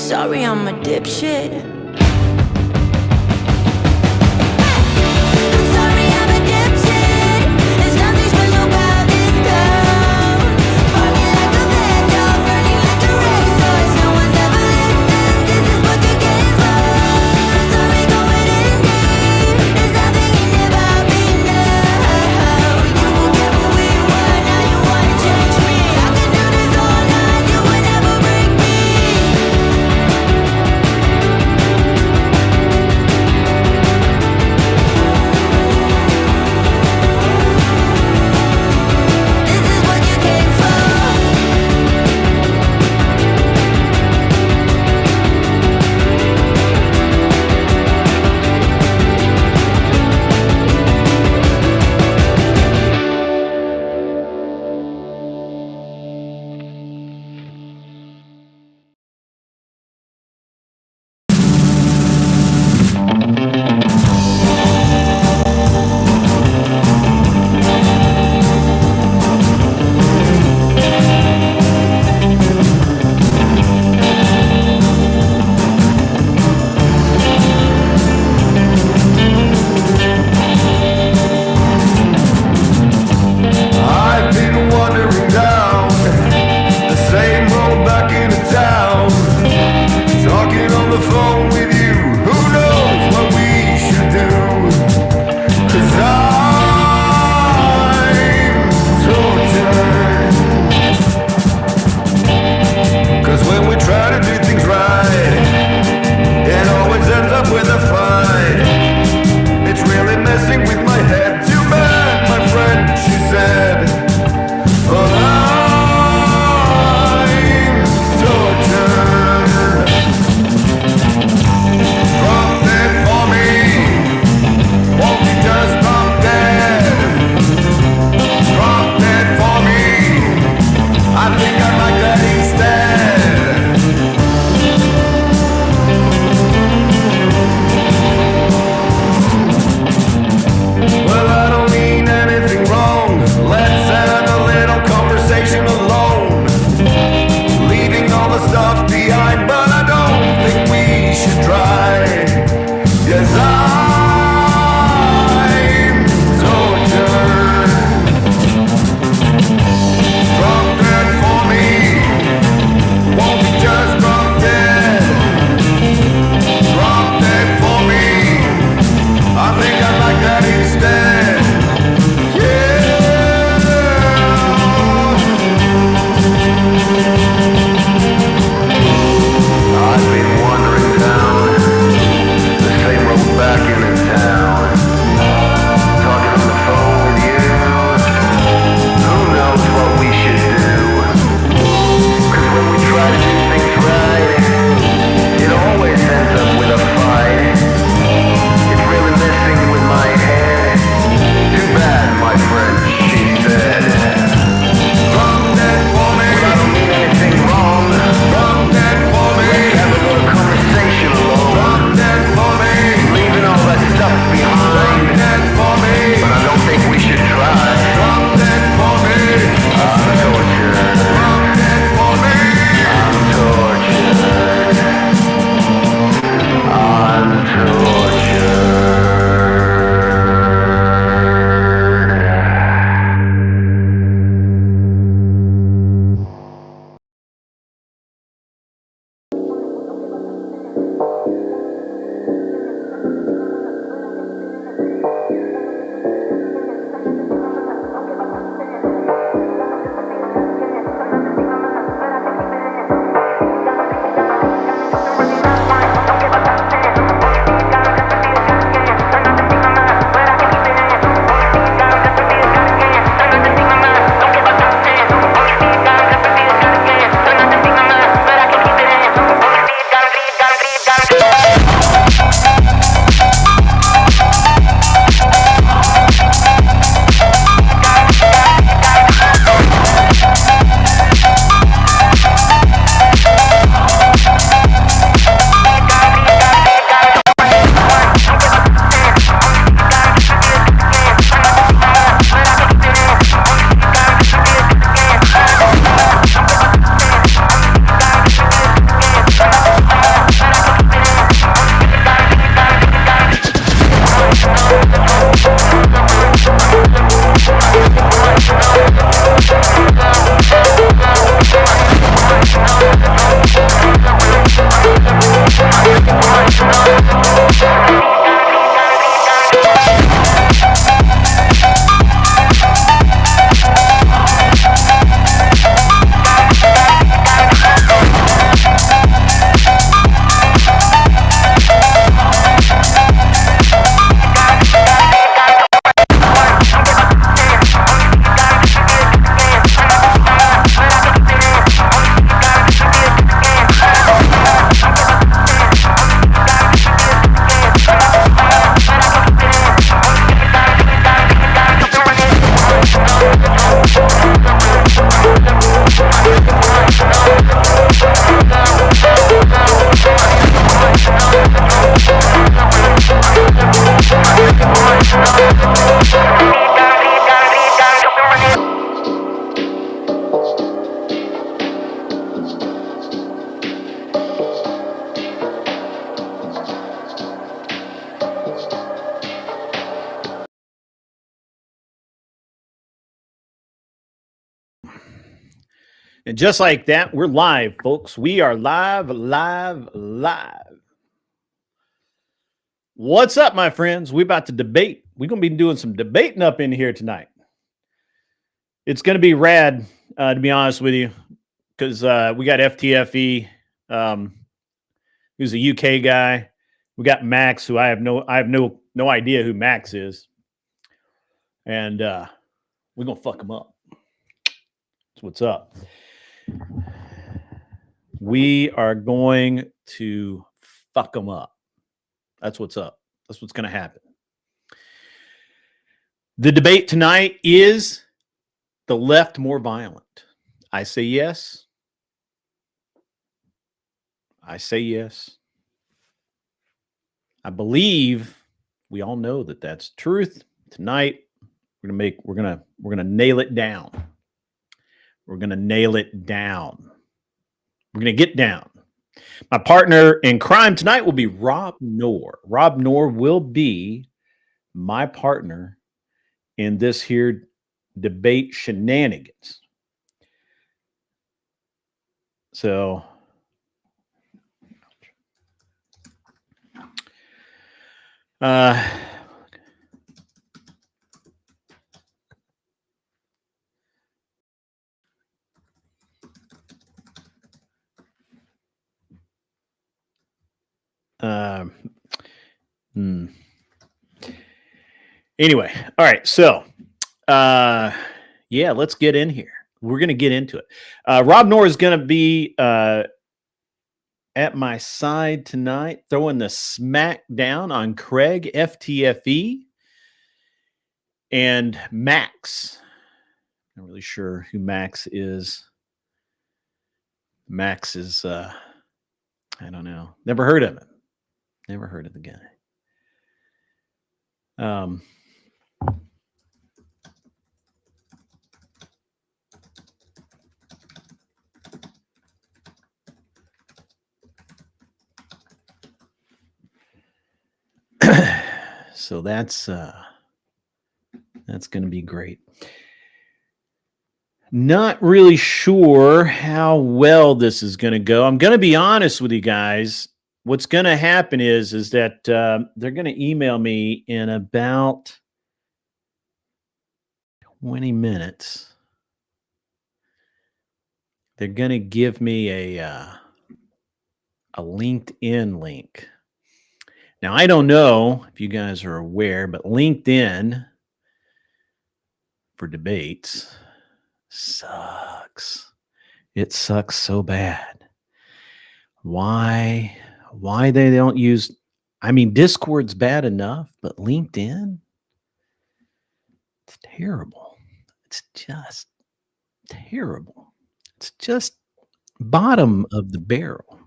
Sorry, I'm a dipshit. Drop dead for me. And just like that, we're live, folks. We are live. What's up, my friends? We're about to debate. We're going to be doing some debating up in here tonight. It's going to be rad, to be honest with you, because we got FTFE, who's a UK guy. We got Max, who I have no idea who Max is, and we're gonna fuck him up. That's what's up. We are going to fuck them up. That's what's up. That's what's going to happen. The debate tonight is the left more violent. I say yes. I say yes. I believe we all know that that's truth. Tonight we're gonna nail it down. We're gonna nail it down. We're going to get down. My partner in crime tonight will be Rob Noerr. Rob Noerr will be my partner in this here debate shenanigans. So, anyway, all right. So, yeah, let's get in here. We're going to get into it. Rob Noerr is going to be at my side tonight, throwing the smack down on Craig, FTFE, and Max. Not really sure who Max is. Max is, I don't know. Never heard of him. Never heard of the guy. So that's going to be great. Not really sure how well this is going to go. I'm going to be honest with you guys. What's going to happen is that they're going to email me in about 20 minutes. They're going to give me a LinkedIn link. Now, I don't know if you guys are aware, but LinkedIn for debates sucks. It sucks so bad. Why they don't use, I mean, Discord's bad enough, but LinkedIn, it's terrible. It's just terrible. It's just bottom of the barrel.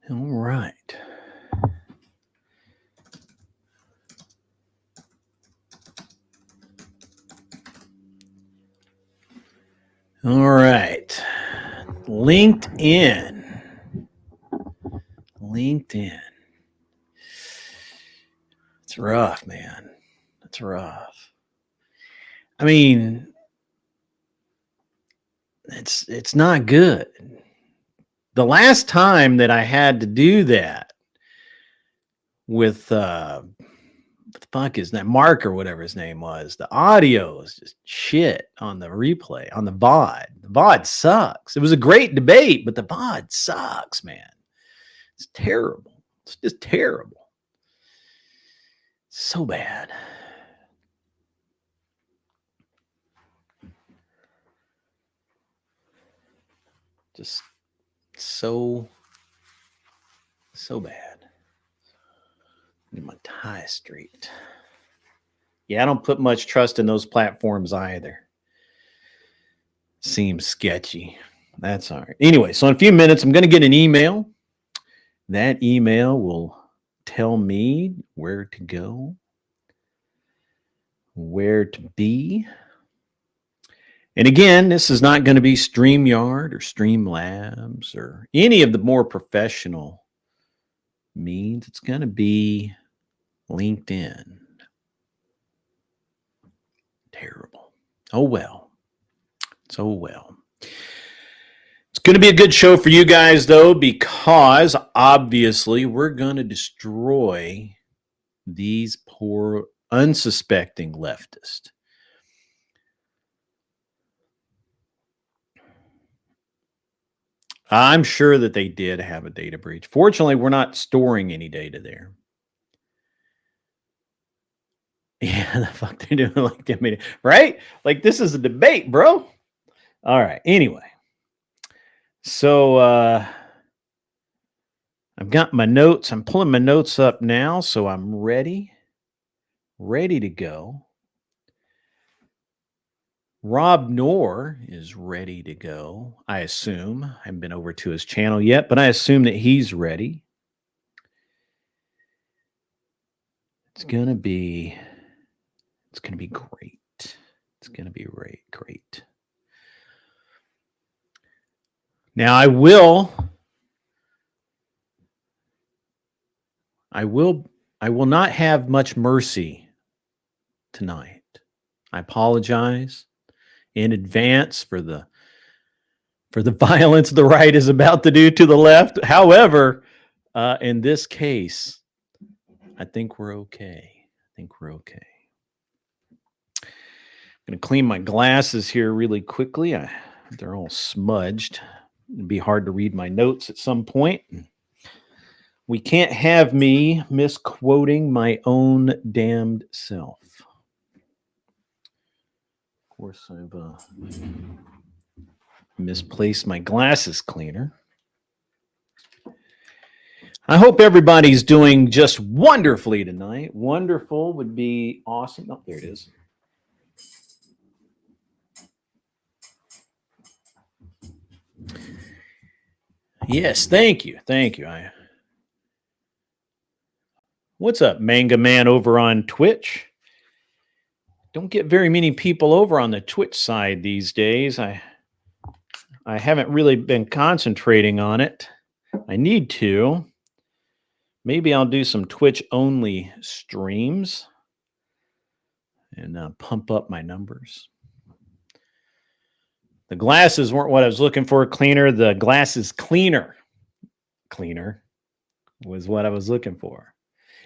All right. All right. LinkedIn. It's rough, man. It's rough. I mean, it's not good. The last time that I had to do that with what the fuck is that, Mark or whatever his name was, the audio is just shit on the replay, on the VOD. The VOD sucks. It was a great debate, but the VOD sucks, man. It's terrible. It's just terrible. So bad. Just so bad. Get my tie straight. Yeah, I don't put much trust in those platforms either. Seems sketchy. That's all right. Anyway, so in a few minutes, I'm going to get an email. That email will tell me where to go, where to be. And again, this is not going to be StreamYard or Streamlabs or any of the more professional means. It's going to be LinkedIn. Terrible. Oh, well. It's oh, well. It's going to be a good show for you guys, though, because obviously we're going to destroy these poor, unsuspecting leftists. I'm sure that they did have a data breach. Fortunately, we're not storing any data there. Yeah, the fuck they're doing like that, right? Like this is a debate, bro. All right. Anyway, so I've got my notes. I'm pulling my notes up now, so I'm ready to go. Rob Noerr is ready to go, I assume. I haven't been over to his channel yet, but I assume that he's ready. It's gonna be great. It's gonna be great. Now I will not have much mercy tonight. I apologize in advance for the violence the right is about to do to the left. However, in this case, I think we're okay. I'm going to clean my glasses here really quickly. They're all smudged. It'd be hard to read my notes at some point. We can't have me misquoting my own damned self. Of course, I've misplaced my glasses cleaner. I hope everybody's doing just wonderfully tonight. Wonderful would be awesome. Oh, there it is. Yes, thank you. What's up, Manga Man over on Twitch? Don't get very many people over on the Twitch side these days. I haven't really been concentrating on it. I need to. Maybe I'll do some Twitch-only streams and pump up my numbers. The glasses weren't what I was looking for. The glasses cleaner was what I was looking for.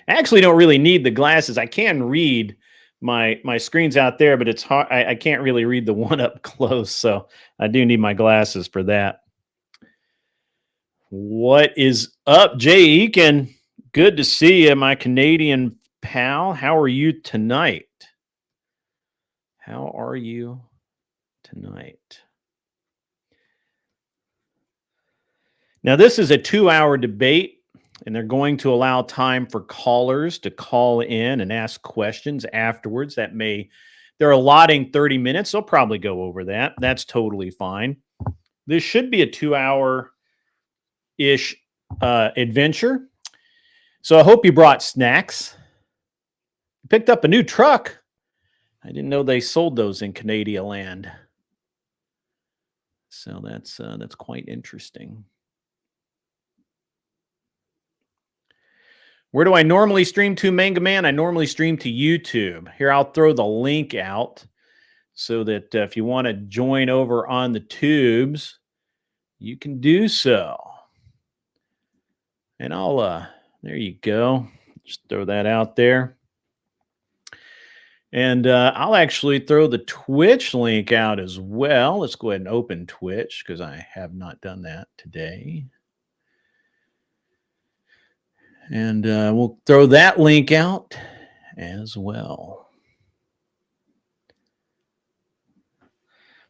I actually don't really need the glasses. I can read my screen's out there, but it's hard. I can't really read the one up close, so I do need my glasses for that. What is up, Jay Eakin? Good to see you, my Canadian pal. How are you tonight? Now, this is a 2-hour debate, and they're going to allow time for callers to call in and ask questions afterwards. They're allotting 30 minutes. They'll probably go over that. That's totally fine. This should be a 2-hour-ish adventure. So I hope you brought snacks. You picked up a new truck. I didn't know they sold those in Canadian land. So that's quite interesting. Where do I normally stream to, Manga Man? I normally stream to YouTube. Here, I'll throw the link out so that if you want to join over on the tubes, you can do so. And there you go. Just throw that out there. And I'll actually throw the Twitch link out as well. Let's go ahead and open Twitch because I have not done that today. And we'll throw that link out as well.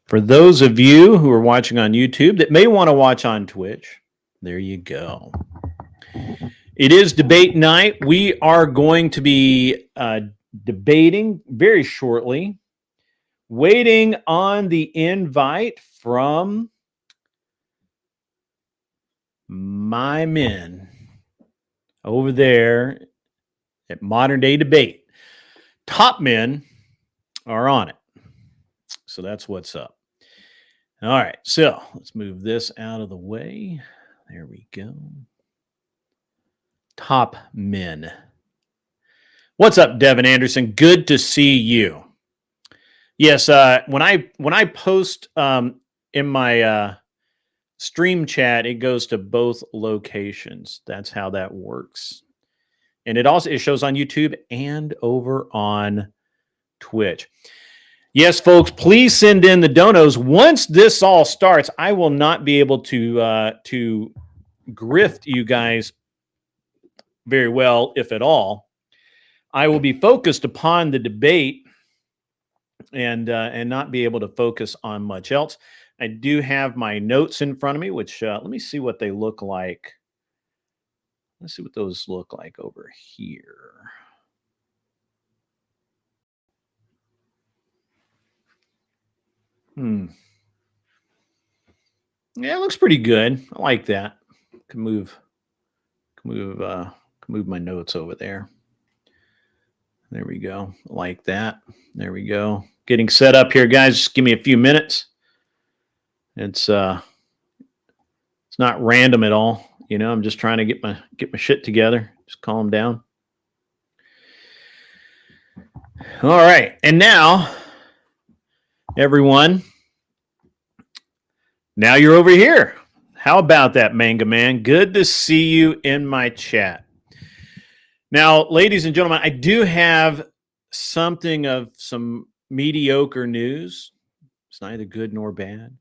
For those of you who are watching on YouTube that may want to watch on Twitch, there you go. It is debate night. We are going to be debating very shortly Waiting on the invite from my men over there at Modern Day Debate. Top men are on it. So that's what's up. All right. So let's move this out of the way. There we go. Top men. What's up, Devin Anderson? Good to see you. Yes, when I post in my stream chat, it goes to both locations. That's how that works. And it shows on YouTube and over on Twitch. Yes, folks, please send in the donos. Once this all starts, I will not be able to grift you guys very well, if at all. I will be focused upon the debate and not be able to focus on much else. I do have my notes in front of me, which let me see what they look like. Let's see what those look like over here. Yeah, it looks pretty good. I like that. Can move my notes over there. There we go. Like that. There we go. Getting set up here, guys. Just give me a few minutes. It's not random at all. You know, I'm just trying to get my shit together. Just calm down. All right. And now, everyone, now you're over here. How about that, Manga Man? Good to see you in my chat. Now, ladies and gentlemen, I do have something of some mediocre news. It's neither good nor bad.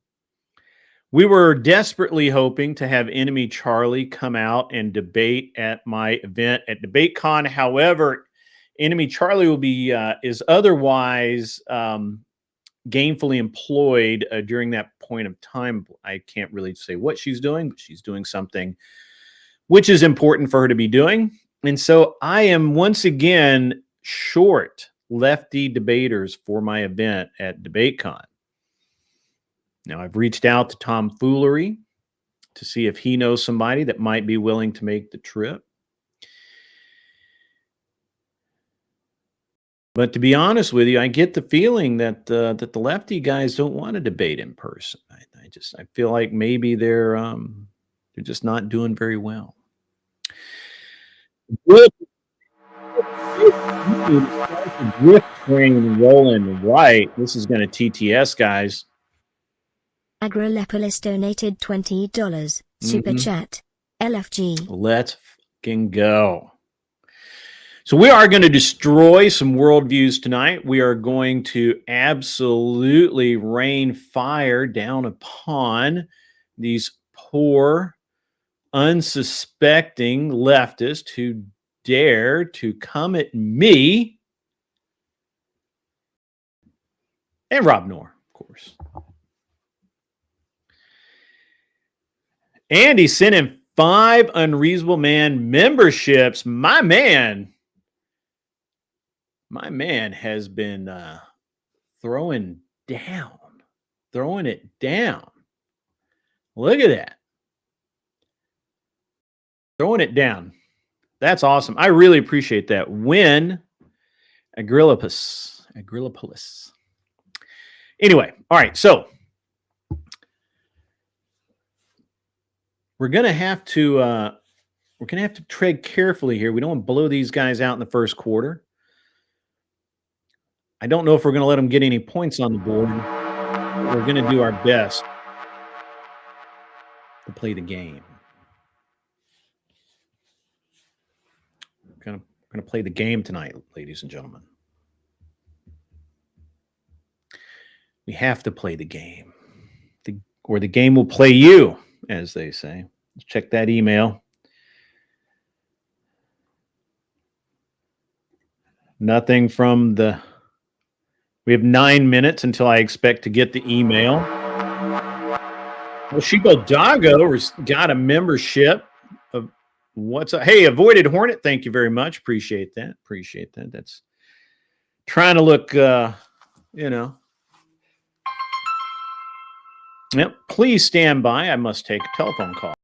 We were desperately hoping to have Enemy Charlie come out and debate at my event at DebateCon. However, Enemy Charlie will be is otherwise gainfully employed during that point of time. I can't really say what she's doing, but she's doing something which is important for her to be doing. And so I am once again short lefty debaters for my event at DebateCon. Now, I've reached out to Tom Foolery to see if he knows somebody that might be willing to make the trip. But to be honest with you, I get the feeling that that the lefty guys don't want to debate in person. I feel like maybe they're just not doing very well. Drift train rolling right. This is going to TTS, guys. Agralepolis donated $20. Super chat. LFG. Let's fucking go. So we are going to destroy some worldviews tonight. We are going to absolutely rain fire down upon these poor, unsuspecting leftists who dare to come at me and Rob Noerr, of course. And he sent in 5 Unreasonable Man memberships. My man has been throwing it down. Look at that. Throwing it down. That's awesome. I really appreciate that. Win Agrilipolis. Anyway, all right. So we're gonna have to tread carefully here. We don't want to blow these guys out in the first quarter. I don't know if we're going to let them get any points on the board. We're going to do our best to play the game. We're going to play the game tonight, ladies and gentlemen. We have to play the game. Or the game will play you, as they say. Let's check that email. Nothing from the... We have 9 minutes until I expect to get the email. Well, Shibo Dago has got a membership of what's up. Hey, Avoided Hornet, thank you very much. Appreciate that. That's trying to look, Yep. Please stand by. I must take a telephone call.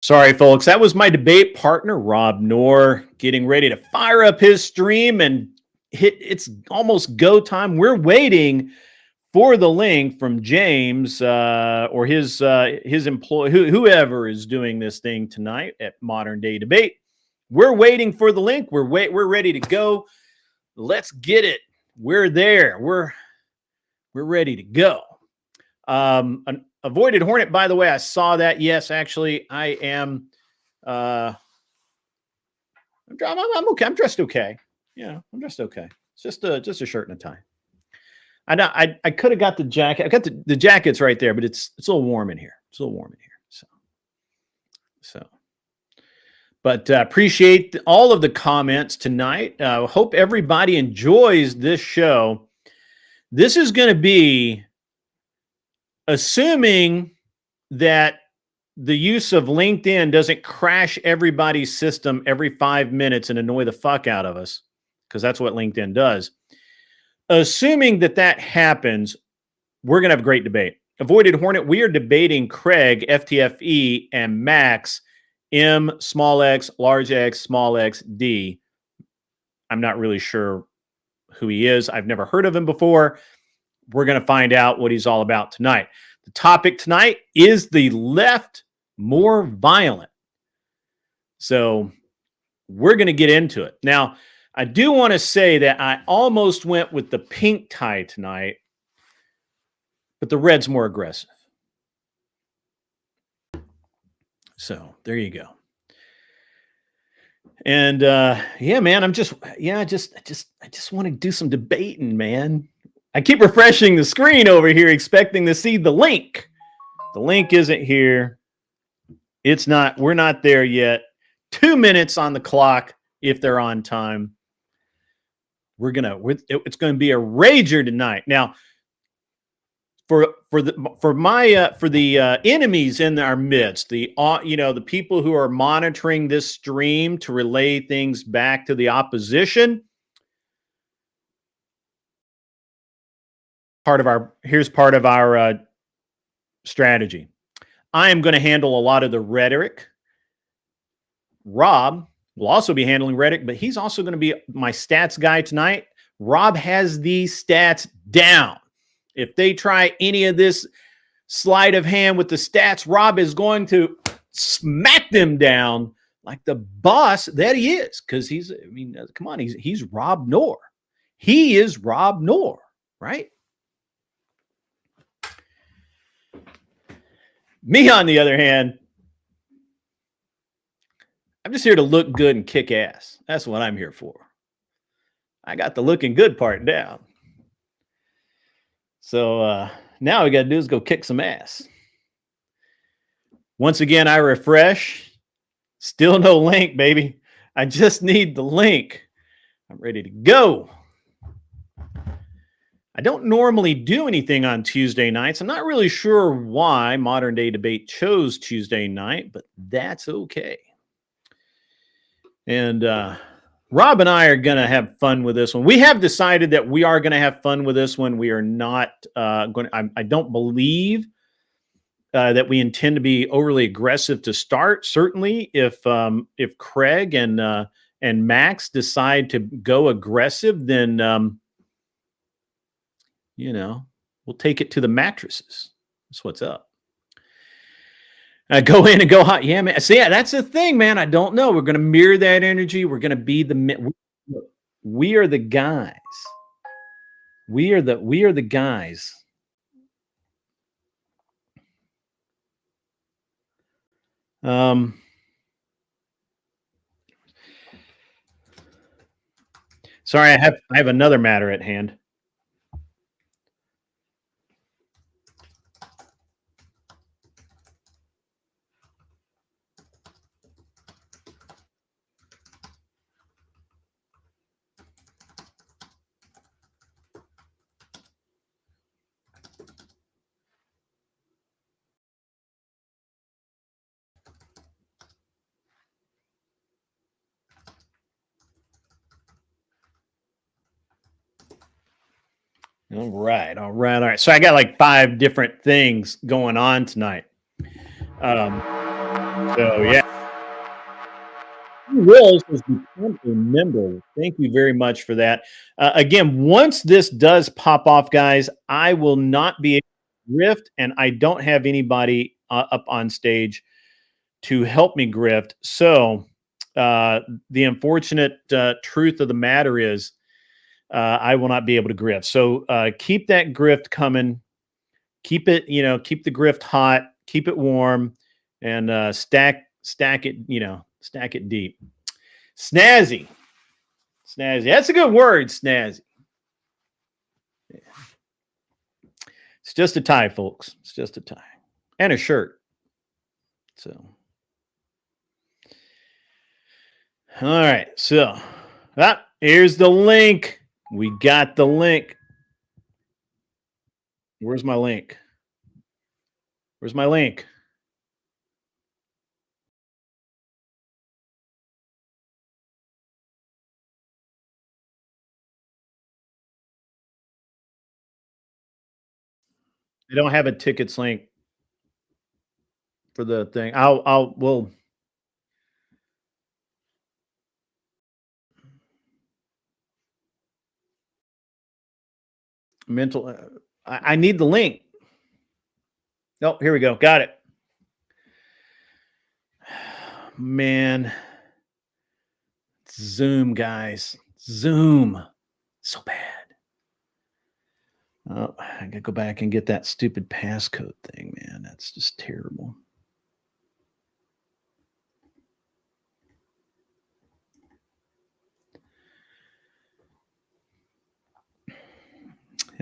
Sorry, folks. That was my debate partner, Rob Noerr, getting ready to fire up his stream and it's almost go time. We're waiting for the link from James or his employee, whoever is doing this thing tonight at Modern Day Debate. We're waiting for the link. We're ready to go. Let's get it. We're there. We're ready to go. An avoided hornet, by the way, I saw that. Yes, actually, I am I'm okay. I'm dressed okay. Yeah, I'm dressed okay. It's just a shirt and a tie. I could have got the jacket. I got the jacket's right there, but it's a little warm in here. It's a little warm in here. So. But appreciate all of the comments tonight. Hope everybody enjoys this show. This is going to be, assuming that the use of LinkedIn doesn't crash everybody's system every 5 minutes and annoy the fuck out of us, because that's what LinkedIn does. Assuming that happens, we're going to have a great debate. Avoided Hornet, we are debating Craig, FTFE, and Max, M, small x, large x, small x, D. I'm not really sure who he is. I've never heard of him before. We're going to find out what he's all about tonight. The topic tonight is the left more violent. So we're going to get into it. Now, I do want to say that I almost went with the pink tie tonight, but the red's more aggressive. So there you go. And yeah, man, I just want to do some debating, man. I keep refreshing the screen over here, expecting to see the link. The link isn't here. It's not. We're not there yet. 2 minutes on the clock if they're on time. It's gonna be a rager tonight. Now, for the enemies in our midst, the people who are monitoring this stream to relay things back to the opposition. Here's part of our strategy. I am going to handle a lot of the rhetoric. Rob will also be handling rhetoric, but he's also going to be my stats guy tonight. Rob has these stats down. If they try any of this sleight of hand with the stats, Rob is going to smack them down like the boss that he is. Because come on, he's Rob Noerr. He is Rob Noerr, right? Me, on the other hand, I'm just here to look good and kick ass. That's what I'm here for. I got the looking good part down. So now we got to do is go kick some ass. Once again, I refresh. Still no link, baby. I just need the link. I'm ready to go. I don't normally do anything on Tuesday nights. I'm not really sure why Modern Day Debate chose Tuesday night, but that's okay. And Rob and I are going to have fun with this one. We have decided that we are going to have fun with this one. We are not going to, I don't believe that we intend to be overly aggressive to start. Certainly if Craig and Max decide to go aggressive, then we'll take it to the mattresses. That's what's up. Go in and go hot. Yeah, man. See, yeah, that's the thing, man. I don't know. We're going to mirror that energy. We're going to be we are the guys. We are the guys. Sorry, I have another matter at hand. All right. So I got like 5 different things going on tonight. So yeah. Wills has become a member. Thank you very much for that. Again, once this does pop off, guys, I will not be able to grift, and I don't have anybody up on stage to help me grift. So the unfortunate truth of the matter is I will not be able to grift. So keep that grift coming. Keep it, keep the grift hot, keep it warm, and stack it, stack it deep. Snazzy. Snazzy. That's a good word, snazzy. Yeah. It's just a tie, folks. It's just a tie. And a shirt. So. All right. So, here's the link. We got the link. Where's my link? Where's my link? They don't have a tickets link for the thing. We'll. Mental. I need the link. Oh, here we go. Got it. Man. Zoom, guys. Zoom. So bad. Oh, I gotta go back and get that stupid passcode thing, man. That's just terrible.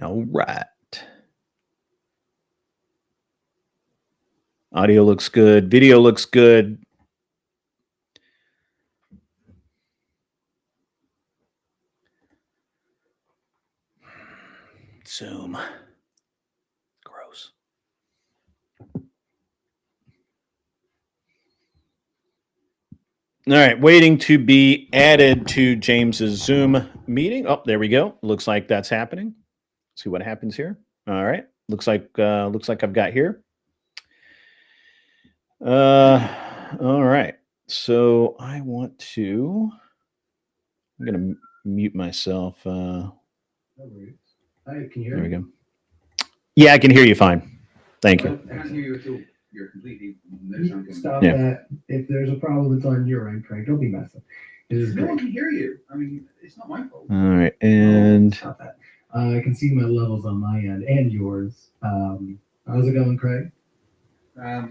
All right. Audio looks good. Video looks good. Zoom. Gross. All right, waiting to be added to James's Zoom meeting. Oh, there we go. Looks like that's happening. See what happens here. All right. Looks like I've got here. All right. So I want to. I'm gonna mute myself. No worries. Hi, can you hear There we me? go. Yeah, I can hear you fine. Thank you. I can't hear you until you're completely. Stop Yeah. that. If there's a problem, it's on your end, Craig. Don't be messing. It is No one great. can hear you. I mean, it's not my fault. All right, and Stop that. I can see my levels on my end and yours. How's it going, Craig?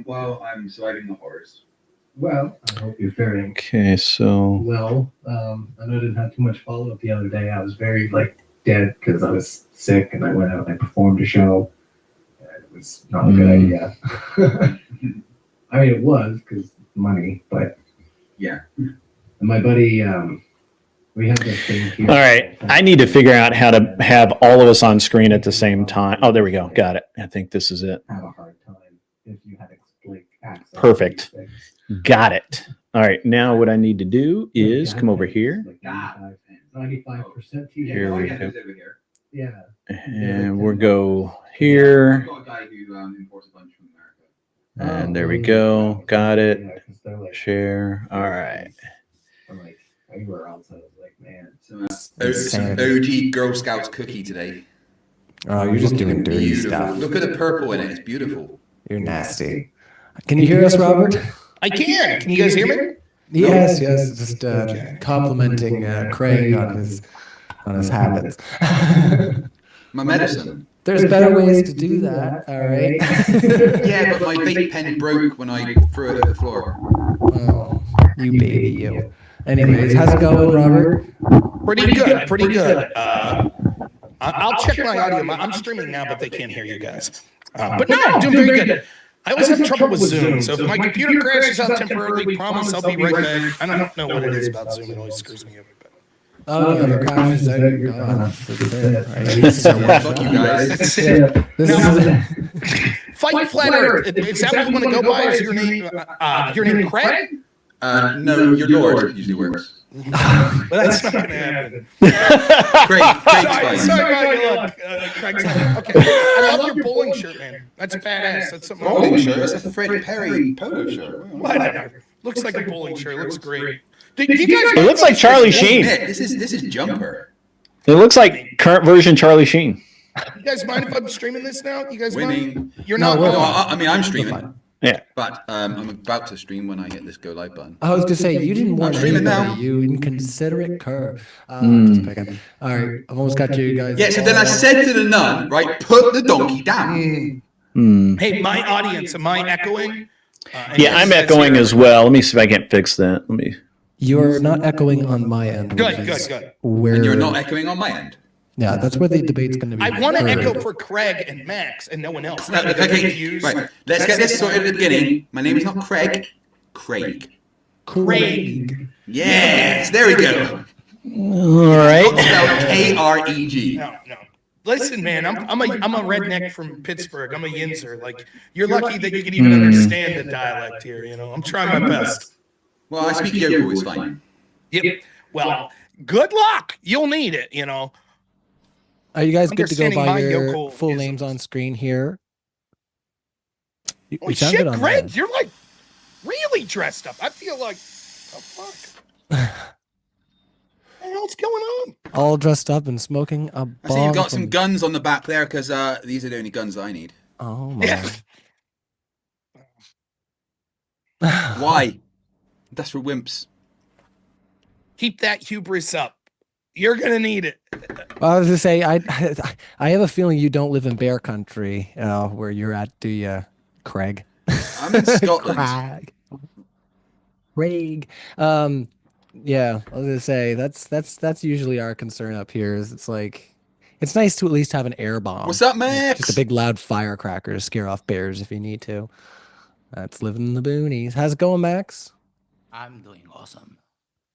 Well, I'm surviving the horrors. Well, I hope you're faring okay, so well. I know I didn't have too much follow up the other day. I was very dead because I was sick, and I went out and I performed a show. And it was not a good idea. I mean, it was because money, but Yeah. And my buddy, we have this thing here. all right. I need to figure out how to have all of us on screen at the same time. Oh, there we go. Got it. I think this is it. Have a hard time if you had access. to Perfect. these things. Got it. All right. Now what I need to do is come over here. Like 95% Here we I go. over here. Yeah. And we'll go here. I've got a guy who imports a bunch from America. And there we go. Got it. Yeah, 'cause they're like, Share. All right. I'm like, anywhere else, I was like, man. Some OG Girl Scouts cookie today. Oh, you're just doing dirty Beautiful. stuff. Look at the purple in it. It's beautiful. You're nasty. Can you hear us, Robert? I can. Can you guys hear me? Yes, yes. Just complimenting Craig on his habits. My medicine. There's better ways to do that. All right. Yeah, but my vape pen broke when I threw it at the floor. Oh, you baby, you. Anyways, how's it going, Robert? Pretty good. Pretty good. I'll check my audio. I'm streaming now, but they can't hear you guys. But no, I'm doing very good. I always have trouble with Zoom, so if my computer crashes out temporarily, promise I'll be right back. I don't know what it is about Zoom. It always screws me up. Oh, no, the crashes out. You're gone. Fuck you guys. That's it. This is Fight Flat Earth. Is that what you want to go by? Is your name Craig? No, your Lord usually works. Well, that's not going to happen. Craig's Sorry fine. about your luck. Craig's fine. Okay. I love your bowling shirt, man. That's badass. That's something. Bowling shirt. That's a Fred Perry polo shirt. Whatever. Looks like a bowling shirt. Looks great. Do you guys? It looks like Charlie Sheen. This is jumper. It looks like current version Charlie Sheen. You guys mind if I'm streaming this now? You guys mind? Winning. You're No, not. we're No, fine. I mean I'm streaming. Yeah. But I'm about to stream when I hit this go live button. I was gonna say you didn't want streaming anybody, now. you inconsiderate cur. Just picking. All right, I've almost got you guys. Yeah, so then I said to the nun, right, put the donkey down. Hey, my audience, am I echoing? Yeah, I'm echoing as well. Let me see if I can't fix that. Let me. You're not echoing on my end. Good, which good, is good. Where, And you're not echoing on my end. Yeah, that's where the debate's going to be. I want to heard. echo for Craig and Max and no one else. No, okay, right. Let's get this sorted at the beginning. My name is not Craig. Craig. Craig. Yes, there we go. All right. Spelled K-R-E-G. No, no. Listen, man, I'm a redneck from Pittsburgh. I'm a Yinzer. Like, you're lucky that you can even understand the dialect here. You know, I'm trying my best. Well, I speak Yokel, it's fine. Yep. Well, good luck. You'll need it. You know. Are you guys good to go Understanding by my your yokel full isms. names on screen here? You Holy sound shit, good on Greg, that. you're like really dressed up. I feel like, oh fuck. What the hell's going on? All dressed up and smoking a I see you've got bomb some from- guns on the back there because these are the only guns I need. Oh my. Yeah. Why? That's for wimps. Keep that hubris up. You're gonna need it. I was gonna say I have a feeling you don't live in bear country, where you're at, do you, Craig? I'm in Scotland. Craig. Yeah, I was gonna say that's usually our concern up here. Is it's like it's nice to at least have an air bomb. What's up, Max? Just a big loud firecracker to scare off bears if you need to. That's living in the boonies. How's it going, Max? I'm doing awesome.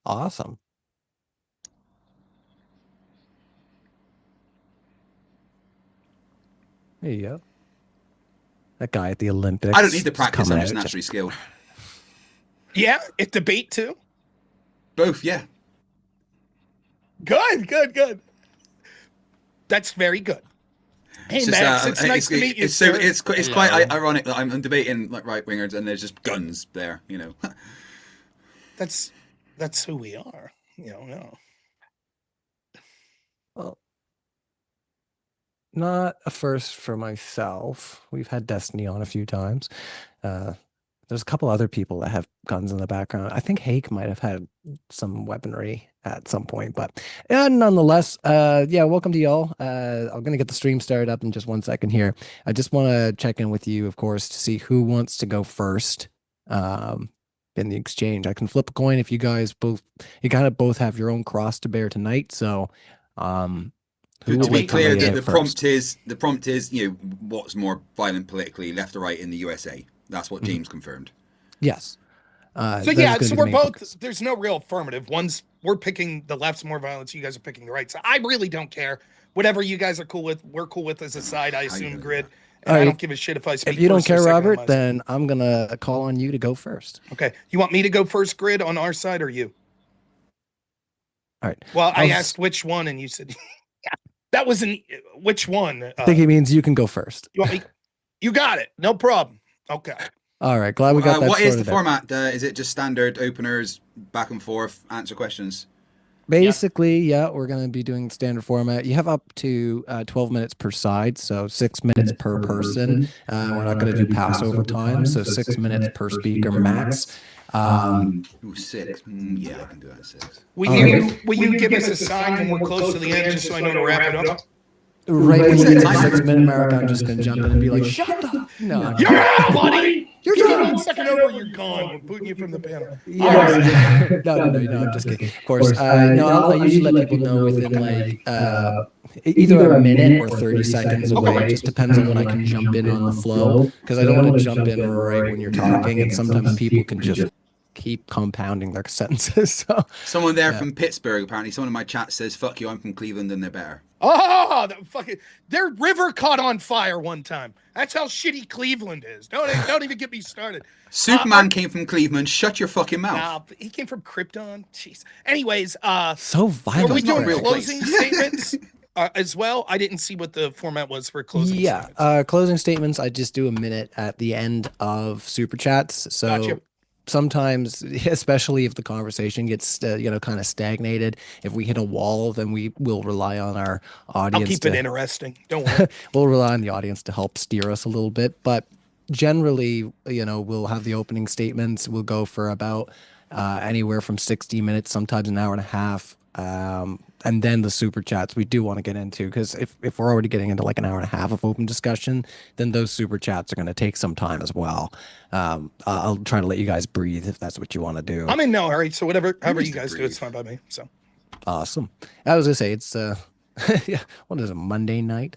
Awesome. There you go. That guy at the Olympics. I don't need to practice. coming I'm just out, naturally skilled. Yeah, at debate too. Both, yeah. Good, good, good. That's very good. Hey, It's Max, just, it's nice to meet you. It's so sir. it's quite ironic that I'm debating like right wingers and there's just guns there. You know. That's who we are. You know, no. Well, not a first for myself. We've had Destiny on a few times. There's a couple other people that have guns in the background. I think Hake might have had some weaponry at some point, but nonetheless, yeah, welcome to y'all. I'm gonna get the stream started up in just 1 second here. I just want to check in with you, of course, to see who wants to go first in the exchange. I can flip a coin if you guys you kind of both have your own cross to bear tonight. So, To be clear, the prompt is you know what's more violent politically, left or right in the USA. That's what James confirmed. Yes. So that yeah, is gonna so be the we're main both. focus. There's no real affirmative. We're picking the left's more violence. You guys are picking the right. So I really don't care. Whatever you guys are cool with, we're cool with as a side. I assume grid. And I Alright. don't give a shit if I speak. If you don't first or care, second on Robert, my side. then I'm gonna call on you to go first. Okay. You want me to go first, grid, on our side, or you? All right. Well, I I'll- asked which one, and you said that was which one. I think it means you can go first. You want me? You got it. No problem. Okay. All right. Glad we got that What is the sorted out. format? Is it just standard openers, back and forth, answer questions? Basically, yeah, we're going to be doing standard format. You have up to 12 minutes per side, so 6 minutes per person. We're not going to do Passover time, so 6 minutes per speaker max. Ooh, 6. Yeah, I can do that at 6. Will All you give us a sign when we're close to the end, just so I know to wrap it up? Right when What's you get that to the timer? 6 minute mark, I'm just going to jump in and be like, shut the... No. You're out, buddy. You're done. 1 second over. You're gone. We're booting you from the panel. Yeah. No, I'm just kidding. Of course. No, I usually let people know within like either a minute or 30 seconds away. It just depends on when I can jump in on the flow, because I don't want to jump in right when you're talking, and sometimes people can just keep compounding their sentences. So Someone there from Pittsburgh, apparently. Someone in my chat says, fuck you, I'm from Cleveland and they're better. Oh, their river caught on fire one time. That's how shitty Cleveland is. Don't even get me started. Superman came from Cleveland. Shut your fucking mouth. Nah, he came from Krypton. Jeez. Anyways, so are violent. we doing real closing place. statements as well? I didn't see what the format was for closing statements. Closing statements. I just do a minute at the end of super chats. So Gotcha. sometimes, especially if the conversation gets kind of stagnated, if we hit a wall, then we will rely on our audience. I'll keep to, it interesting. Don't worry. We'll rely on the audience to help steer us a little bit, but generally, we'll have the opening statements. We'll go for about anywhere from 60 minutes, sometimes an hour and a half. and then the super chats we do want to get into, because if we're already getting into like an hour and a half of open discussion, then those super chats are going to take some time as well. I'll try to let you guys breathe if that's what you want to do. I'm in no hurry, so however you guys do, it's fine by me. So awesome. I was gonna say it's yeah, what is it, Monday night?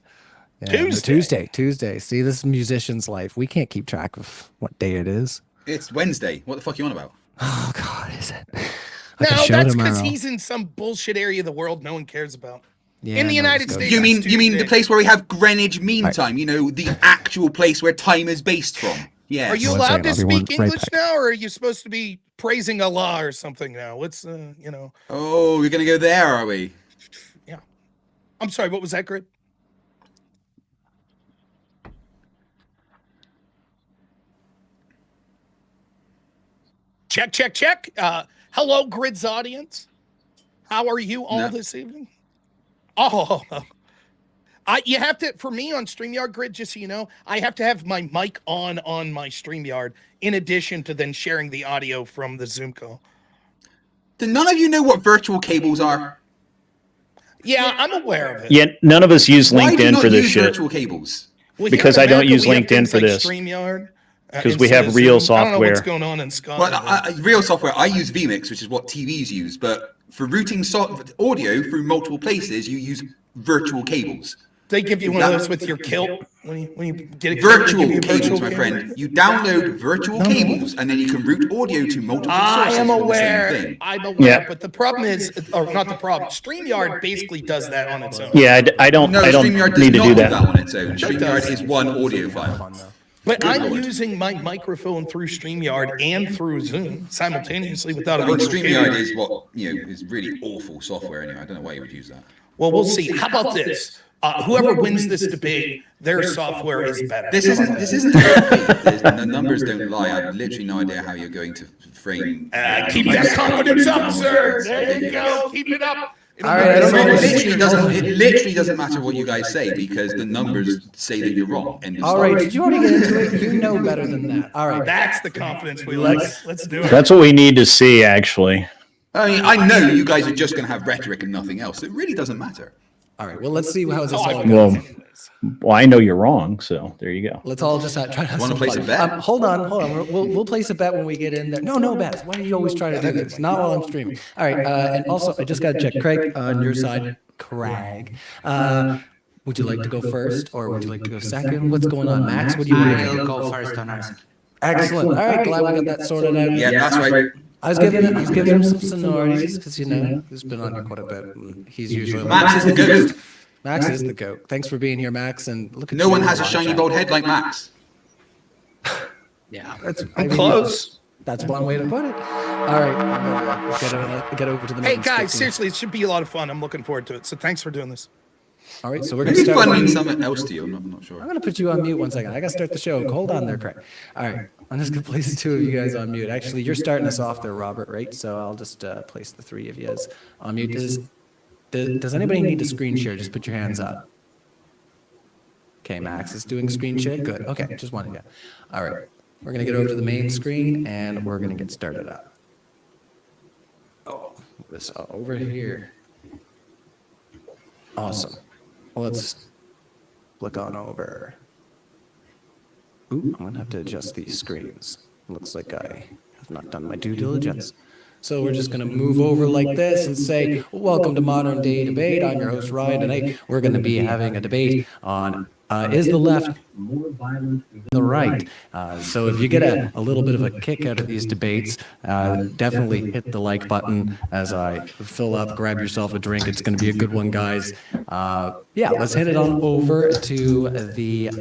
Yeah, Tuesday. See, this is musician's life. We can't keep track of what day it is. It's Wednesday. What the fuck are you on about? Oh God, is it? No, that's because he's in some bullshit area of the world no one cares about. Yeah, in the United States. You mean the place where we have Greenwich Mean Time? You know, the actual place where time is based from. Yeah. Are you allowed to speak English now, or are you supposed to be praising Allah or something now? What's you know? Oh, we're gonna go there, are we? Yeah. I'm sorry. What was that, Grid? Check. Hello, Grid's audience. How are you all this evening? Oh, you have to, for me on StreamYard, Grid, just so you know, I have to have my mic on my StreamYard in addition to then sharing the audio from the Zoom call. Do none of you know what virtual cables are? Yeah, I'm aware of it. Yeah, none of us use LinkedIn for this shit. Virtual cables? Well, because I don't use LinkedIn for this. StreamYard. Because we have real software. I don't know what's going on in Scotland. Well, real software. I use vMix, which is what TVs use. But for routing audio through multiple places, you use virtual cables. They give you one of those with your kilt when you get it. Virtual cables, my friend. You download virtual cables, and then you can route audio to multiple sources. I'm aware. Yeah. But the problem is, or not the problem. StreamYard basically does that on its own. Yeah, I don't StreamYard need to do that on its own. StreamYard is one audio file. But I'm using my microphone through StreamYard and through Zoom simultaneously without a virtual StreamYard is what is really awful software anyway. I don't know why you would use that. Well, we'll see. How about this? Whoever wins this debate, their software is better. This isn't the numbers don't lie. I have literally no idea how you're going to frame. Keep that confidence up, sir. There you go. Keep it up. All right, it literally doesn't matter what you guys say because the numbers say that you're wrong. All right, did you want to get into it? You know better than that. All right, that's the confidence we like. Let's do it. That's what we need to see, actually. I mean, I know you guys are just going to have rhetoric and nothing else. It really doesn't matter. All right, well, let's see how this all goes. Well, I know you're wrong, so there you go. Let's all just try to have Want to some place fun. a bet? Hold on. We'll place a bet when we get in there. No bets. Why do you always try to do this? Not while I'm streaming. All right, and also I just got to check, Craig, on your side. Craig, would you like to go first, or would you like to go second? What's going on, Max? What do you want? I'll go first on ours. Excellent. All right, glad we got that sorted out. Yeah, that's right. I was giving him some sonorities because he's been on here quite a bit. And he's usually Max is the goat. Max is the goat. Thanks for being here, Max. And look at No one has a shiny bald head like Max. Yeah, I'm close. That's one way to put it. All right, I'm gonna get over to the. Hey guys, seriously, it should be a lot of fun. I'm looking forward to it. So thanks for doing this. All right, so we're gonna Maybe start. fun means something else to you. I'm not sure. I'm gonna put you on mute 1 second. I gotta start the show. Hold on there, Craig. All right, I'm just gonna place the two of you guys on mute. Actually, you're starting us off there, Robert, right? So I'll just place the three of you on mute. Does anybody need to screen share? Just put your hands up. Okay, Max is doing screen share. Good. Okay, just wanted to. All right, we're gonna get over to the main screen and we're gonna get started up. Oh, this over here. Awesome. Well, let's flick on over. Ooh, I'm gonna have to adjust these screens. Looks like I have not done my due diligence. So we're just going to move over like this and say, welcome to Modern Day Debate. I'm your host, Ryan. Tonight, we're going to be having a debate on is the left more violent than the right? So if you get a little bit of a kick out of these debates, definitely hit the like button as I fill up. Grab yourself a drink. It's going to be a good one, guys. Yeah, let's head it on over to the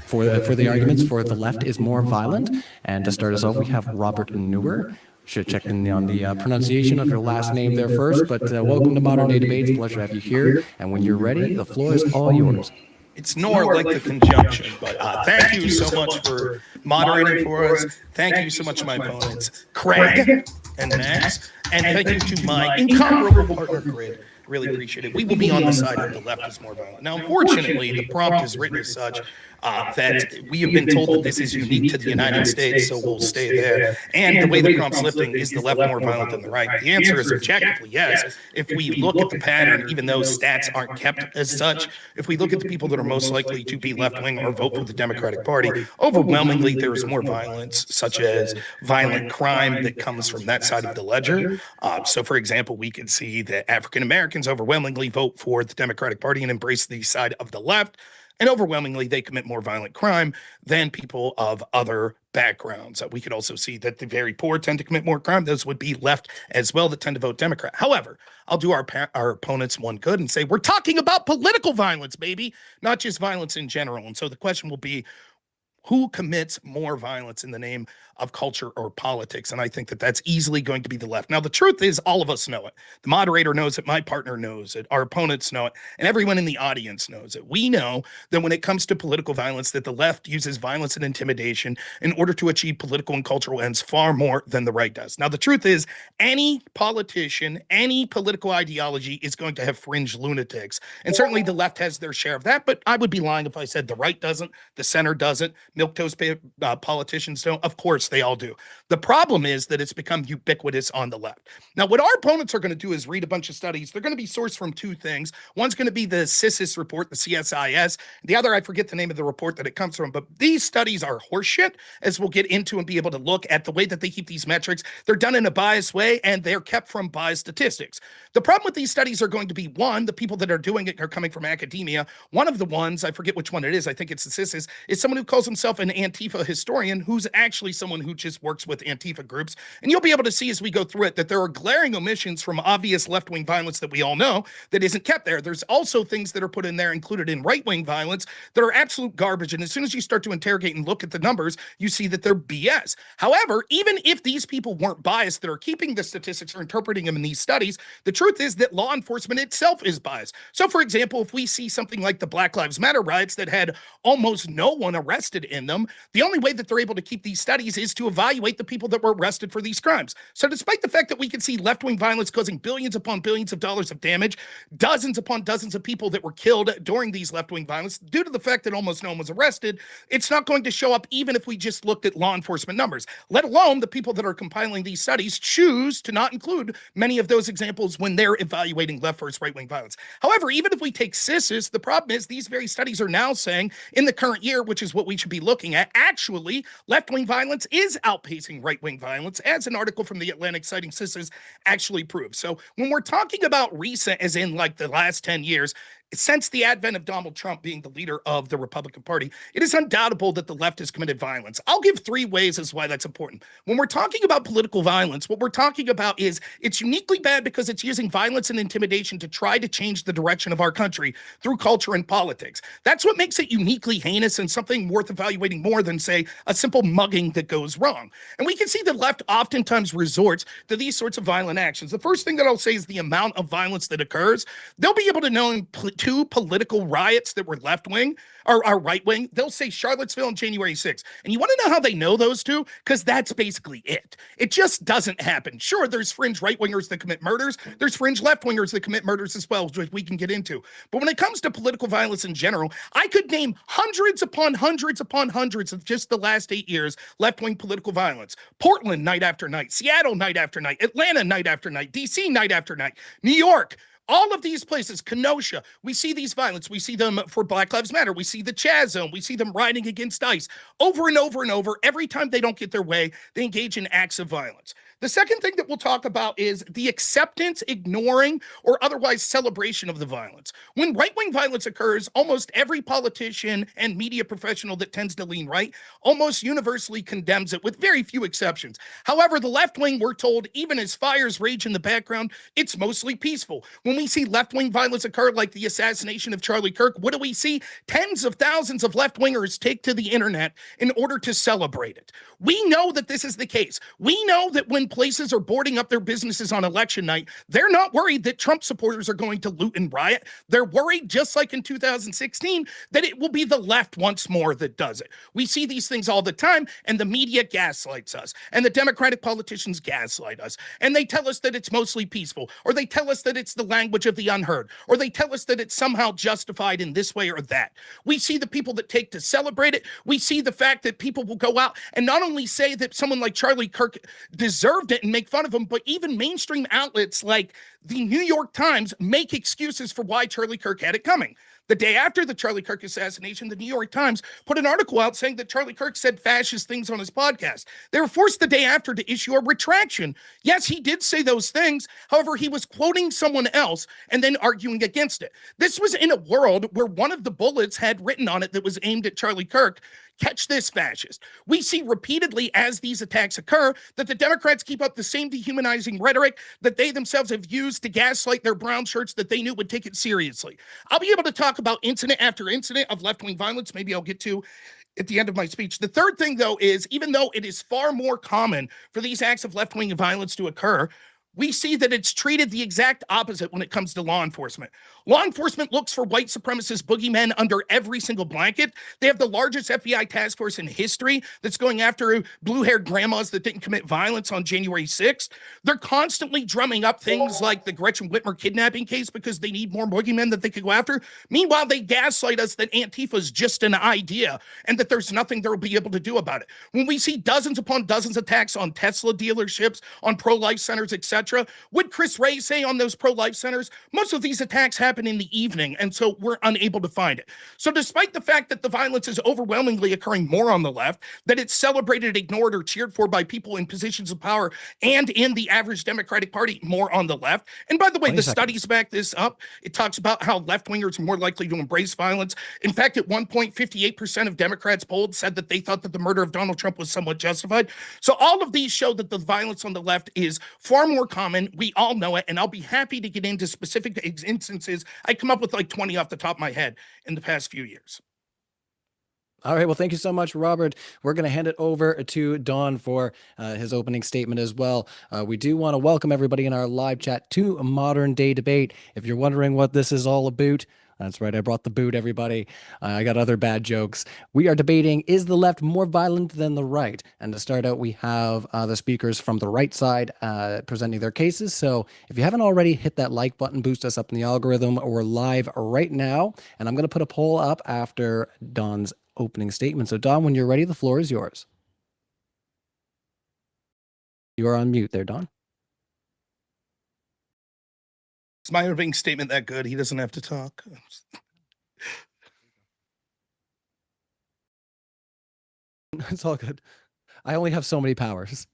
for the arguments for the left is more violent. And to start us off, we have Robert Noerr. Should check in on the pronunciation of your last name there first, but welcome to Modern Day Debates. Pleasure to have you here. And when you're ready, the floor is all yours. It's Noerr like the conjunction, but thank you so much for moderating for us. Thank you so much to my opponents, Craig and Max, and thank you to my incomparable partner, Grid. Really appreciate it. We will be on the side of the left is more violent. Now, unfortunately, the prompt is written as such that we have been told that this is unique to the United States, so we'll stay there. And the way the prompt's lifting, is the left more violent than the right? The answer is objectively yes. If we look at the pattern, even though stats aren't kept as such, if we look at the people that are most likely to be left-wing or vote for the Democratic Party, overwhelmingly there is more violence, such as violent crime that comes from that side of the ledger. So, for example, we can see that African Americans overwhelmingly vote for the Democratic Party and embrace the side of the left. And overwhelmingly, they commit more violent crime than people of other backgrounds. We could also see that the very poor tend to commit more crime. Those would be left as well that tend to vote Democrat. However, I'll do our opponents one good and say, we're talking about political violence, baby, not just violence in general. And so the question will be, who commits more violence in the name of culture or politics? And I think that that's easily going to be the left. Now, the truth is, all of us know it. The moderator knows it. My partner knows it. Our opponents know it. And everyone in the audience knows it. We know that when it comes to political violence, that the left uses violence and intimidation in order to achieve political and cultural ends far more than the right does. Now, the truth is, any politician, any political ideology is going to have fringe lunatics. And certainly the left has their share of that. But I would be lying if I said the right doesn't, the center doesn't, milquetoast politicians don't. Of course, they all do. The problem is that it's become ubiquitous on the left. Now, what our opponents are going to do is read a bunch of studies. They're going to be sourced from two things. One's going to be the CSIS report, the CSIS. The other, I forget the name of the report that it comes from, but these studies are horseshit, as we'll get into and be able to look at the way that they keep these metrics. They're done in a biased way, and they're kept from biased statistics. The problem with these studies are going to be, one, the people that are doing it are coming from academia. One of the ones, I forget which one it is, I think it's the CSIS, is someone who calls himself an Antifa historian, who's actually someone who just works with Antifa groups. And you'll be able to see as we go through it that there are glaring omissions from obvious left-wing violence that we all know that isn't kept there. There's also things that are put in there included in right-wing violence that are absolute garbage. And as soon as you start to interrogate and look at the numbers, you see that they're BS. However, even if these people weren't biased that are keeping the statistics or interpreting them in these studies, the truth is that law enforcement itself is biased. So, for example, if we see something like the Black Lives Matter riots that had almost no one arrested in them, the only way that they're able to keep these studies is to evaluate the people that were arrested for these crimes. So despite the fact that we can see left-wing violence causing billions upon billions of dollars of damage, dozens upon dozens of people that were killed during these left-wing violence, due to the fact that almost no one was arrested, it's not going to show up even if we just looked at law enforcement numbers, let alone the people that are compiling these studies choose to not include many of those examples when they're evaluating left versus right-wing violence. However, even if we take CSIS, the problem is these very studies are now saying in the current year, which is what we should be looking at, actually, left-wing violence is outpacing right-wing violence, as an article from The Atlantic citing CSIS actually proves. So when we're talking about recent, as in like the last 10 years, since the advent of Donald Trump being the leader of the Republican Party, it is undoubtable that the left has committed violence. I'll give three ways as why that's important. When we're talking about political violence, what we're talking about is it's uniquely bad because it's using violence and intimidation to try to change the direction of our country through culture and politics. That's what makes it uniquely heinous and something worth evaluating more than, say, a simple mugging that goes wrong. And we can see the left oftentimes resorts to these sorts of violent actions. The first thing that I'll say is the amount of violence that occurs. They'll be able to know in two political riots that were left-wing or right-wing, they'll say Charlottesville and January 6th. And you want to know how they know those two? Because that's basically it. It just doesn't happen. Sure, there's fringe right-wingers that commit murders. There's fringe left-wingers that commit murders as well, which we can get into. But when it comes to political violence in general, I could name hundreds upon hundreds upon hundreds of just the last 8 years left-wing political violence. Portland, night after night. Seattle, night after night. Atlanta, night after night. D.C., night after night. New York. All of these places, Kenosha, we see these violence. We see them for Black Lives Matter. We see the Chaz Zone. We see them rioting against ICE over and over and over. Every time they don't get their way, they engage in acts of violence. The second thing that we'll talk about is the acceptance, ignoring, or otherwise celebration of the violence. When right-wing violence occurs, almost every politician and media professional that tends to lean right almost universally condemns it, with very few exceptions. However, the left wing, we're told, even as fires rage in the background, it's mostly peaceful. When we see left-wing violence occur, like the assassination of Charlie Kirk, what do we see? Tens of thousands of left-wingers take to the internet in order to celebrate it. We know that this is the case. We know that when places are boarding up their businesses on election night. They're not worried that Trump supporters are going to loot and riot. They're worried, just like in 2016, that it will be the left once more that does it. We see these things all the time, and the media gaslights us, and the Democratic politicians gaslight us, and they tell us that it's mostly peaceful, or they tell us that it's the language of the unheard, or they tell us that it's somehow justified in this way or that. We see the people that take to celebrate it. We see the fact that people will go out and not only say that someone like Charlie Kirk deserved it and make fun of him, but even mainstream outlets like the New York Times make excuses for why Charlie Kirk had it coming. The day after the Charlie Kirk assassination, the New York Times put an article out saying that Charlie Kirk said fascist things on his podcast. They were forced the day after to issue a retraction. Yes, he did say those things. However, he was quoting someone else and then arguing against it. This was in a world where one of the bullets had written on it that was aimed at Charlie Kirk, "Catch this, fascist." We see repeatedly as these attacks occur that the Democrats keep up the same dehumanizing rhetoric that they themselves have used to gaslight their brown shirts that they knew would take it seriously. I'll be able to talk about incident after incident of left-wing violence. Maybe I'll get to at the end of my speech. The third thing, though, is even though it is far more common for these acts of left-wing violence to occur, we see that it's treated the exact opposite when it comes to law enforcement. Law enforcement looks for white supremacist boogeymen under every single blanket. They have the largest FBI task force in history that's going after blue-haired grandmas that didn't commit violence on January 6th. They're constantly drumming up things like the Gretchen Whitmer kidnapping case because they need more boogeymen that they could go after. Meanwhile, they gaslight us that Antifa is just an idea and that there's nothing they'll be able to do about it. When we see dozens upon dozens of attacks on Tesla dealerships, on pro-life centers, etc., would Chris Wray say on those pro-life centers, most of these attacks happen in the evening, and so we're unable to find it. So despite the fact that the violence is overwhelmingly occurring more on the left, that it's celebrated, ignored, or cheered for by people in positions of power and in the average Democratic Party more on the left. And by the way, the studies back this up. It talks about how left-wingers are more likely to embrace violence. In fact, at one point, 58% of Democrats polled said that they thought that the murder of Donald Trump was somewhat justified. So all of these show that the violence on the left is far more common. We all know it, and I'll be happy to get into specific instances. I come up with like 20 off the top of my head in the past few years. All right. Well, thank you so much, Robert. We're going to hand it over to Don for his opening statement as well. We do want to welcome everybody in our live chat to a Modern Day Debate. If you're wondering what this is all about, that's right. I brought the boot, everybody. I got other bad jokes. We are debating, is the left more violent than the right? And to start out, we have the speakers from the right side presenting their cases. So if you haven't already, hit that like button, boost us up in the algorithm. We're live right now. And I'm going to put a poll up after Don's opening statement. So Don, when you're ready, the floor is yours. You are on mute there, Don. Is my opening statement that good? He doesn't have to talk. It's all good. I only have so many powers.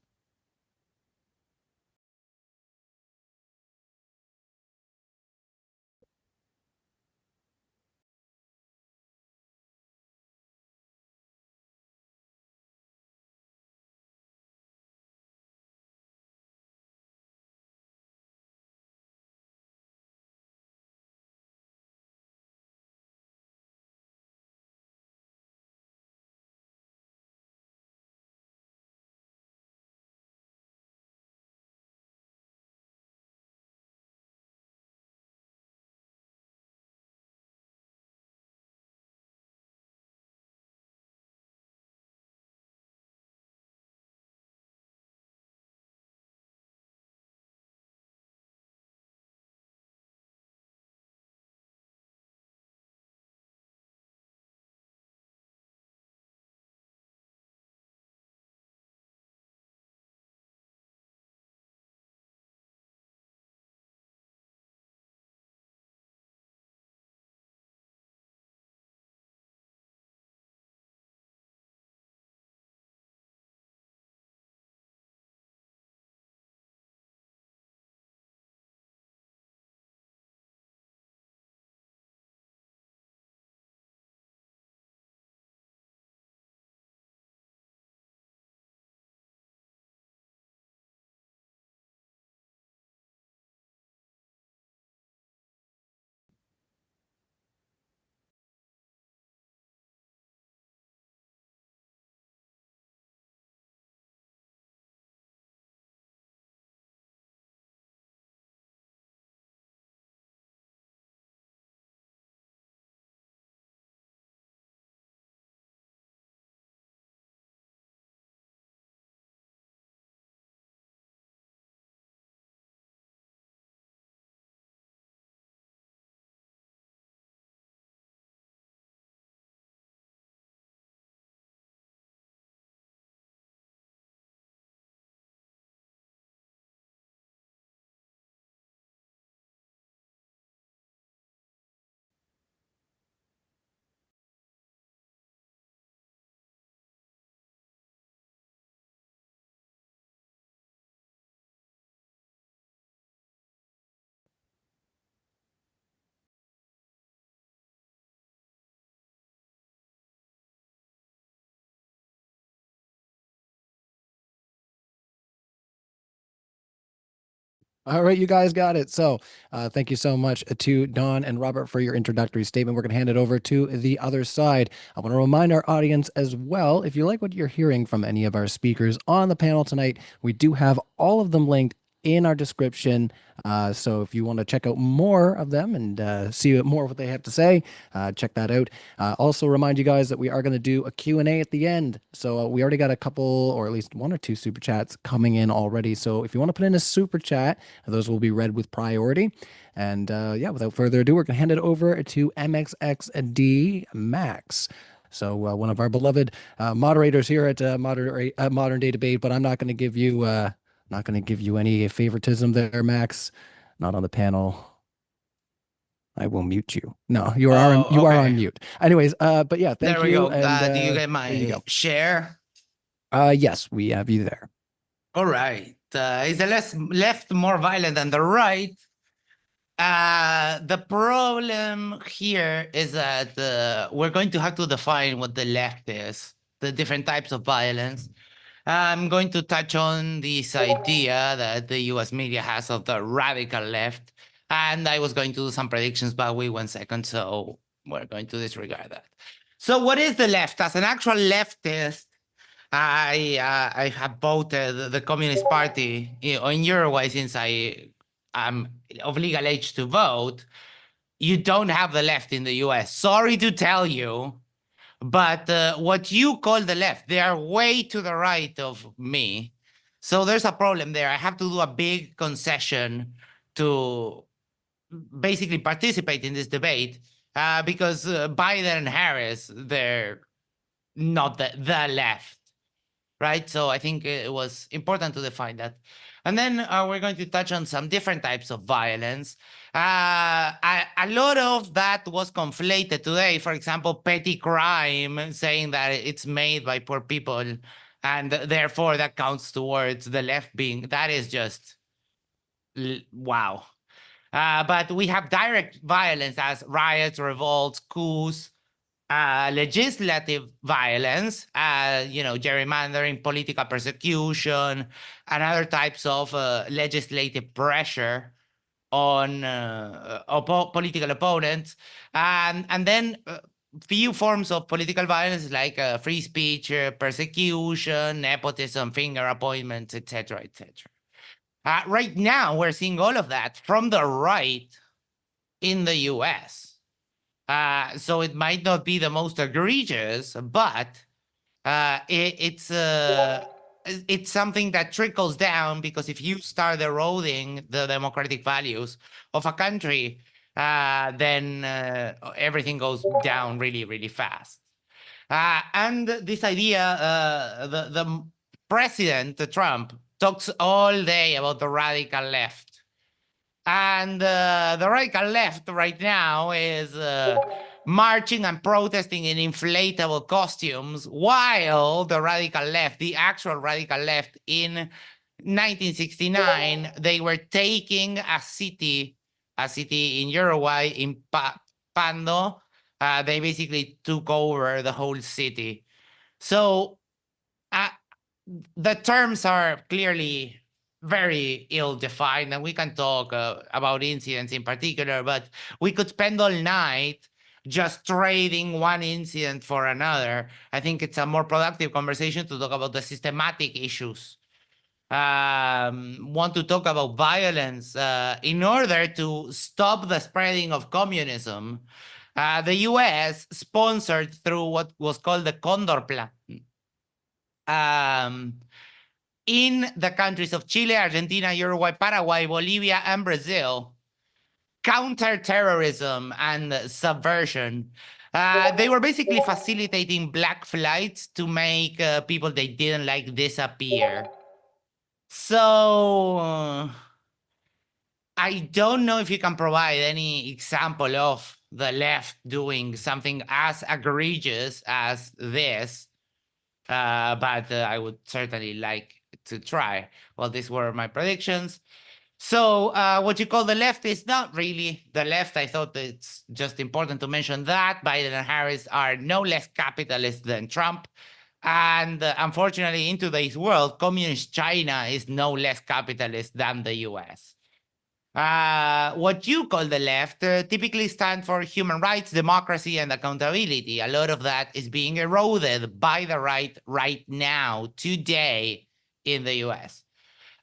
All right, you guys got it. So thank you so much to Don and Robert for your introductory statement. We're going to hand it over to the other side. I want to remind our audience as well, if you like what you're hearing from any of our speakers on the panel tonight, we do have all of them linked in our description. So if you want to check out more of them and see more of what they have to say, check that out. Also remind you guys that we are going to do a Q&A at the end. So we already got a couple, or at least one or two super chats coming in already. So if you want to put in a super chat, those will be read with priority. And yeah, without further ado, we're going to hand it over to MXXD Max. So one of our beloved moderators here at Modern Day Debate, but I'm not going to give you any favoritism there, Max. Not on the panel. I will mute you. No, you are on mute. Anyways, but yeah, thank you. There we go. And, do you get there you my share? yes, we have you there. All right. Is the left more violent than the right? The problem here is that we're going to have to define what the left is, the different types of violence. I'm going to touch on this idea that the US media has of the radical left, and I was going to do some predictions, but wait 1 second, so we're going to disregard that. So what is the left? As an actual leftist, I have voted the Communist Party in Uruguay since I'm of legal age to vote. You don't have the left in the US. Sorry to tell you. But what you call the left, they are way to the right of me. So there's a problem there. I have to do a big concession to basically participate in this debate because Biden and Harris, they're not the left, right? So I think it was important to define that. And then we're going to touch on some different types of violence. A lot of that was conflated today. For example, petty crime, saying that it's made by poor people, and therefore that counts towards the left being, that is just, wow. But we have direct violence as riots, revolts, coups, legislative violence, gerrymandering, political persecution, and other types of legislative pressure on political opponents, and then few forms of political violence like free speech, persecution, nepotism, finger appointments, etc., etc. Right now, we're seeing all of that from the right in the US. So it might not be the most egregious, but it's something that trickles down, because if you start eroding the democratic values of a country, then everything goes down really, really fast. And this idea, the president, Trump, talks all day about the radical left. And the radical left right now is marching and protesting in inflatable costumes, while the radical left, the actual radical left in 1969, they were taking a city in Uruguay, in Pando. They basically took over the whole city. So the terms are clearly very ill-defined, and we can talk about incidents in particular, but we could spend all night just trading one incident for another. I think it's a more productive conversation to talk about the systematic issues. Want to talk about violence in order to stop the spreading of communism. The US sponsored through what was called the Condor Plan. In the countries of Chile, Argentina, Uruguay, Paraguay, Bolivia, and Brazil, counterterrorism and subversion. They were basically facilitating black flights to make people they didn't like disappear. So I don't know if you can provide any example of the left doing something as egregious as this, but I would certainly like to try. Well, these were my predictions. So what you call the left is not really the left. I thought it's just important to mention that Biden and Harris are no less capitalist than Trump. And unfortunately, in today's world, communist China is no less capitalist than the US. what you call the left typically stand for human rights, democracy, and accountability. A lot of that is being eroded by the right now, today, in the US.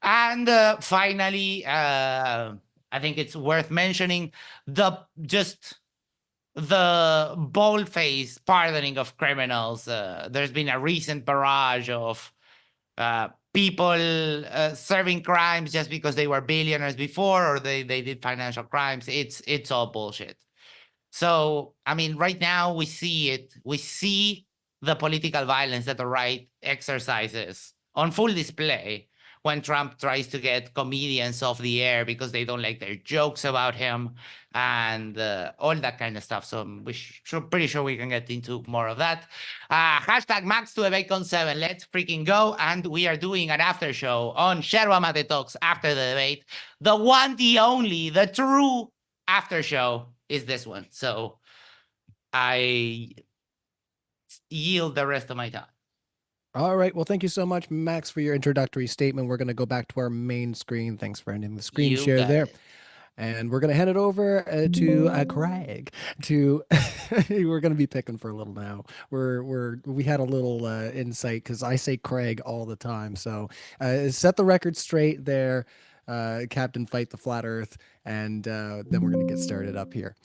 And finally, I think it's worth mentioning the bold-faced pardoning of criminals. There's been a recent barrage of people serving crimes just because they were billionaires before or they did financial crimes. It's all bullshit. So, I mean, right now we see it. We see the political violence that the right exercises on full display when Trump tries to get comedians off the air because they don't like their jokes about him and all that kind of stuff. So pretty sure we can get into more of that. Hashtag Max to the Bacon 7. Let's freaking go. And we are doing an after show on Sherwa Mate Talks after the debate. The one, the only, the true after show is this one. So I yield the rest of my time. All right. Well, thank you so much, Max, for your introductory statement. We're going to go back to our main screen. Thanks for ending the screen You share got there. it. And we're going to hand it over to Craig. We're going to be picking for a little now. We had a little insight because I say Craig all the time. So set the record straight there, Captain Fight the Flat Earth, and then we're going to get started up here.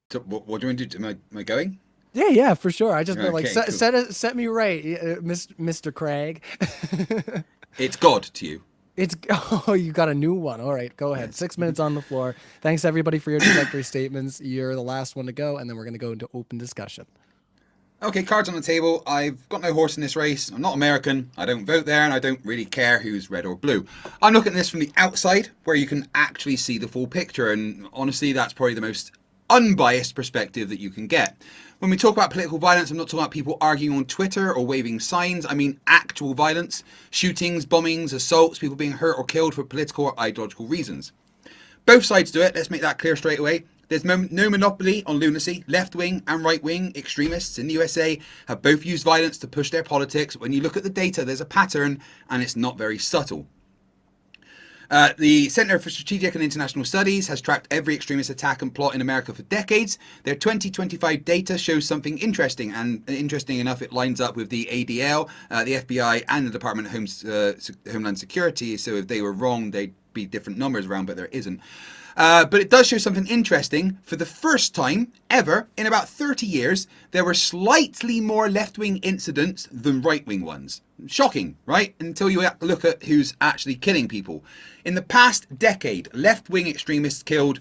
So what do you want to do? Am I going? Yeah, for sure. I just Okay, cool. set me right, Mr. Craig. It's God to you. You got a new one. All right, go ahead. 6 minutes on the floor. Thanks everybody for your introductory statements. You're the last one to go, and then we're going to go into open discussion. Okay, cards on the table. I've got no horse in this race. I'm not American. I don't vote there, and I don't really care who's red or blue. I'm looking at this from the outside, where you can actually see the full picture, and honestly, that's probably the most unbiased perspective that you can get. When we talk about political violence, I'm not talking about people arguing on Twitter or waving signs. I mean actual violence, shootings, bombings, assaults, people being hurt or killed for political or ideological reasons. Both sides do it. Let's make that clear straight away. There's no monopoly on lunacy. Left-wing and right-wing extremists in the USA have both used violence to push their politics. When you look at the data, there's a pattern, and it's not very subtle. The Center for Strategic and International Studies has tracked every extremist attack and plot in America for decades. Their 2025 data shows something interesting, and interesting enough, it lines up with the ADL, the FBI, and the Department of Homeland Security. So if they were wrong, they'd be different numbers around, but there isn't. But it does show something interesting. For the first time ever in about 30 years, there were slightly more left-wing incidents than right-wing ones. Shocking, right? Until you look at who's actually killing people. In the past decade, left-wing extremists killed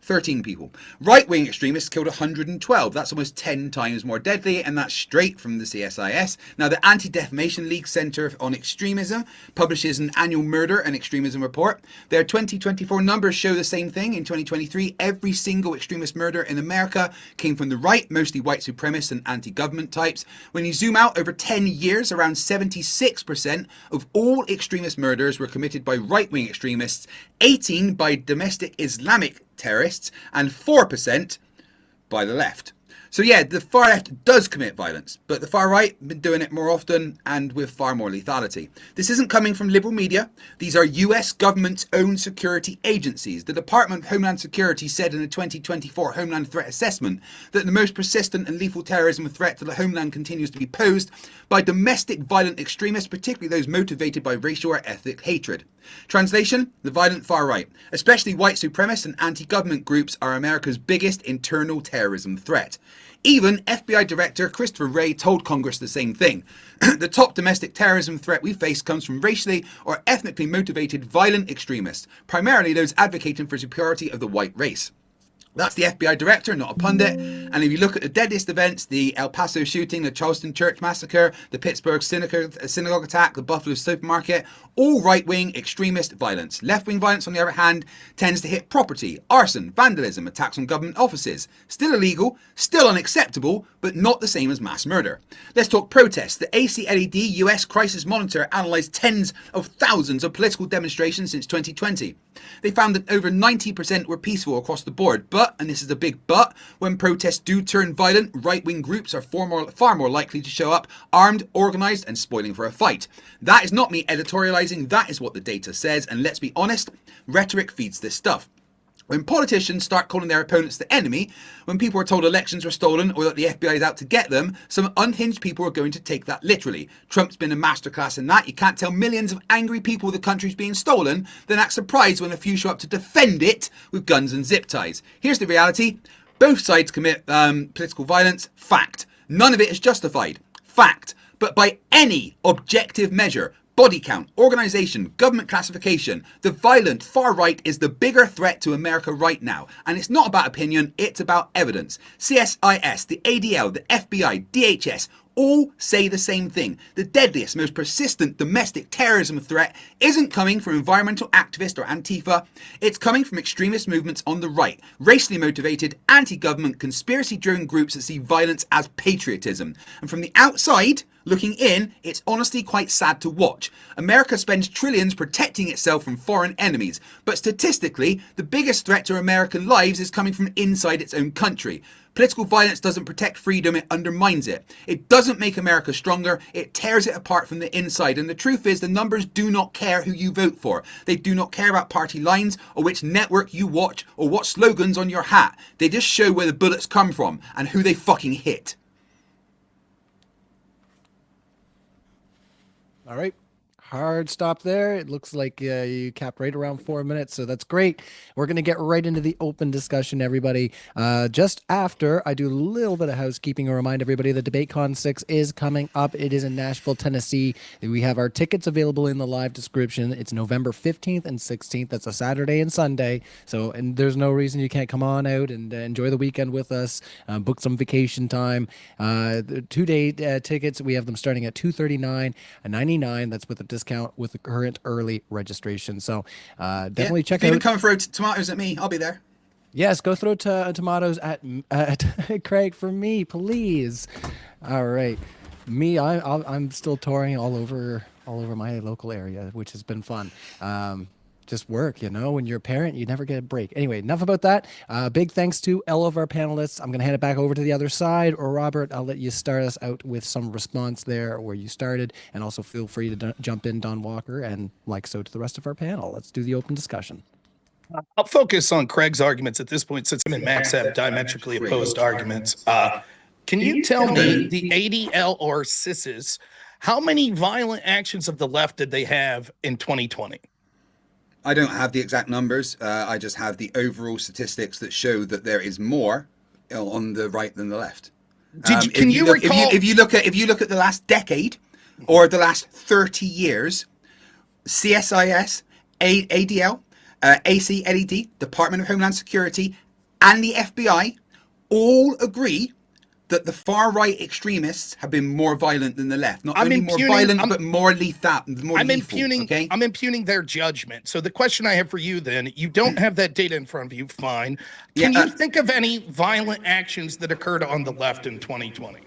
13 people. Right-wing extremists killed 112. That's almost 10 times more deadly, and that's straight from the CSIS. Now, the Anti-Defamation League Center on Extremism publishes an annual murder and extremism report. Their 2024 numbers show the same thing. In 2023, every single extremist murder in America came from the right, mostly white supremacists and anti-government types. When you zoom out over 10 years, around 76% of all extremist murders were committed by right-wing extremists, 18 by domestic Islamic terrorists, and 4% by the left. So yeah, the far left does commit violence, but the far right have been doing it more often and with far more lethality. This isn't coming from liberal media. These are US government's own security agencies. The Department of Homeland Security said in a 2024 Homeland Threat Assessment that the most persistent and lethal terrorism threat to the homeland continues to be posed by domestic violent extremists, particularly those motivated by racial or ethnic hatred. Translation: the violent far right, especially white supremacist and anti-government groups, are America's biggest internal terrorism threat. Even FBI Director Christopher Wray told Congress the same thing. The top domestic terrorism threat we face comes from racially or ethnically motivated violent extremists, primarily those advocating for superiority of the white race. That's the FBI director, not a pundit. And if you look at the deadliest events, the El Paso shooting, the Charleston church massacre, the Pittsburgh synagogue attack, the Buffalo supermarket, all right-wing extremist violence. Left-wing violence, on the other hand, tends to hit property, arson, vandalism, attacks on government offices. Still illegal, still unacceptable, but not the same as mass murder. Let's talk protests. The ACLED US Crisis Monitor analysed tens of thousands of political demonstrations since 2020. They found that over 90% were peaceful across the board, but, and this is a big but, when protests do turn violent, right-wing groups are far more likely to show up armed, organised and spoiling for a fight. That is not me editorialising, that is what the data says, and let's be honest, rhetoric feeds this stuff. When politicians start calling their opponents the enemy, when people are told elections were stolen or that the FBI is out to get them, some unhinged people are going to take that literally. Trump's been a masterclass in that. You can't tell millions of angry people the country's being stolen, then act surprised when a few show up to defend it with guns and zip ties. Here's the reality. Both sides commit political violence. Fact. None of it is justified. Fact. But by any objective measure, body count, organisation, government classification, the violent far right is the bigger threat to America right now. And it's not about opinion, it's about evidence. CSIS, the ADL, the FBI, DHS, all say the same thing. The deadliest, most persistent domestic terrorism threat isn't coming from environmental activists or Antifa. It's coming from extremist movements on the right, racially motivated, anti-government, conspiracy-driven groups that see violence as patriotism. And from the outside, looking in, it's honestly quite sad to watch. America spends trillions protecting itself from foreign enemies, but statistically, the biggest threat to American lives is coming from inside its own country. Political violence doesn't protect freedom, it undermines it. It doesn't make America stronger, it tears it apart from the inside. And the truth is, the numbers do not care who you vote for. They do not care about party lines or which network you watch or what slogans on your hat. They just show where the bullets come from and who they fucking hit. All right. Hard stop there. It looks like you capped right around 4 minutes, so that's great. We're going to get right into the open discussion, everybody. Just after I do a little bit of housekeeping and remind everybody that DebateCon 6 is coming up. It is in Nashville, Tennessee. We have our tickets available in the live description. It's November 15th and 16th. That's a Saturday and Sunday. So, and there's no reason you can't come on out and enjoy the weekend with us, book some vacation time. The 2-day tickets, we have them starting at $239.99. That's with a discount with the current early registration. So definitely check out. If you come throw tomatoes at me, I'll be there. Yes, go throw tomatoes at Craig for me, please. All right, me, I'm still touring all over my local area, which has been fun. Just work, when you're a parent, you never get a break. Anyway, enough about that. Big thanks to all of our panelists. I'm going to hand it back over to the other side, or Robert, I'll let you start us out with some response there where you started, and also feel free to jump in, Don Walker, and so to the rest of our panel. Let's do the open discussion. I'll focus on Craig's arguments at this point, since him and Max have diametrically opposed arguments. Can you tell me, the ADL or CISs, how many violent actions of the left did they have in 2020? I don't have the exact numbers. I just have the overall statistics that show that there is more on the right than the left. If you look at the last decade or the last 30 years, CSIS, ADL, ACLED, Department of Homeland Security, and the FBI all agree that the far-right extremists have been more violent than the left. Not only more violent, but more lethal. I'm impugning their judgment. So the question I have for you then, you don't have that data in front of you, fine. Can you think of any violent actions that occurred on the left in 2020?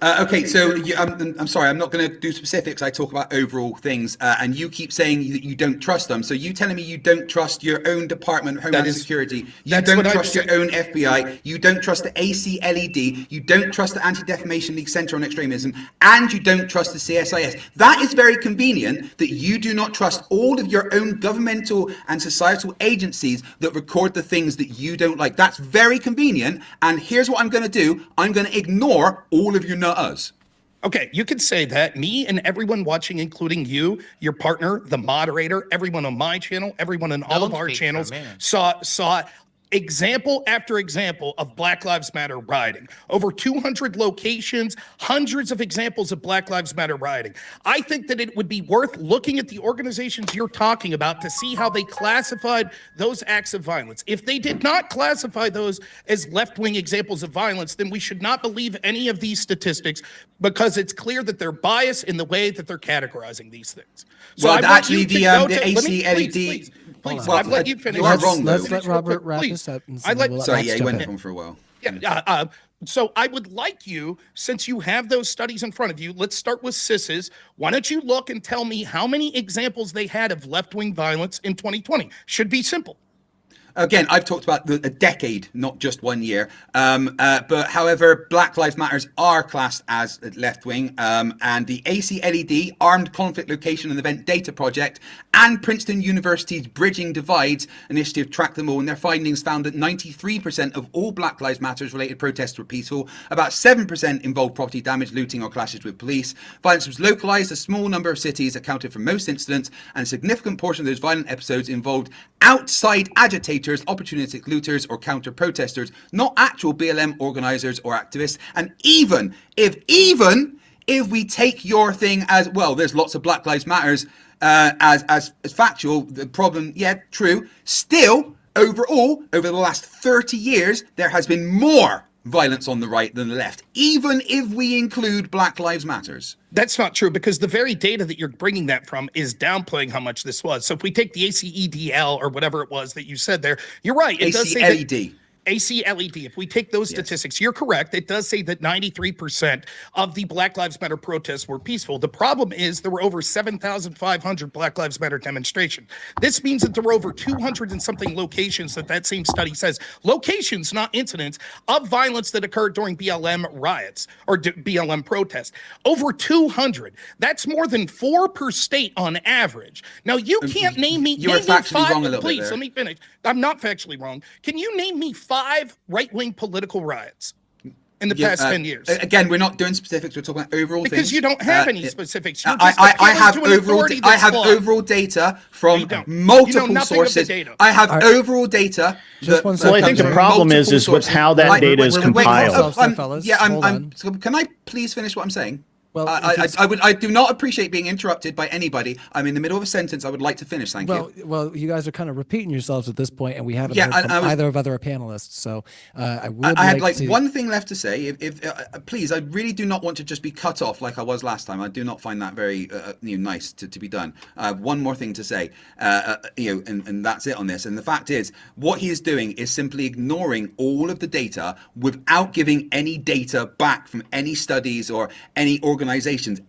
Okay, so I'm sorry, I'm not going to do specifics. I talk about overall things, and you keep saying that you don't trust them. So you telling me you don't trust your own Department of Homeland Security, you don't trust your own FBI, you don't trust the ACLED, you don't trust the Anti-Defamation League Center on Extremism, and you don't trust the CSIS. That is very convenient that you do not trust all of your own governmental and societal agencies that record the things that you don't like. That's very convenient, and here's what I'm going to do. I'm going to ignore all of your us. Okay, you could say that. Me and everyone watching, including you, your partner, the moderator, everyone on my channel, everyone on all of our channels, saw example after example of Black Lives Matter rioting. Over 200 locations, hundreds of examples of Black Lives Matter rioting. I think that it would be worth looking at the organizations you're talking about to see how they classified those acts of violence. If they did not classify those as left-wing examples of violence, then we should not believe any of these statistics, because it's clear that they're biased in the way that they're categorizing these things. So well, actually, the ACLED... Please, I've let you finish. Let's let Robert wrap this up. Sorry, he went on for a while. Yeah, So I would like you, since you have those studies in front of you, let's start with CIS's. Why don't you look and tell me how many examples they had of left-wing violence in 2020? Should be simple. Again, I've talked about a decade, not just 1 year. But however, Black Lives Matters are classed as left-wing, and the ACLED, Armed Conflict Location and Event Data Project, and Princeton University's Bridging Divides initiative tracked them all, and their findings found that 93% of all Black Lives Matters related protests were peaceful. About 7% involved property damage, looting, or clashes with police. Violence was localized. A small number of cities accounted for most incidents, and a significant portion of those violent episodes involved outside agitators, opportunistic looters, or counter-protesters, not actual BLM organizers or activists. And even if we take your thing as, well, there's lots of Black Lives Matters as factual, the problem, yeah, true. Still, overall, over the last 30 years, there has been more violence on the right than the left, even if we include Black Lives Matters. That's not true, because the very data that you're bringing that from is downplaying how much this was. So if we take the ACEDL or whatever it was that you said there, you're right. It does say that ACLED. If we take those statistics, you're correct. It does say that 93% of the Black Lives Matter protests were peaceful. The problem is there were over 7,500 Black Lives Matter demonstrations. This means that there were over 200 and something locations that same study says, locations, not incidents, of violence that occurred during BLM riots or BLM protests. Over 200. That's more than 4 per state on average. Now, you can't name me. You were factually wrong a little bit please, there. let me finish. I'm not factually wrong. Can you name me 5 right-wing political riots in the past 10 years? Again, we're not doing specifics. We're talking about overall things. Because you don't have any specifics. You're I just have appealing to an authority I that's have flawed. overall data from You don't. multiple You know nothing of the sources. data. I have overall data. Just one that second. Well, I think the comes from problem is multiple with sources. how that data is wait, compiled. hold on, fellas. Yeah, Hold on. so can I please finish what I'm saying? Well, I do not appreciate being interrupted by anybody. I'm in the middle of a sentence. I would like to finish. Thank you. Well, you guys are kind of repeating yourselves at this point, and we haven't Yeah, heard from I was- either of other panelists. So I would I had like to... one thing left to say. If please, I really do not want to just be cut off like I was last time. I do not find that very nice to be done. I have one more thing to say, and that's it on this. And the fact is, what he is doing is simply ignoring all of the data without giving any data back from any studies or any organizations.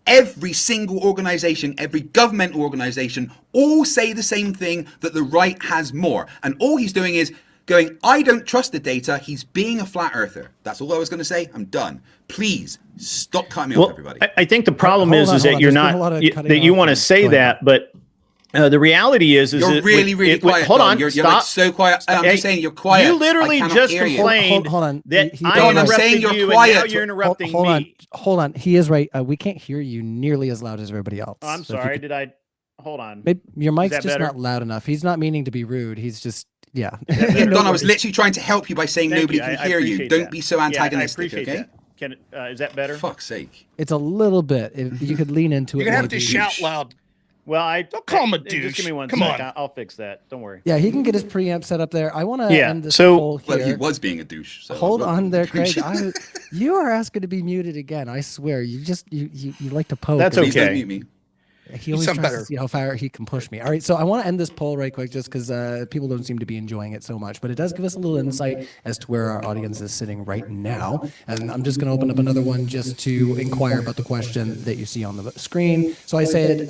Every single organization, every governmental organization, all say the same thing, that the right has more. And all he's doing is going, I don't trust the data. He's being a flat earther. That's all I was going to say. I'm done. Please stop cutting me off, everybody. I think the problem Hold is on, that hold on. you're There's been not, a lot of that cutting you off want to and say going that, but the reality is You're that really quiet. Hold Don. on, You're stop. like so quiet. I'm Hey, just saying you're quiet. You literally I cannot just hear you. complained Hold on. that He- I Don, I'm interrupted saying you're you, quiet. and now you're interrupting hold me. Hold on. He is right. We can't hear you nearly as loud as everybody else. Oh, I'm So if you sorry. could- Did I? Hold on. Maybe your mic's that just better? not loud enough. He's not meaning to be rude. He's just, yeah. Yeah, No Don, I was worries. literally trying to help you by saying Thank nobody you. can I hear you. appreciate Don't that. be so Yeah, I antagonistic, appreciate okay? that. Can is that better? Fuck's sake. It's a little bit. If you could lean into it. You're going to have to maybe. shout loud. Well, Don't call him a Just give douche. me one Come sec. on. I'll fix that. Don't worry. Yeah, he can get his preamp set up there. I want to Yeah, end this so- poll here. Well, he was being a douche. So Hold on there, Craig. You are asking to be muted again. I swear. You like to poke. That's Please don't okay. mute me. He always sound tries better. to see how far he can push me. All right, so I want to end this poll right quick just because people don't seem to be enjoying it so much, but it does give us a little insight as to where our audience is sitting right now. And I'm just going to open up another one just to inquire about the question that you see on the screen. So I said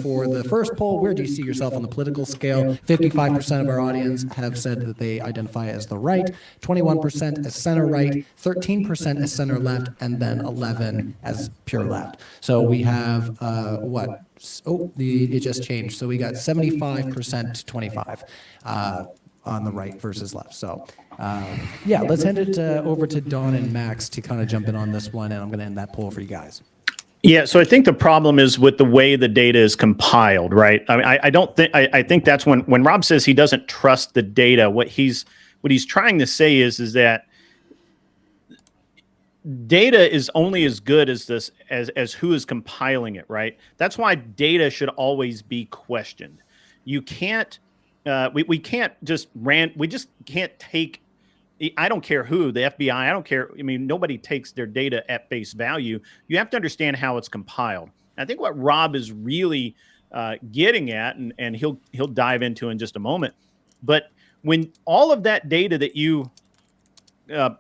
for the first poll, where do you see yourself on the political scale? 55% of our audience have said that they identify as the right, 21% as center right, 13% as center left, and then 11 as pure left. So we have what? It just changed. So we got 75% to 25 on the right versus left. So yeah, let's hand it over to Don and Max to kind of jump in on this one, and I'm going to end that poll for you guys. Yeah, so I think the problem is with the way the data is compiled, right? I mean, I don't think I think that's when Rob says he doesn't trust the data. What he's trying to say is that data is only as good as as who is compiling it, right? That's why data should always be questioned. You can't we can't just we just can't take, I don't care who, the FBI, I don't care. I mean, nobody takes their data at face value. You have to understand how it's compiled. I think what Rob is really getting at, and he'll dive into in just a moment, but when all of that data that you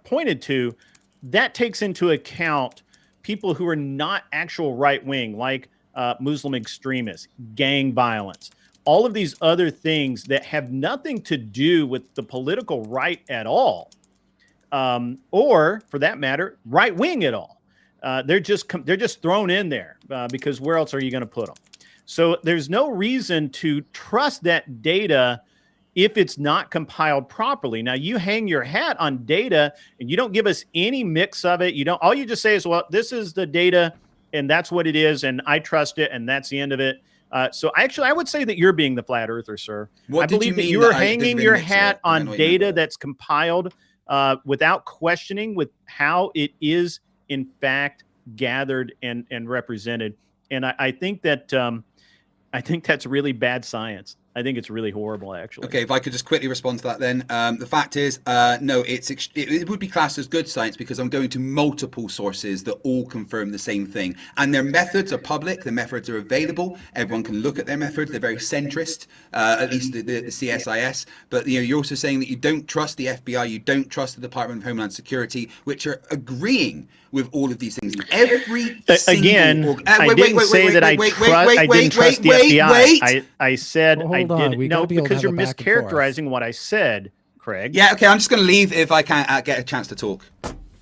pointed to, that takes into account people who are not actual right wing, like Muslim extremists, gang violence, all of these other things that have nothing to do with the political right at all, or for that matter, right wing at all. They're just thrown in there because where else are you going to put them? So there's no reason to trust that data if it's not compiled properly. Now, you hang your hat on data and you don't give us any mix of it. All you just say is, well, this is the data and that's what it is, and I trust it, and that's the end of it. So actually, I would say that you're being the flat earther, sir. I believe that you are hanging your hat on data that's compiled without questioning with how it is in fact gathered and represented. And I think that that's really bad science. I think it's really horrible, actually. Okay, if I could just quickly respond to that then. The fact is, no, it would be classed as good science because I'm going to multiple sources that all confirm the same thing. And their methods are public, their methods are available. Everyone can look at their methods. They're very centrist, at least the CSIS. But you're also saying that you don't trust the FBI, you don't trust the Department of Homeland Security, which are agreeing with all of these things. Every again, I didn't say that I didn't trust the FBI. I said I did. No, because you're mischaracterizing what I said, Craig. Yeah, okay, I'm just going to leave if I can't get a chance to talk.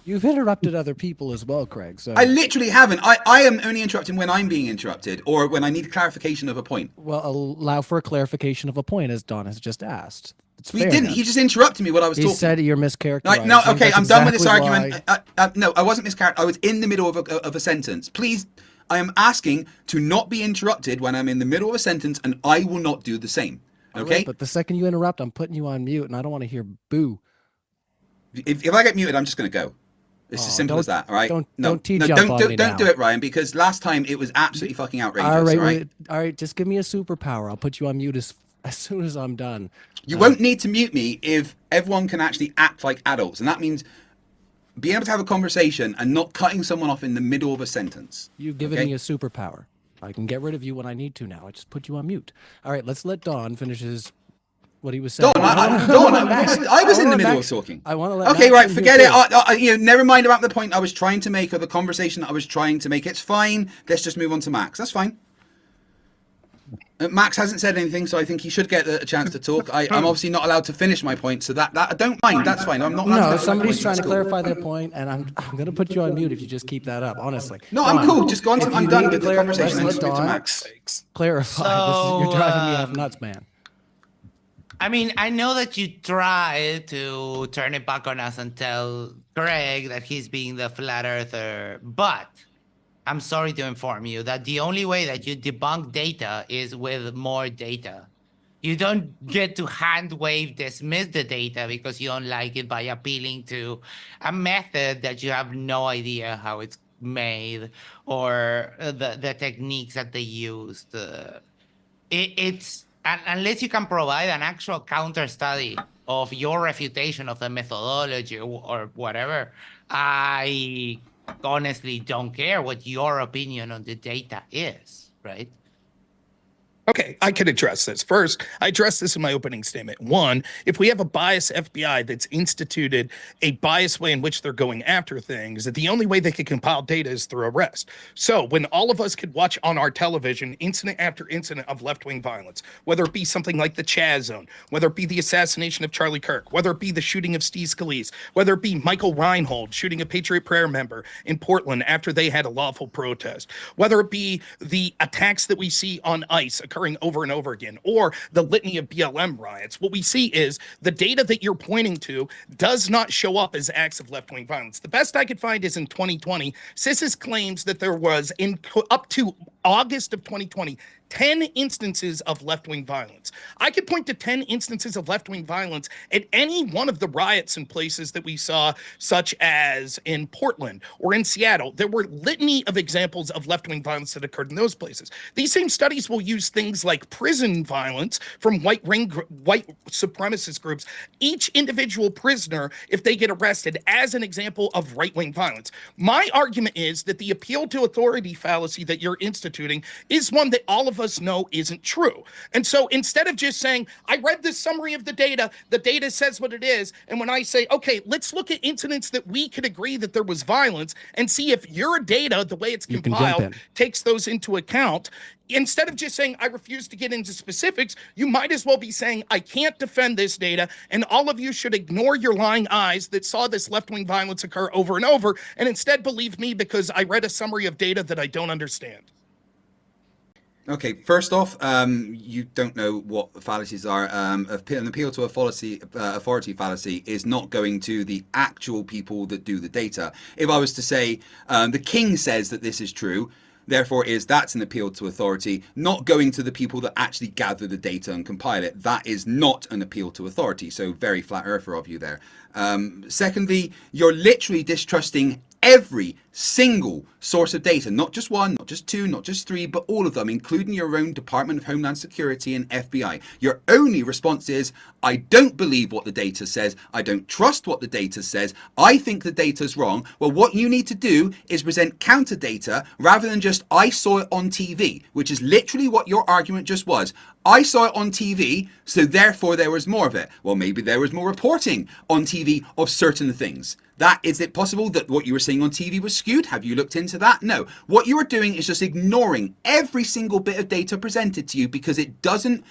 You've interrupted other people as well, Craig. So I literally haven't. I am only interrupting when I'm being interrupted or when I need clarification of a point. Well, allow for a clarification of a point, as Don has just asked. He didn't. He just interrupted me while I was talking. He said you're mischaracterizing. No, okay, I'm done with this argument. No, I wasn't mischaracterizing. I was in the middle of a sentence. Please, I am asking to not be interrupted when I'm in the middle of a sentence, and I will not do the same. Okay? Right, but the second you interrupt, I'm putting you on mute, and I don't want to hear boo. If I get muted, I'm just going to go. It's as simple as that, all right? Don't do it, Ryan, because last time it was absolutely fucking outrageous. All right, just give me a superpower. I'll put you on mute as soon as I'm done. You won't need to mute me if everyone can actually act like adults, and that means being able to have a conversation and not cutting someone off in the middle of a sentence. You've given me a superpower. I can get rid of you when I need to now. I just put you on mute. All right, let's let Don finish what he was saying. I was in the middle of talking. I want to let. Okay, right, forget it. Never mind about the point I was trying to make or the conversation that I was trying to make. It's fine. Let's just move on to Max. That's fine. Max hasn't said anything, so I think he should get a chance to talk. I'm obviously not allowed to finish my point, so that I don't mind. That's fine. I'm not. No, somebody's trying to clarify their point, and I'm going to put you on mute if you just keep that up. Honestly. No, I'm cool. Just go on. I'm done with the conversation. Let's move to Max. Clarify. You're driving me up nuts, man. I mean, I know that you try to turn it back on us and tell Greg that he's being the flat earther, but I'm sorry to inform you that the only way that you debunk data is with more data. You don't get to hand wave dismiss the data because you don't like it by appealing to a method that you have no idea how it's made or the techniques that they used. It's unless you can provide an actual counter study of your refutation of the methodology or whatever, I honestly don't care what your opinion on the data is, right? Okay, I can address this. First, I addressed this in my opening statement. One, if we have a biased FBI that's instituted a biased way in which they're going after things, that the only way they can compile data is through arrest. So when all of us could watch on our television incident after incident of left-wing violence, whether it be something like the Chaz Zone, whether it be the assassination of Charlie Kirk, whether it be the shooting of Steve Scalise, whether it be Michael Reinhold shooting a Patriot Prayer member in Portland after they had a lawful protest, whether it be the attacks that we see on ICE occurring over and over again, or the litany of BLM riots, what we see is the data that you're pointing to does not show up as acts of left-wing violence. The best I could find is in 2020, CISIS claims that there was, up to August of 2020, 10 instances of left-wing violence. I could point to 10 instances of left-wing violence at any one of the riots in places that we saw, such as in Portland or in Seattle. There were litany of examples of left-wing violence that occurred in those places. These same studies will use things like prison violence from white supremacist groups, each individual prisoner, if they get arrested, as an example of right-wing violence. My argument is that the appeal to authority fallacy that you're instituting constituting is one that all of us know isn't true. And so instead of just saying, I read this summary of the data says what it is, and when I say, okay, let's look at incidents that we could agree that there was violence and see if your data, the way it's You can jump compiled, in. takes those into account. Instead of just saying, I refuse to get into specifics, you might as well be saying, I can't defend this data, and all of you should ignore your lying eyes that saw this left-wing violence occur over and over, and instead believe me because I read a summary of data that I don't understand. Okay, first off, you don't know what the fallacies are. An appeal to authority fallacy is not going to the actual people that do the data. If I was to say, the king says that this is true, therefore that's an appeal to authority, not going to the people that actually gather the data and compile it. That is not an appeal to authority. So very flat earther of you there. Secondly, you're literally distrusting every single source of data, not just one, not just two, not just three, but all of them, including your own Department of Homeland Security and FBI. Your only response is, I don't believe what the data says. I don't trust what the data says. I think the data's wrong. Well, what you need to do is present counter data rather than just, I saw it on TV, which is literally what your argument just was. I saw it on TV, so therefore there was more of it. Well, maybe there was more reporting on TV of certain things. Is it possible that what you were seeing on TV was skewed? Have you looked into that? No. What you are doing is just ignoring every single bit of data presented to you because it doesn't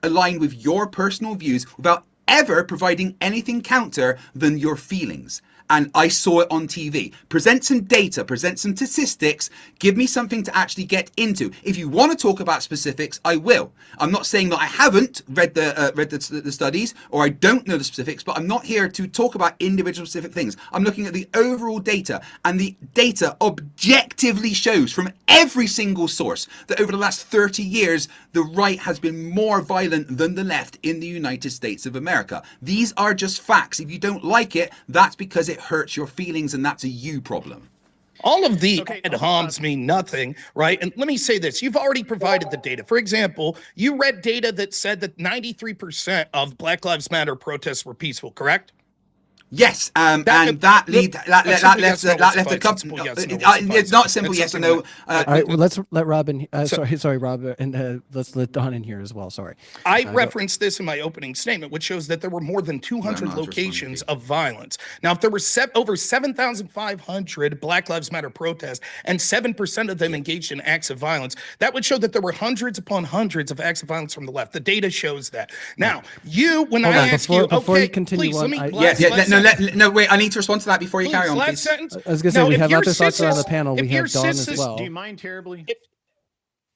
align with your personal views without ever providing anything counter than your feelings. And I saw it on TV. Present some data, present some statistics, give me something to actually get into. If you want to talk about specifics, I will. I'm not saying that I haven't read the studies or I don't know the specifics, but I'm not here to talk about individual specific things. I'm looking at the overall data, and the data objectively shows from every single source that over the last 30 years, the right has been more violent than the left in the United States of America. These are just facts. If you don't like it, that's because it hurts your feelings, and that's a you problem. All of the ad homs mean nothing, right? And let me say this. You've already provided the data. For example, you read data that said that 93% of Black Lives Matter protests were peaceful, correct? Yes, and that left a couple. It's not simple yes or no. All right, well, let's let Robin. Sorry, Rob, and let's let Don in here as well. Sorry. I referenced this in my opening statement, which shows that there were more than 200 locations of violence. Now, if there were over 7,500 Black Lives Matter protests and 7% of them engaged in acts of violence, that would show that there were hundreds upon hundreds of acts of violence from the left. The data shows that. Now, before you continue please, on, no, wait, I need to respond to that before you carry on, please. I was going to say, we have other thoughts on the panel. We have Don as well. Do you mind terribly?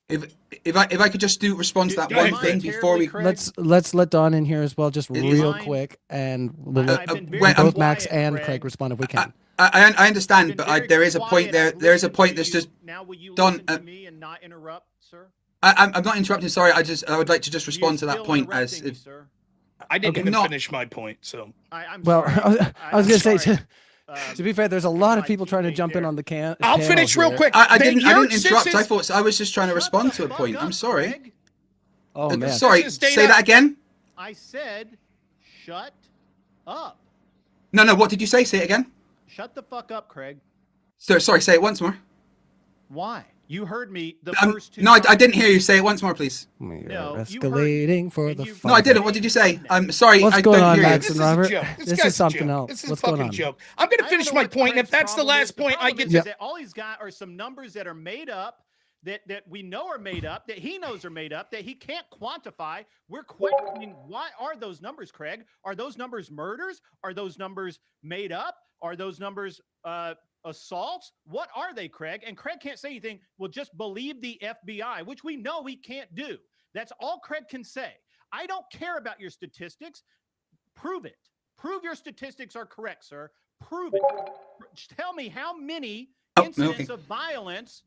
If I could just respond to that one thing before we... Let's let Don in here as well, just real quick, and we'll let both Max and Craig respond if we can. I understand, but there is a point there. There is a point that's just... Now, will you Don, listen to me and not interrupt, sir? I'm not interrupting, sorry. I would like to just respond to that point as... if. I didn't even finish my point, so... I'm well, sorry. I was going to say... To be fair, there's a lot of people trying to jump in on the can. I'll finish real quick. I didn't interrupt. I thought I was just trying to respond to a point. I'm sorry. Oh man. Sorry. Say that again. I said, shut up. No. What did you say? Say it again. Shut the fuck up, Craig. Sorry. Say it once more. Why? You heard me the first two. No, I didn't hear you. Say it once more, please. No, escalating for the fight. No, I didn't. What did you say? I'm sorry. What's going on, Max and Robert? This is something else. This is What's a fucking going on? joke. I'm going to finish my point, and if that's the last point, I get to... All he's got are some numbers that are made up, that we know are made up, that he knows are made up, that he can't quantify. We're questioning, why are those numbers, Craig? Are those numbers murders? Are those numbers made up? Are those numbers assaults? What are they, Craig? And Craig can't say anything. Well, just believe the FBI, which we know he can't do. That's all Craig can say. I don't care about your statistics. Prove it. Prove your statistics are correct, sir. Prove it. Tell me how many incidents of violence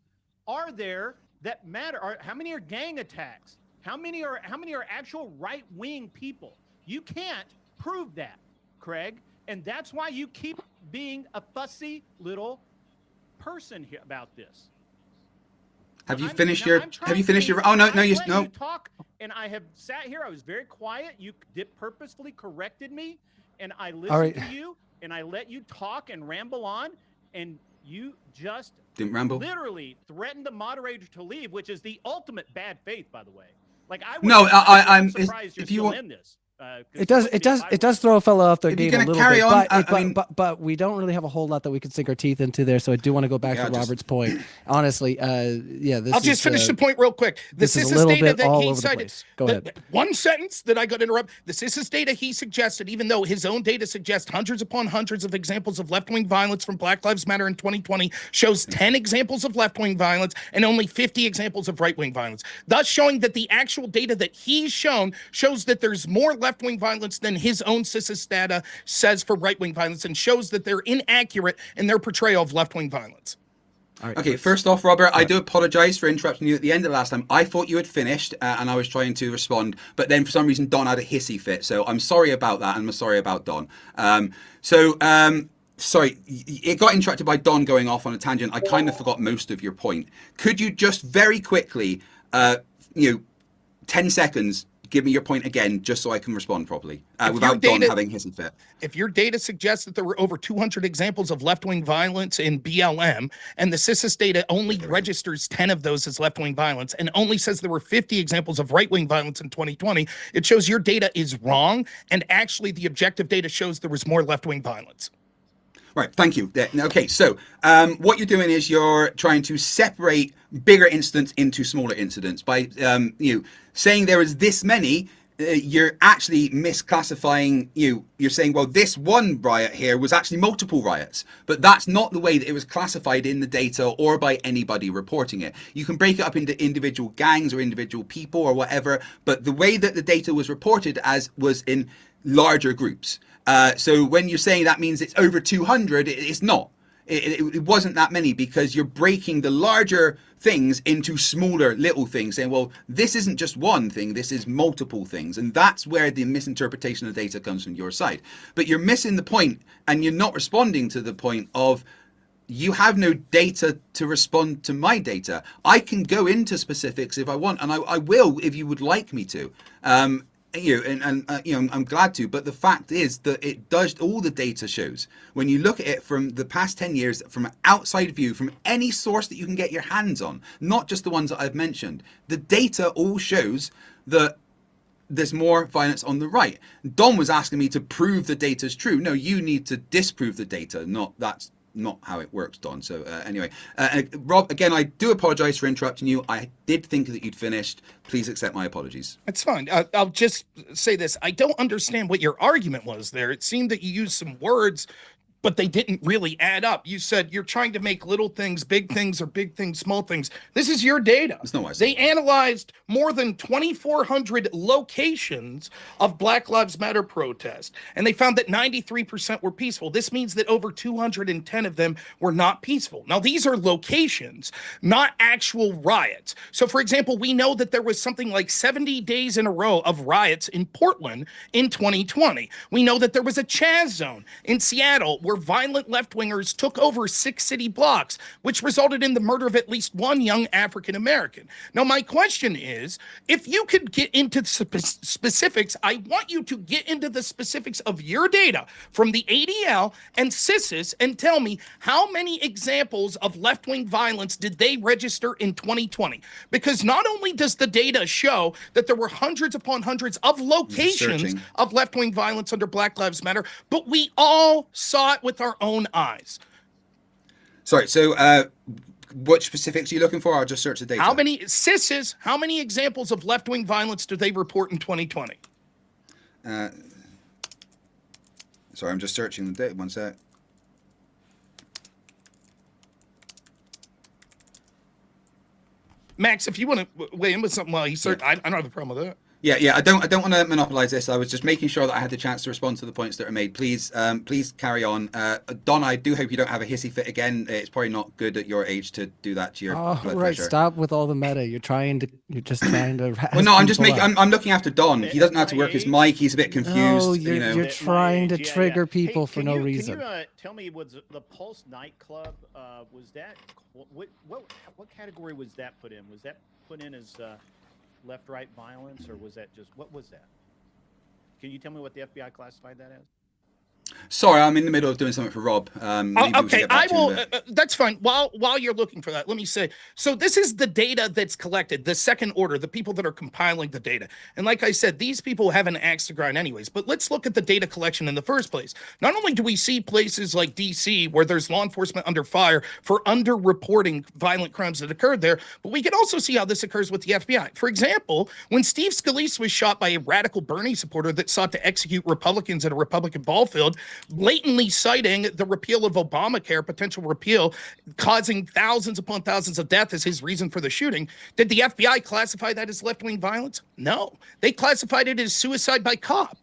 are there that matter? How many are gang attacks? How many are actual right-wing people? You can't prove that, Craig. And that's why you keep being a fussy little person here about this. Have you finished your? Oh no, no. Talk, and I have sat here. I was very quiet. You purposefully corrected me, and I listened to you, and I let you talk and ramble on. And You just Didn't ramble. literally threatened the moderator to leave, which is the ultimate bad faith, by the way. Like I'm surprised you're if you still want, in this. It does throw a fellow off their If you're game a gonna little carry bit, on, but we don't really have a whole lot that we can sink our teeth into there. So I do want to go back to Robert's point. Honestly, I'll just finish the point real quick. This is a little data bit that all he over the cited. place. Go ahead. One sentence that I got to interrupt. The CISIS data he suggested, even though his own data suggests hundreds upon hundreds of examples of left-wing violence from Black Lives Matter in 2020, shows 10 examples of left-wing violence and only 50 examples of right-wing violence, thus showing that the actual data that he's shown shows that there's more left-wing violence than his own CISIS data says for right-wing violence, and shows that they're inaccurate in their portrayal of left-wing violence. Right, okay, first off, Robert, I do apologize for interrupting you at the end of the last time. I thought you had finished and I was trying to respond, but then for some reason Don had a hissy fit. So I'm sorry about that, and I'm sorry about Don. Sorry, it got interrupted by Don going off on a tangent. I kind of forgot most of your point. Could you just very quickly, 10 seconds, give me your point again, just so I can respond properly without Don having hissy fit. If your data suggests that there were over 200 examples of left-wing violence in BLM, and the CISIS data only registers 10 of those as left-wing violence, and only says there were 50 examples of right-wing violence in 2020, it shows your data is wrong, and actually the objective data shows there was more left-wing violence. Right, thank you. Okay, so what you're doing is you're trying to separate bigger incidents into smaller incidents by saying there is this many. You're actually misclassifying. You're saying, well, this one riot here was actually multiple riots, but that's not the way that it was classified in the data or by anybody reporting it. You can break it up into individual gangs or individual people or whatever, but the way that the data was reported as was in larger groups. So when you're saying that means it's over 200, it's not. It wasn't that many, because you're breaking the larger things into smaller little things, saying, well, this isn't just one thing, this is multiple things. And that's where the misinterpretation of data comes from your side. But you're missing the point, and you're not responding to the point of, you have no data to respond to my data. I can go into specifics if I want, and I will if you would like me to. I'm glad to, but the fact is that it does, all the data shows, when you look at it from the past 10 years, from an outside view, from any source that you can get your hands on, not just the ones that I've mentioned, the data all shows that there's more violence on the right. Don was asking me to prove the data is true. No, you need to disprove the data, that's not how it works, Don. So anyway, Rob, again, I do apologize for interrupting you. I did think that you'd finished. Please accept my apologies. It's fine. I'll just say this. I don't understand what your argument was there. It seemed that you used some words, but they didn't really add up. You said you're trying to make little things, big things, or big things, small things. This is your data. That's not what I said. They analyzed more than 2,400 locations of Black Lives Matter protests, and they found that 93% were peaceful. This means that over 210 of them were not peaceful. Now, these are locations, not actual riots. So, for example, we know that there was something like 70 days in a row of riots in Portland in 2020. We know that there was a Chaz zone in Seattle where violent left-wingers took over 6 city blocks, which resulted in the murder of at least one young African American. Now, my question is, if you could get into specifics, I want you to get into the specifics of your data from the ADL and CISIS and tell me how many examples of left-wing violence did they register in 2020? Because not only does the data show that there were hundreds upon hundreds of locations of left-wing violence under Black Lives Matter, but we all saw it with our own eyes. Sorry, so what specifics are you looking for? I'll just search the data. How many CISIS, how many examples of left-wing violence do they report in 2020? Sorry, I'm just searching the data. One sec. Max, if you want to weigh in with something while he searches, I don't have a problem with that. Yeah. I don't want to monopolize this. I was just making sure that I had the chance to respond to the points that are made. Please carry on. Don, I do hope you don't have a hissy fit again. It's probably not good at your age to do that to your blood right. pressure. Stop with all the meta. You're just trying to. Well, no, I'm just making. I'm looking after Don. He doesn't have to work his mic. He's a bit confused. No, you're trying to trigger people for no reason. Can you tell me, was the Pulse nightclub? Was that what category was that put in? Was that put in as left-right violence, or was that just, what was that? Can you tell me what the FBI classified that as? Sorry, I'm in the middle of doing something for Rob. Maybe we can Okay, get back I to you in a will. bit. That's fine. While you're looking for that, let me say. So this is the data that's collected, the second order, the people that are compiling the data. And like I said, these people have an axe to grind anyways. But let's look at the data collection in the first place. Not only do we see places like DC where there's law enforcement under fire for underreporting violent crimes that occurred there, but we can also see how this occurs with the FBI. For example, when Steve Scalise was shot by a radical Bernie supporter that sought to execute Republicans at a Republican ball field, blatantly citing the repeal of Obamacare, potential repeal, causing thousands upon thousands of deaths as his reason for the shooting. Did the FBI classify that as left-wing violence? No. They classified it as suicide by cop.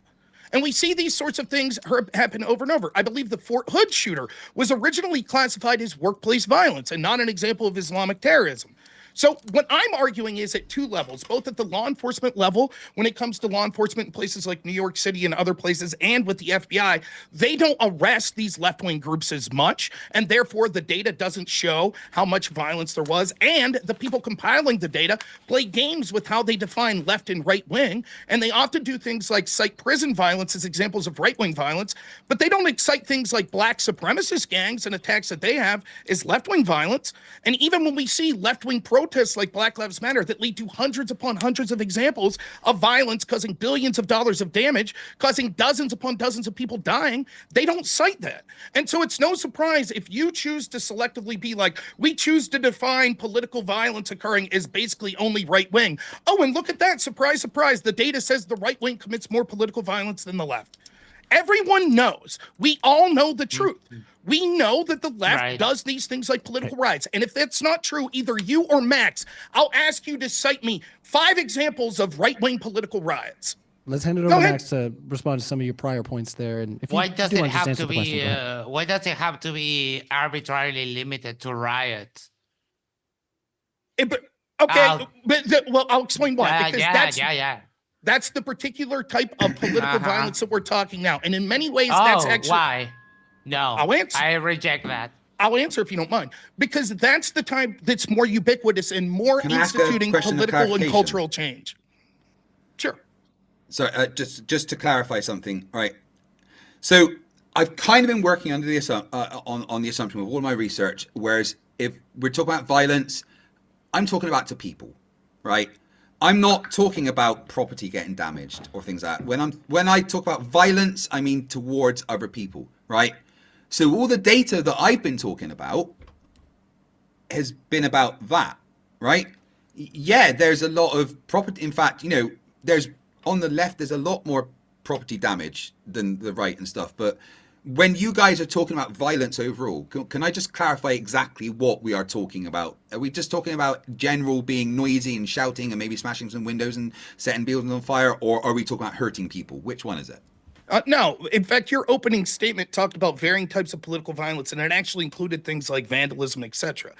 And we see these sorts of things happen over and over. I believe the Fort Hood shooter was originally classified as workplace violence and not an example of Islamic terrorism. So what I'm arguing is at two levels, both at the law enforcement level, when it comes to law enforcement in places like New York City and other places, and with the FBI, they don't arrest these left-wing groups as much, and therefore the data doesn't show how much violence there was, and the people compiling the data play games with how they define left and right wing, and they often do things like cite prison violence as examples of right-wing violence, but they don't cite things like black supremacist gangs and attacks that they have as left-wing violence. And even when we see left-wing protests like Black Lives Matter that lead to hundreds upon hundreds of examples of violence causing billions of dollars of damage, causing dozens upon dozens of people dying, they don't cite that. And so it's no surprise if you choose to selectively be like, we choose to define political violence occurring as basically only right wing. Oh, and look at that. Surprise, surprise. The data says the right wing commits more political violence than the left. Everyone knows. We all know the truth. We know that the left does these things like political riots. And if that's not true, either you or Max, I'll ask you to cite me 5 examples of right-wing political riots. Let's hand it over to Max to respond to some of your prior points there. And if Why you does do it want to just have answer to the question, be? go ahead. Why does it have to be arbitrarily limited to riots? Well, I'll explain why. Because that's the particular type of political violence that we're talking now. And in many ways, that's actually... why? No, I'll answer. I reject that. I'll answer if you don't mind. Because that's the type that's more ubiquitous and more instituting political and cultural change. Sure. So just to clarify something, all right? So I've kind of been working under the on the assumption with all my research, whereas if we're talking about violence, I'm talking about to people, right? I'm not talking about property getting damaged or things like that. When I talk about violence, I mean towards other people, right? So all the data that I've been talking about has been about that, right? Yeah, there's a lot of property. In fact, there's on the left, there's a lot more property damage than the right and stuff. But when you guys are talking about violence overall, can I just clarify exactly what we are talking about? Are we just talking about general being noisy and shouting and maybe smashing some windows and setting buildings on fire? Or are we talking about hurting people? Which one is it? No, in fact, your opening statement talked about varying types of political violence, and it actually included things like vandalism, etc.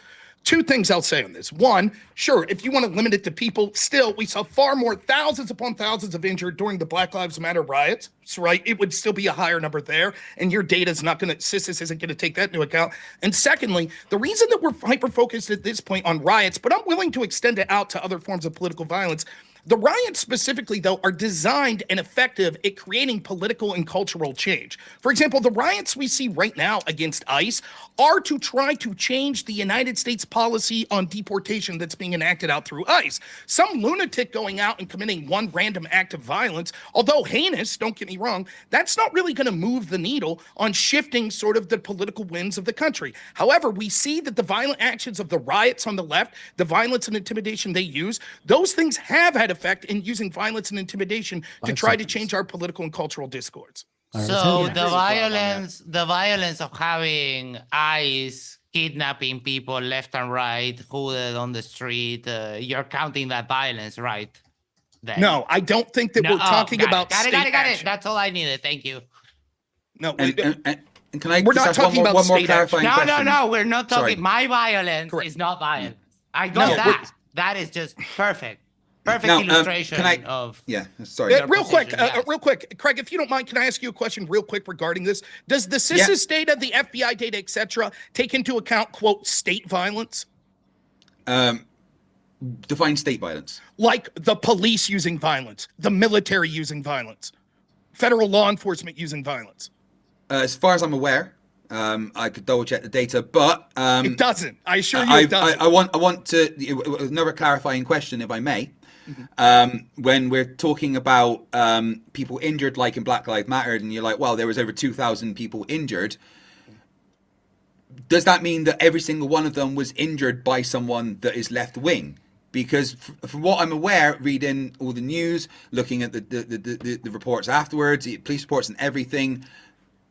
2 things I'll say on this. 1, sure, if you want to limit it to people, still, we saw far more, thousands upon thousands of injured during the Black Lives Matter riots. So, right, it would still be a higher number there, and your data is not going to, CISIS isn't going to take that into account. And secondly, the reason that we're hyper-focused at this point on riots, but I'm willing to extend it out to other forms of political violence, the riots specifically, though, are designed and effective at creating political and cultural change. For example, the riots we see right now against ICE are to try to change the United States policy on deportation that's being enacted out through ICE. Some lunatic going out and committing one random act of violence, although heinous, don't get me wrong, that's not really going to move the needle on shifting sort of the political winds of the country. However, we see that the violent actions of the riots on the left, the violence and intimidation they use, those things have had effect in using violence and intimidation to try to change our political and cultural discourse. So the violence of having ICE kidnapping people left and right, hooded on the street, you're counting that violence, right? Then. No, I don't think that we're talking about got it. That's all I needed. Thank you. No, and can I? We're not talking about one more state clarifying action. question? No, we're not talking. Sorry. My violence is not violence. I got that. That is just perfect. Perfect illustration of. Yeah, sorry. Real quick, Craig, if you don't mind, can I ask you a question real quick regarding this? Does the CISIS data, the FBI data, etc., take into account, quote, state violence? Define state violence. Like the police using violence, the military using violence, federal law enforcement using violence. As far as I'm aware, I could double check the data, but it doesn't. I assure you, it doesn't. I want to another clarifying question, if I may. When we're talking about people injured, like in Black Lives Matter, and you're like, well, there was over 2,000 people injured. Does that mean that every single one of them was injured by someone that is left wing? Because from what I'm aware, reading all the news, looking at the reports afterwards, the police reports and everything,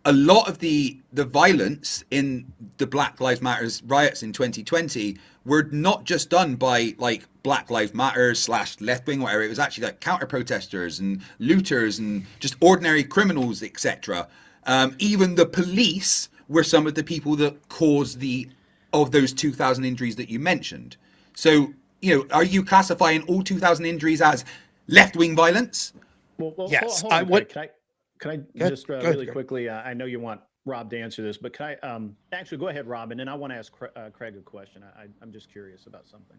a lot of the violence in the Black Lives Matters riots in 2020 were not just done by like Black Lives Matter / left wing, whatever. It was actually like counter protesters and looters and just ordinary criminals, etc. Even the police were some of the people that caused of those 2,000 injuries that you mentioned. So, are you classifying all 2,000 injuries as left wing violence? Well, yes, hold on, I would. Can I just really quickly? I know you want Rob to answer this, but can I actually go ahead, Rob, and then I want to ask Craig a question. I'm just curious about something.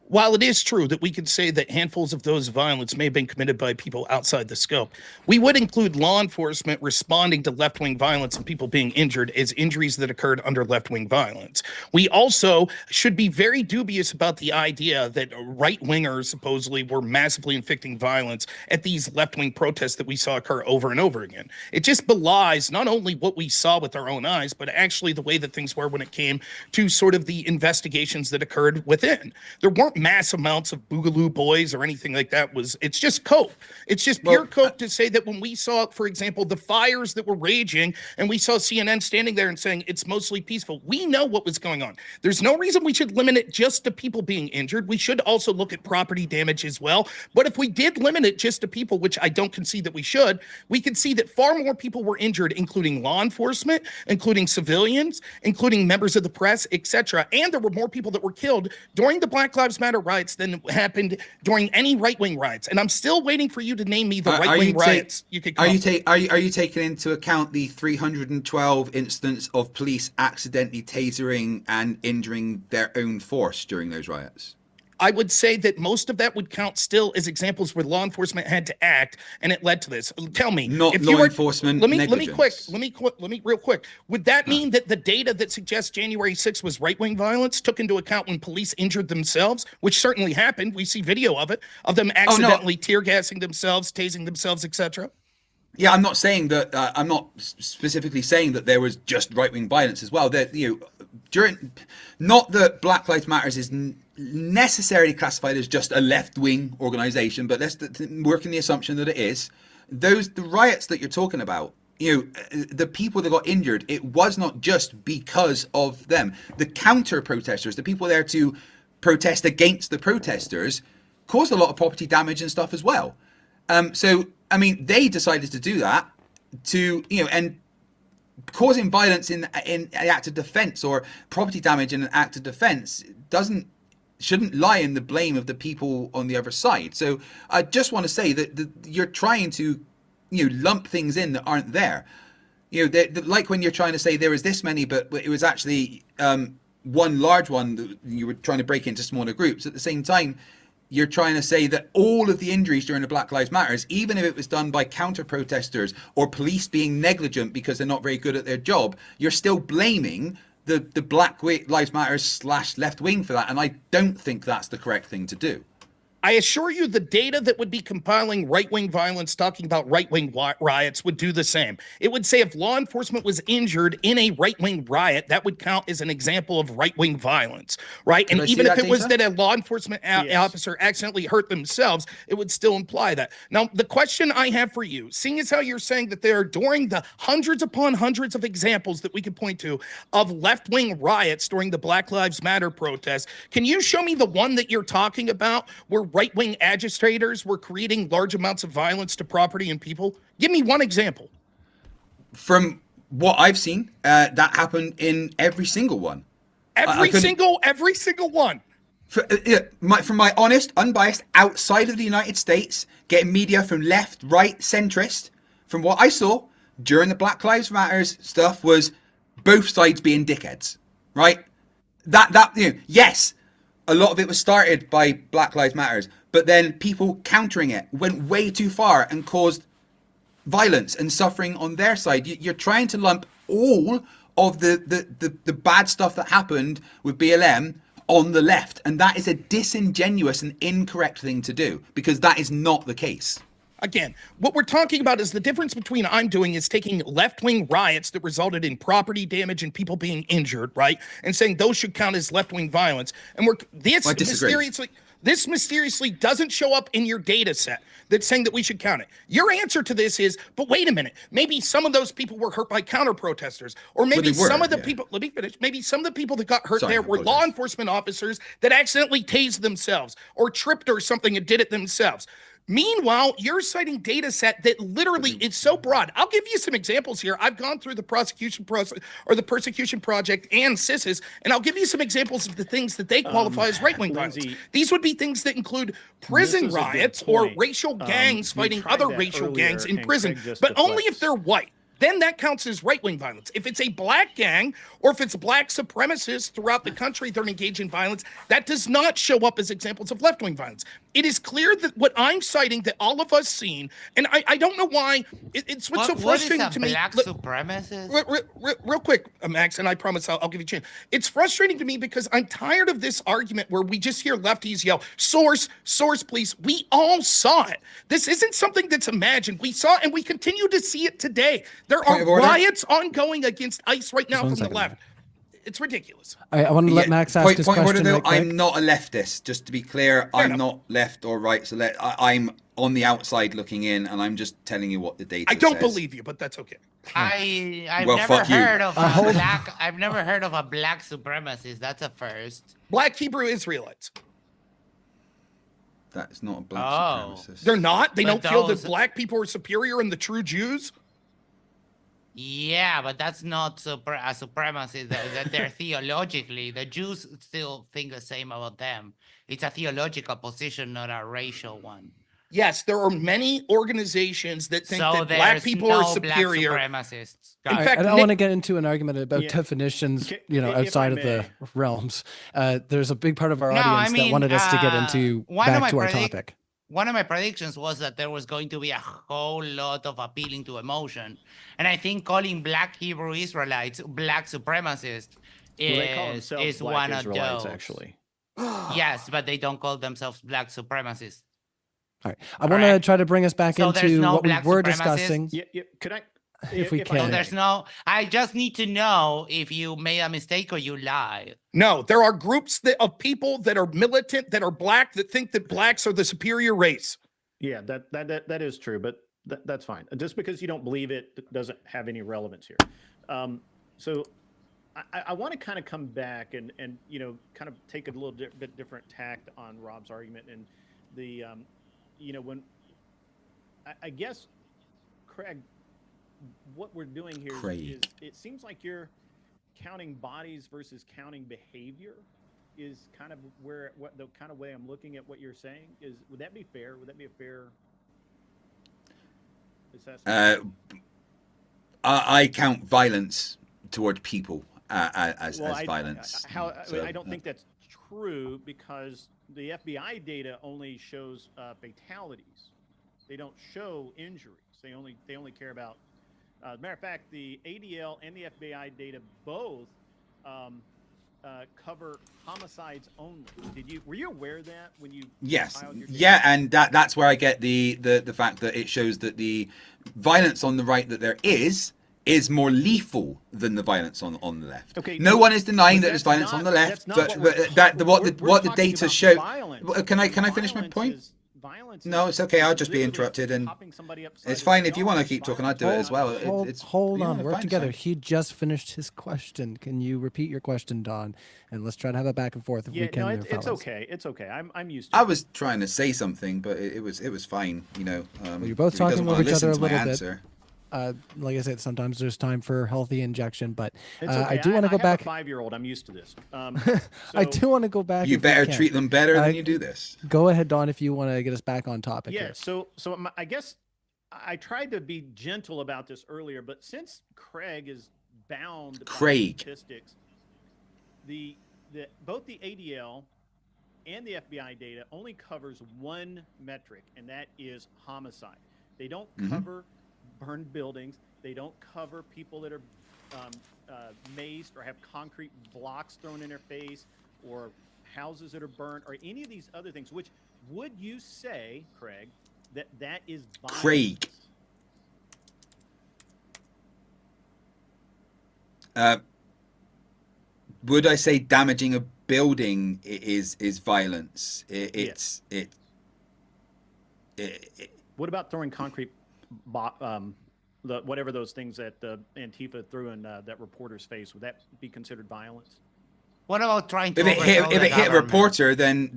While it is true that we could say that handfuls of those violence may have been committed by people outside the scope, we would include law enforcement responding to left-wing violence and people being injured as injuries that occurred under left-wing violence. We also should be very dubious about the idea that right-wingers supposedly were massively inflicting violence at these left-wing protests that we saw occur over and over again. It just belies not only what we saw with our own eyes, but actually the way that things were when it came to sort of the investigations that occurred within. There weren't mass amounts of Boogaloo Boys or anything like that. It's just cope. It's just pure cope to say that when we saw, for example, the fires that were raging and we saw CNN standing there and saying it's mostly peaceful, we know what was going on. There's no reason we should limit it just to people being injured. We should also look at property damage as well. But if we did limit it just to people, which I don't concede that we should, we could see that far more people were injured, including law enforcement, including civilians, including members of the press, etc. And there were more people that were killed during the Black Lives Matter riots than happened during any right-wing riots. And I'm still waiting for you to name me the right-wing riots you could come Are you taking into account the 312 incidents of police accidentally tasering and injuring their own force during those riots? I would say that most of that would count still as examples where law enforcement had to act, and it led to this. Tell me, not if law you were, enforcement. Let me real quick. Would that mean that the data that suggests January 6th was right-wing violence took into account when police injured themselves, which certainly happened? We see video of it, of them accidentally tear gassing themselves, tasing themselves, etc. Yeah, I'm not saying that. I'm not specifically saying that there was just right-wing violence as well. That not that Black Lives Matters is necessarily classified as just a left-wing organization, but let's work in the assumption that it is. The riots that you're talking about, the people that got injured, it was not just because of them. The counter protesters, the people there to protest against the protesters, caused a lot of property damage and stuff as well. So, I mean, they decided to do that and causing violence in an act of defense or property damage in an act of defense shouldn't lie in the blame of the people on the other side. So I just want to say that you're trying to, lump things in that aren't there. Like when you're trying to say there was this many, but it was actually one large one that you were trying to break into smaller groups. At the same time, you're trying to say that all of the injuries during the Black Lives Matters, even if it was done by counter protesters or police being negligent because they're not very good at their job, you're still blaming the Black Lives Matter / left wing for that. And I don't think that's the correct thing to do. I assure you the data that would be compiling right-wing violence, talking about right-wing riots, would do the same. It would say if law enforcement was injured in a right-wing riot, that would count as an example of right-wing violence, right? And even if it was that a law enforcement officer accidentally hurt themselves, it would still imply that. Now, the question I have for you, seeing as how you're saying that there are during the hundreds upon hundreds of examples that we could point to of left-wing riots during the Black Lives Matter protests, can you show me the one that you're talking about where right-wing agitators were creating large amounts of violence to property and people? Give me one example. From what I've seen, that happened in every single one. Every single one. From my honest, unbiased, outside of the United States, getting media from left, right, centrist, from what I saw during the Black Lives Matters stuff was both sides being dickheads, right? Yes, a lot of it was started by Black Lives Matters, but then people countering it went way too far and caused violence and suffering on their side. You're trying to lump all of the bad stuff that happened with BLM on the left, and that is a disingenuous and incorrect thing to do, because that is not the case. Again, what we're talking about is the difference between I'm doing is taking left-wing riots that resulted in property damage and people being injured, right? And saying those should count as left-wing violence. And this mysteriously doesn't show up in your data set that's saying that we should count it. Your answer to this is, but wait a minute, maybe some of those people were hurt by counter-protesters, or maybe some of the people, let me finish, maybe some of the people that got hurt were law enforcement officers that accidentally tased themselves or tripped or something and did it themselves. Meanwhile, you're citing data set that literally is so broad. I'll give you some examples here. I've gone through the prosecution process or the persecution project and CIS's, and I'll give you some examples of the things that they qualify as right-wing violence. These would be things that include prison riots or racial gangs fighting other racial gangs in prison, but only if they're white. Then that counts as right-wing violence. If it's a black gang or if it's black supremacists throughout the country that are engaged in violence, that does not show up as examples of left-wing violence. It is clear that what I'm citing that all of us seen, and I don't know why, it's what's so frustrating to me. Black supremacist? Real quick, Max, and I promise I'll give you a chance. It's frustrating to me because I'm tired of this argument where we just hear lefties yell, source, please. We all saw it. This isn't something that's imagined. We saw it and we continue to see it today. There are riots ongoing against ICE right now from the left. It's ridiculous. I want to let Max ask his question. Order, though, I'm not a leftist. Just to be clear, I'm not left or right. So I'm on the outside looking in, and I'm just telling you what the data says. I don't believe you, but that's okay. I've never heard of a black supremacist. That's a first. Black Hebrew Israelites. That's not a black supremacist. They're not? They don't feel that black people are superior and the true Jews? Yeah, but that's not a supremacy. That they're theologically, the Jews still think the same about them. It's a theological position, not a racial one. Yes, there are many organizations that think that black people are superior. Black supremacists. In fact, I don't want to get into an argument about definitions, outside of the realms. There's a big part of our audience that wanted us to get into back to our topic. One of my predictions was that there was going to be a whole lot of appealing to emotion. And I think calling black Hebrew Israelites black supremacists is one of those. Actually. Yes, but they don't call themselves black supremacists. All right. I want to try to bring us back into what we were discussing. Yeah. Could I? If we can. I just need to know if you made a mistake or you lied. No, there are groups of people that are militant, that are black, that think that blacks are the superior race. Yeah, that is true, but that's fine. Just because you don't believe it doesn't have any relevance here. So I want to kind of come back and kind of take a little bit different tact on Rob's argument and the when I guess Craig. What we're doing here is it seems like you're counting bodies versus counting behavior is kind of what the kind of way I'm looking at what you're saying is. Would that be fair? Would that be a fair assessment? I count violence toward people as violence. I don't think that's true because the FBI data only shows fatalities. They don't show injuries. They only care about. As a matter of fact, the ADL and the FBI data both cover homicides only. Were you aware of that when you filed your data? Yeah, and that's where I get the fact that it shows that the violence on the right that there is more lethal than the violence on the left. Okay, no one is denying that there's violence on the left, but what the data show. Can I finish my point? No, it's okay. I'll just be interrupted, and it's fine if you want to keep talking. I'd do it as well. Hold on, work together. He just finished his question. Can you repeat your question, Don? And let's try to have a back and forth if we can. No, it's okay. It's okay. I'm used to it. I was trying to say something, but it was fine. Well, you're both talking over each other a little bit. Like I said, sometimes there's time for healthy injection, but it's okay. I do want to go back. I have a 5-year-old. I'm used to this. I do want to go back. You better treat them better than you do this. Go ahead, Don, if you want to get us back on topic. Yeah. Here. So I guess I tried to be gentle about this earlier, but since Craig is bound by statistics, both the ADL and the FBI data only covers one metric, and that is homicide. They don't cover burn buildings. They don't cover people that are mazed or have concrete blocks thrown in their face, or houses that are burned, or any of these other things. Which would you say, Craig, that is violence? Craig. Would I say damaging a building is violence? What about throwing concrete, whatever those things that the Antifa threw in that reporter's face? Would that be considered violence? What about trying to If it hit a government? reporter, then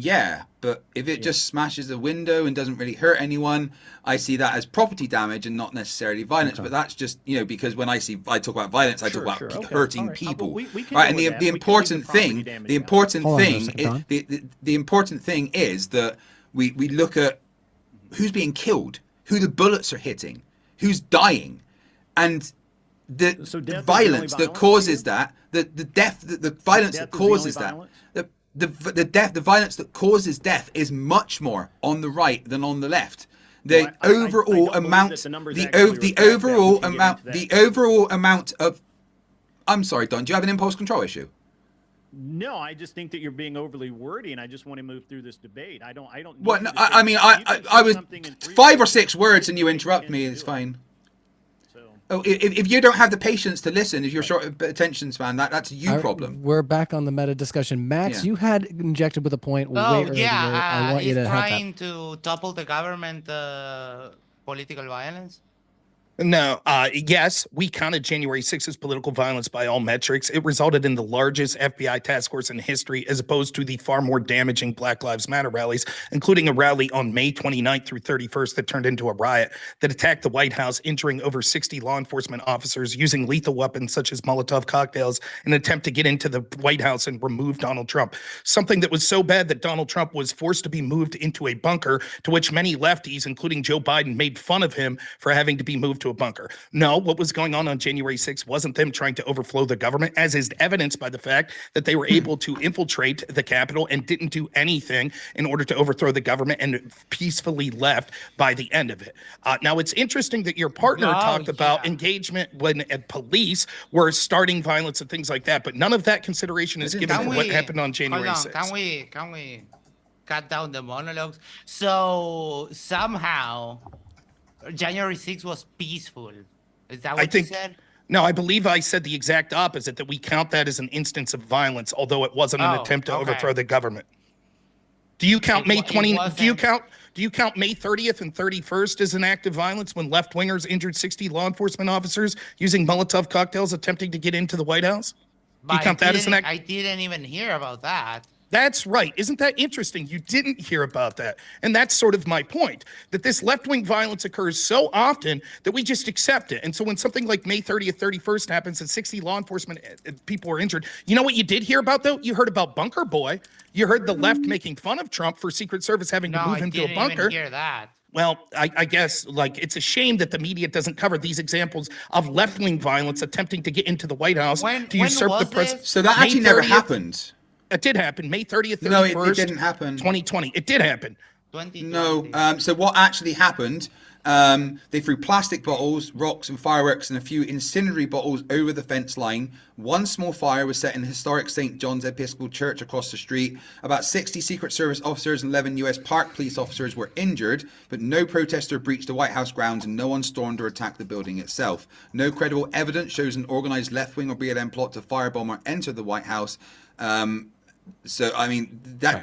yeah. But if it just smashes a window and doesn't really hurt anyone, I see that as property damage and not necessarily violence. Okay. But that's just, because when I talk about violence, I talk about hurting people. We right, and the important thing, the important thing is that we look at who's being killed, who the bullets are hitting, who's dying, and the violence that causes that, the violence that causes that, the violence that causes death is much more on the right than on the left. The overall amount of. I'm sorry, Don. Do you have an impulse control issue? No, I just think that you're being overly wordy, and I just want to move through this debate. I don't. Well, no, I was 5 or 6 words, and you interrupt me. It's fine. Oh, if you don't have the patience to listen, if you're short of attention span, that's a you problem. We're back on the meta discussion. Max, you had injected with a point way earlier. I want you to trying to topple the government political violence. No, yes, we counted January 6th political violence by all metrics. It resulted in the largest FBI task force in history, as opposed to the far more damaging Black Lives Matter rallies, including a rally on May 29th through 31st that turned into a riot that attacked the White House, injuring over 60 law enforcement officers using lethal weapons such as Molotov cocktails in an attempt to get into the White House and remove Donald Trump. Something that was so bad that Donald Trump was forced to be moved into a bunker, to which many lefties, including Joe Biden, made fun of him for having to be moved to a bunker. No, what was going on January 6th wasn't them trying to overflow the government, as is evidenced by the fact that they were able to infiltrate the Capitol and didn't do anything in order to overthrow the government, and peacefully left by the end of it. Now, it's interesting that your partner talked about engagement when police were starting violence and things like that, but none of that consideration is given for what happened on January 6th. Can we cut down the monologues? So somehow January 6th was peaceful. Is that what you said? No, I believe I said the exact opposite, that we count that as an instance of violence, although it wasn't an attempt to overthrow the government. Do you count May 20th? Do you count May 30th and 31st as an act of violence, when left-wingers injured 60 law enforcement officers using Molotov cocktails attempting to get into the White House? Do you count that as an act? I didn't even hear about that. That's right. Isn't that interesting? You didn't hear about that. And that's sort of my point, that this left-wing violence occurs so often that we just accept it. And so when something like May 30th, 31st happens and 60 law enforcement people are injured, you know what you did hear about, though? You heard about Bunker Boy. You heard the left making fun of Trump for Secret Service having to move him to a bunker. No, I didn't even hear that. Well, I guess, it's a shame that the media doesn't cover these examples of left-wing violence attempting to get into the White House to usurp the president. So that actually never happened. It did happen. May 30th, 31st. No, it didn't happen. 2020. It did happen. No. So what actually happened, they threw plastic bottles, rocks and fireworks and a few incendiary bottles over the fence line. One small fire was set in the historic St. John's Episcopal Church across the street. About 60 Secret Service officers and 11 U.S. Park police officers were injured, but no protester breached the White House grounds and no one stormed or attacked the building itself. No credible evidence shows an organized left-wing or BLM plot to firebomb or enter the White House. So, I mean,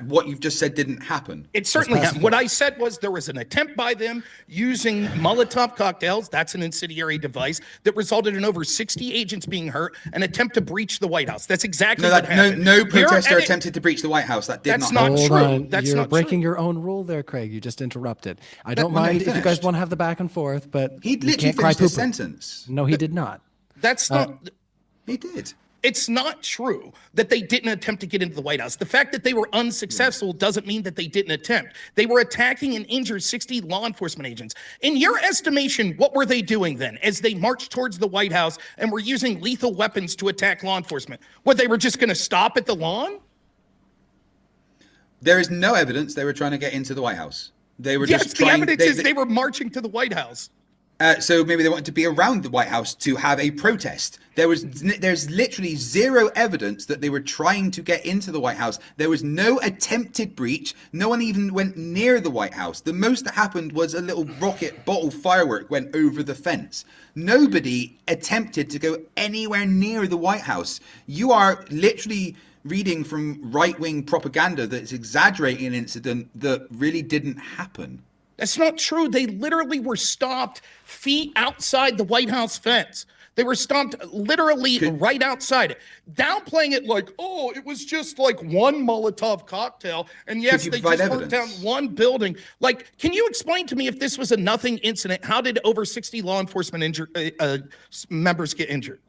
what you've just said didn't happen. It certainly happened. What I said was there was an attempt by them using Molotov cocktails, that's an incendiary device, that resulted in over 60 agents being hurt, an attempt to breach the White House. That's exactly what happened. No protester attempted to breach the White House. That's not true. You're breaking your own rule there, Craig. You just interrupted. I don't mind if you guys want to have the back and forth, but he literally finished his sentence. No, he did not. That's not... He did. It's not true that they didn't attempt to get into the White House. The fact that they were unsuccessful doesn't mean that they didn't attempt. They were attacking and injured 60 law enforcement agents. In your estimation, what were they doing then as they marched towards the White House and were using lethal weapons to attack law enforcement? What, they were just going to stop at the lawn? There is no evidence they were trying to get into the White House. They were just trying... the evidence is they were marching to the White House. So maybe they wanted to be around the White House to have a protest. There's literally zero evidence that they were trying to get into the White House. There was no attempted breach. No one even went near the White House. The most that happened was a little rocket bottle firework went over the fence. Nobody attempted to go anywhere near the White House. You are literally reading from right-wing propaganda that's exaggerating an incident that really didn't happen. That's not true. They literally were stopped feet outside the White House fence. They were stopped literally right outside it. Downplaying it like, oh, it was just like one Molotov cocktail. And yes, they just burnt down one building. Like, can you explain to me if this was a nothing incident, how did over 60 law enforcement members get injured?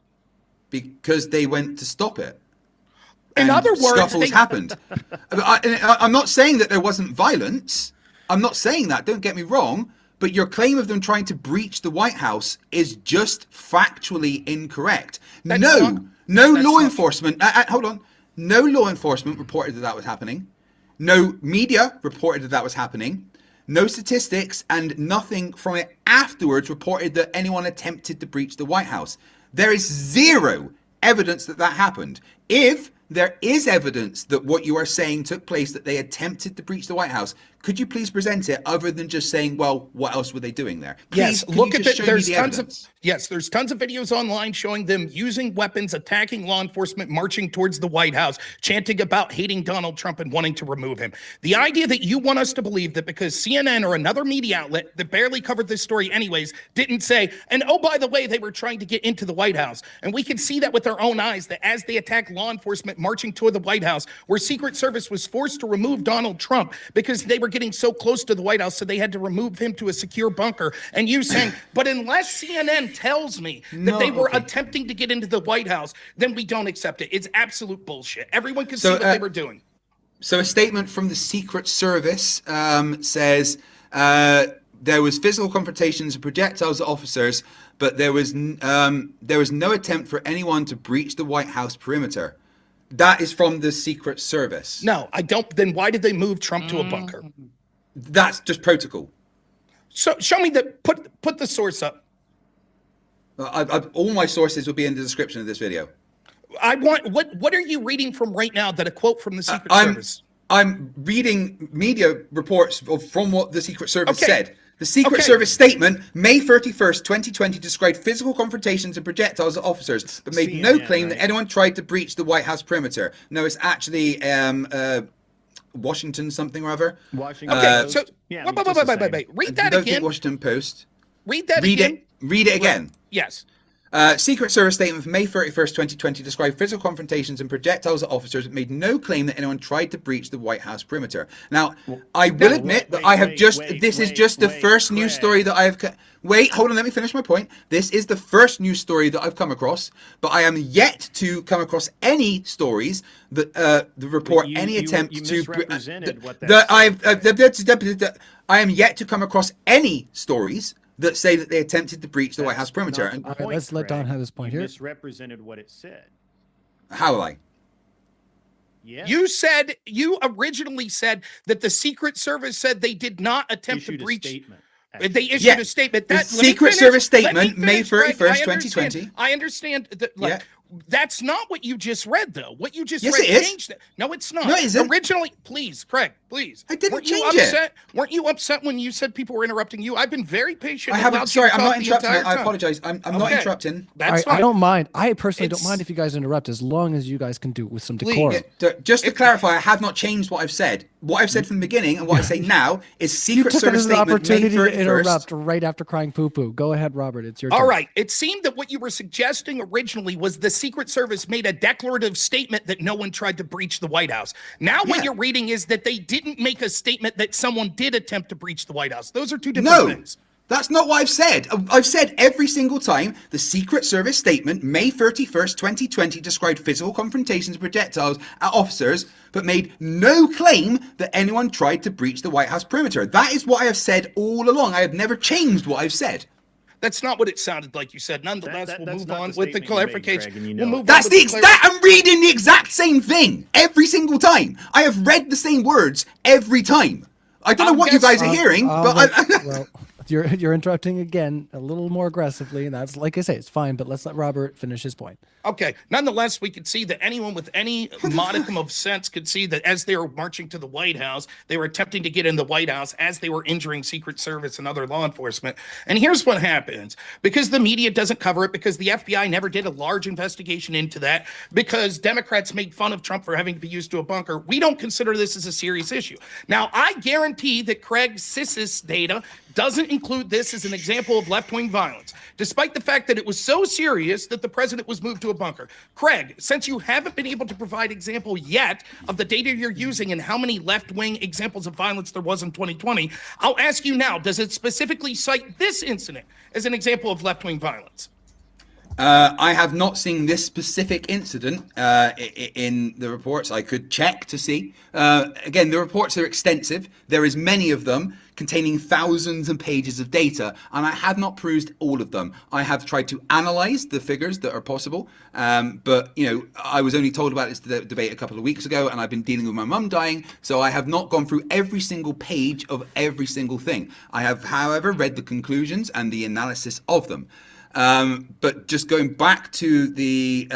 Because they went to stop it. In other words, scuffles happened. I'm not saying that there wasn't violence. I'm not saying that, don't get me wrong, but your claim of them trying to breach the White House is just factually incorrect. No law enforcement, hold on. No law enforcement reported that was happening. No media reported that was happening. No statistics and nothing from it afterwards reported that anyone attempted to breach the White House. There is zero evidence that happened. If there is evidence that what you are saying took place, that they attempted to breach the White House, could you please present it other than just saying, well, what else were they doing there? Please, yes, look at it. There's tons of videos online showing them using weapons, attacking law enforcement, marching towards the White House, chanting about hating Donald Trump and wanting to remove him. The idea that you want us to believe that because CNN or another media outlet that barely covered this story anyways didn't say, and oh, by the way, they were trying to get into the White House. And we can see that with our own eyes, that as they attack law enforcement marching toward the White House, where Secret Service was forced to remove Donald Trump because they were getting so close to the White House, so they had to remove him to a secure bunker. And you saying, but unless CNN tells me that they were attempting to get into the White House, then we don't accept it. It's absolute bullshit. Everyone can see what they were doing. So a statement from the Secret Service says there was physical confrontations and projectiles at officers, but there was no attempt for anyone to breach the White House perimeter. That is from the Secret Service. No, I don't. Then why did they move Trump to a bunker? That's just protocol. So show me put the source up. All my sources will be in the description of this video. I want what are you reading from right now? That a quote from the Secret Service. I'm reading media reports from what the Secret Service said. The Secret Service statement, May 31st, 2020, described physical confrontations and projectiles at officers, but made no claim that anyone tried to breach the White House perimeter. No, it's actually Washington something or other. Washington. Okay, so wait. Read that again. Washington Post. Read that again. Read it again. Right. Yes. Secret Service statement from May 31st, 2020 described physical confrontations and projectiles at officers, but made no claim that anyone tried to breach the White House perimeter. Now, I will admit that I have this is just the first news story that I have... Wait, hold on, let me finish my point. This is the first news story that I've come across, but I am yet to come across any stories that report any attempt to... I am yet to come across any stories that say that they attempted to breach the White House perimeter. Let's let Don have his point here. Misrepresented what it said. How will I? Yeah. You originally said that the Secret Service said they did not attempt to breach. They issued a statement. The Secret Service statement, May 31st, 2020. I understand that. That's not what you just read, though. What you just read changed it. No, it's not. No, it isn't. Originally, please, Craig, please. I didn't change it. Weren't you upset when you said people were interrupting you? I've been very patient. I'm not interrupting. I apologize. I'm not interrupting. That's fine. I don't mind. I personally don't mind if you guys interrupt, as long as you guys can do it with some decorum. Just to clarify, I have not changed what I've said. What I've said from the beginning and what I say now is Secret Service statement. You took it as an opportunity to interrupt right after crying poo-poo. Go ahead, Robert. It's your turn. All right. It seemed that what you were suggesting originally was the Secret Service made a declarative statement that no one tried to breach the White House. Now what you're reading is that they didn't make a statement that someone did attempt to breach the White House. Those are two different things. That's not what I've said. I've said every single time the Secret Service statement, May 31st, 2020, described physical confrontations and projectiles at officers, but made no claim that anyone tried to breach the White House perimeter. That is what I have said all along. I have never changed what I've said. That's not what it sounded like you said. Nonetheless, we'll move on with the clarification. I'm reading the exact same thing every single time. I have read the same words every time. I don't know what you guys are hearing, but you're interrupting again a little more aggressively, and that's, like I say, it's fine. But let's let Robert finish his point. Okay. Nonetheless, we could see that anyone with any modicum of sense could see that as they were marching to the White House, they were attempting to get in the White House as they were injuring Secret Service and other law enforcement. And here's what happens. Because the media doesn't cover it, because the FBI never did a large investigation into that, because Democrats made fun of Trump for having to be used to a bunker, we don't consider this as a serious issue. Now, I guarantee that Craig Sissis data doesn't include this as an example of left-wing violence, despite the fact that it was so serious that the president was moved to a bunker. Craig, since you haven't been able to provide example yet of the data you're using and how many left-wing examples of violence there was in 2020, I'll ask you now, does it specifically cite this incident as an example of left-wing violence? I have not seen this specific incident in the reports. I could check to see. Again, the reports are extensive. There is many of them containing thousands of pages of data, and I have not perused all of them. I have tried to analyze the figures that are possible, but I was only told about this debate a couple of weeks ago, and I've been dealing with my mum dying, so I have not gone through every single page of every single thing. I have, however, read the conclusions and the analysis of them. But just going back to the,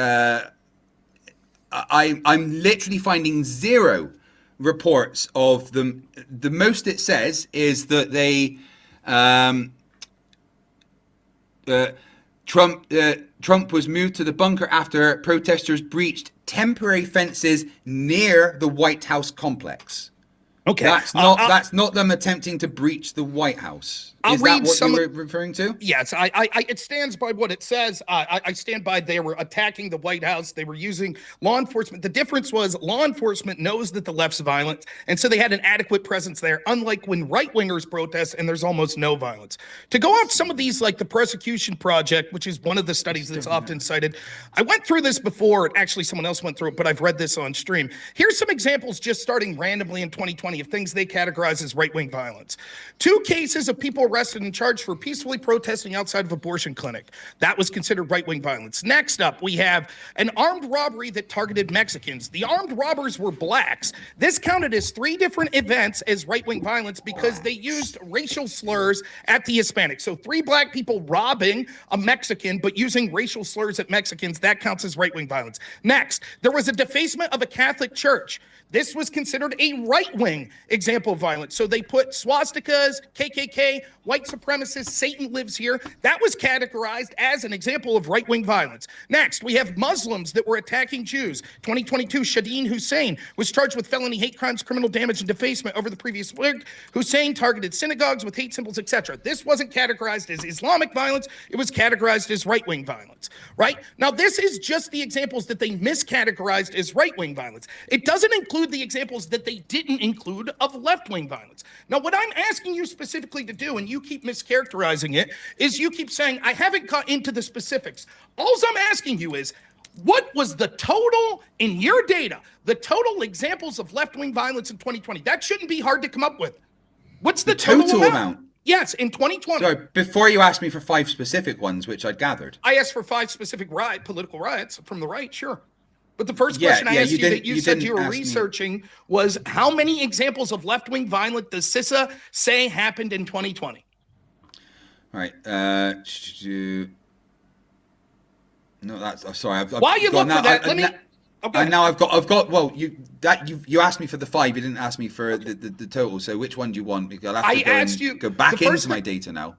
I'm literally finding zero reports of them. The most it says is that they, Trump was moved to the bunker after protesters breached temporary fences near the White House complex. Okay. That's not them attempting to breach the White House. Is that what you were referring to? Yes, it stands by what it says. I stand by they were attacking the White House. They were using law enforcement. The difference was law enforcement knows that the left's violent, and so they had an adequate presence there, unlike when right-wingers protest and there's almost no violence. To go off some of these, like the Persecution Project, which is one of the studies that's often cited, I went through this before. Actually, someone else went through it, but I've read this on stream. Here's some examples just starting randomly in 2020 of things they categorize as right-wing violence. 2 cases of people arrested and charged for peacefully protesting outside of abortion clinic. That was considered right-wing violence. Next up, we have an armed robbery that targeted Mexicans. The armed robbers were blacks. This counted as 3 different events as right-wing violence because they used racial slurs at the Hispanics. So 3 black people robbing a Mexican but using racial slurs at Mexicans, that counts as right-wing violence. Next, there was a defacement of a Catholic church. This was considered a right-wing example of violence. So they put swastikas, KKK, white supremacists, Satan lives here. That was categorized as an example of right-wing violence. Next, we have Muslims that were attacking Jews. 2022, Shadeen Hussein was charged with felony hate crimes, criminal damage, and defacement over the previous week. Hussein targeted synagogues with hate symbols, etc. This wasn't categorized as Islamic violence. It was categorized as right-wing violence, right? Now, this is just the examples that they miscategorized as right-wing violence. It doesn't include the examples that they didn't include of left-wing violence. Now, what I'm asking you specifically to do, and you keep mischaracterizing it, is you keep saying, I haven't got into the specifics. All I'm asking you is, what was the total in your data, the total examples of left-wing violence in 2020? That shouldn't be hard to come up with. What's the total amount? Yes, in 2020. Sorry, before you asked me for 5 specific ones, which I'd gathered. I asked for 5 specific political riots from the right, sure. But the first question I asked you that you said you were researching was how many examples of left-wing violence does CISA say happened in 2020? All right. No, that's. I'm sorry. While you look for that, let me. Okay. Now I've got. Well, you asked me for the 5. You didn't ask me for the total. So which one do you want? Because I'll have to go back into my data now.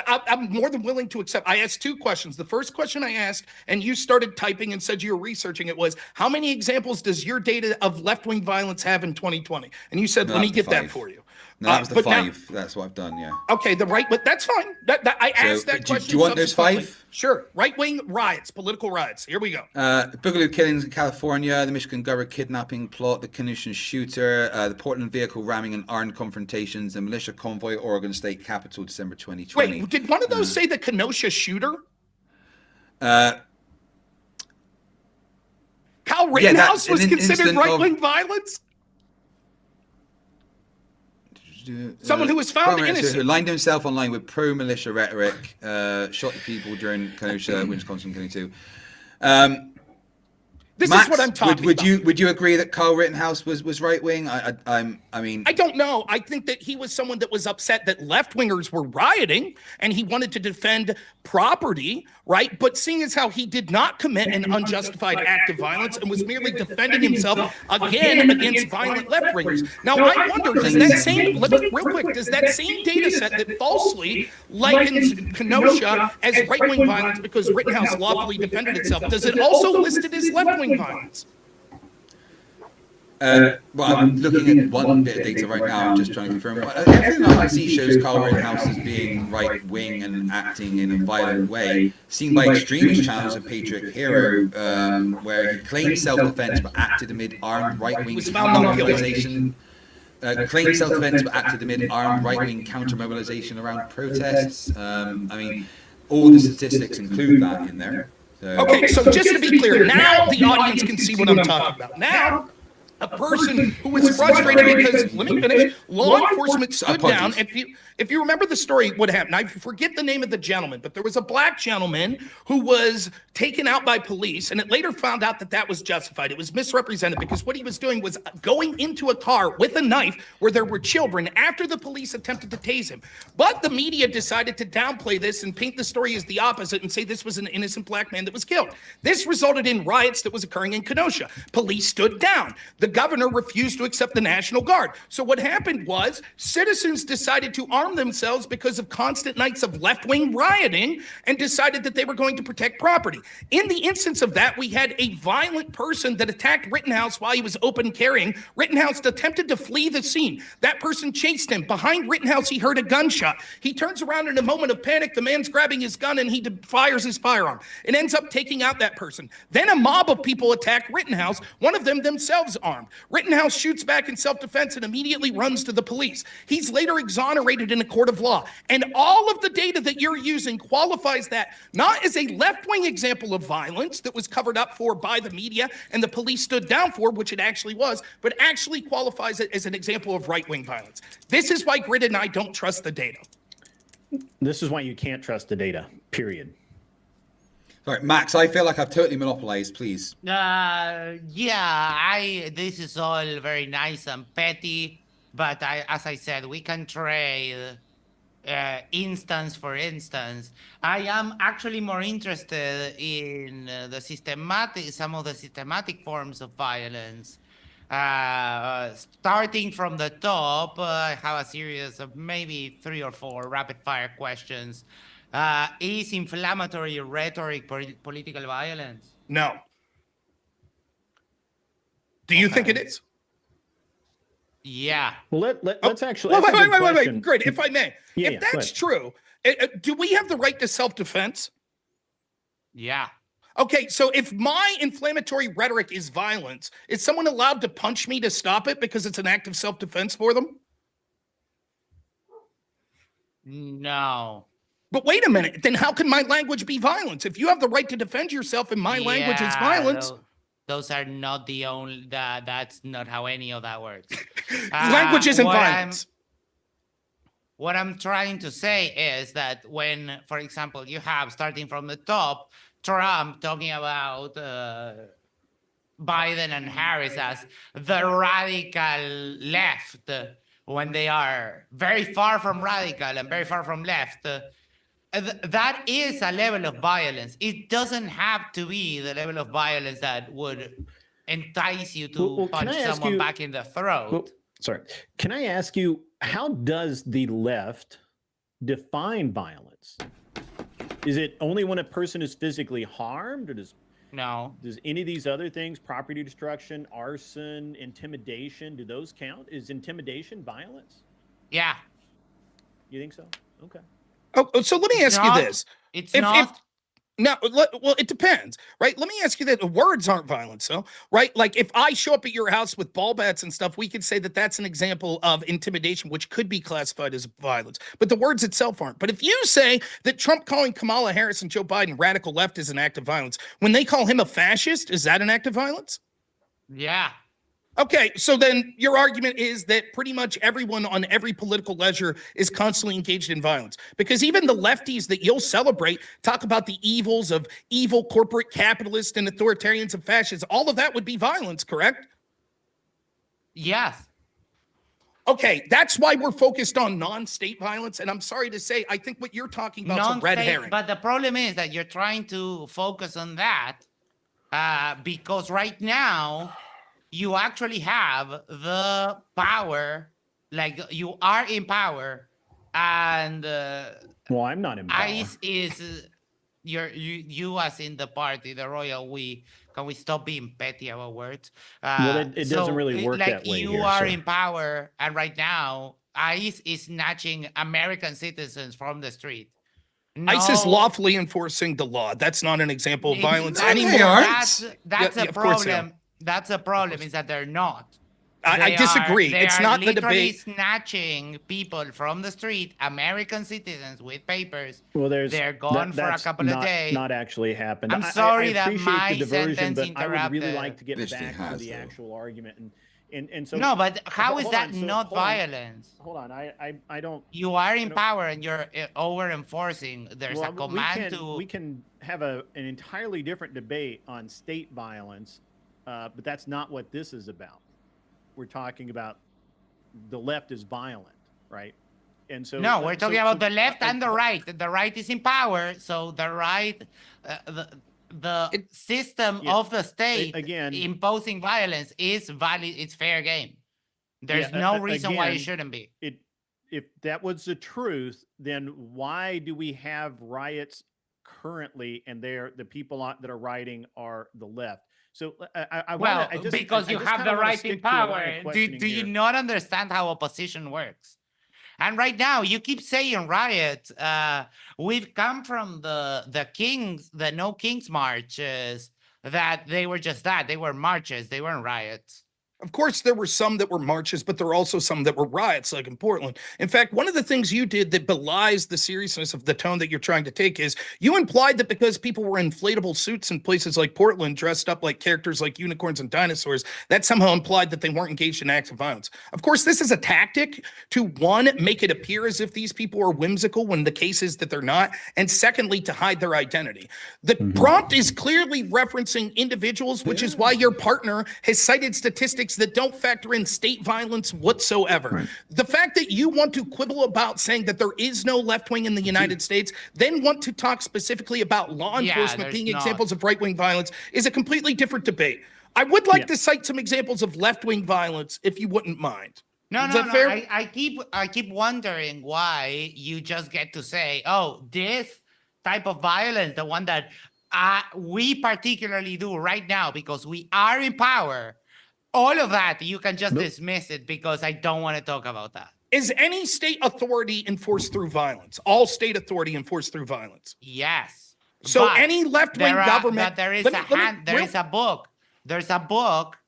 I'm more than willing to accept. I asked 2 questions. The first question I asked, and you started typing and said you were researching it, was how many examples does your data of left-wing violence have in 2020? And you said, let me get that for you. No, that was the 5. That's what I've done, yeah. Okay, the right, but that's fine. I asked that question. Do you want those 5? Sure. Right-wing riots, political riots. Here we go. Boogaloo killings in California, the Michigan governor kidnapping plot, the Kenosha shooter, the Portland vehicle ramming and armed confrontations, the militia convoy, Oregon State Capitol, December 2020. Wait, did one of those say the Kenosha shooter? Kyle Rittenhouse was considered right-wing violence? Someone who was found innocent. Who aligned himself online with pro-militia rhetoric, shot the people during Kenosha, Wisconsin 22. This Max, is what I'm talking would about. Would you agree that Kyle Rittenhouse was right wing? I mean, I don't know. I think that he was someone that was upset that left-wingers were rioting and he wanted to defend property, right? But seeing as how he did not commit an unjustified act of violence and was merely defending himself again against violent left-wingers. Now, I wonder, does that same, real quick, does that same data set that falsely likens Kenosha as right-wing violence because Rittenhouse lawfully defended itself, does it also list it as left-wing violence? well, I'm looking at one bit of data right now. I'm just trying to confirm. Everything I see shows Kyle Rittenhouse as being right wing and acting in a violent way, seen by extremist channels of Patriot Hero, where he claimed self-defense but acted amid armed right-wing counter-mobilization. Claimed self-defense but acted amid armed right-wing counter-mobilization around protests. I mean, all the statistics include that in there. So. Okay, so just to be clear, now the audience can see what I'm talking about. Now, a person who was frustrated because, let me finish, law enforcement stood down. If you remember the story, what happened, I forget the name of the gentleman, but there was a black gentleman who was taken out by police, and it later found out that that was justified. It was misrepresented because what he was doing was going into a car with a knife where there were children after the police attempted to tase him. But the media decided to downplay this and paint the story as the opposite and say this was an innocent black man that was killed. This resulted in riots that was occurring in Kenosha. Police stood down. The governor refused to accept the National Guard. So what happened was citizens decided to arm themselves because of constant nights of left-wing rioting and decided that they were going to protect property. In the instance of that, we had a violent person that attacked Rittenhouse while he was open carrying. Rittenhouse attempted to flee the scene. That person chased him. Behind Rittenhouse, he heard a gunshot. He turns around in a moment of panic. The man's grabbing his gun and he fires his firearm. It ends up taking out that person. Then a mob of people attack Rittenhouse, one of them themselves armed. Rittenhouse shoots back in self-defense and immediately runs to the police. He's later exonerated in a court of law. And all of the data that you're using qualifies that not as a left-wing example of violence that was covered up for by the media and the police stood down for, which it actually was, but actually qualifies it as an example of right-wing violence. This is why Grid and I don't trust the data. This is why you can't trust the data, period. All right, Max, I feel like I've totally monopolized, please. Yeah, this is all very nice and petty, but as I said, we can trade instance for instance. I am actually more interested in some of the systematic forms of violence. Starting from the top, I have a series of maybe 3 or 4 rapid fire questions. Is inflammatory rhetoric political violence? No. Do you think it is? Yeah. Well, let's actually. Wait. Great. If I may. Yeah, if that's true, do we have the right to self-defense? Yeah. Okay, so if my inflammatory rhetoric is violence, is someone allowed to punch me to stop it because it's an act of self-defense for them? No. But wait a minute, then how can my language be violence? If you have the right to defend yourself and my language is violence. Those are not the only, that's not how any of that works. Language isn't violence. What I'm trying to say is that when, for example, you have, starting from the top, Trump talking about Biden and Harris as the radical left, when they are very far from radical and very far from left, that is a level of violence. It doesn't have to be the level of violence that would entice you to punch someone back in the throat. Sorry. Can I ask you, how does the left define violence? Is it only when a person is physically harmed, or does any of these other things, property destruction, arson, intimidation, do those count? Is intimidation violence? Yeah. You think so? Okay. Oh, so let me ask you this. It's not. Well, it depends, right? Let me ask you that. Words aren't violence, though, right? Like if I show up at your house with ball bats and stuff, we could say that that's an example of intimidation, which could be classified as violence. But the words itself aren't. But if you say that Trump calling Kamala Harris and Joe Biden radical left is an act of violence, when they call him a fascist, is that an act of violence? Yeah. Okay, so then your argument is that pretty much everyone on every political ledger is constantly engaged in violence. Because even the lefties that you'll celebrate talk about the evils of evil corporate capitalists and authoritarians and fascists. All of that would be violence, correct? Yes. Okay, that's why we're focused on non-state violence. And I'm sorry to say, I think what you're talking about is a red herring. But the problem is that you're trying to focus on that because right now you actually have the power, like you are in power, and Well, I'm not in power. ICE is you as in the party, the royal we. Can we stop being petty about words? Well, it doesn't really work like that way you here, are sir. in power, and right now ICE is snatching American citizens from the street. ICE is No, lawfully enforcing the law. That's not an example of violence exactly. anymore. That's Yeah, a of course they are. problem. That's a problem. Is that they're not. I They disagree. They It's are not the literally debate. snatching people from the street, American citizens with papers. Well, They're gone for a that's couple of not, days. Not actually happened. I'm sorry I that appreciate my the diversion, sentence but I would really interrupted. like to get This thing back to has, the though. actual argument. And so No, but how Hold is on, that so not hold on. violence? Hold on, I don't. You are in don't- power and you're over enforcing. There's a Well, command we can have an entirely different debate on state violence, but that's not what this is about. We're talking about the left is violent, right? And so No, we're talking about the left I- and the right. The right is in power, so the right, the system Yeah, of the state again- imposing violence is valid. It's fair game. There's Yeah, no reason why it again, shouldn't be. If that was the truth, then why do we have riots currently, and the people that are rioting are the left? So Well, because you have the right in power. Do you know? not understand how opposition works? And right now, you keep saying riots. We've come from the No Kings marches, that they were just that. They were marches. They weren't riots. Of course, there were some that were marches, but there were also some that were riots, like in Portland. In fact, one of the things you did that belies the seriousness of the tone that you're trying to take is you implied that because people were in inflatable suits in places like Portland, dressed up like characters like unicorns and dinosaurs, that somehow implied that they weren't engaged in acts of violence. Of course, this is a tactic to, one, make it appear as if these people are whimsical when the case is that they're not, and secondly, to hide their identity. The prompt is clearly referencing individuals, which is why your partner has cited statistics that don't factor in state violence whatsoever. Right. The fact that you want to quibble about saying that there is no left wing in the United States, then want to talk specifically about law Yeah, enforcement there's being not. examples of right wing violence is a completely different debate. I would like Yeah. to cite some examples of left wing violence, if you wouldn't mind. No, Is no, that no. fair? I keep wondering why you just get to say, oh, this type of violence, the one that we particularly do right now because we are in power. All of that, you can just dismiss it because I don't want to talk about that. Is any state authority enforced through violence? All state authority enforced through violence. Yes. So but any left-wing government. But there is Let me- there is a book. There's a book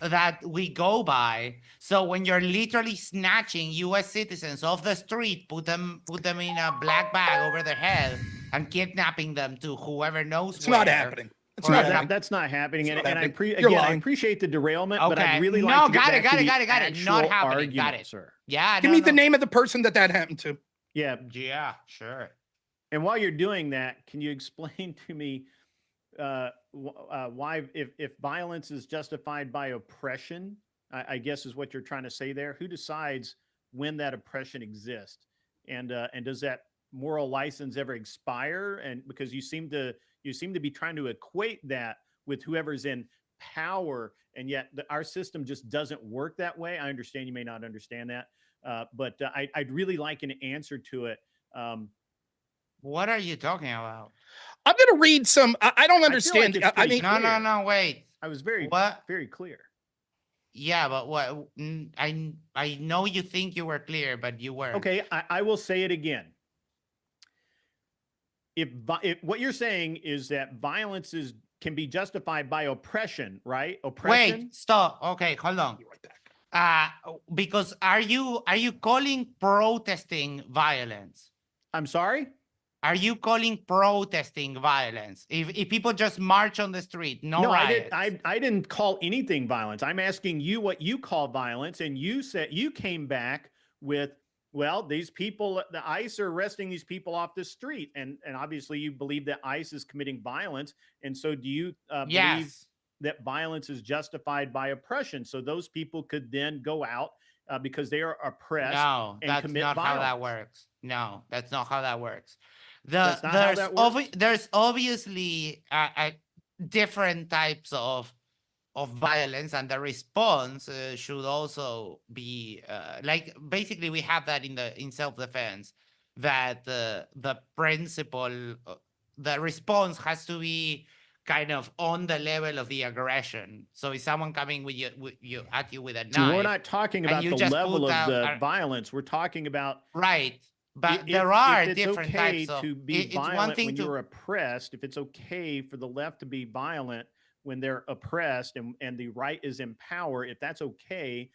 that we go by. So when you're literally snatching U.S. citizens off the street, put them in a black bag over their head and kidnapping them to whoever knows It's where. not happening. It's Or not that- happening. That's not happening. It's And, not and happening. You're I lying. appreciate the derailment, but Okay. I'd really No, like to got get it, back got to it, the got it, got it. Not actual happening. argument, Got it. sir. Yeah. Give no, me the no. name of the person that happened to. Yeah. Yeah, sure. And while you're doing that, can you explain to me why, if violence is justified by oppression, I guess is what you're trying to say there, who decides when that oppression exists? And does that moral license ever expire? And because you seem to be trying to equate that with whoever's in power, and yet our system just doesn't work that way. I understand you may not understand that, but I'd really like an answer to it. What are you talking about? I'm going to read some. I don't like understand. it's I pretty mean, No, no, clear. no, wait. I was very What? very clear. Yeah, but what? I know you think you were clear, but you weren't. Okay, I will say it again. If what you're saying is that violence can be justified by oppression, right? Oppression. Wait, stop. Okay, hold on. Be right back. Because are you calling protesting violence? I'm sorry. Are you calling protesting violence? If people just march on the street, no riots. I didn't call anything violence. I'm asking you what you call violence, and you said you came back with, well, these people, the ICE are arresting these people off the street, and obviously you believe that ICE is committing violence, and so do you believe Yes. that violence is justified by oppression? So those people could then go out because they are oppressed No, and that's commit not how violence. that works. No, that's not how that works. That's not how that works? There's obviously different types of violence, and the response should also be like, basically we have that in self-defense, that the principle, the response has to be kind of on the level of the aggression. So is someone coming with you at you with a knife? So we're not talking about you the just level put of the out- violence. We're talking about right. But if there are it's different okay types of. to be It's one violent thing when to you're oppressed. If it's okay for the left to be violent when they're oppressed and the right is in power, if that's okay,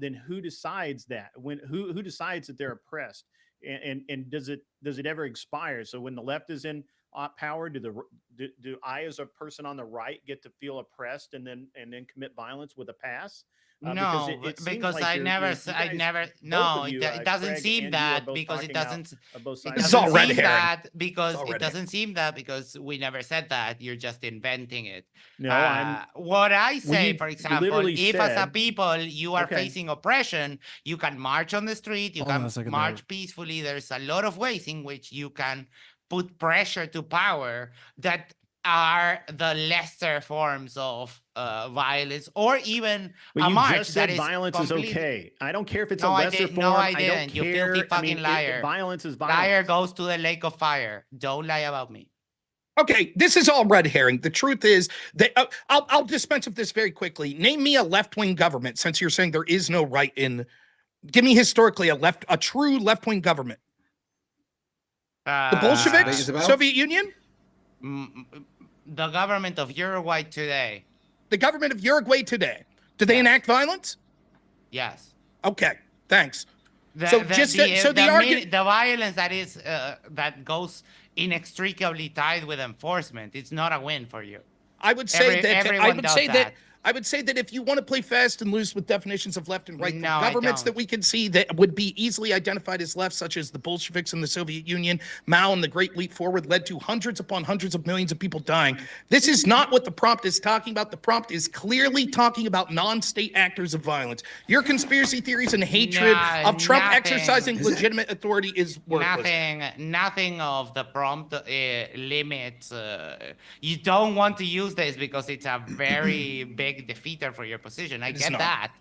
then who decides that? When who decides that they're oppressed? And does it ever expire? So when the left is in power, do I as a person on the right get to feel oppressed and then commit violence with a pass? No, it seems because like I you're- never, you s- I guys, never, both no, of you, it doesn't Craig seem and you are that both because it talking out doesn't, of both it sides. This is doesn't all red seem herring. that because all it red doesn't seem that because we never said that. You're just inventing it. No, I'm What I say, you for example, literally if as a said- people you are Okay. facing oppression, you can march on the street, you Hold on can a second march there. peacefully. There's a lot of ways in which you can put pressure to power that are the lesser forms of violence, or even But a you march just said that is violence is complete- okay. I don't care if it's No, a I lesser didn't. form. No, I don't didn't. You care. filthy fucking liar. Violence is violence. Liar goes to the lake of fire. Don't lie about me. Okay, this is all red herring. The truth is that I'll dispense with this very quickly. Name me a left-wing government, since you're saying there is no right in. Give me historically a true left-wing government. The Bolsheviks, Isabel? Soviet Union, The government of Uruguay today. the government of Uruguay today. Do they Yes. enact violence? Yes. Okay, thanks. The, So the, just the, so the the, argument- the violence that is that goes inextricably tied with enforcement. It's not a win for you. I would say Everyone does that. I would say that if you want to play fast and loose with definitions of left and right, No, I governments that don't. we can see that would be easily identified as left, such as the Bolsheviks and the Soviet Union, Mao and the Great Leap Forward, led to hundreds upon hundreds of millions of people dying. This is not what the prompt is talking about. The prompt is clearly talking about non-state actors of violence. Your conspiracy theories and hatred of Trump nothing. exercising legitimate authority is worthless. Nothing of the prompt limits. You don't want to use this because it's a very big defeater for your position. I is get not. that.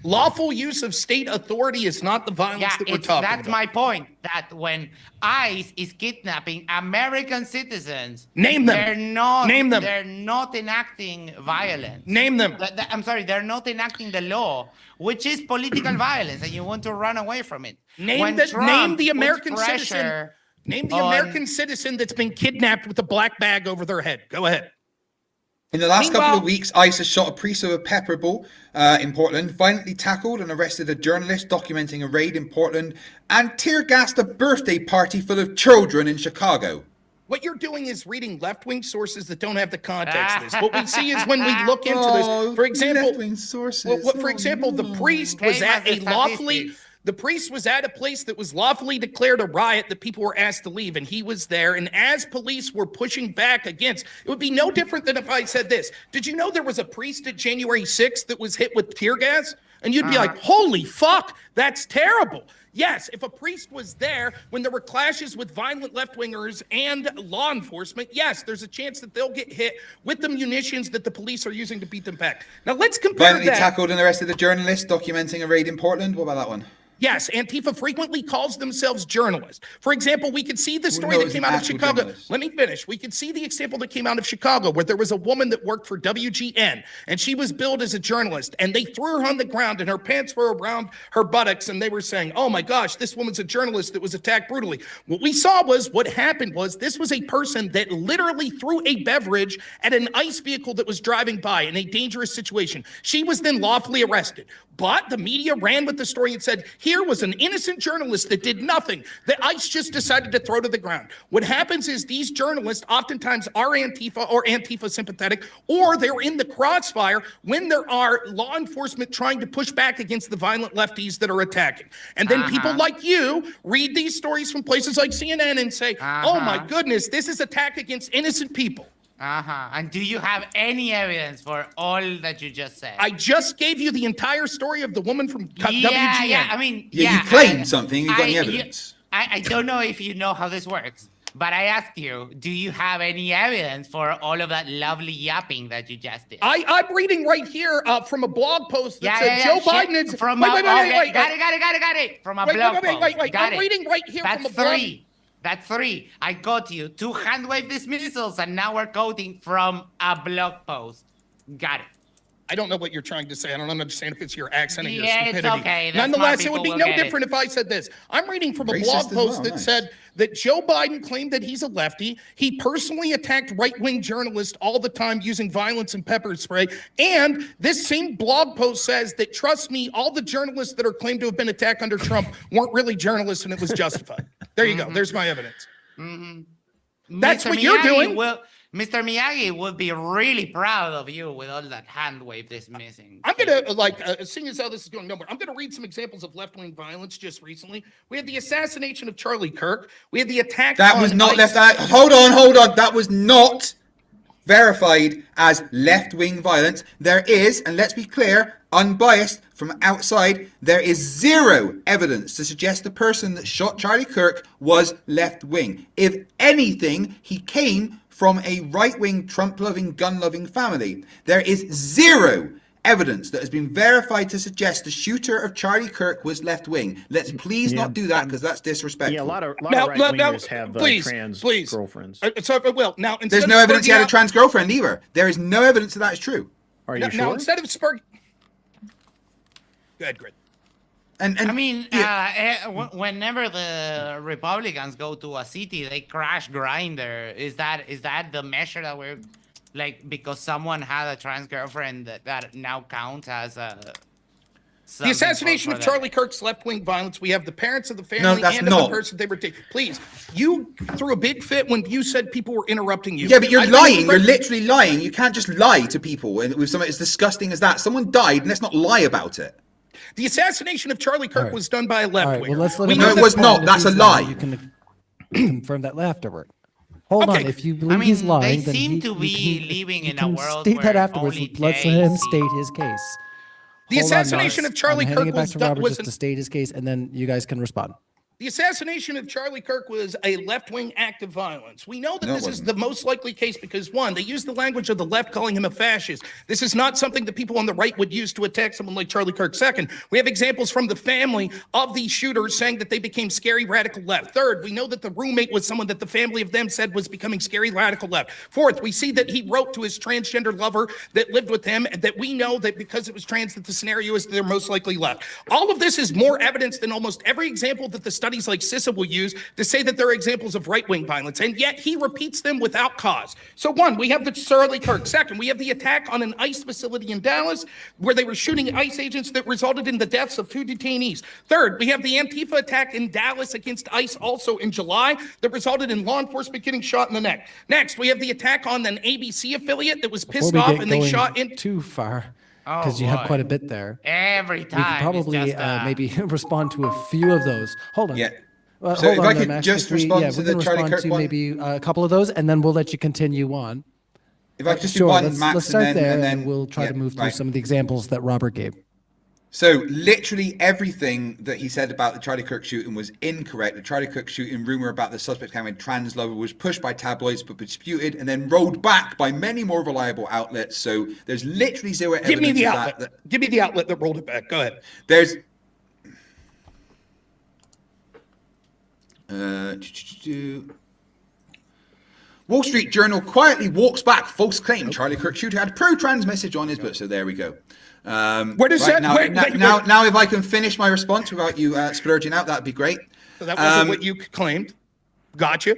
Lawful use of state authority is not the violence Yeah, that we're talking that's about. my point. That when ICE is kidnapping American citizens, Name them. They're not. Name them. They're not enacting violence. Name them. I'm sorry. They're not enacting the law, which is political violence, and you want to run away from it. Name When the Trump puts American citizen. pressure Name the on- American citizen that's been kidnapped with a black bag over their head. Go ahead. In the last couple Meanwhile- of weeks, ICE has shot a priest with a pepper ball in Portland, violently tackled and arrested a journalist documenting a raid in Portland, and tear gassed a birthday party full of children in Chicago. What you're doing is reading left-wing sources that don't have the context of this. What we see is when we look into this, for example, left-wing sources. for example, the priest was Famous at a lawfully. statistics. The priest was at a place that was lawfully declared a riot that people were asked to leave, and he was there. And as police were pushing back against, it would be no different than if I said this. Did you know there was a priest at January 6th that was hit with tear gas? And you'd be like, holy fuck, that's terrible. Yes, if a priest was there when there were clashes with violent left-wingers and law enforcement, yes, there's a chance that they'll get hit with the munitions that the police are using to beat them back. Now let's compare Violently that. tackled and arrested a journalist documenting a raid in Portland. What about that one? Yes, Antifa frequently calls themselves journalists. For example, we could see the story knows that came an out of actual Chicago. journalist? Let me finish. We could see the example that came out of Chicago where there was a woman that worked for WGN and she was billed as a journalist and they threw her on the ground and her pants were around her buttocks and they were saying, oh my gosh, this woman's a journalist that was attacked brutally. What we saw was what happened was this was a person that literally threw a beverage at an ICE vehicle that was driving by in a dangerous situation. She was then lawfully arrested. But the media ran with the story and said, here was an innocent journalist that did nothing, that ICE just decided to throw to the ground. What happens is these journalists oftentimes are Antifa or Antifa sympathetic, or they're in the crossfire when there are law enforcement trying to push back against the violent lefties that are attacking. And then people like you read these stories from places like CNN and say, oh my goodness, this is attack against innocent people. And do you have any evidence for all that you just said? I just gave you the entire story of the woman from WGN. Yeah, I mean, you claimed something, you got any evidence? I don't know if you know how this works, but I asked you, do you have any evidence for all of that lovely yapping that you just did? I'm reading right here from a blog post that said Joe Biden is... From wait. Got it. From a blog post. Wait. I'm reading right here from a blog. That's 3. I got you 2 hand wave dismissals, and now we're quoting from a blog post. Got it. I don't know what you're trying to say. I don't understand if it's your accent or your stupidity. It's okay. Nonetheless, it would be no different if I said this. I'm reading from a blog post that said that Joe Biden claimed that he's a lefty. He personally attacked right-wing journalists all the time using violence and pepper spray. And this same blog post says that, trust me, all the journalists that are claimed to have been attacked under Trump weren't really journalists and it was justified. There you go. There's my evidence. That's Mr. what you're doing. Mr. Miyagi would be really proud of you with all that hand wave dismissing. I'm going to, seeing as how this is going nowhere, I'm going to read some examples of left-wing violence just recently. We had the assassination of Charlie Kirk. We had the attack That was not hold on. That was not verified as left-wing violence. There is, and let's be clear, unbiased from outside, there is zero evidence to suggest the person that shot Charlie Kirk was left-wing. If anything, he came from a right-wing, Trump-loving, gun-loving family. There is zero evidence that has been verified to suggest the shooter of Charlie Kirk was left-wing. Let's please not do that, because that's disrespectful. Yeah, a lot of right-wingers have trans girlfriends. Now, there's no evidence he had a trans girlfriend either. There is no evidence that is true. Are you sure? Now, instead of Go ahead, Grid. And I mean, whenever the Republicans go to a city, they crash Grindr. Is that the measure that we're like, because someone had a trans girlfriend that now counts as a... The assassination of Charlie Kirk's left-wing violence. We have the parents of the family and of the person they were taking. Please, you threw a big fit when you said people were interrupting you. Yeah, but you're lying. You're literally lying. You can't just lie to people with something as disgusting as that. Someone died, and let's not lie about it. The assassination of Charlie Kirk was done by a left-winger. Well, no, it was not. That's a lie. You can confirm that afterward. Hold on. If you believe he's lying, they then seem to be living in a world state where that afterwards. Let's let him state his case. The assassination of Charlie Kirk was done just to state his case, and then you guys can respond. The assassination of Charlie Kirk was a left-wing act of violence. We know that this is the most likely case because, one, they use the language of the left calling him a fascist. This is not something that people on the right would use to attack someone like Charlie Kirk. Second, we have examples from the family of these shooters saying that they became scary radical left. Third, we know that the roommate was someone that the family of them said was becoming scary radical left. Fourth, we see that he wrote to his transgender lover that lived with him, and that we know that because it was trans that the scenario is they're most likely left. All of this is more evidence than almost every example that the studies like CISA will use to say that there are examples of right-wing violence, and yet he repeats them without cause. So one, we have the Charlie Kirk. Second, we have the attack on an ICE facility in Dallas where they were shooting ICE agents that resulted in the deaths of 2 detainees. Third, we have the Antifa attack in Dallas against ICE also in July that resulted in law enforcement getting shot in the neck. Next, we have the attack on an ABC affiliate that was pissed off and they shot in... Too far. Because you have quite a bit there. Every time. We could probably maybe respond to a few of those. Hold on. Yeah. So if I could just respond to the Charlie Kirk one. Maybe a couple of those, and then we'll let you continue on. If I could just do one, Max, let's start and then we'll try to move through some of the examples that Robert gave. So literally everything that he said about the Charlie Kirk shooting was incorrect. The Charlie Kirk shooting rumor about the suspect having trans lover was pushed by tabloids but disputed and then rolled back by many more reliable outlets. So there's literally zero evidence. Give me the outlet. Give me the outlet that rolled it back. Go ahead. There's Wall Street Journal quietly walks back false claim Charlie Kirk shooter had pro-trans message on his book. So there we go. Where does that? Now, if I can finish my response without you splurging out, that'd be great. So that wasn't what you claimed. Gotcha.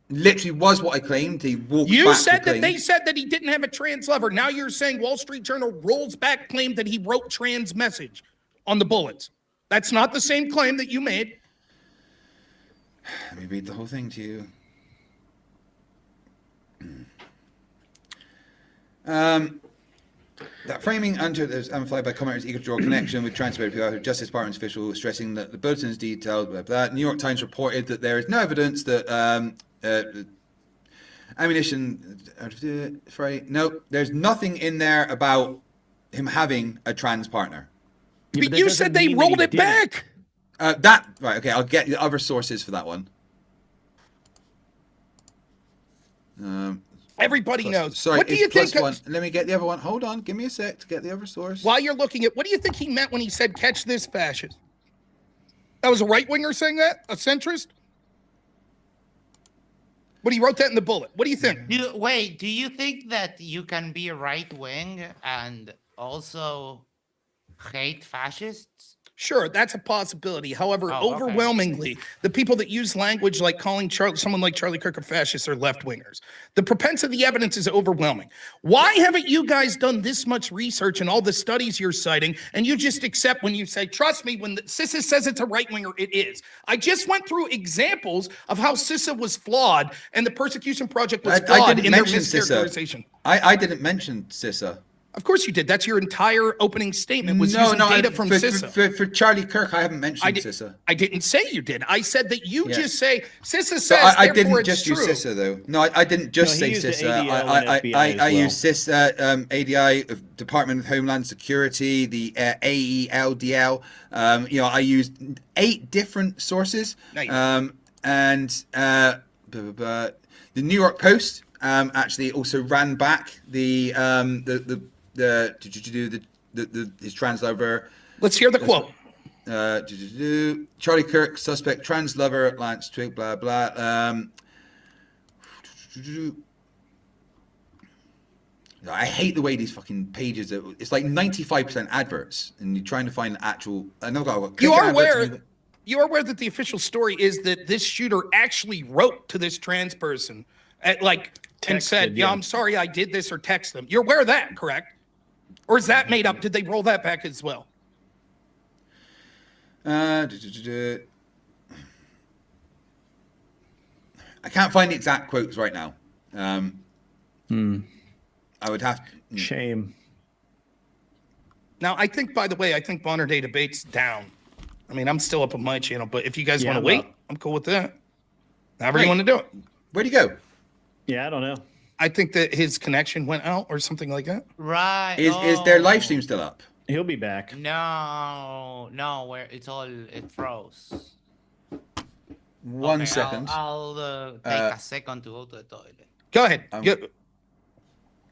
Literally was what I claimed. He walked You back said that they said that he didn't have a trans lover. Now you're saying Wall Street Journal rolls back claim that he wrote trans message. on the bullets. That's not the same claim that you made. Let me read the whole thing to you. That framing is amplified by commenters eager to draw a connection with transparent people, Justice Department official, stressing that the bulletin's detailed, blah, blah. New York Times reported that there is no evidence that ammunition. No, there's nothing in there about him having a trans partner. Yeah, but you said they rolled it back. Right, okay, I'll get the other sources for that one. Everybody knows. Sorry, what do you think? One. Let me get the other one. Hold on, give me a sec to get the other source. While you're looking at, what do you think he meant when he said "catch this fascist"? That was a right winger saying that, a centrist. But he wrote that in the bullet. What do you think? Do you think that you can be right wing and also hate fascists? Sure, that's a possibility. However, overwhelmingly, the people that use language like calling someone like Charlie Kirk a fascist are left-wingers. The propensity of the evidence is overwhelming. Why haven't you guys done this much research and all the studies you're citing, and you just accept when you say, trust me, when CISA says it's a right-winger, it is. I just went through examples of how CISA was flawed and the Persecution Project was flawed in their mischaracterization. I didn't mention CISA. Of course you did. That's your entire opening statement was using data from CISA. For Charlie Kirk, I haven't mentioned CISA. I didn't say you did. I said that you just say CISA says, so I didn't it's just true. use CISA, though. No, I didn't just say CISA. I used CISA, ADI, Department of Homeland Security, the AELDL. I used 8 different sources. Nice. The New York Post actually also ran back his trans lover. Let's hear the quote. Charlie Kirk, suspect trans lover, Lance Twig, blah blah. I hate the way these fucking pages are. It's like 95% adverts, and you're trying to find the actual. You are aware that the official story is that this shooter actually wrote to this trans person and said, "Yeah, I'm sorry I did this," or text them. You're aware of that, correct? Or is that made up? Did they roll that back as well? I can't find the exact quotes right now. I would have to. Shame. Now, I think, by the way, Bonner Day Debate's down. I mean, I'm still up on my channel, but if you guys want to wait, I'm cool with that. However you want to do it. Where'd he go? Yeah, I don't know. I think that his connection went out or something like that. Right. Is their live stream still up? He'll be back. No, where it froze. One second. I'll take a second to go to the toilet. Go ahead.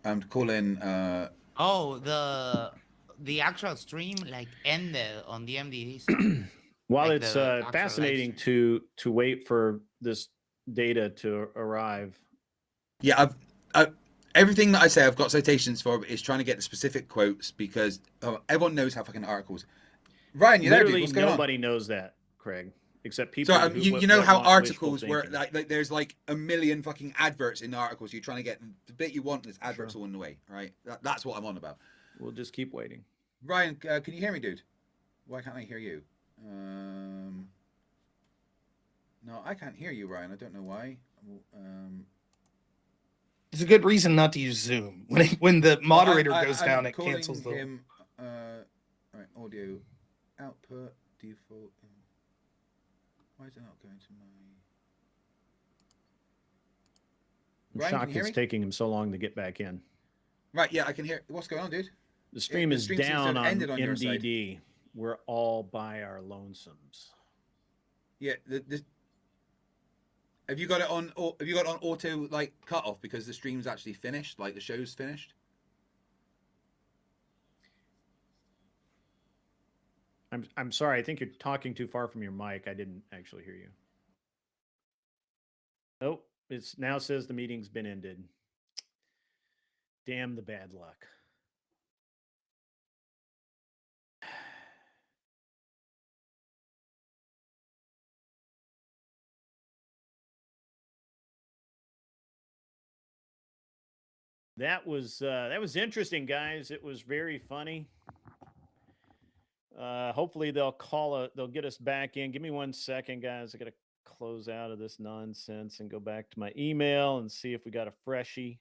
I'm calling. The actual stream ended on the MDD. While it's fascinating to wait for this data to arrive. Yeah, everything that I say I've got citations for is trying to get the specific quotes because everyone knows how fucking articles. Ryan, you literally nobody knows that, Craig, except people. So you know how articles work. Like there's like a million fucking adverts in articles. You're trying to get the bit you want. There's adverts all in the way. Right, that's what I'm on about. We'll just keep waiting. Ryan, can you hear me, dude? Why can't I hear you? No, I can't hear you, Ryan. I don't know why. It's a good reason not to use Zoom. When the moderator goes down, it cancels the. All right, audio output default. Why is it not going to my? I'm shocked it's taking him so long to get back in. Right, yeah, I can hear. What's going on, dude? The stream is down on MDD. We're all by our lonesomes. Yeah, have you got it on? Have you got it on auto cut off because the stream's actually finished? Like the show's finished. I'm sorry. I think you're talking too far from your mic. I didn't actually hear you. Nope. It's now says the meeting's been ended. Damn the bad luck. That was interesting, guys. It was very funny. Hopefully they'll get us back in. Give me 1 second, guys. I got to close out of this nonsense and go back to my email and see if we got a freshie.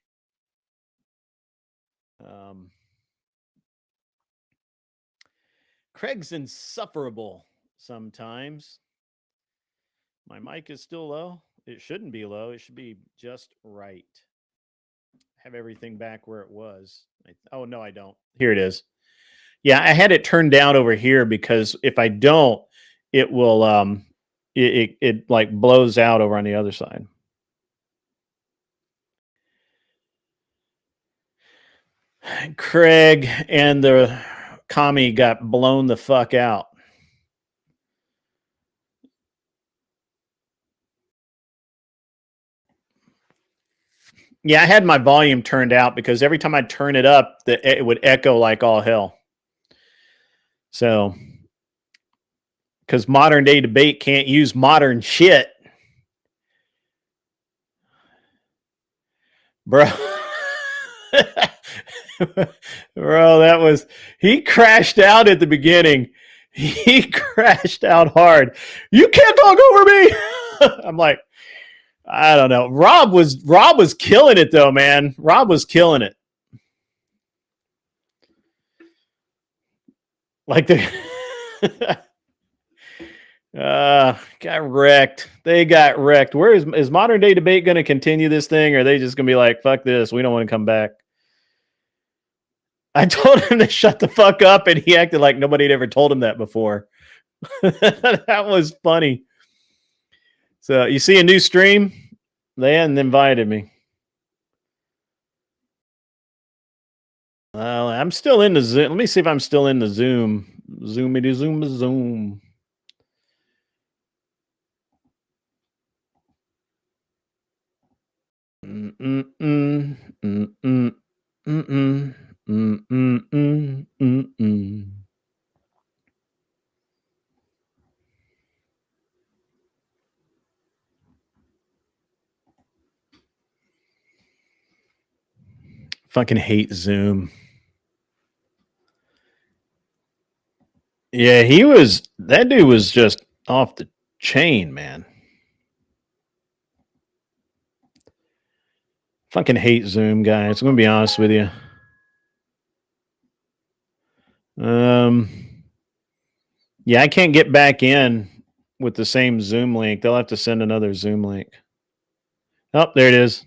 Craig's insufferable sometimes. My mic is still low. It shouldn't be low. It should be just right. Have everything back where it was. Oh, no, I don't. Here it is. Yeah, I had it turned down over here because if I don't, it will it like blows out over on the other side. Craig and the commie got blown the fuck out. Yeah, I had my volume turned out because every time I turn it up, it would echo like all hell. So, because modern day debate can't use modern shit. Bro. Bro, he crashed out at the beginning. He crashed out hard. You can't talk over me. I'm like, I don't know. Rob was killing it though, man. Rob was killing it. Like got wrecked. They got wrecked. Where is modern day debate going to continue this thing, or are they just going to be like, fuck this, we don't want to come back? I told him to shut the fuck up, and he acted like nobody had ever told him that before. That was funny. So you see a new stream? They hadn't invited me. I'm still in the Zoom. Let me see if I'm still in the Zoom. Zoomity zoom. Fucking hate Zoom. Yeah, that dude was just off the chain, man. Fucking hate Zoom, guys. I'm gonna be honest with you. Yeah, I can't get back in with the same Zoom link. They'll have to send another Zoom link. Oh, there it is.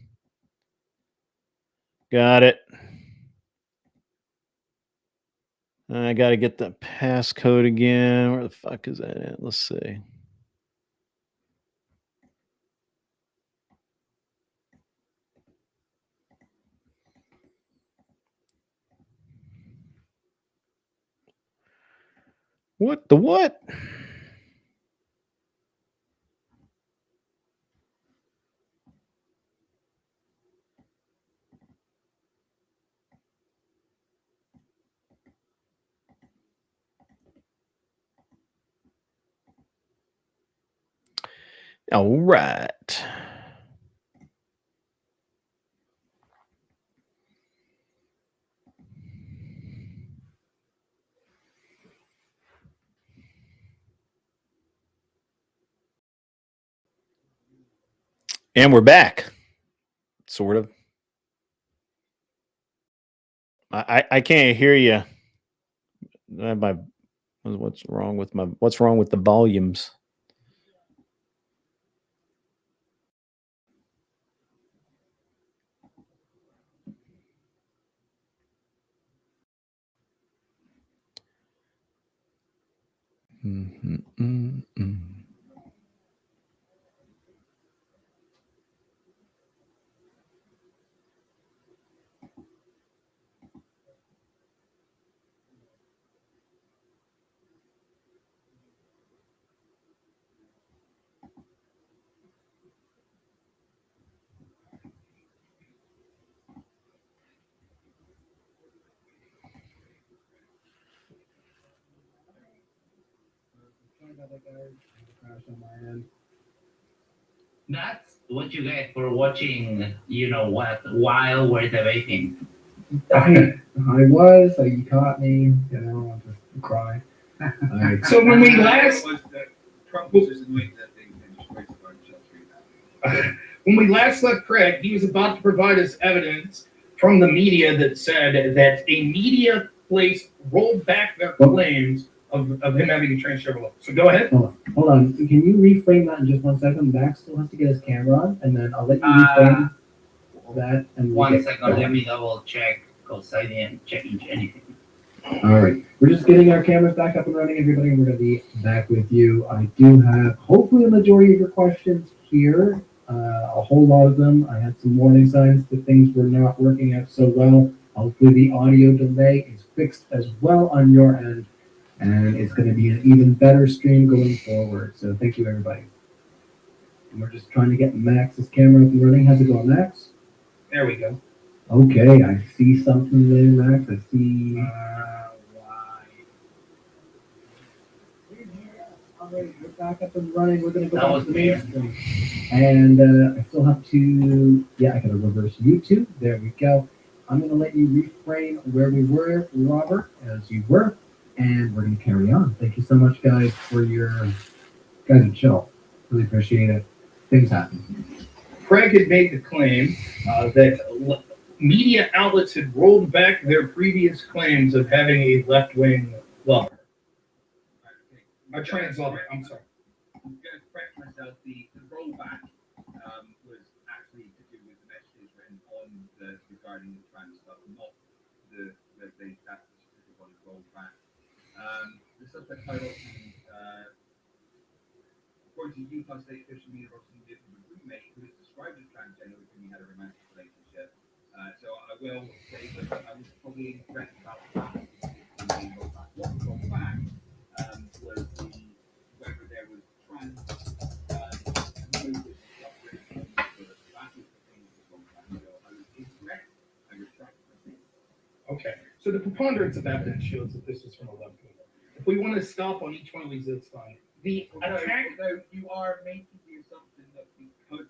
Got it. I got to get the passcode again. Where the fuck is that at? Let's see. What the what? All right. And we're back. Sort of. I can't hear you. What's wrong with the volumes? That's what you get for watching, you know what, while we're debating. I was, like, you caught me, I want to cry. All right. So when we last Trump was just annoyed that they just waited for him. when we last left Craig, he was about to provide us evidence from the media that said that a media place rolled back their claims of him having a transgender look. So go ahead. Hold on. Can you reframe that in just 1 second? Max still has to get his camera on, and then I'll let you reframe that. And One second, let me double check because I didn't change anything. All right. We're just getting our cameras back up and running, everybody, and we're going to be back with you. I do have hopefully a majority of your questions here. A whole lot of them. I had some warning signs that things were not working out so well. Hopefully the audio delay is fixed as well on your end, and it's going to be an even better stream going forward. So thank you, everybody. And we're just trying to get Max's camera up and running. How's it going, Max? There we go. Okay, I see something there, Max. I see. All right, we're back up and running. We're going to go back to the main screen. And I still have to, I got to reverse YouTube. There we go. I'm going to let you reframe where we were, Robert, as you were, and we're going to carry on. Thank you so much, guys, for your guys and chill. Really appreciate it. Things happen. Craig had made the claim that media outlets had rolled back their previous claims of having a left-wing lover. A trans lover, I'm sorry. I'm going to correct myself. The rollback was actually to do with the messages written on regarding the trans stuff, not that specific one rolled back. The subject title, according to Utah State official media, Robson lived with a roommate who is described as transgender with whom he had a romantic relationship. So I will say that I was probably incorrect about that. What was rolled back was whether there was trans motives suffering on the first. That is the thing that was rolled back. So I was incorrect. I retract my statement. Okay, so the preponderance of evidence shows that this is from a left-wing. If we want to stop on each one of these, that's fine. The attack. Although you are making the assumption that because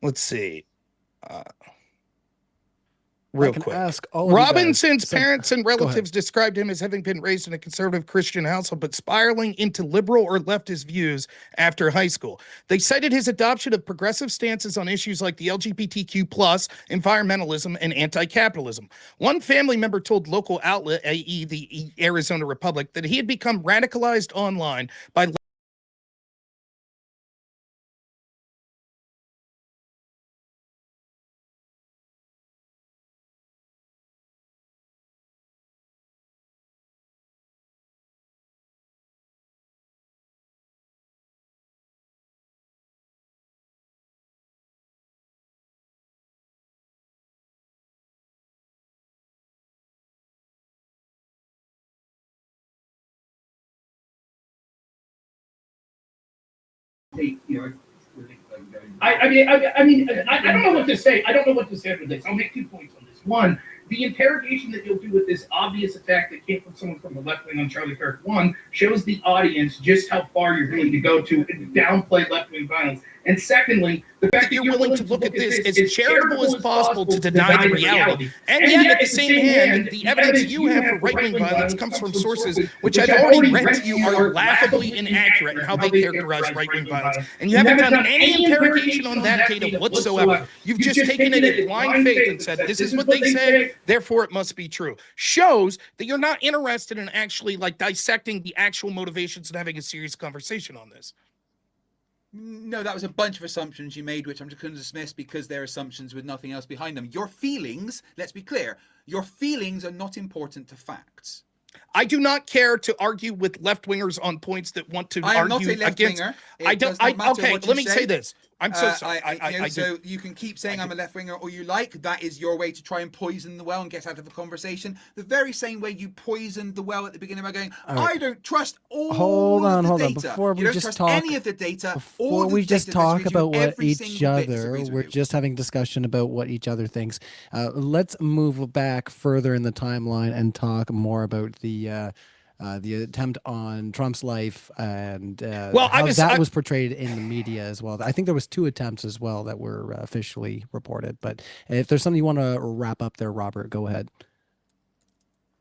Let's see. I Real can quick. ask all of you guys. Robinson's So- parents and go ahead. relatives described him as having been raised in a conservative Christian household, but spiraling into liberal or leftist views after high school. They cited his adoption of progressive stances on issues like the LGBTQ+, environmentalism, and anti-capitalism. One family member told local outlet, i.e. the Arizona Republic, that he had become radicalized online by I mean, I don't know what to say. I don't know what to say for this. I'll make 2 points on this. One, the interrogation that you'll do with this obvious attack that came from someone from the left wing on Charlie Kirk, one, shows the audience just how far you're willing to go to downplay left wing violence. And secondly, the fact that you're willing to look at this as charitable as possible to deny the reality. And yet, at the same hand, the evidence you have for right-wing violence comes from sources which I've already read to you are laughably inaccurate in how they characterize right-wing violence. And you haven't done any interrogation on that data whatsoever. You've just taken it at blind faith and said, this is what they say, therefore it must be true. Shows that you're not interested in actually like dissecting the actual motivations and having a serious conversation on this. No, that was a bunch of assumptions you made, which I'm just going to dismiss because they're assumptions with nothing else behind them. Your feelings, let's be clear, your feelings are not important to facts. I do not care to argue with left-wingers on points that want to I am argue not a against. left-winger. Okay, let me say this. I'm so sorry. So you can keep saying I'm a left-winger all you like. That is your way to try and poison the well and get out of a conversation. The very same way you poisoned the well at the beginning by going, I don't trust all Hold on. Before we just talk any of the data. Before we just talk about what each other, we're just having discussion about what each other thinks. Let's move back further in the timeline and talk more about the attempt on Trump's life and how that was portrayed in the media as well. I think there was 2 attempts as well that were officially reported. But if there's something you want to wrap up there, Robert, go ahead.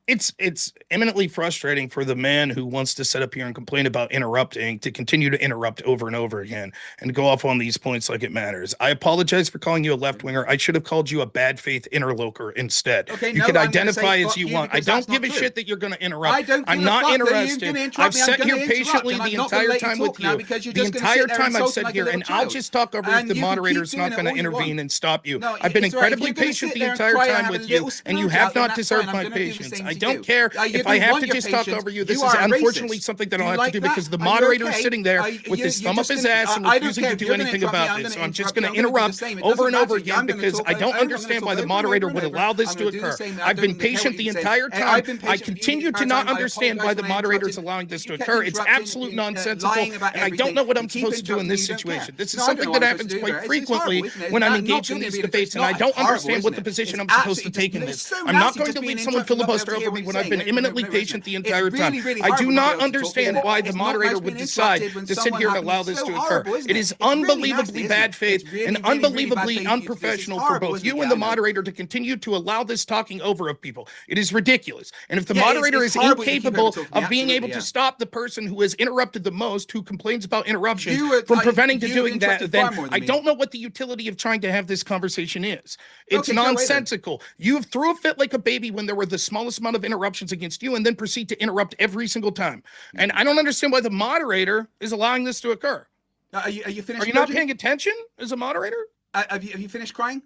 It's eminently frustrating for the man who wants to sit up here and complain about interrupting to continue to interrupt over and over again and go off on these points like it matters. I apologize for calling you a left winger. I should have called you a bad faith interloper instead. Okay, you can identify as you want. I don't give a shit that you're going to interrupt. I'm not interested. I've sat here patiently the entire time with you. The entire time I've sat here, and I'll just talk over if the moderator's not going to intervene and stop you. I've been incredibly patient the entire time with you, and you have not deserved my patience. I don't care if I have to just talk over you. This is unfortunately something that I'll have to do because the moderator is sitting there with his thumb up his ass and refusing to do anything about this. So I'm just going to interrupt over and over again because I don't understand why the moderator would allow this to occur. I've been patient the entire time. I continue to not understand why the moderator is allowing this to occur. It's absolute nonsensical, and I don't know what I'm supposed to do in this situation. This is something that happens quite frequently when I'm engaged in these debates, and I don't understand what the position I'm supposed to take in this. I'm not going to leave someone filibuster over me when I've been eminently patient the entire time. I do not understand why the moderator would decide to sit here and allow this to occur. It is unbelievably bad faith and unbelievably unprofessional for both you and the moderator to continue to allow this talking over of people. It is ridiculous. And if the moderator is incapable of being able to stop the person who has interrupted the most, who complains about interruption, from preventing to doing that, then I don't know what the utility of trying to have this conversation is. It's nonsensical. You threw a fit like a baby when there were the smallest amount of interruptions against you and then proceed to interrupt every single time. And I don't understand why the moderator is allowing this to occur. Are you finished? Are you not paying attention as a moderator? Have you finished crying?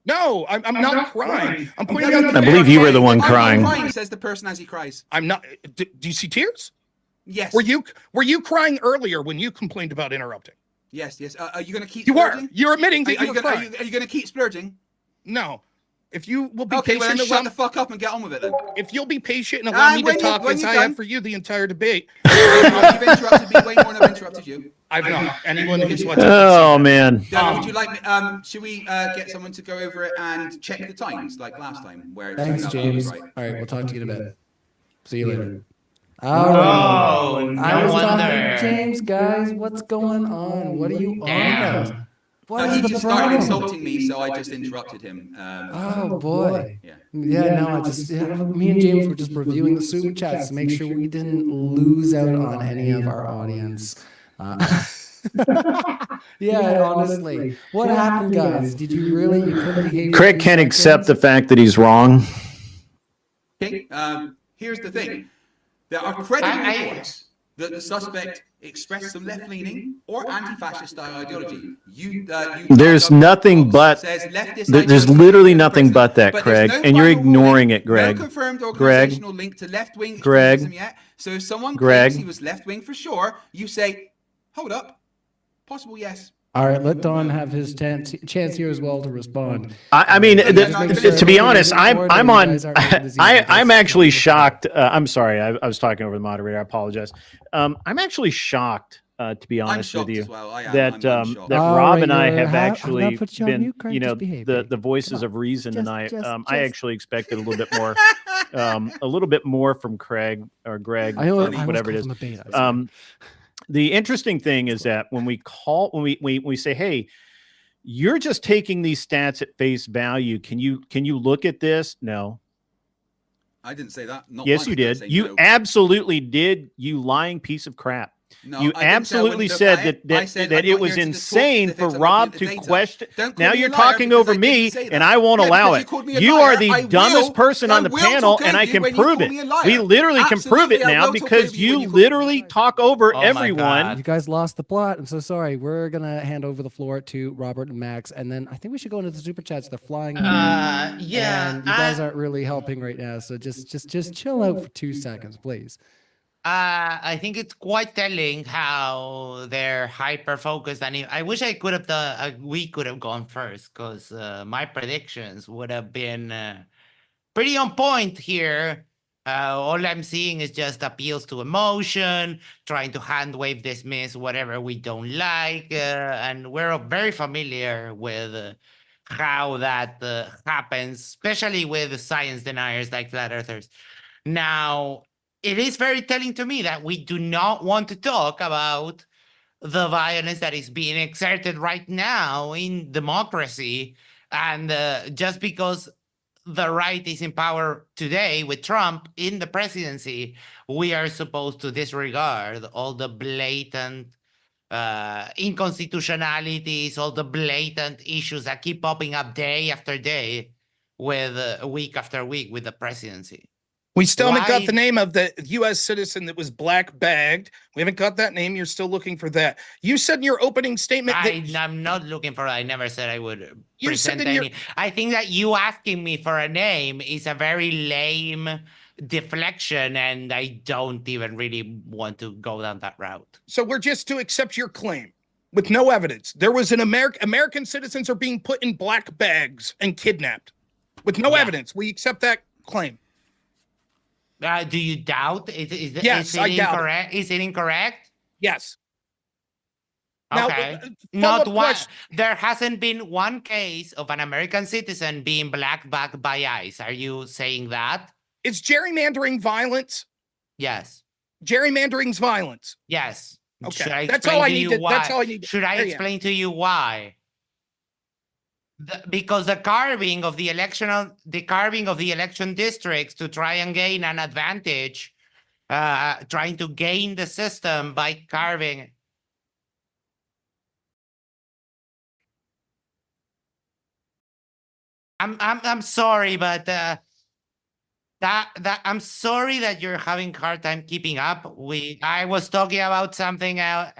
No, I'm not crying. I'm pointing out. I believe you were the one crying. Says the person as he cries. I'm not. Do you see tears? Yes. Were you crying earlier when you complained about interrupting? Yes. Are you going to keep? You splurging? were. You're admitting that you were crying. Are you going to keep splurging? No. If you will be okay, patient, well, then shut the fuck up and get on with it then. If you'll be patient and allow me to talk as I have for you the entire debate. You've interrupted me way more than I've interrupted you. I've not. Anyone who's watching. Oh, man. Would you like me, should we get someone to go over it and check the times like last time? Where Thanks, James. Right. All right, we'll talk to you in a bit. See you later. Oh, no I was wonder. talking to James, guys. What's going on? What are you on about? He just started insulting me, so I just interrupted him. Oh boy. Yeah. No, I just me and James were just reviewing the super chats to make sure we didn't lose out on any of our audience. Yeah, honestly. What happened, guys? Did you really? You couldn't behave. Craig can't accept the fact that he's wrong. Okay. Here's the thing. There are credible reports that the suspect expressed some left-leaning or anti-fascist style ideology. There's nothing but, there's literally nothing but that, Craig, and you're ignoring it, Greg. No confirmed organizational link to left-wing extremism yet. So if someone claims he was left-wing for sure, you say, hold up, possible yes. All right, let Don have his chance here as well to respond. I mean, to be honest, I'm actually shocked. I'm sorry, I was talking over the moderator. I apologize. I'm actually shocked to be honest with shocked you. as well. I am. That I'm shocked. that All Rob right, and I Noerr, have I'm gonna actually put you on been, mute, Craig. you know, Just behave, the baby. voices Come of reason Just- tonight. just- I actually expected a little bit more from Craig or Greg, I or almost whatever it is. called him a beta. The interesting thing is that when we say, hey, you're just taking these stats at face value. Can you look at this? No. I didn't say that. Not Yes, once you did I did. say You no. absolutely did, you lying piece of crap. No, You I didn't say I absolutely wouldn't look said at it. that I said that I'm it not was here to just talk insane for specifics, I'm Rob looking to at the data. question. Don't call Now me a you're liar talking because over I didn't me, say that. and I won't Yeah, allow because it. you called me a You liar. are the I dumbest will- person I on the will panel, talk and over I you can when you prove call it. me a liar. We literally can prove it Absolutely, I now will talk because over you when you you call me a literally talk over Oh my everyone. God. You guys lost the plot. I'm so sorry. We're gonna hand over the floor to Robert and Max, and then I think we should go into the super chats. They're flying in, Yeah. and you guys aren't really helping right now. So just chill out for 2 seconds, please. I think it's quite telling how they're hyper focused, and I wish I could have we could have gone first, because my predictions would have been pretty on point here. All I'm seeing is just appeals to emotion, trying to hand wave, dismiss whatever we don't like, and we're very familiar with how that happens, especially with science deniers like flat earthers. Now, it is very telling to me that we do not want to talk about the violence that is being exerted right now in democracy. And just because the right is in power today with Trump in the presidency, we are supposed to disregard all the blatant inconstitutionalities, all the blatant issues that keep popping up day after day with week after week with the presidency. We still haven't got Why- the name of the U.S. citizen that was black bagged. We haven't got that name. You're still looking for that. You said in your opening statement that I'm not looking for. I never said I would You said present in your- any. I think that you asking me for a name is a very lame deflection, and I don't even really want to go down that route. so. We're just to accept your claim with no evidence. There was an American citizens are being put in black bags and kidnapped with no Yeah. evidence. We accept that claim. Do you doubt? Is Yes, it I doubt it. incorrect? Is it incorrect? Yes. Now, Okay. follow-up Not one. question. There hasn't been one case of an American citizen being black backed by ICE. Are you saying that? Is gerrymandering violence? Yes. Gerrymandering's violence. Yes. Okay. Should I That's explain all I to need you to- why? that's all I need to- Should I there you explain to you why? Because the carving of the election districts to try and gain an advantage, trying to gain the system by carving. I'm sorry, but I'm sorry that you're having a hard time keeping up. I was talking about something else.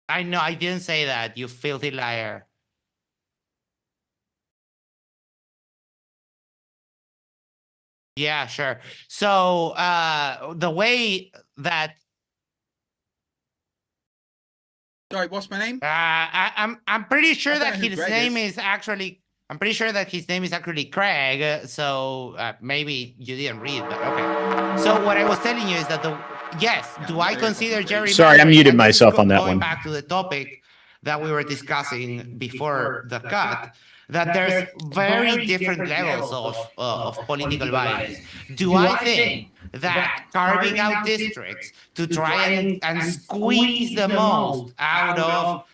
I know I didn't say that, you filthy liar. Yeah, sure. So the way that Sorry, what's my name? I'm pretty sure I don't that know who his Greg name is. is actually. I'm pretty sure that his name is actually Craig. So maybe you didn't read, but okay. So what I was telling you is that do I consider Jerry? Sorry, I muted myself on that going one. back to the topic that we were discussing before the cut, that there's very different levels of political violence. Do I think that carving out districts to try and squeeze the most out of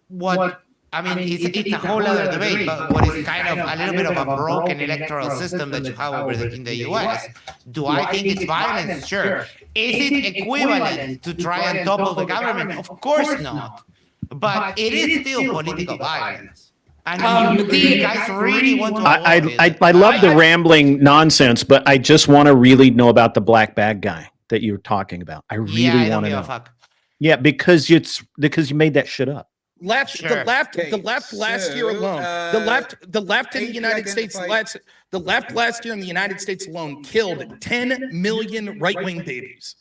what, I mean, it's a whole other debate, but what is kind of a little bit of a broken electoral system that you have over in the US, do I think it's violence? Sure. Is it equivalent to try and topple the government? Of course not. But it is still political violence. And you guys really want to avoid it. I love the rambling nonsense, but I just want to really know about the black bag guy that you're talking about. I really I don't want to give a know. fuck. Yeah, because you made that shit up. The left last year alone. The left in the United States last year in the United States alone killed 10 million right-wing babies.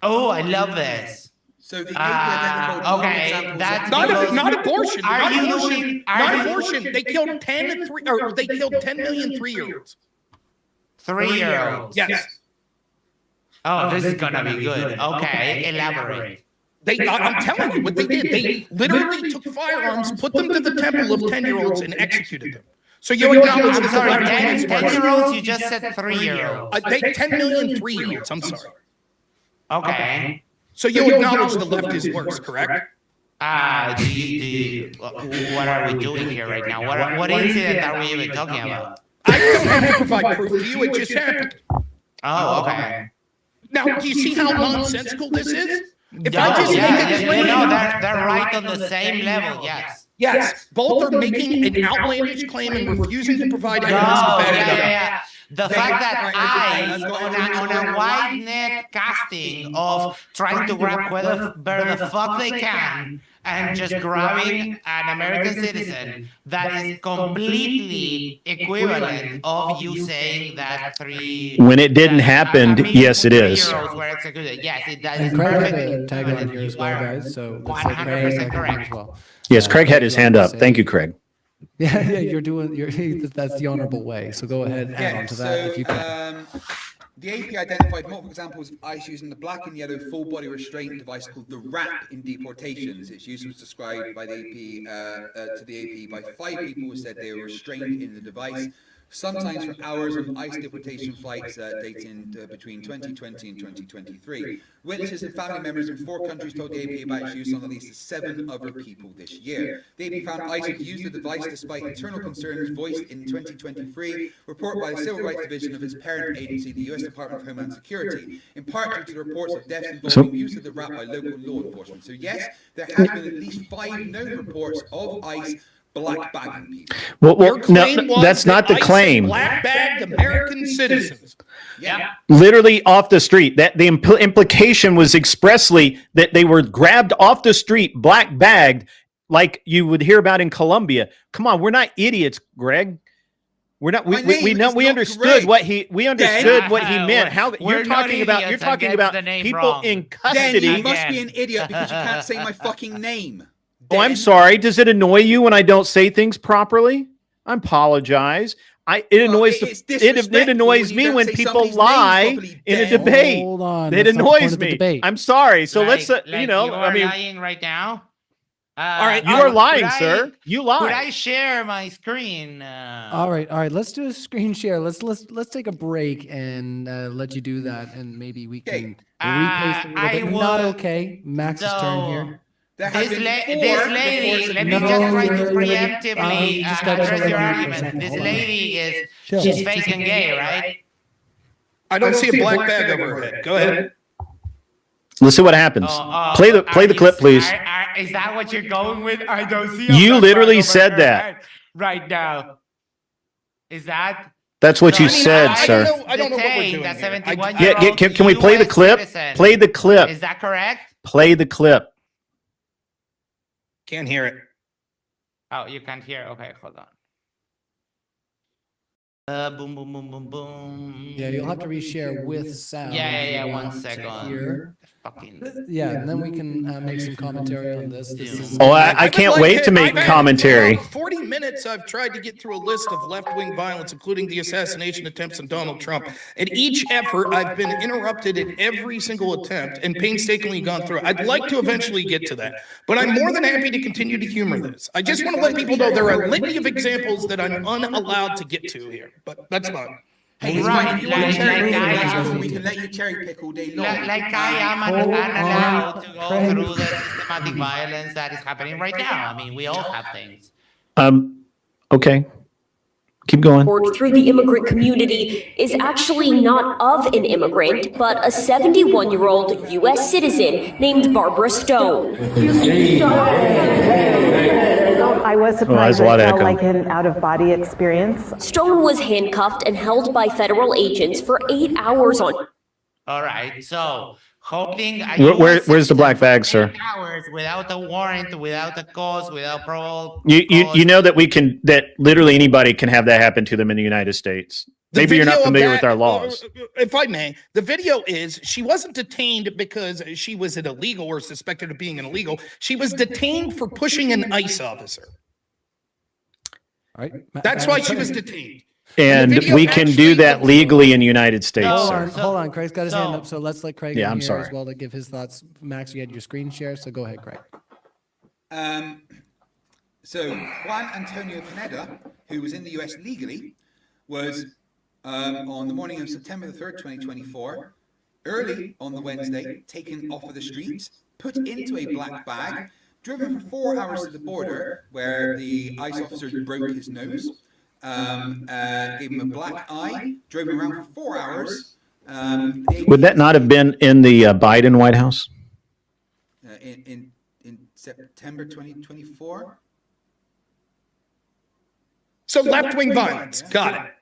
Oh, I love this. So the okay, that's not abortion. Are you abortion. doing? Not abortion. They killed 10 million 3-year-olds. 3-year-olds. Yes. Oh, this is gonna be good. Okay, elaborate. I'm telling you what they did. They literally took firearms, put them to the temple of 10-year-olds, and executed them. So you acknowledge I'm that sorry, the left 10-year-olds. You just said 3-year-olds. 10 million 3-year-olds. I'm sorry. Okay. So you acknowledge the left is worse, correct? What are we doing here right now? What incident are we even talking about? I don't have to provide proof to you. It just happened. Oh, okay. Now, do you see how nonsensical this is? If I just make a claim, they're right on the same level. Yes. Yes, both are making an outlandish claim and refusing to provide evidence to back it up. The fact that I, on a wide net casting of trying to grab whoever the fuck they can and just grabbing an American citizen, that is completely equivalent of you saying that when it didn't happen, yes, it is. Were executed. Yes, it does. And Craig had a tag on here as well, guys. So 100% correct. as well. Yes, Craig had his hand up. Thank you, Craig. Yeah, that's the honorable way. So go ahead and add on to that if you can. The AP identified multiple examples of ICE using the black and yellow full body restraint device called the RAP in deportations. Its use was described by the AP to the AP by 5 people who said they were restrained in the device, sometimes for hours on ICE deportation flights dating between 2020 and 2023. Witnesses and family members in 4 countries told the AP about its use on at least 7 other people this year. The AP found ICE had used the device despite internal concerns voiced in 2023, report by the Civil Rights Division of its parent agency, the U.S. Department of Homeland Security, in part due to the reports of deaths involving use of the RAP by local law enforcement. So yes, there has been at least 5 known reports of ICE black bagging people. Well, no, that's not the claim. Black bagged American citizens. Yeah. Literally off the street. That the implication was expressly that they were grabbed off the street, black bagged, like you would hear about in Colombia. Come on, we're not idiots, Greg. We're not. We understood what he what he meant. How you're talking about people wrong. in custody. Then you must be an idiot because you can't say my fucking name. Oh, I'm sorry. Does it annoy you when I don't say things properly? I apologize. It annoys me when people lie in a debate. Hold on. It annoys me. I'm sorry. So let's you are lying right now. All right, you are lying, sir. You lie. Could I share my screen? All right. Let's do a screen share. Let's take a break and let you do that, and maybe we can repaste a little bit. Not okay. Max's turn here. This lady, let me just try to preemptively address your argument. This lady she's fake and gay, right? I don't see a black bag over her head. Go ahead. Let's see what happens. Play the clip, please. Is that what you're going with? I don't see. You literally said that right now. Is that? That's what you said, sir. I don't know what we're doing. That here. 71-year-old Can we play the clip? Play the clip. Is that correct? Play the clip. Can't hear it. Oh, you can't hear. Okay, hold on. Boom, boom, boom, boom, boom. Yeah, you'll have to reshare with sound. Yeah. 1 second. Here. Fucking. Yeah, and then we can make some commentary on this. I can't wait to make commentary. 40 minutes I've tried to get through a list of left-wing violence, including the assassination attempts on Donald Trump. At each effort, I've been interrupted at every single attempt and painstakingly gone through it. I'd like to eventually get to that, but I'm more than happy to continue to humor this. I just want to let people know there are a litany of examples that I'm unallowed to get to here, but that's fine. Hey, right, we can let you cherry pick all day long. Like I am unallowed to go through the systematic violence that is happening right now. I mean, we all have things. Okay. Keep going. Through the immigrant community is actually not of an immigrant, but a 71-year-old U.S. citizen named Barbara Stone. I was surprised. It felt like an out-of-body experience. Stone was handcuffed and held by federal agents for 8 hours on. All right, so holding a Where's the black bag, sir? hours without a warrant, without a cause, without parole. You know that literally anybody can have that happen to them in the United States. Maybe you're not familiar with our laws. If I may, the video is she wasn't detained because she was an illegal or suspected of being an illegal. She was detained for pushing an ICE officer. All right. That's why she was detained. And we can do that legally in the United States, sir. Hold on. Craig's got his hand up, so let's let Craig Yeah, in I'm here sorry. as well to give his thoughts. Max, you had your screen share, so go ahead, Craig. So Juan Antonio Pineda, who was in the US legally, was on the morning of September the 3rd, 2024, early on the Wednesday, taken off of the streets, put into a black bag, driven for 4 hours to the border, where the ICE officers broke his nose, gave him a black eye, drove him around for 4 hours. Would that not have been in the Biden White House? In September 2024? So left-wing violence. Got it.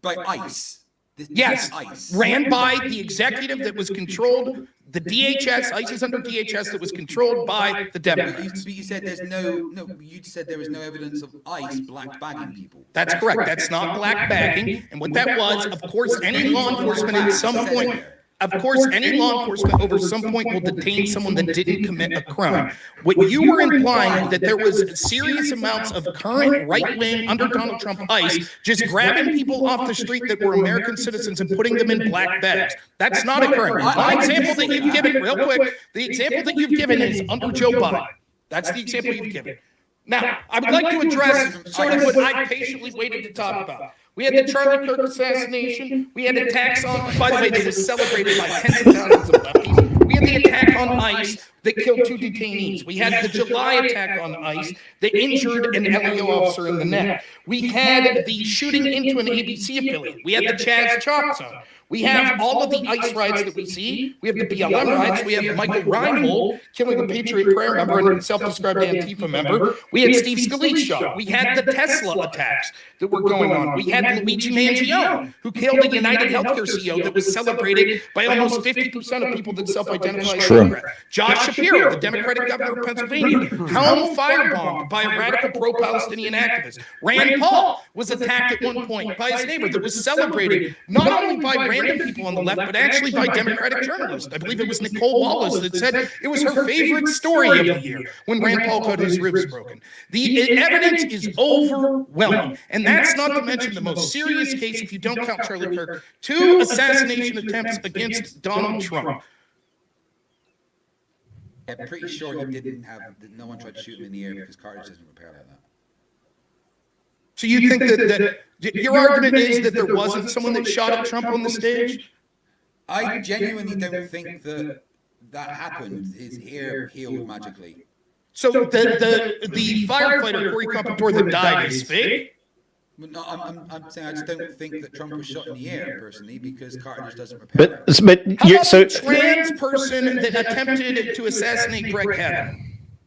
By ICE. Yes, ICE. ran by the executive that was controlled, the DHS, ICE is under DHS, that was controlled by the Democrats. But you said there's you said there was no evidence of ICE black bagging people. That's correct. That's not black bagging. And what that was, of course, any law enforcement at some point, over some point will detain someone that didn't commit a crime. What you were implying that there was serious amounts of current right-wing under Donald Trump ICE just grabbing people off the street that were American citizens and putting them in black bags. That's not occurring. My example that you've given, real quick, the example that you've given is under Joe Biden. That's the example you've given. Now, I would like to address sort of what I patiently waited to talk about. We had the Charlie Kirk assassination. We had attacks on, by the way, that was celebrated by tens of thousands of lefties. We had the attack on ICE that killed 2 detainees. We had the July attack on ICE that injured an LEO officer in the neck. We had the shooting into an ABC affiliate. We had the Chaz Chalk Zone. We have all of the ICE riots that we see. We have the BLM riots. We have Michael Reinhold killing a Patriot Prayer member and a self-described Antifa member. We had Steve Scalise shot. We had the Tesla attacks that were going on. We had Luigi Mangione, who killed a United Healthcare CEO that was celebrated by almost 50% of people that self-identify as Democrat. Josh Shapiro, the Democratic governor of Pennsylvania, home firebombed by a radical pro-Palestinian activist. Rand Paul was attacked at one point by his neighbor that was celebrated not only by random people on the left, but actually by Democratic journalists. I believe it was Nicole Wallace that said it was her favorite story of the year when Rand Paul got his ribs broken. The evidence is overwhelming. And that's not to mention the most serious case, if you don't count Charlie Kirk, 2 assassination attempts against Donald Trump. I'm pretty sure he didn't have, no one tried to shoot him in the air because cartilage doesn't repair like that. So you think that your argument is that there wasn't someone that shot at Trump on the stage? I genuinely don't think that happened. His hair healed magically. So the firefighter Corey Carpenter that died is fake? No, I'm saying I just don't think that Trump was shot in the air personally because cartilage doesn't repair. But how about the trans person that attempted to assassinate Greg Kavanaugh?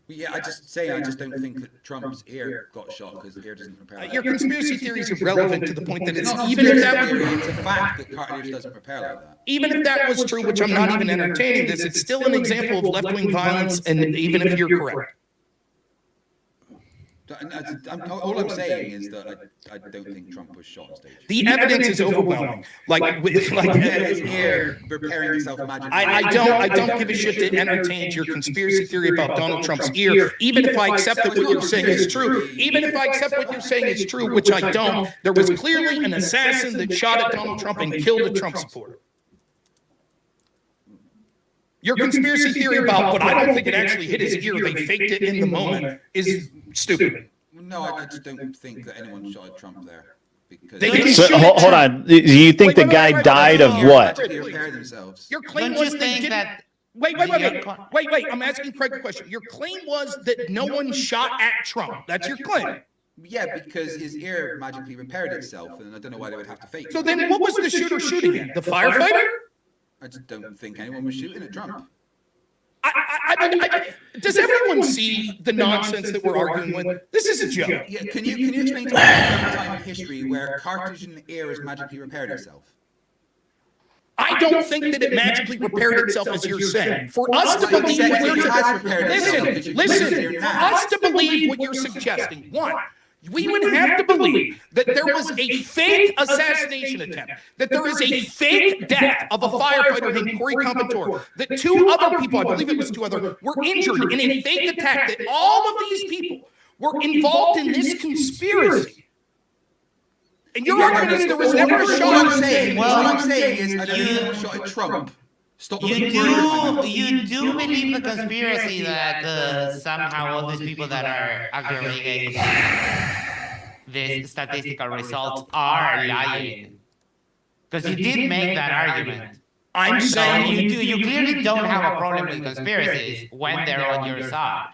Yeah, I just don't think that Trump's ear got shot because the ear doesn't repair. Your conspiracy theory is irrelevant to the point that it's even if that it's a fact that cartilage doesn't repair like that. Even if that was true, which I'm not even entertaining this, it's still an example of left-wing violence, and even if you're correct. All I'm saying is that I don't think Trump was shot on stage. The evidence is overwhelming. His ear repairing itself magically. I don't give a shit to entertain your conspiracy theory about Donald Trump's ear, even if I accept that what you're saying is true. Even if I accept what you're saying is true, which I don't, there was clearly an assassin that shot at Donald Trump and killed a Trump supporter. Your conspiracy theory about, but I don't think it actually hit his ear, they faked it in the moment, is stupid. No, I just don't think that anyone shot at Trump there. Hold on. Do you think the guy died of what? Your claim was they didn't... Wait. I'm asking Craig a question. Your claim was that no one shot at Trump. That's your claim. Yeah, because his ear magically repaired itself, and I don't know why they would have to fake it. So then what was the shooter shooting at? The firefighter? I just don't think anyone was shooting at Trump. Does everyone see the nonsense that we're arguing with? This is a joke. Yeah, can you explain to me a time in history where cartilage in the ear has magically repaired itself? I don't think that it magically repaired itself as you're saying. For us to believe what you're for us to believe what you're suggesting, one, we would have to believe that there was a fake assassination attempt, that there is a fake death of a firefighter named Corey Compatore, that 2 other people, I believe it was 2 other, were injured in a fake attack, that all of these people were involved in this conspiracy. And your argument is there was never a shot. What I'm saying is I don't think shot at Trump. Stop You do believe the conspiracy that somehow all these people that are aggregating these statistical results are lying? Because you did make that argument. I'm saying you clearly don't have a problem with conspiracies when they're on your side.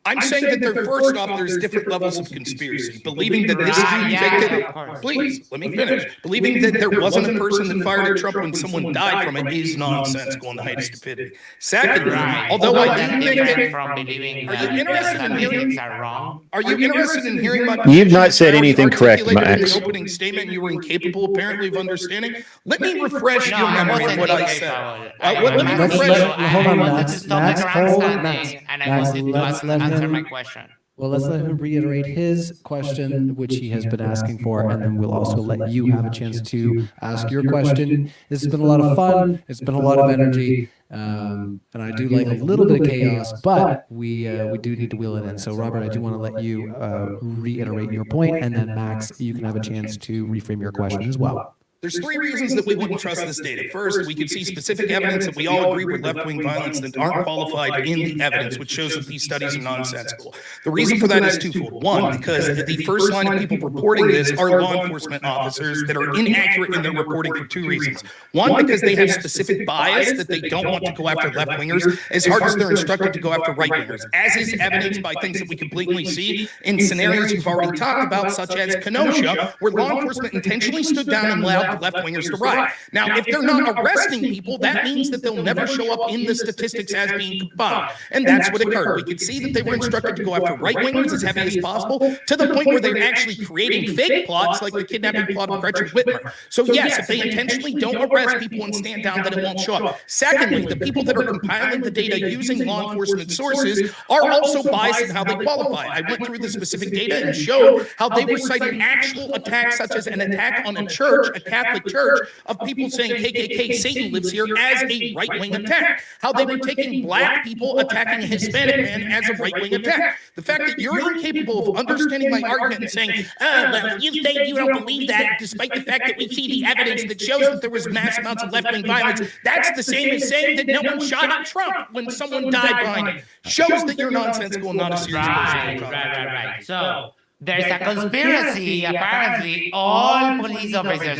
I'm saying that first off, there's different levels of conspiracy. Believing that this please, let me finish. Believing that there wasn't a person that fired at Trump when someone died from it is nonsensical and the height of stupidity. Secondly, although I do think that from believing that statistics are wrong. Are you interested in hearing my You've not said anything correct, Max. In the opening statement, you were incapable, apparently, of understanding. Let me refresh your memory of what I said. Let me refresh. Hold on, Max. Max, hold on, Max. And I wanted to answer my question. Well, let's let him reiterate his question, which he has been asking for, and then we'll also let you have a chance to ask your question. This has been a lot of fun. It's been a lot of energy, and I do like a little bit of chaos, but we do need to wheel it in. So, Robert, I do want to let you reiterate your point, and then Max, you can have a chance to reframe your question as well. There's 3 reasons that we wouldn't trust this data. First, we could see specific evidence that we all agree with left-wing violence that aren't qualified in the evidence, which shows that these studies are nonsensical. The reason for that is twofold. One, because the first line of people reporting this are law enforcement officers that are inaccurate in their reporting for 2 reasons. One, because they have specific bias that they don't want to go after left-wingers as hard as they're instructed to go after right-wingers, as is evidenced by things that we can blatantly see in scenarios you've already talked about, such as Kenosha, where law enforcement intentionally stood down and allowed left-wingers to riot. Now, if they're not arresting people, that means that they'll never show up in the statistics as being combined. And that's what occurred. We could see that they were instructed to go after right-wingers as heavy as possible, to the point where they're actually creating fake plots like the kidnapping plot of Gretchen Whitmer. So yes, if they intentionally don't arrest people and stand down, then it won't show up. Secondly, the people that are compiling the data using law enforcement sources are also biased in how they qualify. I went through the specific data and showed how they were citing actual attacks, such as an attack on a church, a Catholic church, of people saying KKK, Satan lives here, as a right-wing attack. How they were taking black people attacking a Hispanic man as a right-wing attack. The fact that you're incapable of understanding my argument and saying, well, you say you don't believe that, despite the fact that we see the evidence that shows that there was mass amounts of left-wing violence, that's the same as saying that no one shot at Trump when someone died behind it. Shows that you're nonsensical and not a serious person. Right. So there's a conspiracy. Apparently, all police officers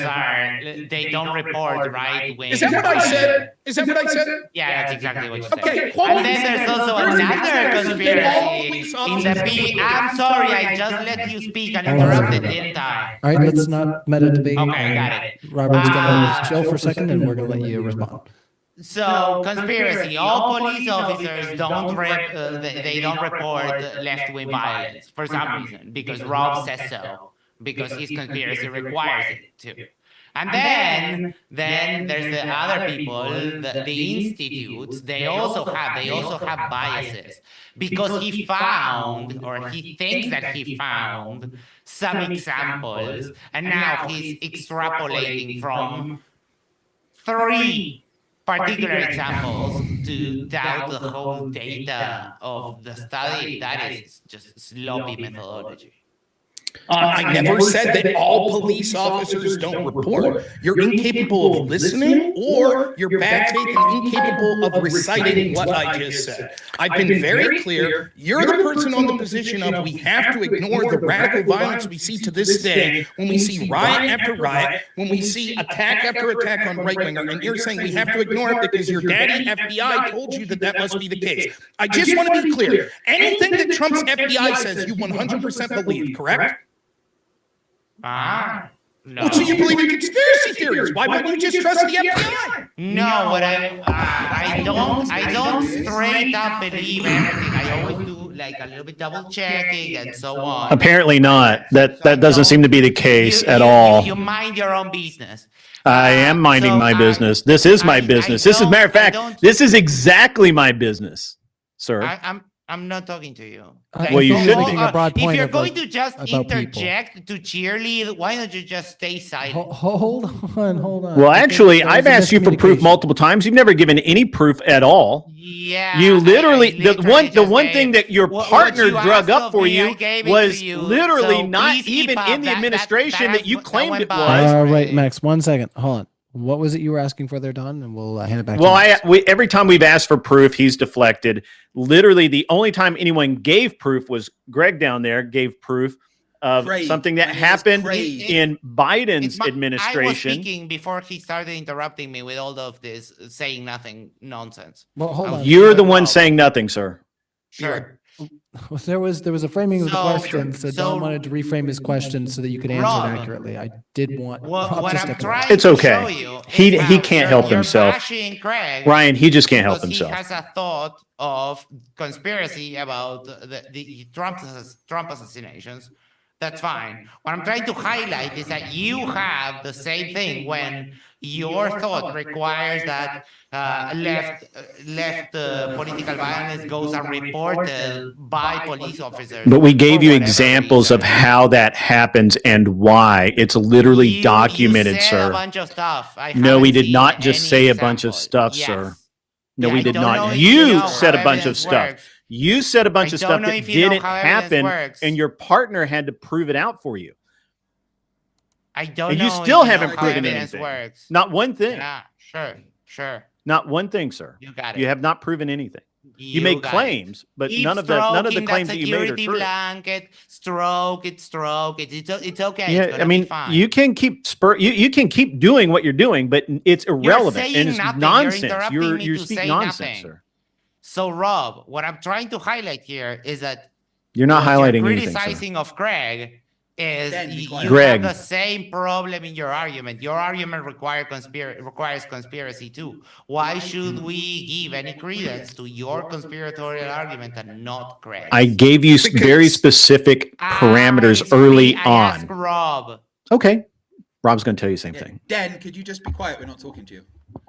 they don't report right-wing. Is that what I said? Is that what I said? Yeah, that's exactly what you said. Okay. And then there's also another conspiracy in the B. I'm sorry, I just let you speak and interrupted, didn't I? All right, let's not meta debate. Okay, got it. Robert's going to chill for a second, and we're going to let you respond. So conspiracy. All police officers they don't report left-wing violence for some reason, because Rob says so, because his conspiracy requires it to. And then there's the other people, the institutes. They also have biases, because he found, or he thinks that he found, some examples, and now he's extrapolating from 3 particular examples to doubt the whole data of the study. That is just sloppy methodology. I never said that all police officers don't report. You're incapable of listening, or you're bad faith and incapable of reciting what I just said. I've been very clear. You're the person on the position of we have to ignore the radical violence we see to this day when we see riot after riot, when we see attack after attack on right-winger, and you're saying we have to ignore it because your daddy FBI told you that that must be the case. I just want to be clear. Anything that Trump's FBI says, you 100% believe, correct? No. Well, so you believe in conspiracy theories? Why wouldn't you just trust the FBI? No, what I don't straight up believe everything. I always do like a little bit double checking and so on. Apparently not. That doesn't seem to be the case at all. You mind your own business. I am minding my business. This is my business. This is, matter of fact, this is exactly my business, sir. I'm not talking to you. Well, you should be. If you're going to just interject to cheerlead, why don't you just stay silent? Hold on. Well, actually, I've asked you for proof multiple times. You've never given any proof at all. Yeah. You literally, the one thing that your partner drug up for you was literally not even in the administration that you claimed it was. All right, Max, 1 second. Hold on. What was it you were asking for there, Don? And we'll hand it back to you. Every time we've asked for proof, he's deflected. Literally, the only time anyone gave proof was Greg down there gave proof of something that happened in Biden's administration. I was speaking before he started interrupting me with all of this saying nothing nonsense. Well, hold on. You're the one saying nothing, sir. Sure. There was a framing of the question, so Don wanted to reframe his question so that you could answer it accurately. I did want what I'm trying it's okay. to show you He can't help himself. Craig Ryan, he just can't help himself. He has a thought of conspiracy about the Trump assassinations. That's fine. What I'm trying to highlight is that you have the same thing when your thought requires that left political violence goes unreported by police officers. But we gave you examples of how that happens and why. It's literally documented, you said sir. A bunch of stuff. No, we did not just say a bunch of stuff, sir. No, we did not. You said a bunch of stuff. You said a bunch of stuff that didn't happen, and your partner had to prove it out for you. I don't and know. You still if haven't you know proven how anything. Works. Not one thing. Yeah, sure. Not one thing, sir. You got it. You have not proven anything. You make claims, but none of the claims that you made are true. Blanket, stroke it. It's okay. Yeah, I mean, you can keep you can keep doing what you're doing, but it's irrelevant and it's nonsense. You're speaking nonsense, sir. So, Rob, what I'm trying to highlight here is that you're not highlighting anything, criticizing of Craig is you Greg. have the same problem in your argument. Your argument requires conspiracy too. Why should we give any credence to your conspiratorial argument and not Craig? I gave you very specific parameters early on. Ask Rob. Okay. Rob's going to tell you the same thing. Dan, could you just be quiet? We're not talking to you.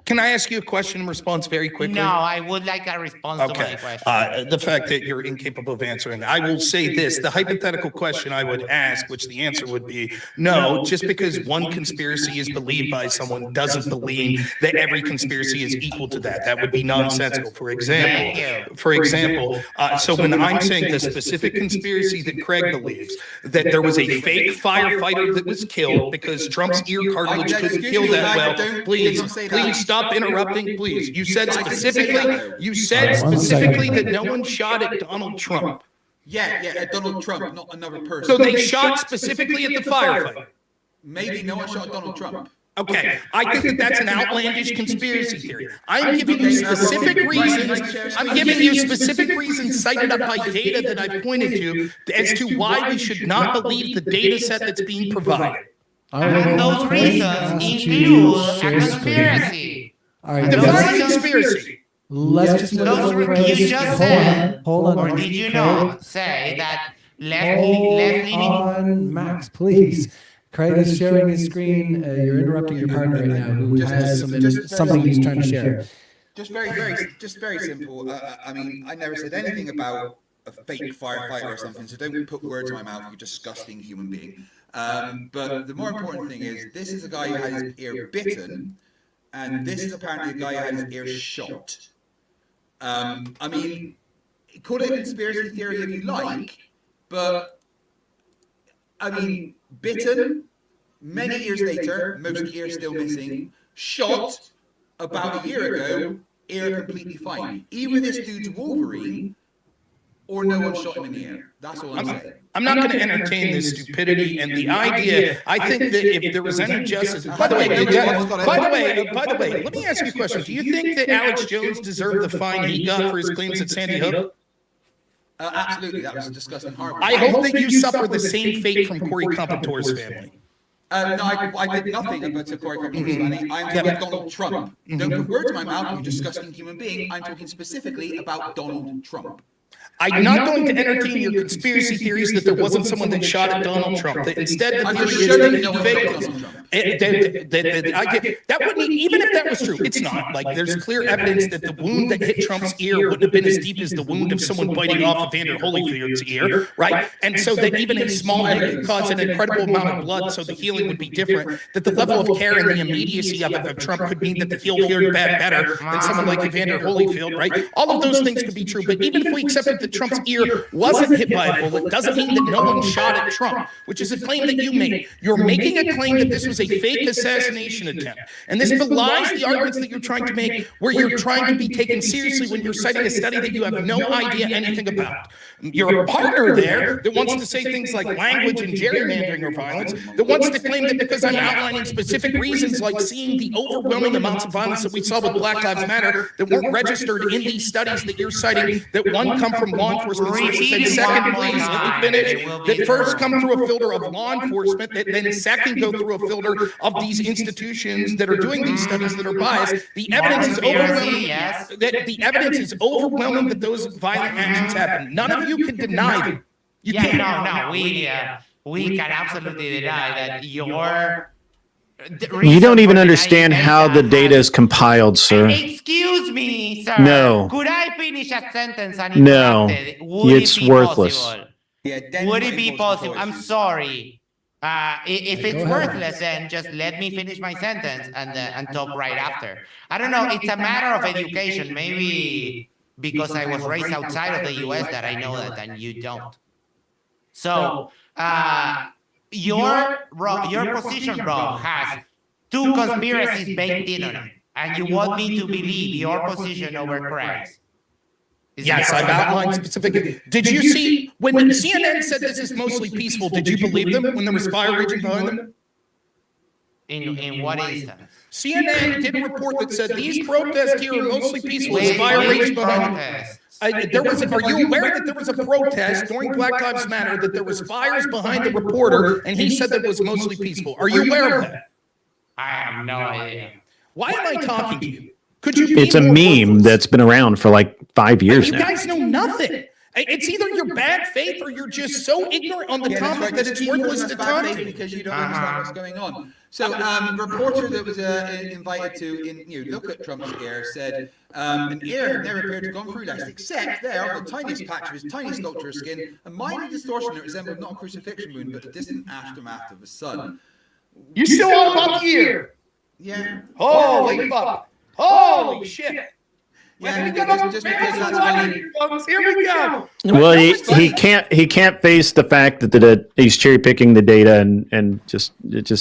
Can I ask you a question in response very quickly? No, I would like a response to my question. The fact that you're incapable of answering. I will say this. The hypothetical question I would ask, which the answer would be no, just because one conspiracy is believed by someone doesn't believe that every conspiracy is equal to that. That would be nonsensical. For example, so when I'm saying the specific conspiracy that Craig believes, that there was a fake firefighter that was killed because Trump's ear cartilage couldn't kill that well, please stop interrupting, please. You said specifically that no one shot at Donald Trump. Yeah, at Donald Trump, not another person. So they shot specifically at the firefighter. Maybe no one shot at Donald Trump. Okay, I think that that's an outlandish conspiracy theory. I'm giving you specific reasons. I'm giving you specific reasons cited up by data that I've pointed to as to why we should not believe the data set that's being provided. And those reasons include a conspiracy. All right, define conspiracy. Let's just you just said, or did you not say that left-leaning? Max, please. Craig is sharing his screen. You're interrupting your partner right now, who has something he's trying to share. Just very simple. I mean, I never said anything about a fake firefighter or something, so don't put words in my mouth, you disgusting human being. But the more important thing is, this is a guy who had his ear bitten, and this is apparently a guy who had his ear shot. I mean, call it a conspiracy theory if you like, but I mean, bitten, many years later, most of the ear still missing, shot about a year ago, ear completely fine. Either this dude's Wolverine, or no one shot him in the ear. That's all I'm saying. I'm not going to entertain this stupidity and the idea. I think that if there was any justice, by the way, let me ask you a question. Do you think that Alex Jones deserved the fine he got for his claims at Sandy Hook? Absolutely, that was disgusting, horrible. I hope that you suffer the same fate from Corey Competor's family. No, I did nothing about Corey Competor's family. I'm talking Donald Trump. Don't put words in my mouth, you disgusting human being. I'm talking specifically about Donald Trump. I'm not going to entertain your conspiracy theories that there wasn't someone that shot at Donald Trump. That instead, the theory is that he faked it. That wouldn't, even if that was true, it's not. Like, there's clear evidence that the wound that hit Trump's ear wouldn't have been as deep as the wound of someone biting off Evander Holyfield's ear, right? And so that even a small hit could cause an incredible amount of blood, so the healing would be different. That the level of care and the immediacy of Trump could mean that the heel healed better than someone like Evander Holyfield, right? All of those things could be true, but even if we accepted that Trump's ear wasn't hit by a bullet, doesn't mean that no one shot at Trump, which is a claim that you made. You're making a claim that this was a fake assassination attempt. And this belies the arguments that you're trying to make, where you're trying to be taken seriously when you're citing a study that you have no idea anything about. You're a partner there that wants to say things like language and gerrymandering or violence, that wants to claim that because I'm outlining specific reasons like seeing the overwhelming amounts of violence that we saw with Black Lives Matter that weren't registered in these studies that you're citing, that one come from law enforcement sources, and second, please, let me finish, that first come through a filter of law enforcement, that then second go through a filter of these institutions that are doing these studies that are biased. The evidence is overwhelming. The evidence is overwhelming that those violent actions happen. None of you can deny them. You can't. We can absolutely deny that your. You don't even understand how the data is compiled, sir. Excuse me, sir. No. Could I finish a sentence? No. It's worthless. Would it be possible? I'm sorry. If it's worthless, then just let me finish my sentence and talk right after. I don't know. It's a matter of education. Maybe because I was raised outside of the U.S. that I know that, and you don't. So, your position, bro, has two conspiracies baked in on it, and you want me to believe your position over Craig's. Yes, I've outlined specifically. Did you see when CNN said this is mostly peaceful? Did you believe them when there was fire raging behind them? In what instance? CNN did a report that said these protests here are mostly peaceful. There's fire raging behind them. Are you aware that there was a protest during Black Lives Matter, that there was fires behind the reporter, and he said that it was mostly peaceful? Are you aware of that? I have no idea. Why am I talking to you? Could you? It's a meme that's been around for like 5 years now. You guys know nothing. It's either your bad faith or you're just so ignorant on the topic that it's worthless to talk to. Because you don't understand what's going on. So, reporter that was invited to look at Trump's ear said an ear had never appeared to have gone through less, except there on the tiniest patch of his tiny sculpture of skin, a minor distortion that resembled not a crucifixion wound, but the distant aftermath of the sun. You still all about the ear? Yeah. Holy fuck! Holy shit! Yeah, just because that's funny. Here we go. Well, he can't face the fact that he's cherry picking the data and just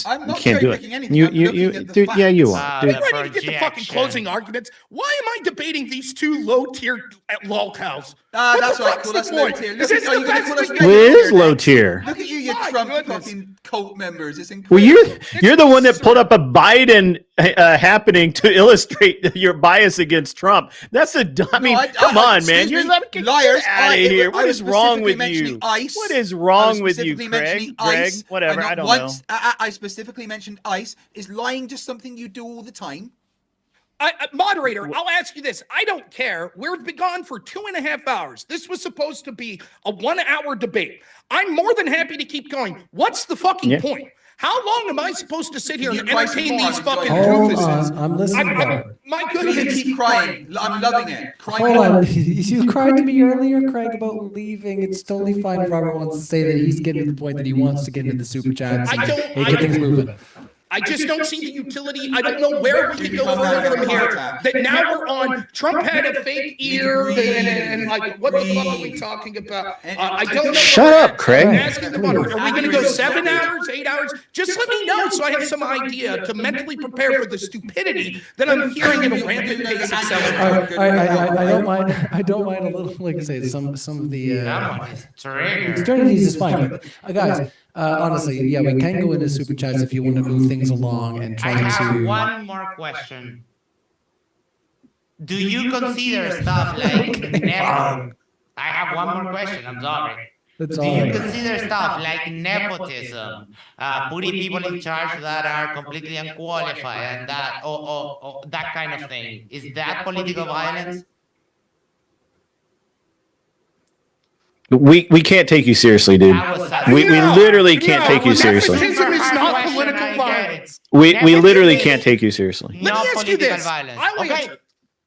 I'm not can't do it. anything. You dude, yeah, you are. Are you ready to get the fucking closing arguments? Why am I debating these two low tier lolcows? That's right. Cool. That's low tier. This is the best Well, it is low tier. Look at you Trump fucking cult members. It's incredible. Well, you're the one that pulled up a Biden happening to illustrate your bias against Trump. That's come on, man. You're liars. Out of here. What is wrong with you? What is wrong with you, Greg? Whatever. I don't know. I specifically mentioned ICE. Is lying just something you do all the time? Moderator, I'll ask you this. I don't care. We've been gone for 2.5 hours. This was supposed to be a 1 hour debate. I'm more than happy to keep going. What's the fucking point? How long am I supposed to sit here and entertain these fucking doofuses? I'm listening. My goodness. Keep crying. I'm loving it. Hold on. You cried to me earlier, Craig, about leaving. It's totally fine if Robert wants to say that he's getting to the point that he wants to get into the super chats. Get things moving. I just don't see the utility. I don't know where we can go further from here. That now we're on. Trump had a fake ear, and like, what the fuck are we talking about? I don't know. Shut up, Craig. I'm asking the moderator. Are we going to go 7 hours, 8 hours? Just let me know so I have some idea to mentally prepare for the stupidity that I'm hearing at a rampant pace of 7 hours. I don't mind a little. Like I say, some of the strategies is fine. But guys. Honestly, yeah, we can go into super chats if you want to move things along and try to. I have one more question. Do you consider stuff like nepotism? I have one more question. I'm sorry. Do you consider stuff like nepotism, putting people in charge that are completely unqualified, and that or that kind of thing? Is that political violence? We can't take you seriously, dude. We literally can't take you seriously. Nepotism is not political violence. We literally can't take you seriously. Let me ask you this. Violence. I'll Okay. answer.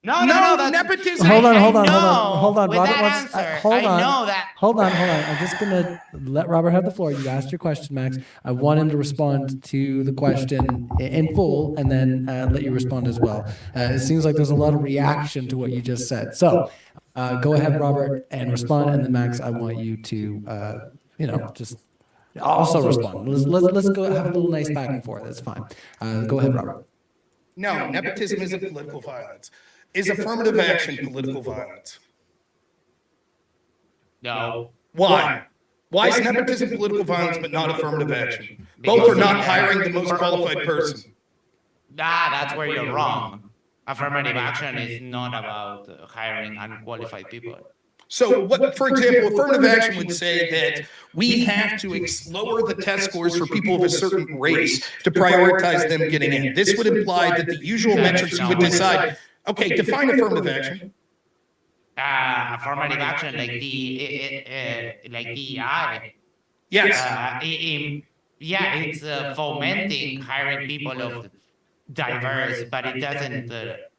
No, nepotism. Hold on. Robert with wants. that answer, Hold I on. know that. Hold on. I'm just gonna let Robert have the floor. You asked your question, Max. I want him to respond to the question in full, and then let you respond as well. It seems like there's a lot of reaction to what you just said. So, go ahead, Robert, and respond, and then Max, I want you to, just also respond. Let's go have a little nice back and forth. That's fine. Go ahead, Robert. No, nepotism isn't political violence. Is affirmative action political violence? No. Why? Why is nepotism political violence but not affirmative action? Both are not hiring the most qualified person. That's where you're wrong. Affirmative action is not about hiring unqualified people. So, what, for example, affirmative action would say that we have to lower the test scores for people of a certain race to prioritize them getting in. This would imply that the usual metrics you would decide. Okay, define affirmative action. Affirmative action, like DEI. Yes. It's fomenting hiring people of diverse, but it doesn't.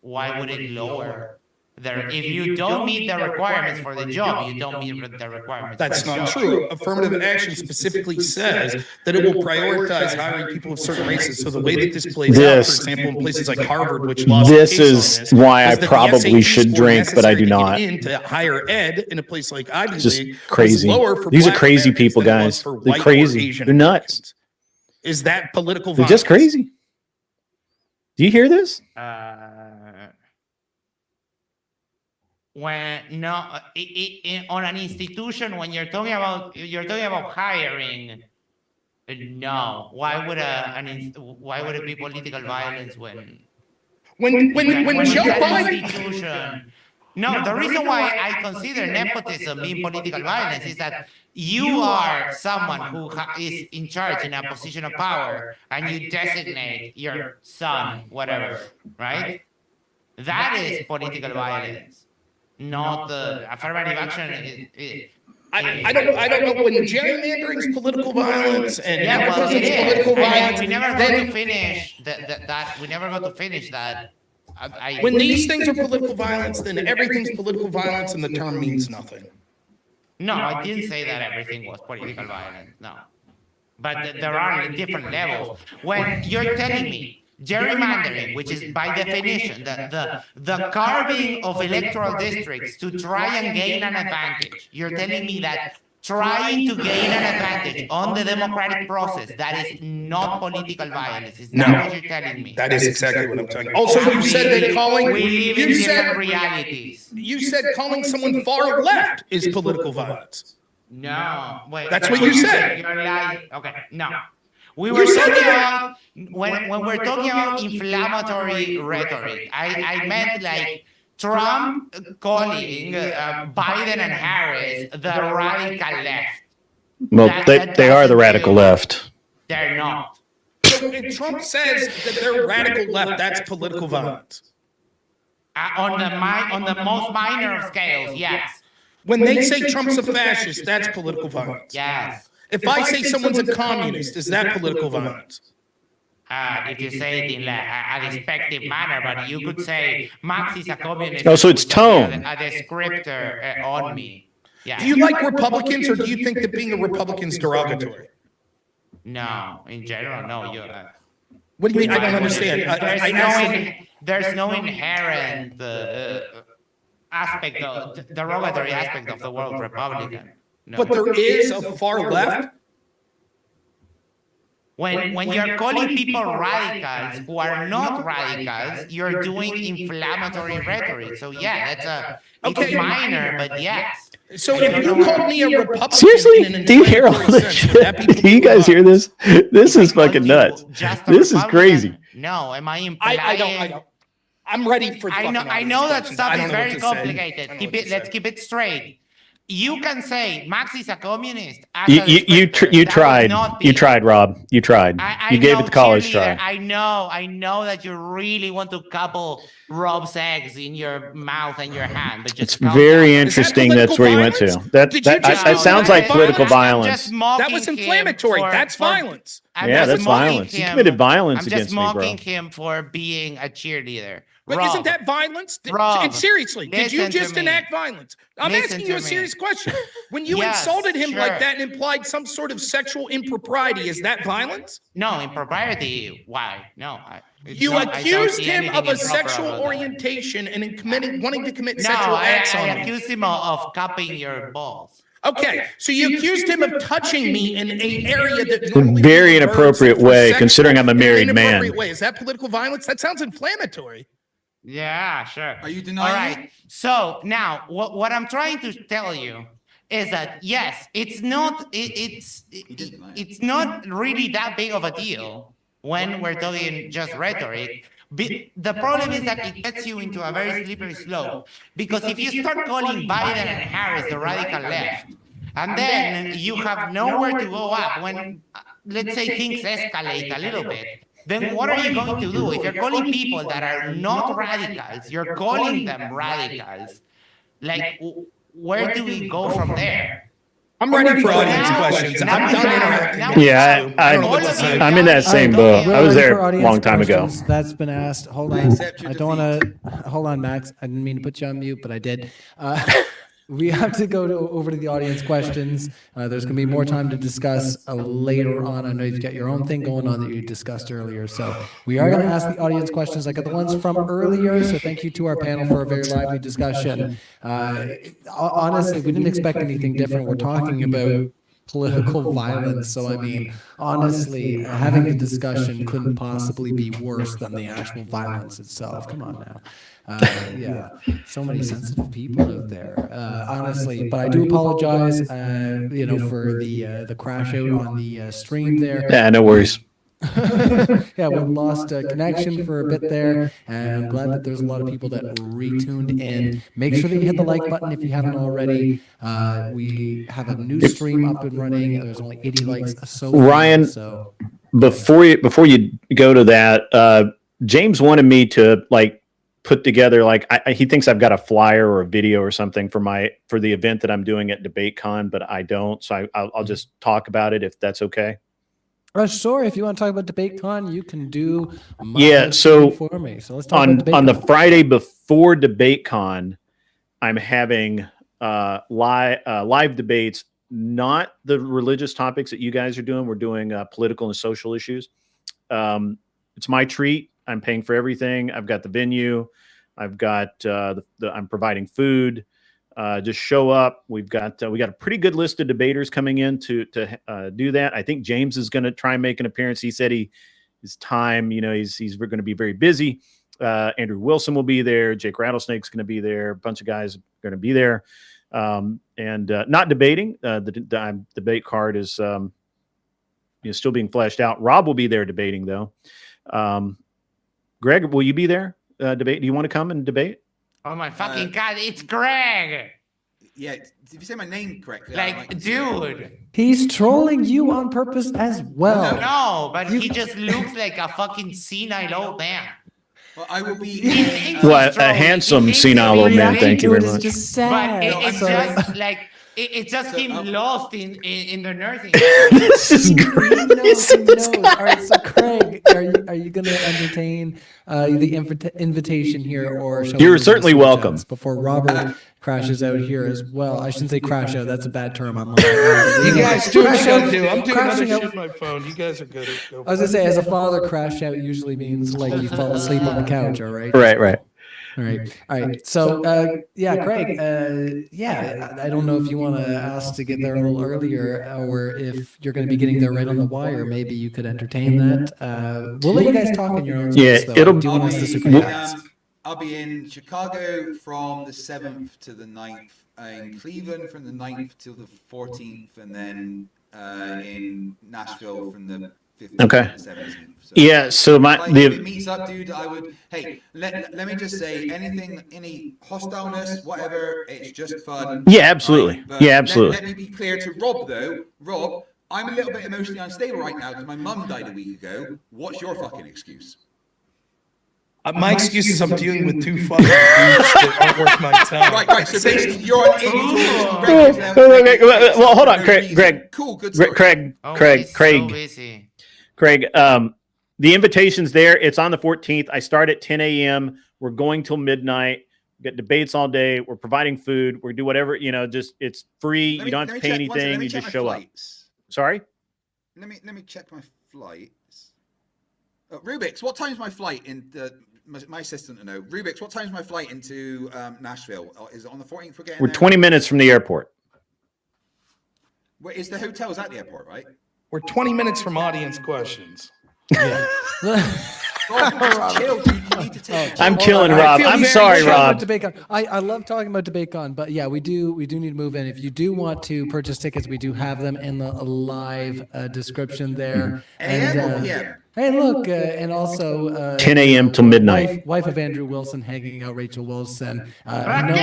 Why would it lower? If you don't meet the requirements for the job, you don't meet the requirements. That's not true. Affirmative action specifically says that it will prioritize hiring people of certain races. So the way that this plays out, for example, in places like Harvard, which lost this is why I probably should drink, but I do not. Into higher ed in a place like Ivy Just League, crazy. These are crazy people, guys. They're crazy. They're nuts. Is that political They're violence? just crazy. Do you hear this? When on an institution, when you're talking about hiring, no. Why would it be political violence when Joe Biden? Institution? No, the reason why I consider nepotism being political violence is that you are someone who is in charge in a position of power, and you designate your son, whatever, right? That is political violence. Not the affirmative action. I don't know when gerrymandering is political violence and nepotism is political violence. We never got to finish that. We never got to finish that. When these things are political violence, then everything's political violence, and the term means nothing. No, I didn't say that everything was political violence. No, but there are different levels. When you're telling me gerrymandering, which is by definition the carving of electoral districts to try and gain an advantage. You're telling me that trying to gain an advantage on the democratic process, that is not political violence. Is that what you're telling me? That is exactly what I'm telling you. Also, you said that calling we live in different realities. You said calling someone far left is political violence. No, wait. That's what you said. You're lying. Okay, no. We were talking about when we're talking about inflammatory rhetoric. I meant like Trump calling Biden and Harris the radical left. Well, they are the radical left. They're not. So if Trump says that they're radical left, that's political violence. On the most minor of scales, yes. When they say Trump's a fascist, that's political violence. Yes. If I say someone's a communist, is that political violence? If you say it in a respective manner, but you could say Max is a communist. Oh, so it's tone. A descriptor on me. Yeah. Do you like Republicans, or do you think that being a Republican is derogatory? No, in general, no. What do you mean? I don't understand. There's no inherent aspect of derogatory aspect of the word Republican. No. But there is a far left. When you're calling people radicals who are not radicals, you're doing inflammatory rhetoric. So yeah, it's minor, but yes. So if you called me a Republican, seriously, do you hear all this shit? Do you guys hear this? This is fucking nuts. This is crazy. No, am I implying? I don't. I'm ready for. I know that stuff is very complicated. Let's keep it straight. you can say Max is a communist. as You a you you, spectator. tr- you That would tried. not You be- tried, Rob. You tried. I You gave know, it the college cheerleader, try. I know that you really want to couple Rob's eggs in your mouth and your hand, but just It's calm very down. interesting. That's where you went to. Did you just That say sounds that like was political violence? violence. That was inflammatory. That's violence. Yeah, that's violence. He committed violence I'm against just me, bro. mocking him for being a cheerleader. But Rob, isn't that violence? Rob, And seriously, did you listen to just me. enact violence? I'm Listen asking you to a me. serious question. When you Yes, insulted him like sure. that and implied some sort of sexual impropriety, is that violence? No, impropriety. Why? No. You accused him of a sexual orientation and in wanting to commit sexual acts on I you. accused him of cupping your balls. Okay, so you accused him of touching me in an area that In a normally very people inappropriate for way, sexual- considering I'm a in an married inappropriate man. way. Is that political violence? That sounds inflammatory. Yeah, sure. Are you denying All right. So now, what I'm trying to tell you is that yes, it's not not really that big of a deal when we're talking just rhetoric. The problem is that it gets you into a very slippery slope, because if you start calling Biden and Harris the radical left, and then you have nowhere to go up when, let's say, things escalate a little bit, then what are you going to do? If you're calling people that are not radicals, you're calling them radicals, like, where do we go from there? I'm ready for audience questions. I'm done interacting. Yeah, I'm in that same boat. I was there a long time ago. That's been asked. Hold on. I don't want to. Hold on, Max. I didn't mean to put you on mute, but I did. We have to go over to the audience questions. There's going to be more time to discuss later on. I know you've got your own thing going on that you discussed earlier. So we are going to ask the audience questions. I got the ones from earlier. So thank you to our panel for a very lively discussion. Honestly, we didn't expect anything different. We're talking about political violence. So, I mean, honestly, having the discussion couldn't possibly be worse than the actual violence itself. Come on now. Yeah, so many sensitive people out there, honestly. But I do apologize, for the crash out on the stream there. Yeah, no worries. Yeah, we lost connection for a bit there, and I'm glad that there's a lot of people that retuned in. Make sure that you hit the like button if you haven't already. We have a new stream up and running. There's only 80 likes so far. Ryan, so before you go to that, James wanted me to put together he thinks I've got a flyer or a video or something for the event that I'm doing at DebateCon, but I don't. So I'll just talk about it if that's okay. Sure. If you want to talk about DebateCon, you can do. So for me. So let's talk about on the DebateCon. Friday before DebateCon, I'm having live debates, not the religious topics that you guys are doing. We're doing political and social issues. It's my treat. I'm paying for everything. I've got the venue. I've got I'm providing food. Just show up. We got a pretty good list of debaters coming in to do that. I think James is going to try and make an appearance. He said his time, he's going to be very busy. Andrew Wilson will be there. Jake Rattlesnake's going to be there. A bunch of guys are going to be there, and not debating. The debate card is still being fleshed out. Rob will be there debating though. Greg, will you be there? Debate? Do you want to come and debate? Oh my fucking God, it's Greg! Yeah, did you say my name correctly? Dude. He's trolling you on purpose as well. No, but he just looks like a fucking senile old man. Well, I will be. What a handsome senile old man. Thank you very much. It's just sad. But it's just like it's just him lost in the nursing. This is great. He knows. All right, so Craig, are you going to entertain the invitation here, or shall You're we certainly welcome. before Robert crashes out here as well? I shouldn't say crash out. That's a bad term. I'm You guys do what you Crash gotta out- do. I'm doing crashing another out- shit on my phone. You guys are good at go. I was gonna say, as a father, crash out usually means you fall asleep on the couch. All right. Right. All right. So, Craig, I don't know if you want to ask to get there a little earlier, or if you're going to be getting there right on the wire, maybe you could entertain that. We'll let you guys talk in your own space, though. it'll- I do want us to disagree. I'll be in Chicago from the 7th to the 9th, in Cleveland from the 9th till the 14th, and then in Nashville from the 15th Okay. and the 17th. So, Yeah. So if it meets up, dude, I would. Hey, let me just say, any hostileness, whatever, it's just fun. Yeah, absolutely. Right? But Yeah, absolutely. Let me be clear to Rob though. Rob, I'm a little bit emotionally unstable right now because my mum died a week ago. What's your fucking excuse? My excuse is I'm dealing with two fucking dudes that aren't worth my time. Right. So basically, you're an idiot. Well, hold on, Greg. Cool, good story. Craig. The invitation's there. It's on the 14th. I start at 10 a.m. We're going till midnight. We got debates all day. We're providing food. We do whatever, just it's free. You don't have to pay anything. You just show up. Sorry? Let me check my flights. Rubik's, what time's my flight in my assistant to know. Rubik's, what time's my flight into Nashville? Is it on the 14th? We're 20 minutes from the airport. Wait, is the hotel's at the airport, right? We're 20 minutes from audience questions. Yeah. Chill, dude. You need to take I'm killing Rob. I'm sorry, Rob. I love talking about DebateCon, but yeah, we do need to move in. If you do want to purchase tickets, we do have them in the live description there. And look, and also 10 a.m. till midnight. Wife of Andrew Wilson hanging out, Rachel Wilson. Rachel,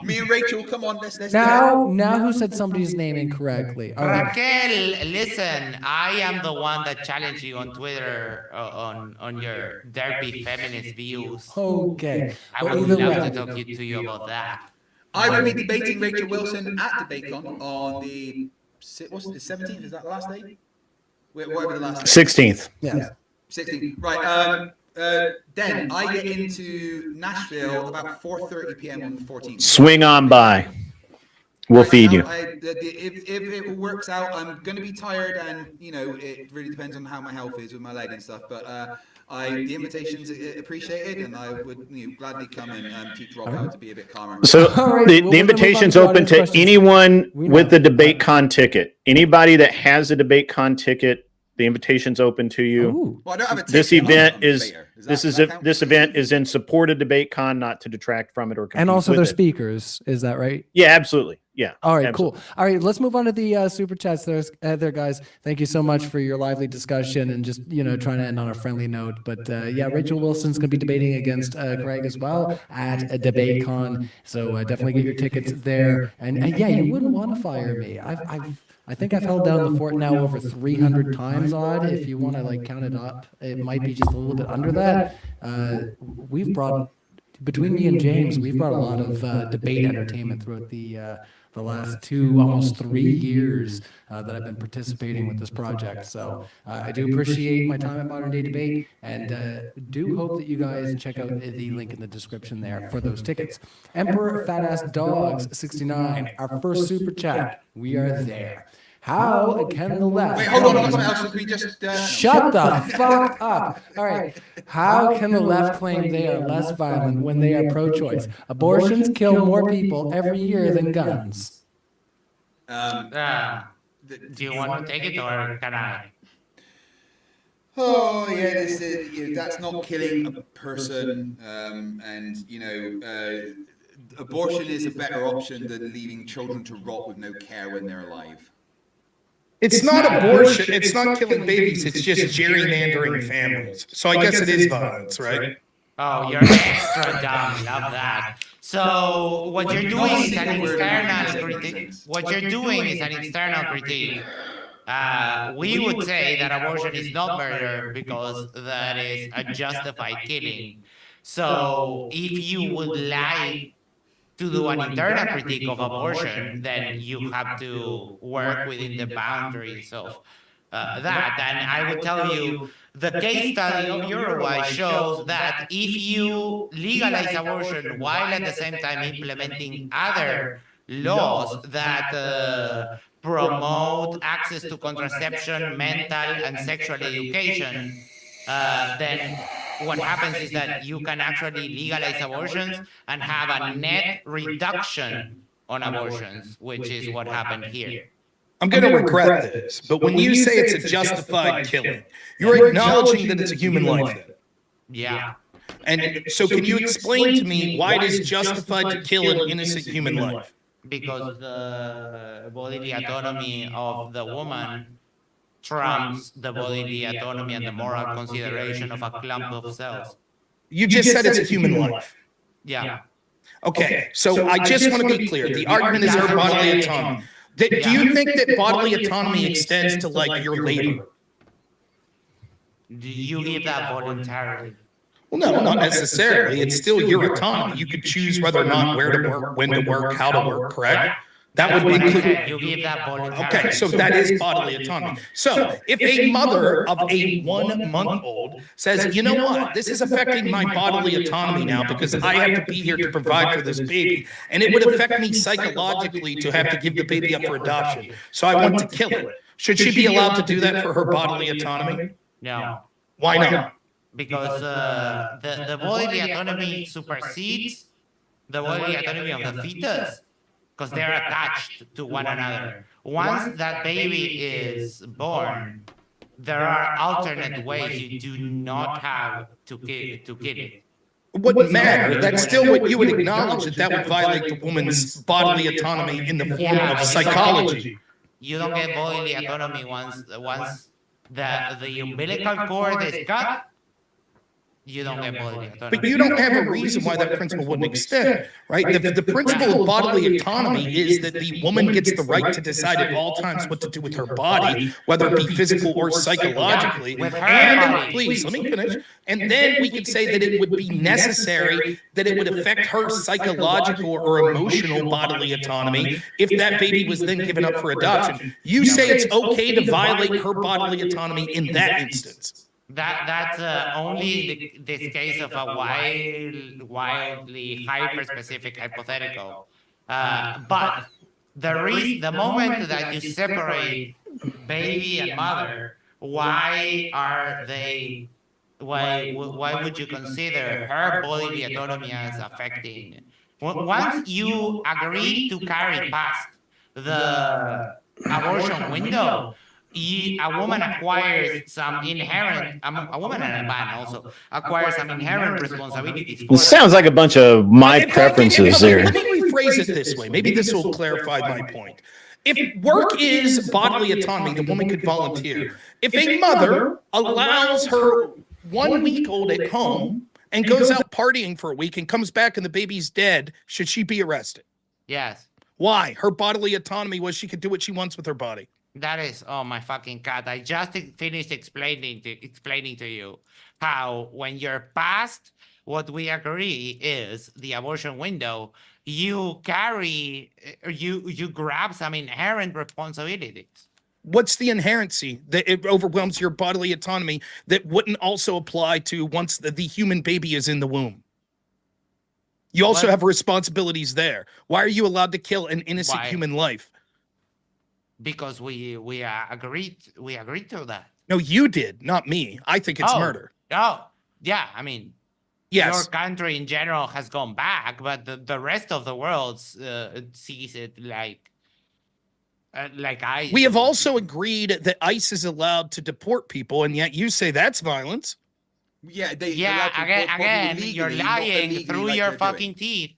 me and Rachel, come on, let's now who said somebody's name incorrectly? Raquel, listen, I am the one that challenged you on Twitter on your derpy feminist views. Okay. I would love to talk to you about that. I will be debating Rachel Wilson at DebateCon on the 17th. Is that the last day? Whatever the last 16th. Yeah. 16th. Right. Then I get into Nashville about 4:30 p.m. on the 14th. Swing on by. We'll feed you. If it works out, I'm going to be tired, and it really depends on how my health is with my leg and stuff. But the invitation's appreciated, and I would gladly come and teach Rob how to be a bit calmer. So the invitation's open to anyone with the DebateCon ticket. Anybody that has a DebateCon ticket, the invitation's open to you. Well, I don't have a ticket. This event is in support of DebateCon, not to detract from it or compete and also with they're it. speakers. Is that right? Yeah, absolutely. Yeah. All right, absolutely. cool. All right, let's move on to the super chats there, guys. Thank you so much for your lively discussion and just, trying to end on a friendly note. But yeah, Rachel Wilson's going to be debating against Greg as well at a DebateCon. So definitely get your tickets there. And yeah, you wouldn't want to fire me. I think I've held down the fort now over 300 times odd. If you want to count it up, it might be just a little bit under that. We've brought, between me and James, we've brought a lot of debate entertainment throughout the last almost 3 years that I've been participating with this project. So I do appreciate my time at Modern Day Debate, and do hope that you guys check out the link in the description there for those tickets. Emperor Fat Ass Dogs 69, our first super chat. We are there. How can the left... Wait, hold on. We just... Shut the fuck up. All right. How can the left claim they are less violent when they are pro-choice? Abortions kill more people every year than guns. Do you want to take it or can I? Oh yeah, that's not killing a person, abortion is a better option than leaving children to rot with no care when they're alive. It's not abortion. It's not killing babies. It's just gerrymandering families. So I guess it is violence, right? Oh, you're extra dumb. Love that. So what you're doing is an external critique. What you're doing is an external critique. We would say that abortion is not murder because that is a justified killing. So if you would like to do an internal critique of abortion, then you have to work within the boundaries of that. And I would tell you, the case study of Uruguay shows that if you legalize abortion while at the same time implementing other laws that promote access to contraception, mental and sexual education, then what happens is that you can actually legalize abortions and have a net reduction on abortions, which is what happened here. I'm going to regret this, but when you say it's a justified killing, you're acknowledging that it's a human life. Yeah. And so can you explain to me why it is justified to kill an innocent human life? Because the bodily autonomy of the woman trumps the bodily autonomy and the moral consideration of a clump of cells. You just said it's a human life. Yeah. Okay, so I just want to be clear. The argument is her bodily autonomy. Do you think that bodily autonomy extends to like your labor? Do you give that voluntarily? Well, no, not necessarily. It's still your autonomy. You could choose whether or not where to work, when to work, how to work, correct? That would be included. You give that voluntarily. Okay, so that is bodily autonomy. So if a mother of a 1-month-old says, you know what, this is affecting my bodily autonomy now because I have to be here to provide for this baby, and it would affect me psychologically to have to give the baby up for adoption, so I want to kill it. Should she be allowed to do that for her bodily autonomy? No. Why not? Because the bodily autonomy supersedes the bodily autonomy of the fetus. Because they're attached to one another. Once that baby is born, there are alternate ways you do not have to kill it. Wouldn't matter. That's still what you would acknowledge, that would violate the woman's bodily autonomy in the form of psychology. You don't get bodily autonomy once the umbilical cord is cut. You don't get bodily autonomy. But you don't have a reason why that principle wouldn't extend, right? The principle of bodily autonomy is that the woman gets the right to decide at all times what to do with her body, whether it be physical or psychologically. And please, let me finish. And then we could say that it would be necessary that it would affect her psychological or emotional bodily autonomy if that baby was then given up for adoption. You say it's okay to violate her bodily autonomy in that instance. That's only this case of a wildly hyper-specific hypothetical. But the moment that you separate baby and mother, why would you consider her bodily autonomy as affecting? Once you agree to carry past the abortion window, a woman acquires some inherent, a woman and a man also acquires some inherent responsibilities. It sounds like a bunch of my preferences there. Let me rephrase it this way. Maybe this will clarify my point. If work is bodily autonomy, the woman could volunteer. If a mother allows her 1-week-old at home and goes out partying for a week and comes back and the baby's dead, should she be arrested? Yes. Why? Her bodily autonomy was she could do what she wants with her body. That is, oh my fucking God. I just finished explaining to you how when you're past what we agree is the abortion window, you carry, you grab some inherent responsibilities. What's the inherency that it overwhelms your bodily autonomy that wouldn't also apply to once the human baby is in the womb? You also have responsibilities there. Why are you allowed to kill an innocent human life? Because we agreed to that. No, you did, not me. I think it's murder. Oh, yeah. I mean, yes, your country in general has gone back, but the rest of the world sees it like ICE. We have also agreed that ICE is allowed to deport people, and yet you say that's violence. Yeah, again, you're lying through your fucking teeth.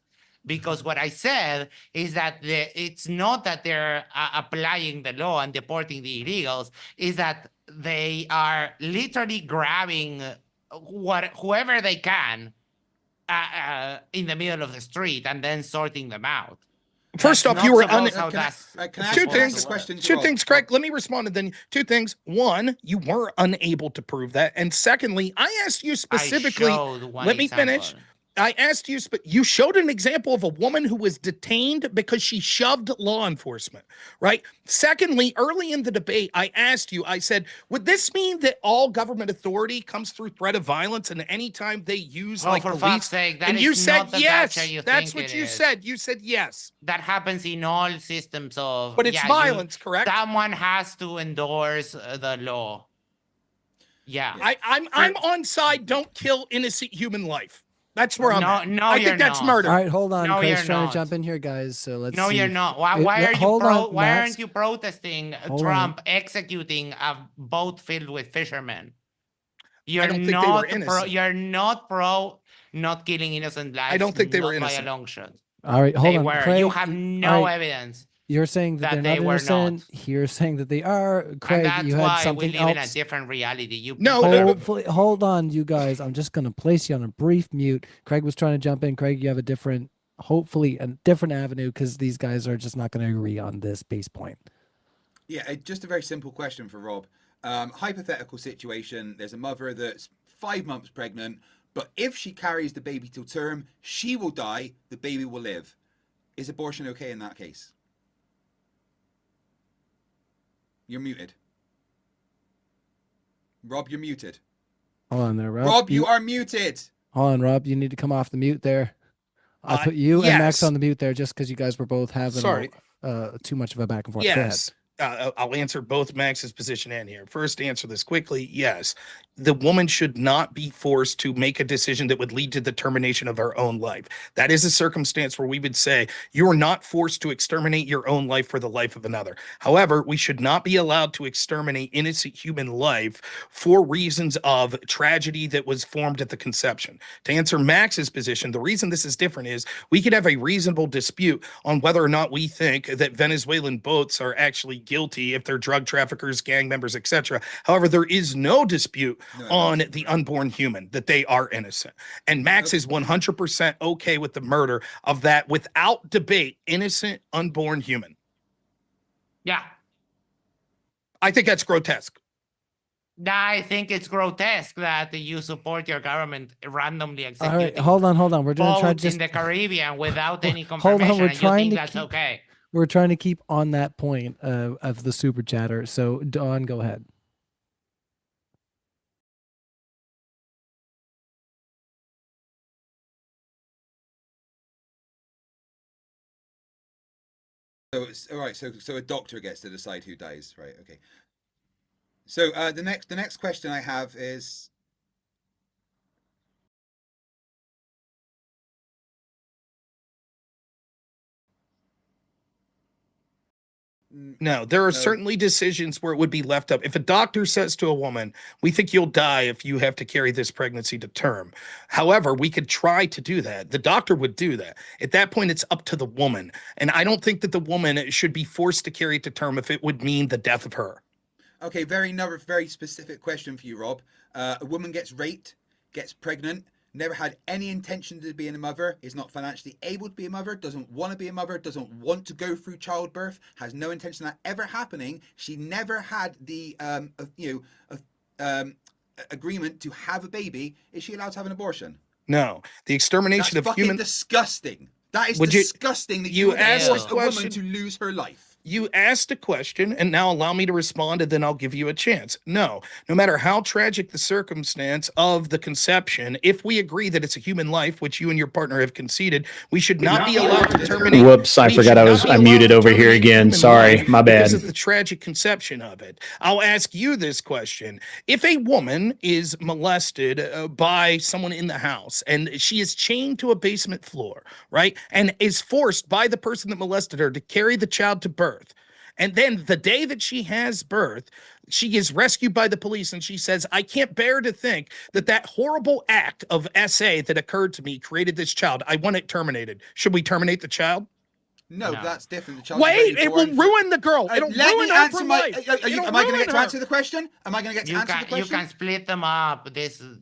Because what I said is that it's not that they're applying the law and deporting the illegals, is that they are literally grabbing whoever they can in the middle of the street and then sorting them out. First off, you were two things, Craig. Let me respond to then two things. One, you were unable to prove that, and secondly, I asked you specifically. Let me finish. I asked you, but you showed an example of a woman who was detained because she shoved law enforcement, right? Secondly, early in the debate, I asked you, I said, would this mean that all government authority comes through threat of violence and anytime they use like for police? Fuck's sake, that and is you not said the yes. gotcha you That's think what it you is. said. You said yes. That happens in all systems of. But it's violence, correct? Someone has to endorse the law. Yeah. I'm on side. Don't kill innocent human life. That's where I'm at. No, I think that's murder. All right, hold on. No, Craig's you're trying not. to jump in here, guys. So let's No, see. you're not. Why aren't you protesting Hold Trump on. executing a boat filled with fishermen? I don't think they were innocent. You're not pro not killing innocent lives. I don't think they were not by a innocent. long shot. All right, hold They on. were. Craig, You have no all right. evidence. You're saying that, that they're they not were innocent. not. You're saying that they are. Craig, And that's you had why we something live in a else. different reality. You No, people- Hopefully, hold on, you guys. I'm just going to place you on a brief mute. Craig was trying to jump in. Craig, you have a different, hopefully, a different avenue because these guys are just not going to agree on this base point. Yeah, just a very simple question for Rob. Hypothetical situation, there's a mother that's 5 months pregnant, but if she carries the baby till term, she will die, the baby will live. Is abortion okay in that case? You're muted. Rob, you're muted. Hold on there, Rob. Rob, you are muted. Hold on, Rob. You need to come off the mute there. I put you and Max yes. on the mute there just because you guys were both having Sorry. too much of a back and forth. Go ahead. Yes. I'll answer both Max's position and here. First, to answer this quickly, yes. The woman should not be forced to make a decision that would lead to the termination of her own life. That is a circumstance where we would say you are not forced to exterminate your own life for the life of another. However, we should not be allowed to exterminate innocent human life for reasons of tragedy that was formed at the conception. To answer Max's position, the reason this is different is we could have a reasonable dispute on whether or not we think that Venezuelan boats are actually guilty if they're drug traffickers, gang members, etc. However, there is no dispute on the unborn human, that they are innocent. And Max is 100% okay with the murder of that without debate, innocent unborn human. Yeah. I think that's grotesque. I think it's grotesque that you support your government randomly All executing right, hold on. We're going to try boats just in the Caribbean without any hold confirmation, on. We're and you trying think to that's keep. okay. We're trying to keep on that point of the super chatter. So, Dawn, go ahead. So it's all right. So a doctor gets to decide who dies, right? Okay. So the next question I have is. No, there are certainly decisions where it would be left up. If a doctor says to a woman, we think you'll die if you have to carry this pregnancy to term. However, we could try to do that. The doctor would do that. At that point, it's up to the woman. And I don't think that the woman should be forced to carry it to term if it would mean the death of her. Okay, another very specific question for you, Rob. A woman gets raped, gets pregnant, never had any intention to be a mother, is not financially able to be a mother, doesn't want to be a mother, doesn't want to go through childbirth, has no intention of that ever happening. She never had the agreement to have a baby. Is she allowed to have an abortion? No, the extermination That's of human. Disgusting. That is Would disgusting. That you asked force a a woman question to lose her life. You asked a question, and now allow me to respond, and then I'll give you a chance. No matter how tragic the circumstance of the conception, if we agree that it's a human life, which you and your partner have conceded, we should not be allowed to terminate. Whoops, I forgot I muted over here again. Sorry, my bad. Because of the tragic conception of it. I'll ask you this question. If a woman is molested by someone in the house, and she is chained to a basement floor, right, and is forced by the person that molested her to carry the child to birth, and then the day that she has birth, she is rescued by the police and she says, I can't bear to think that horrible act of SA that occurred to me created this child. I want it terminated. Should we terminate the child? No, that's different. The Wait, it will ruin the girl. It'll ruin her for life. Am I going to get to answer the question? Am I going to get to answer the question? You can split them up.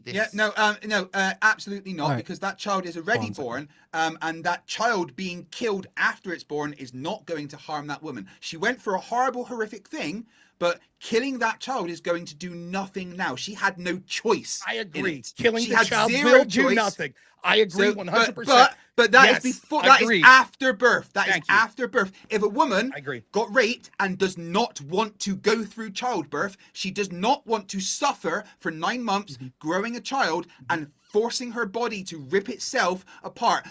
Yeah, no, absolutely not, because that child is already born, and that child being killed after it's born is not going to harm that woman. She went for a horrible, horrific thing, but killing that child is going to do nothing now. She had no choice. I agree. Killing the had child zero will do choice. nothing. I agree 100%. But that Yes, is before. That is agreed. after birth. That is Thank you. after birth. If a woman I agree. got raped and does not want to go through childbirth, she does not want to suffer for 9 months growing a child and forcing her body to rip itself apart,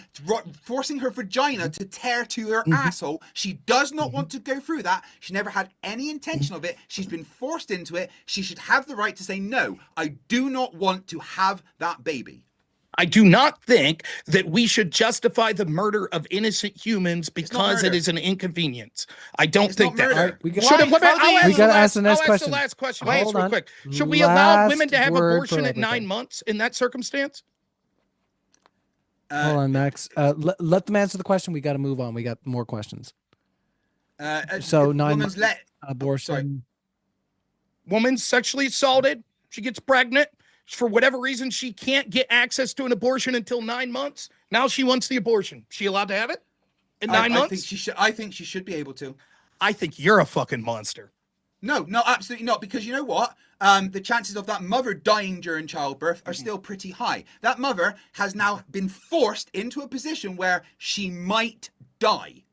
forcing her vagina to tear to her asshole. She does not want to go through that. She never had any intention of it. She's been forced into it. She should have the right to say, no, I do not want to have that baby. I do not think that we should justify the murder of innocent humans because it is an inconvenience. I don't think that. Right, we got to ask the next I'll question. ask the last question. Wait, Hold real on. quick. Should we allow Last women to have word abortion for at everything. 9 months in that circumstance? Hold on, Max. Let them answer the question. We got to move on. We got more questions. So if 9 woman's months sorry. abortion. Woman's sexually assaulted. She gets pregnant. For whatever reason, she can't get access to an abortion until 9 months. Now she wants the abortion. She allowed to have it in 9 months? I think she should be able to. I think you're a fucking monster. No, absolutely not. Because you know what? The chances of that mother dying during childbirth are still pretty high. That mother has now been forced into a position where she might die.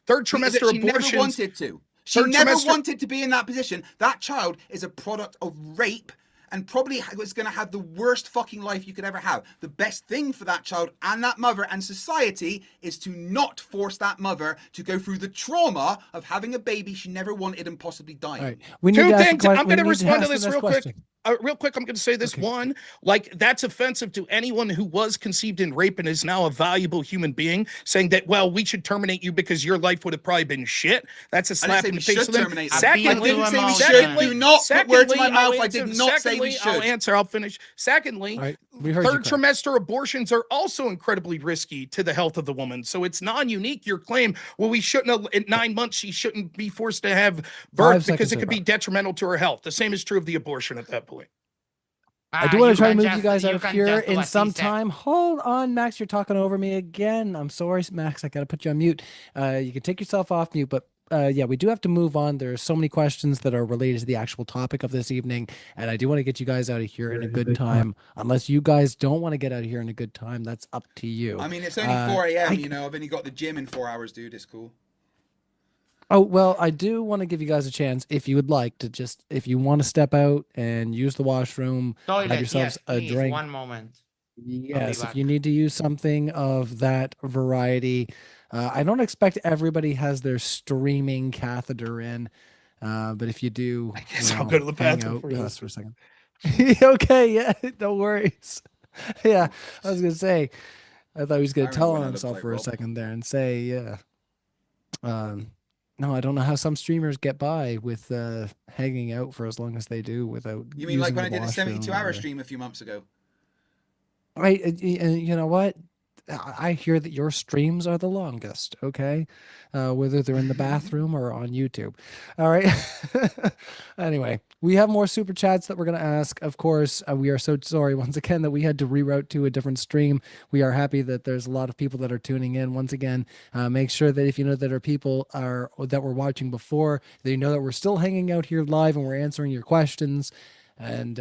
Third trimester she abortions. never wanted to. She never wanted to be in that position. That child is a product of rape and probably was going to have the worst fucking life you could ever have. The best thing for that child and that mother and society is to not force that mother to go through the trauma of having a baby she never wanted and possibly dying. All right. We need Two to ask things. a que- I'm we going to need respond to ask the this next real quick. question. Real quick, I'm going to say this. Okay. One, like, that's offensive to anyone who was conceived in rape and is now a valuable human being, saying that, well, we should terminate you because your life would have probably been shit. That's a slap in the face of them. Secondly, I didn't say we should. Do not put words in my mouth. I did not say we should. I'll finish. Secondly, All right, we heard you, third Craig. trimester abortions are also incredibly risky to the health of the woman. So it's non-unique, your claim, well, we shouldn't have, at 9 months, she shouldn't be forced to have birth because it could be detrimental to her health. The same is true of the abortion at that point. I do want to try to move you guys out of here in some time. Hold on, Max. You're talking over me again. I'm sorry, Max. I got to put you on mute. You can take yourself off mute, but yeah, we do have to move on. There are so many questions that are related to the actual topic of this evening, and I do want to get you guys out of here in a good time. Unless you guys don't want to get out of here in a good time, that's up to you. I mean, it's only 4 a.m., you know. I've only got the gym in 4 hours, dude. It's cool. Oh, well, I do want to give you guys a chance, if you would like to just, if you want to step out and use the washroom, have yourselves yes, a please, drink. one moment. Yes, if you need to use something of that variety. I don't expect everybody has their streaming catheter in, but if you do, I guess I'll go to the bathroom with us for a second. Okay, yeah, no worries. Yeah, I was going to say, I thought he was going to tell on himself for a second there and say, yeah. No, I don't know how some streamers get by with hanging out for as long as they do without. You mean like when I did a washroom 72-hour stream a few months ago? You know what? I hear that your streams are the longest, okay? Whether they're in the bathroom or on YouTube. All right. Anyway, we have more super chats that we're going to ask. Of course, we are so sorry once again that we had to reroute to a different stream. We are happy that there's a lot of people that are tuning in. Once again, make sure that if you know that our people that were watching before, they know that we're still hanging out here live and we're answering your questions. And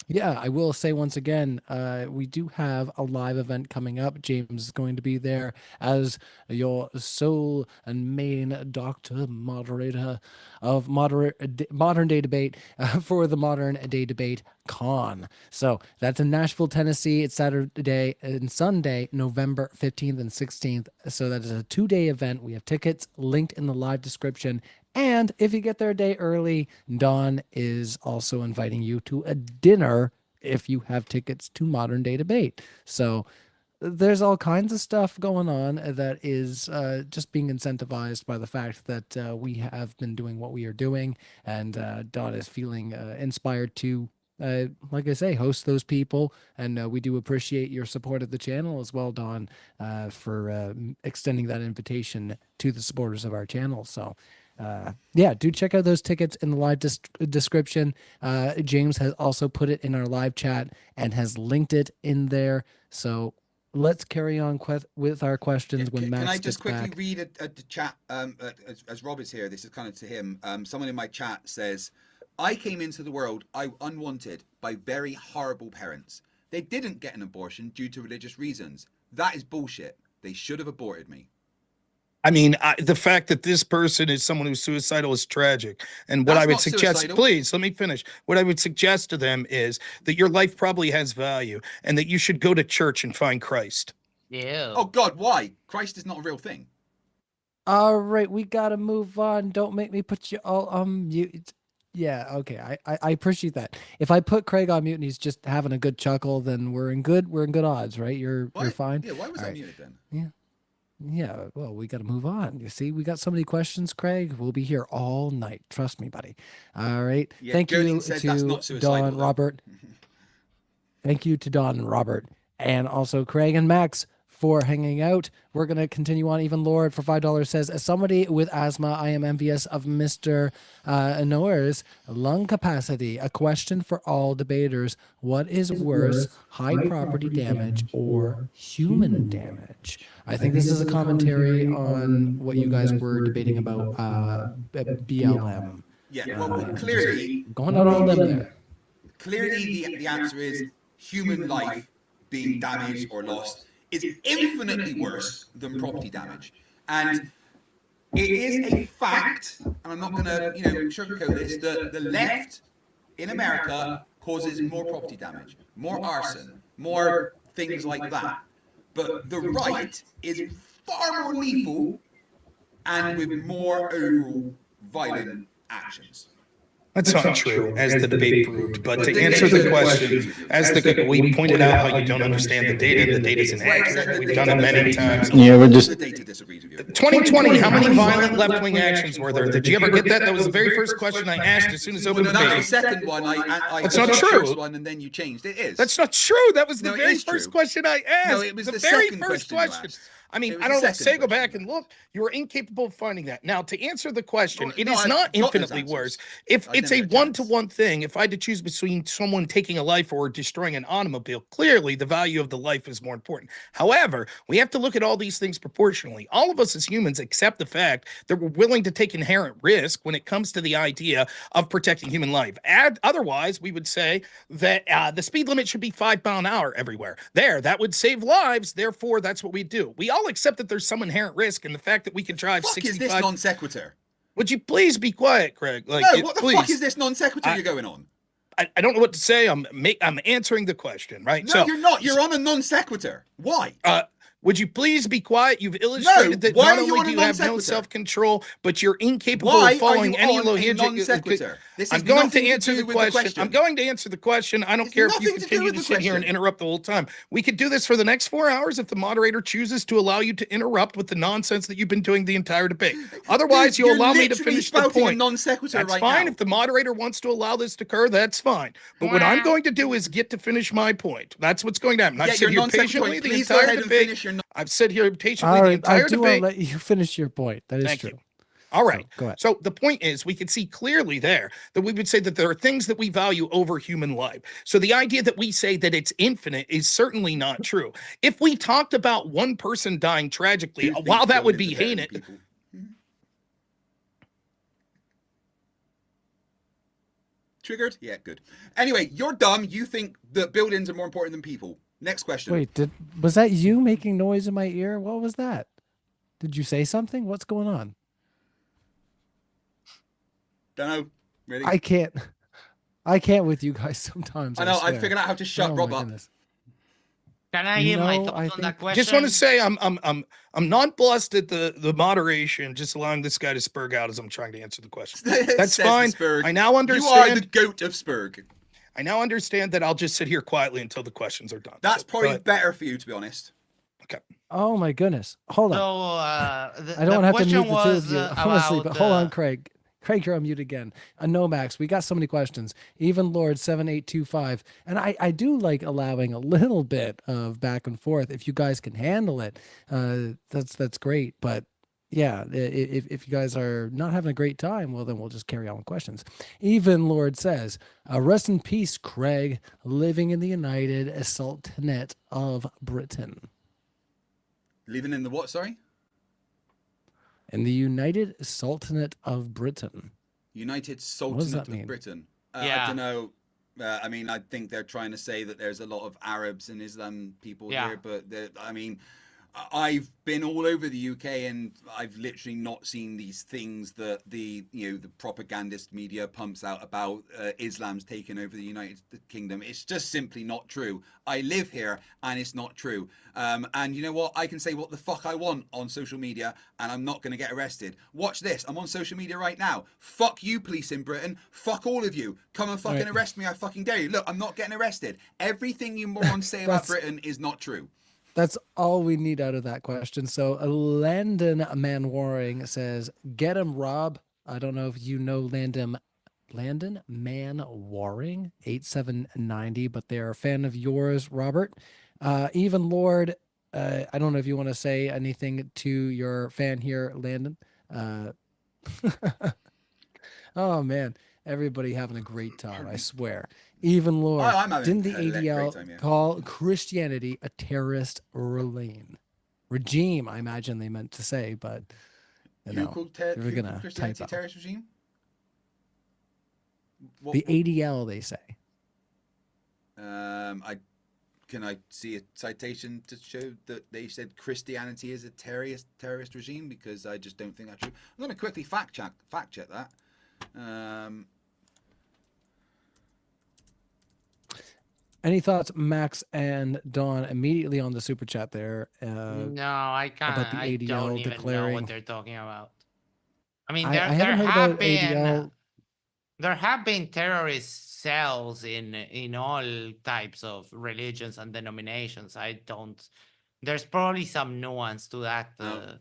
yeah, I will say once again, we do have a live event coming up. James is going to be there as your sole and main doctor moderator of modern day debate for the Modern Day Debate Con. So that's in Nashville, Tennessee. It's Saturday and Sunday, November 15th and 16th. So that is a 2-day event. We have tickets linked in the live description. And if you get there a day early, Dawn is also inviting you to a dinner if you have tickets to Modern Day Debate. So there's all kinds of stuff going on that is just being incentivized by the fact that we have been doing what we are doing. And Dawn is feeling inspired to, like I say, host those people. And we do appreciate your support of the channel as well, Dawn, for extending that invitation to the supporters of our channel. So yeah, do check out those tickets in the live description. James has also put it in our live chat and has linked it in there. So let's carry on with our questions when Max Can I just gets quickly back. read a chat as Rob is here? This is kind of to him. Someone in my chat says, I came into the world unwanted by very horrible parents. They didn't get an abortion due to religious reasons. That is bullshit. They should have aborted me. I mean, the fact that this person is someone who's suicidal is tragic. And what I would suggest, please, let me finish. What I would suggest to them is that your life probably has value and that you should go to church and find Christ. Yeah. Oh, God, why? Christ is not a real thing. All right, we got to move on. Don't make me put you all on mute. Yeah, okay. I appreciate that. If I put Craig on mute and he's just having a good chuckle, then we're in good odds, right? You're fine. Yeah, why was I muted then? Yeah. Yeah, well, we got to move on. You see, we got so many questions, Craig. We'll be here all night. Trust me, buddy. All right. Yeah, Thank you says that's to not suicidal, Don, Robert. Thank you to Don and Robert, and also Craig and Max for hanging out. We're going to continue on. Even Lord for $5 says, as somebody with asthma, I am envious of Mr. Noerr's lung capacity. A question for all debaters. What is worse, high property damage or human damage? I think this is a commentary on what you guys were debating about BLM. Yeah, well, clearly, Going out on a limb there. Clearly, the answer is human life being damaged or lost is infinitely worse than property damage. And it is a fact, and I'm not going to, sugarcoat this, that the left in America causes more property damage, more arson, more things like that. But the right is far more lethal and with more overall violent actions. That's not true, as the debate proved. But to answer the question, we pointed out how you don't understand the data. The data is inaccurate. We've done it many times. Yeah, we're just 2020. How many violent left-wing actions were there? Did you ever get that? That was the very first question I asked as soon as open debate. That's the second one. That's not true. First one, and then you changed. It is. That's not true. That was the very first question I asked. No, it was the very second first question. I mean, I don't say go back and look. You are incapable of finding that. Now, to answer the question, it is not infinitely worse. If it's a one-to-one thing, if I had to choose between someone taking a life or destroying an automobile, clearly the value of the life is more important. However, we have to look at all these things proportionally. All of us as humans accept the fact that we're willing to take inherent risk when it comes to the idea of protecting human life. Otherwise, we would say that the speed limit should be 5 miles an hour everywhere. That would save lives. Therefore, that's what we do. We all accept that there's some inherent risk in the fact that we can drive 65. Is this non sequitur? Would you please be quiet, Craig? What the fuck is this non sequitur you're going on? I don't know what to say. I'm answering the question, right? No, you're not. You're on a non sequitur. Why? Would you please be quiet? You've illustrated that not only do you have no self-control, but you're incapable of following any logic. I'm going to answer the question. I'm going to answer the question. I don't care if you continue to sit here and interrupt the whole time. We could do this for the next 4 hours if the moderator chooses to allow you to interrupt with the nonsense that you've been doing the entire debate. Otherwise, you'll allow me to finish the point. That's fine. If the moderator wants to allow this to occur, that's fine. But what I'm going to do is get to finish my point. That's what's going to happen. I've sat here patiently the entire debate. I've sat here patiently the entire debate. I'll let you finish your point. That is true. All right. So, go ahead. So the point is, we can see clearly there that we would say that there are things that we value over human life. So the idea that we say that it's infinite is certainly not true. If we talked about one person dying tragically, while that would be heinous. Triggered? Yeah, good. Anyway, you're dumb. You think that buildings are more important than people. Next question. Wait, was that you making noise in my ear? What was that? Did you say something? What's going on? Don't know. Really? I can't with you guys sometimes. I know. I figured out how to shut Rob up. Can I give my thoughts on that question? Just want to say I'm nonplussed at the moderation, just allowing this guy to spurg out as I'm trying to answer the question. That's fine. I now understand. You are the goat of spurg. I now understand that I'll just sit here quietly until the questions are done. That's probably better for you, to be honest. Okay. Oh my goodness. Hold on. So I don't have to mute the two of you, honestly, but hold on, Craig. Craig, you're on mute again. No, Max, we got so many questions. Even Lord 7825. And I do like allowing a little bit of back and forth. If you guys can handle it, that's great. But yeah, if you guys are not having a great time, well, then we'll just carry on with questions. Even Lord says, rest in peace, Craig, living in the United Sultanate of Britain. Living in the what, sorry? In the United Sultanate of Britain. United Sultanate of Britain. I don't know. I mean, I think they're trying to say that there's a lot of Arabs and Islam people here, but I mean, I've been all over the UK and I've literally not seen these things that the propagandist media pumps out about Islam's taken over the United Kingdom. It's just simply not true. I live here and it's not true. And you know what? I can say what the fuck I want on social media and I'm not going to get arrested. Watch this. I'm on social media right now. Fuck you, police in Britain. Fuck all of you. Come and fucking arrest me. I fucking dare you. Look, I'm not getting arrested. Everything you morons say about Britain is not true. That's all we need out of that question. So Landon Man Waring says, get him, Rob. I don't know if you know Landon Man Waring, 8790, but they're a fan of yours, Robert. Even Lord I don't know if you want to say anything to your fan here, Landon. Oh man, everybody having a great time. I swear. Even Lord, I'm having didn't the a great ADL time, yeah. call Christianity a terrorist regime? I imagine they meant to say, but you know, called we're who gonna called Christianity type out. terrorist regime? The ADL, they say. Can I see a citation to show that they said Christianity is a terrorist regime? Because I just don't think that's true. I'm going to quickly fact check that. Any thoughts, Max and Dawn, immediately on the super chat there? No, I can't. About the I ADL don't even know declaring. what they're talking about. I mean, I there haven't heard have about been ADL. there have been terrorist cells in all types of religions and denominations. There's probably some nuance to that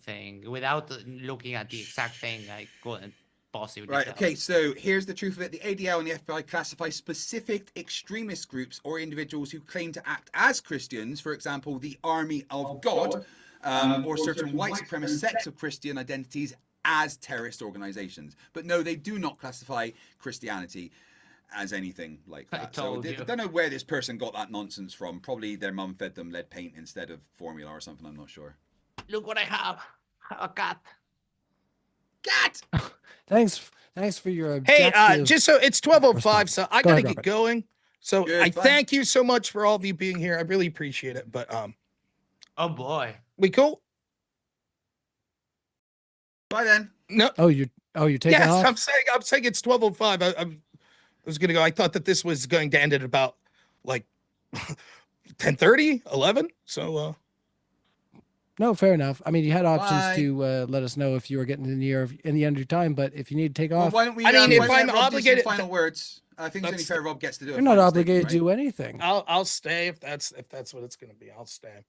thing. Without looking at the exact thing, I couldn't possibly Right, tell. okay, so here's the truth of it. The ADL and the FBI classify specific extremist groups or individuals who claim to act as Christians, for example, the Army of God, or certain white supremacist sects of Christian identities, as terrorist organizations. But no, they do not classify Christianity as anything like that. So I don't know where this person got that nonsense from. Probably their mum fed them lead paint instead of formula or something, I'm not sure. Look what I have. A cat. Cat! Thanks for your objective. Hey, just so it's 12:05, so I gotta ahead, get going. So Good, I bye. thank you so much for all of you being here. I really appreciate it. But Oh boy. we cool? Bye then. No. Oh, you're taking yes, off? I'm saying it's 12:05. I was gonna go. I thought that this was going to end at about like 10:30, 11. So No, fair enough. I mean, you had options Bye. to let us know if you were getting in the end of your time, but if you need to take off, Why don't we? I mean, if I'm Rob do some obligated- final words. I think it's only fair Rob gets to do it. you're not obligated to do anything. I'll stay if that's what it's gonna be. I'll stay.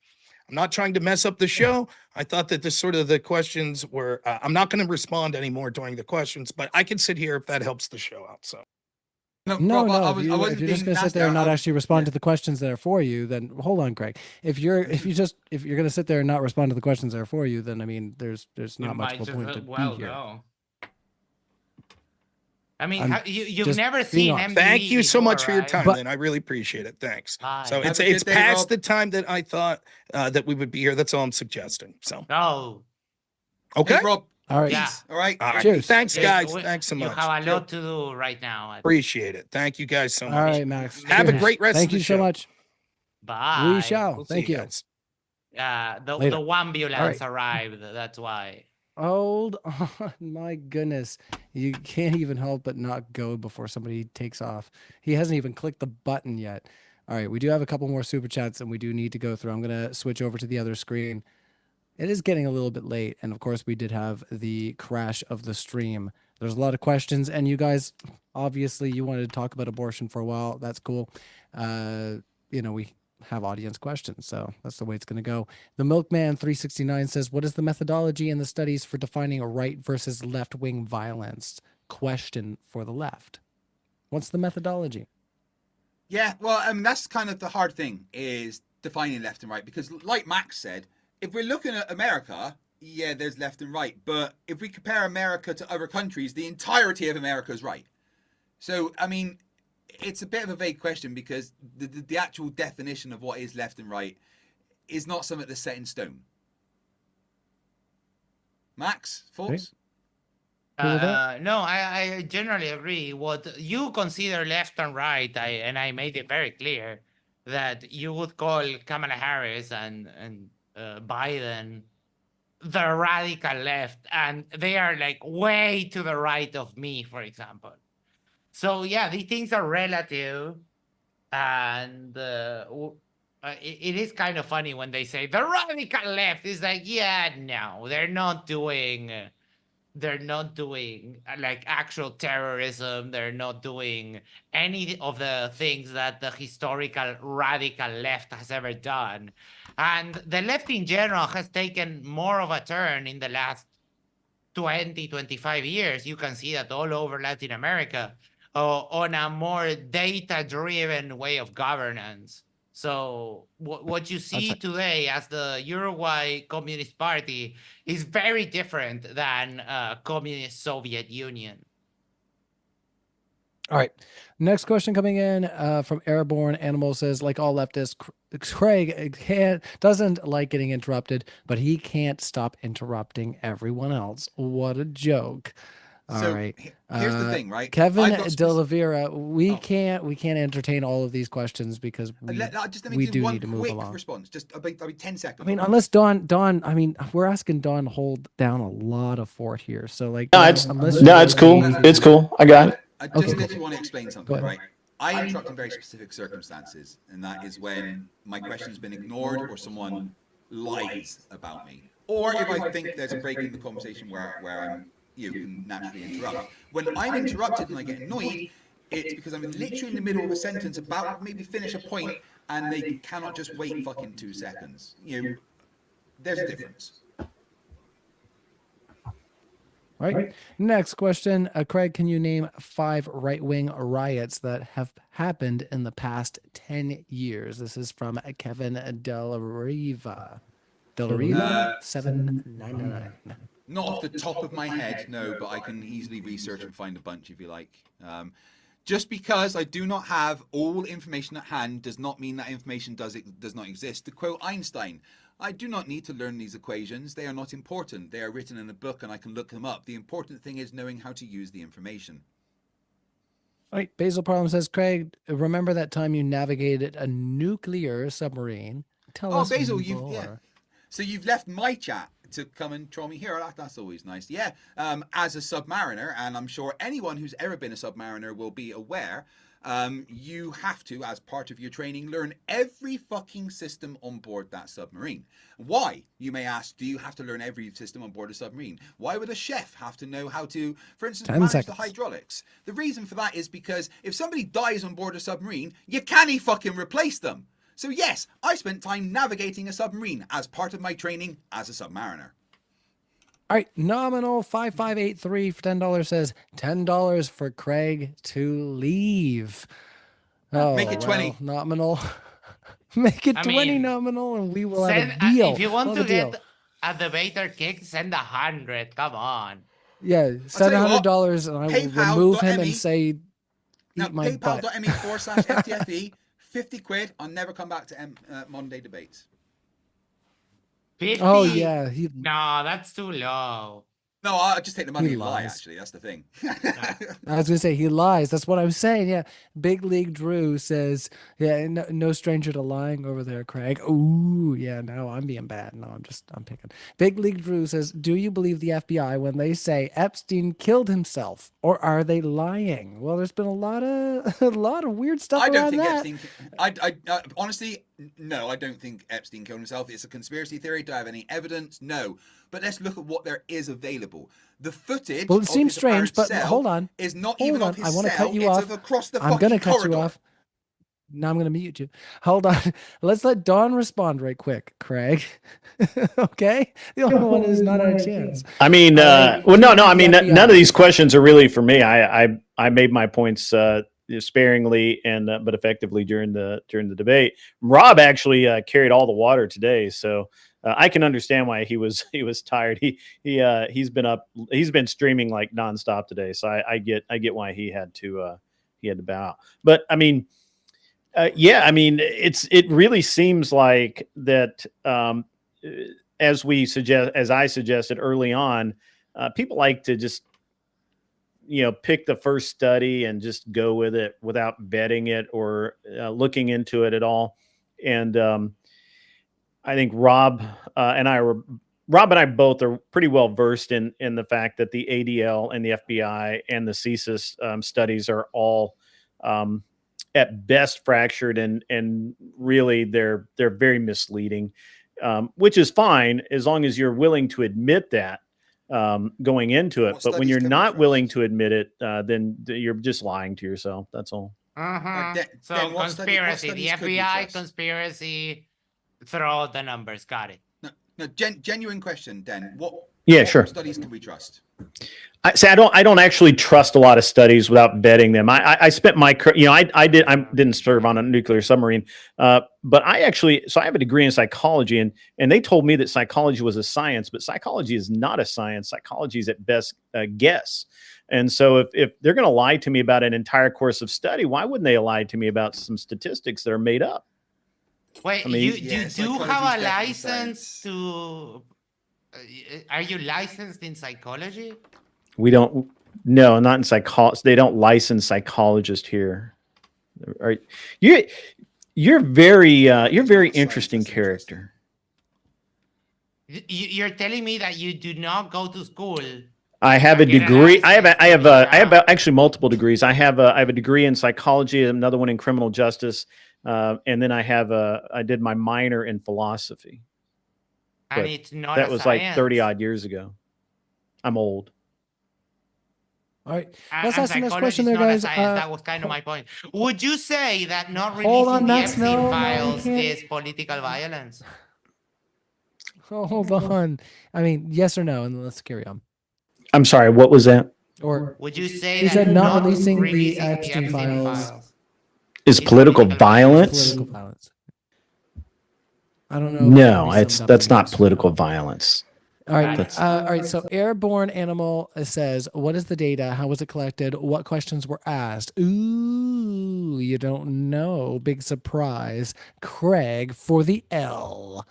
I'm not trying to mess up the show. I thought that this sort of the questions were. I'm not going to respond anymore during the questions, but I can sit here if that helps the show out. So. No, Rob, if you're just going to sit there and not actually respond to the questions that are for you, then hold on, Greg. If you're going to sit there and not respond to the questions that are for you, then I mean, there's not much of a point to be here. Go. I mean, I'm you've just never being seen honest. MTV Thank you so much for your right? time, But- then. I really appreciate it. Thanks. Bye. So Have it's a good it's day, past Rob. the time that I thought that we would be here. That's all I'm suggesting. So No. okay, Hey, Rob. All right. Yeah. Peace. All right. all right. Cheers. Thanks, Yeah, guys. Thanks so You much. have a lot to do right now. Appreciate it. Thank you guys so much. All right, Max. Have a Cheers. great rest Thank of the you show. so much. Bye. We shall. We'll see Thank you. guys. The Later. ambulance All arrived. That's why. Hold on, my goodness. You can't even help but not go before somebody takes off. He hasn't even clicked the button yet. All right, we do have a couple more super chats and we do need to go through. I'm going to switch over to the other screen. It is getting a little bit late. And of course, we did have the crash of the stream. There's a lot of questions. And you guys, obviously, you wanted to talk about abortion for a while. That's cool. We have audience questions, so that's the way it's going to go. The Milkman 369 says, what is the methodology in the studies for defining a right versus left-wing violence? Question for the left. What's the methodology? Yeah, well, I mean, that's kind of the hard thing is defining left and right, because like Max said, if we're looking at America, yeah, there's left and right. But if we compare America to other countries, the entirety of America is right. So, I mean, it's a bit of a vague question because the actual definition of what is left and right is not something that's set in stone. Max, thoughts? No, I generally agree. What you consider left and right, I made it very clear that you would call Kamala Harris and Biden the radical left, and they are like way to the right of me, for example. So yeah, these things are relative, and it is kind of funny when they say the radical left is like, yeah, no, they're not doing like actual terrorism. They're not doing any of the things that the historical radical left has ever done. And the left in general has taken more of a turn in the last 20, 25 years. You can see that all over Latin America on a more data-driven way of governance. So what you see today as the Uruguay Communist Party is very different than communist Soviet Union. All right. Next question coming in from Airborne Animal says, like all leftists, Craig doesn't like getting interrupted, but he can't stop interrupting everyone else. What a joke. All right. Here's the thing, right? Kevin De Oliveira, we can't entertain all of these questions because we do need to move along. Response, just about 10 seconds. I mean, unless Don, I mean, we're asking Don to hold down a lot of fort here. So like, it's cool. It's cool. I got it. I just literally want to explain something, right? I interrupt in very specific circumstances, and that is when my question's been ignored or someone lies about me. Or if I think there's a break in the conversation where you can naturally interrupt. When I'm interrupted and I get annoyed, it's because I'm literally in the middle of a sentence about to maybe finish a point, and they cannot just wait fucking 2 seconds. There's a difference. Right. Next question. Craig, can you name 5 right-wing riots that have happened in the past 10 years? This is from Kevin Del Riva. 799. Not off the top of my head, no, but I can easily research and find a bunch if you like. Just because I do not have all information at hand does not mean that information does not exist. To quote Einstein, I do not need to learn these equations. They are not important. They are written in a book and I can look them up. The important thing is knowing how to use the information. All right. Basil Problem says, Craig, remember that time you navigated a nuclear submarine? Tell us Basil, more. So you've left my chat to come and troll me here. That's always nice. Yeah, as a submariner, and I'm sure anyone who's ever been a submariner will be aware, you have to, as part of your training, learn every fucking system on board that submarine. Why, you may ask, do you have to learn every system on board a submarine? Why would a chef have to know how to, for instance, manage the hydraulics? The reason for that is because if somebody dies on board a submarine, you can't fucking replace them. So yes, I spent time navigating a submarine as part of my training as a submariner. All right, nominal 5583 for $10 says $10 for Craig to leave. Oh, make it 20. Nominal. Make it 20 nominal, and we will have a deal. If you want to get a debater kicked, send 100. Come on. Yeah, send $100, and I will remove him and say, eat my butt. PayPal.me/FTFE. 50 quid. I'll never come back to modern day debates. 50? Oh yeah, no, that's too low. No, I'll just take the money and lie, actually. That's the thing. I was going to say, he lies. That's what I'm saying. Yeah. Big League Drew says, yeah, no stranger to lying over there, Craig. Ooh, yeah, no, I'm being bad. No, I'm picking. Big League Drew says, do you believe the FBI when they say Epstein killed himself, or are they lying? Well, there's been a lot of weird stuff around that. I honestly, no, I don't think Epstein killed himself. It's a conspiracy theory. Do I have any evidence? No. But let's look at what there is available. The footage. Well, it seems strange, but hold on. Is not even of his I want to cell. cut you off. Across the I'm going to cut corridor. you off. Now I'm going to mute you. Hold on. Let's let Dawn respond right quick, Craig. Okay? The only one who's not had a chance. I mean, well, no. I mean, none of these questions are really for me. I made my points sparingly and but effectively during the debate. Rob actually carried all the water today, so I can understand why he was tired. He's been streaming like nonstop today, so I get why he had to bow out. But I mean, yeah, I mean, it really seems like that as I suggested early on, people like to just pick the first study and just go with it without vetting it or looking into it at all. And I think Rob and I both are pretty well versed in the fact that the ADL and the FBI and the CSIS studies are all at best fractured and really they're very misleading, which is fine as long as you're willing to admit that going into it. But when you're not willing to admit it, then you're just lying to yourself. That's all. So conspiracy, the FBI conspiracy. Throw the numbers. Got it. No, genuine question, Den. Yeah, sure. What studies can we trust? I don't actually trust a lot of studies without vetting them. I spent my, I didn't serve on a nuclear submarine, but I have a degree in psychology, and they told me that psychology was a science, but psychology is not a science. Psychology is at best a guess. And so if they're going to lie to me about an entire course of study, why wouldn't they lie to me about some statistics that are made up? Wait, I mean, you do have a license to? Are you licensed in psychology? We don't. No, not in psychology. They don't license psychologists here. You're very interesting character. You're telling me that you do not go to school. I have a degree. I have actually multiple degrees. I have a degree in psychology, another one in criminal justice, and then I did my minor in philosophy. And but it's not that a was science. like 30 odd years ago. I'm old. All right, let's ask the next question there, guys. That was kind of my point. Would you say that not Hold releasing on, the Max, Epstein no, files you can't. is political violence? Hold on. I mean, yes or no, and then let's carry on. I'm sorry, what was that? Or would you say he that said not releasing releasing the Epstein files is political violence? Political violence. I don't know. No, that's not political violence. All right. All right. So Airborne Animal says, what is the data? How was it collected? What questions were asked? Ooh, you don't know. Big surprise. Craig for the L.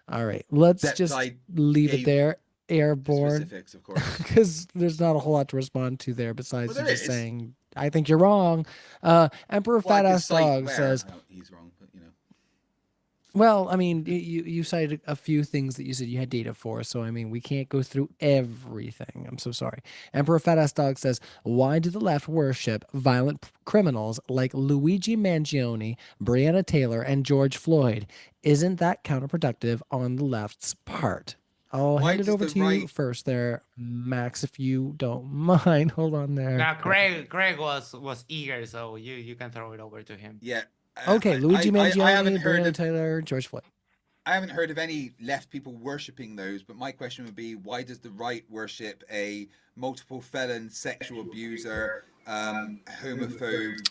All right. Let's just leave it there. Airborne. Specifics, of course. Because there's not a whole lot to respond to there besides Well, just saying, I think you're wrong. Emperor Fat Ass Dog says, he's wrong, but you know. well, I mean, you cited a few things that you said you had data for, so I mean, we can't go through everything. I'm so sorry. Emperor Fat Ass Dog says, why do the left worship violent criminals like Luigi Mangione, Breonna Taylor, and George Floyd? Isn't that counterproductive on the left's part? I'll hand it over to you first there, Max, if you don't mind. Hold on there. Now, Craig was eager, so you can throw it over to him. Yeah. Okay, Luigi Mangione, heard Breonna of- Taylor, George Floyd. I haven't heard of any left people worshipping those, but my question would be, why does the right worship a multiple felon, sexual abuser, homophobe?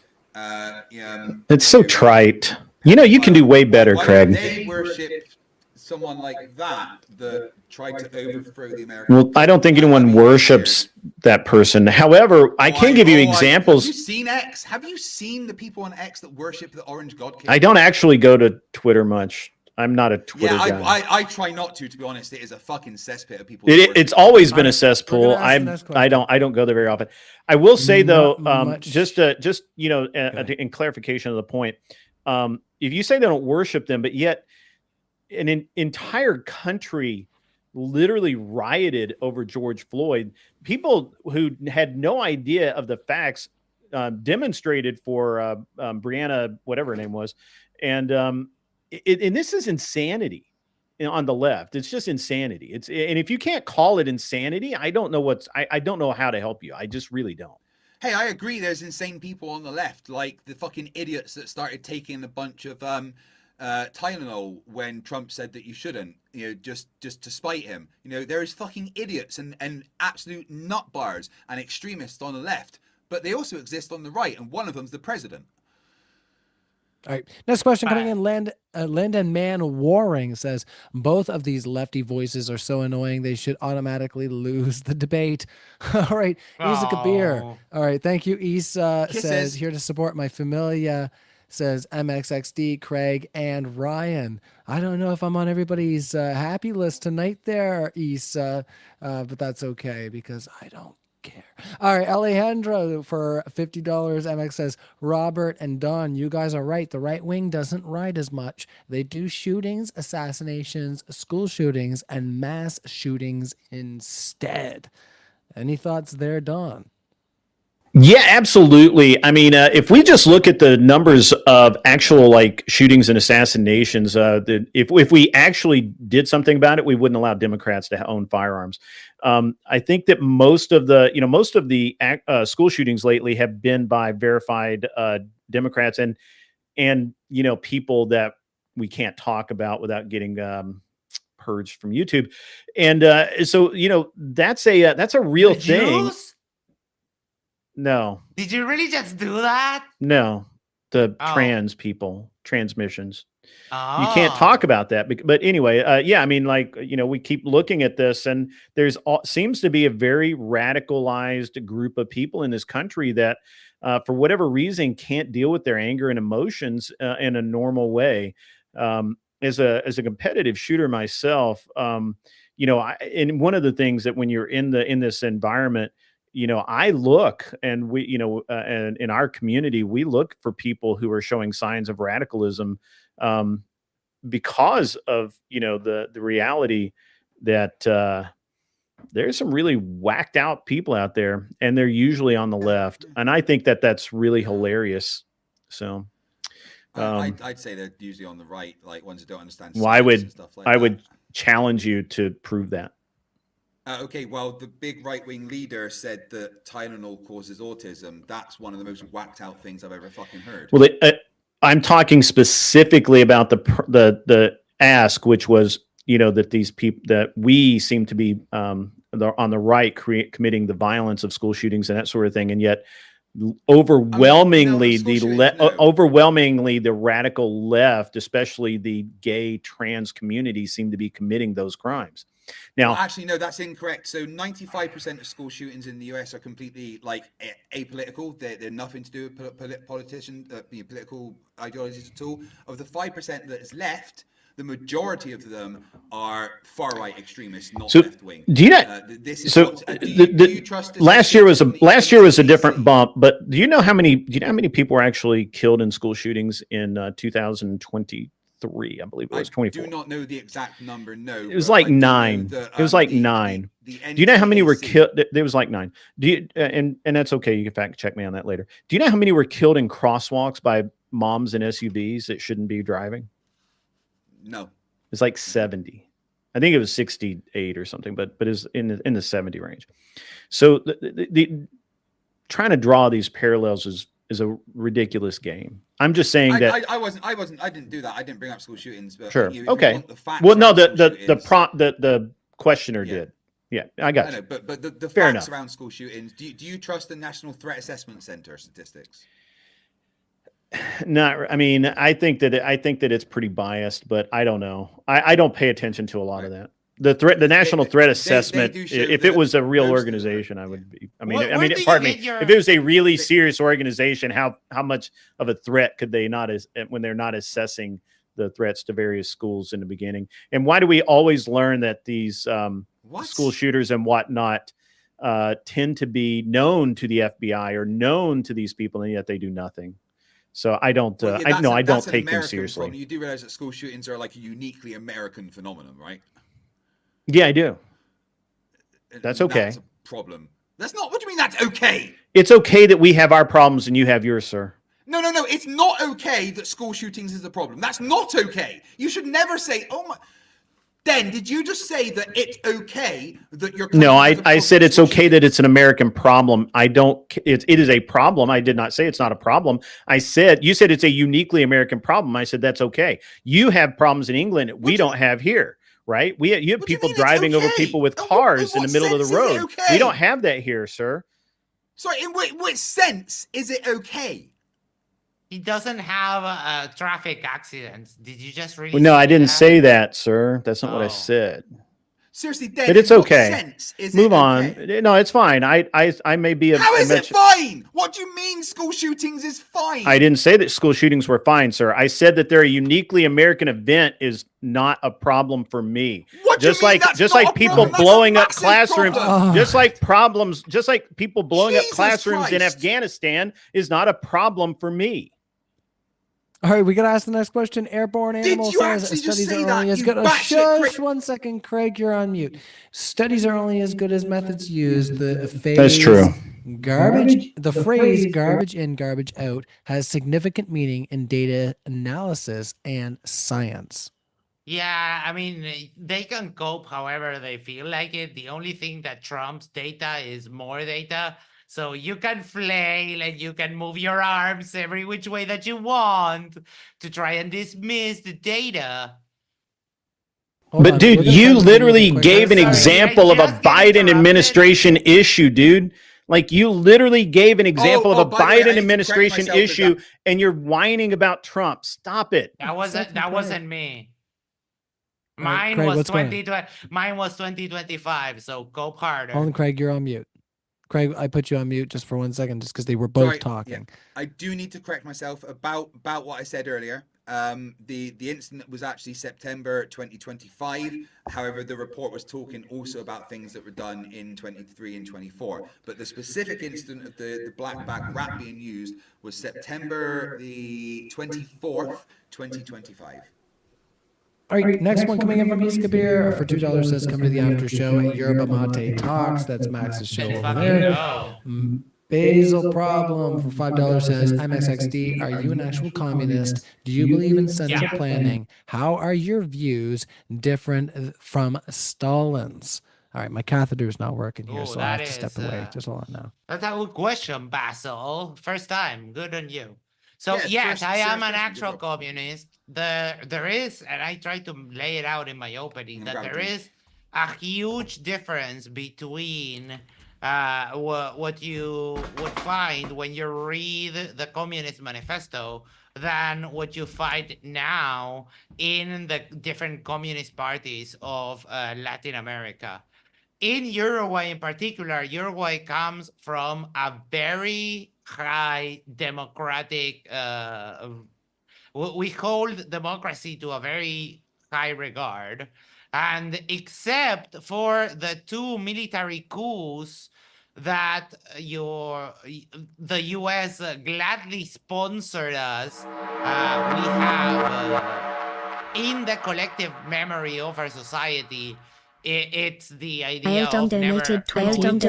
It's so trite. You know, you can do way better, Why Craig. do they worship someone like that tried to overthrow the American? Well, I don't think anyone worships that person. However, I can give you examples. Have you seen X? Have you seen the people on X that worship the Orange God King? I don't actually go to Twitter much. I'm not a Twitter guy. I try not to be honest. It is a fucking cesspit of people. It's always been a cesspool. I don't go there very often. I will say though, just in clarification of the point, if you say they don't worship them, but yet an entire country literally rioted over George Floyd, people who had no idea of the facts demonstrated for Breonna, whatever her name was, and this is insanity on the left. It's just insanity. And if you can't call it insanity, I don't know I don't know how to help you. I just really don't. Hey, I agree. There's insane people on the left, like the fucking idiots that started taking a bunch of Tylenol when Trump said that you shouldn't, just to spite him. There is fucking idiots and absolute nutbars and extremists on the left, but they also exist on the right, and one of them's the president. All right. Next question coming in. Landon Man Waring says, both of these lefty voices are so annoying they should automatically lose the debate. All right. Isa Kabir. All right. Thank you. Isa says, here to support my familia, says MXXD, Craig, and Ryan. I don't know if I'm on everybody's happy list tonight there, Isa, but that's okay because I don't care. All right, Alejandro for $50. MX says, Robert and Don, you guys are right. The right wing doesn't write as much. They do shootings, assassinations, school shootings, and mass shootings instead. Any thoughts there, Don? Yeah, absolutely. I mean, if we just look at the numbers of actual shootings and assassinations, if we actually did something about it, we wouldn't allow Democrats to own firearms. I think that most of the school shootings lately have been by verified Democrats and people that we can't talk about without getting purged from YouTube. And so, that's a real The thing. Jews? No, Did you really just do that? no, the Oh. trans people, transmissions. Oh. You can't talk about that. But anyway, yeah, I mean, like, we keep looking at this, and there's seems to be a very radicalized group of people in this country that, for whatever reason, can't deal with their anger and emotions in a normal way. As a competitive shooter myself, and one of the things that when you're in this environment, I look, and we, and in our community, we look for people who are showing signs of radicalism, because of, the reality that, there's some really whacked out people out there, and they're usually on the left. And I think that that's really hilarious. So, I'd say they're usually on the right, like ones that don't understand. Well, I and stuff like that. would challenge you to prove that. Okay, well, the big right-wing leader said that Tylenol causes autism. That's one of the most whacked out things I've ever fucking heard. Well, I'm talking specifically about the ask, which was, that these people, that we seem to be on the right committing the violence of school shootings and that sort of thing, and yet overwhelmingly overwhelmingly the radical left, especially the gay trans community, seem to be committing those crimes. Now, well, actually, no, that's incorrect. So 95% of school shootings in the US are completely apolitical. They're nothing to do with political ideologies at all. Of the 5% that is left, the majority of them are far-right extremists, not left-wing. Do you know? Do you trust? Last year was a different bump, but do you know how many people were actually killed in school shootings in 2023? I believe it was 24. I do not know the exact number. No, it was like 9. It was like 9. Do you know how many were killed? There was like 9. Do you? And that's okay. You can fact check me on that later. Do you know how many were killed in crosswalks by moms in SUVs that shouldn't be driving? No, it's like 70. I think it was 68 or something, but it's in the 70 range. So the trying to draw these parallels is a ridiculous game. I'm just saying that I didn't do that. I didn't bring up school shootings. But sure, if okay. You want the facts well, no, the questioner did. Yeah, I got you. But the Fair facts enough. around school shootings. Do you trust the National Threat Assessment Center statistics? Not, I mean, I think that it's pretty biased, but I don't know. I don't pay attention to a lot of that. The National Threat Assessment, if it was a real organization, I would be. Pardon me. If it was a really serious organization, how much of a threat could they not, when they're not assessing the threats to various schools in the beginning? And why do we always learn that these school shooters and whatnot tend to be known to the FBI or known to these people, and yet they do nothing? So I don't. I don't take them seriously. Problem. You do realize that school shootings are like a uniquely American phenomenon, right? Yeah, I do. That's okay. That's a problem. That's not. What do you mean that's okay? It's okay that we have our problems and you have yours, sir. No. It's not okay that school shootings is a problem. That's not okay. You should never say, "Oh my." Den, did you just say that it's okay that you're? No, I said it's okay that it's an American problem. I don't. It is a problem. I did not say it's not a problem. You said it's a uniquely American problem. I said that's okay. You have problems in England we don't have here, right? You have people driving over people with cars in the middle of the road. We don't have that here, sir. Sorry, in which sense is it okay? He doesn't have traffic accidents. Did you just really? Well, no, I didn't say that, sir. That's not what I said. Seriously, Dave, but it's okay. Sense is Move it on. Okay? No, it's fine. I may be. How is it fine? What do you mean school shootings is fine? I didn't say that school shootings were fine, sir. I said that they're a uniquely American event is not a problem for me. What do you mean just like people blowing up classrooms, just like people blowing up classrooms in Afghanistan is not a problem for me. All right, we got to ask the next question. Airborne Animal says studies are only as good. Shush, 1 second, Craig, you're on mute. Studies are only as good as methods used. That's true. The phrase garbage in, garbage out has significant meaning in data analysis and science. Yeah, I mean, they can cope however they feel like it. The only thing that trumps data is more data. So you can flail and you can move your arms every which way that you want to try and dismiss the data. But dude, you literally gave an example of a Biden administration issue, dude. Like you literally gave an example of a Biden administration issue, and you're whining about Trump. Stop it. That wasn't me. Mine Craig, was what's going on? Mine was 2025. So go harder. Hold on, Craig, you're on mute. Craig, I put you on mute just for 1 second, just because they were both talking. Yeah. I do need to correct myself about what I said earlier. The incident was actually September 2025. However, the report was talking also about things that were done in 23 and 24. But the specific incident of the black bag wrap being used was September the 24th, 2025. All right, next one coming in from East Kabir for $2 says, come to the after show at Yerba Mate Talks. That's Max's show over there. Basil Problem for $5 says, I'm XXD. Are you an actual communist? Do you believe in central planning? How are your views different from Stalin's? All right, my catheter is not working here, so I have to step away. Just hold on now. That's a good question, Basil. First time. Good on you. So yes, I am an actual communist. There is, and I try to lay it out in my opening, that there is a huge difference between what you would find when you read the Communist Manifesto than what you find now in the different communist parties of Latin America. In Uruguay in particular, Uruguay comes from a very high democratic, we hold democracy to a very high regard. And except for the 2 military coups that the U.S. Gladly sponsored us, we have in the collective memory of our society, it's the idea of never donated $20.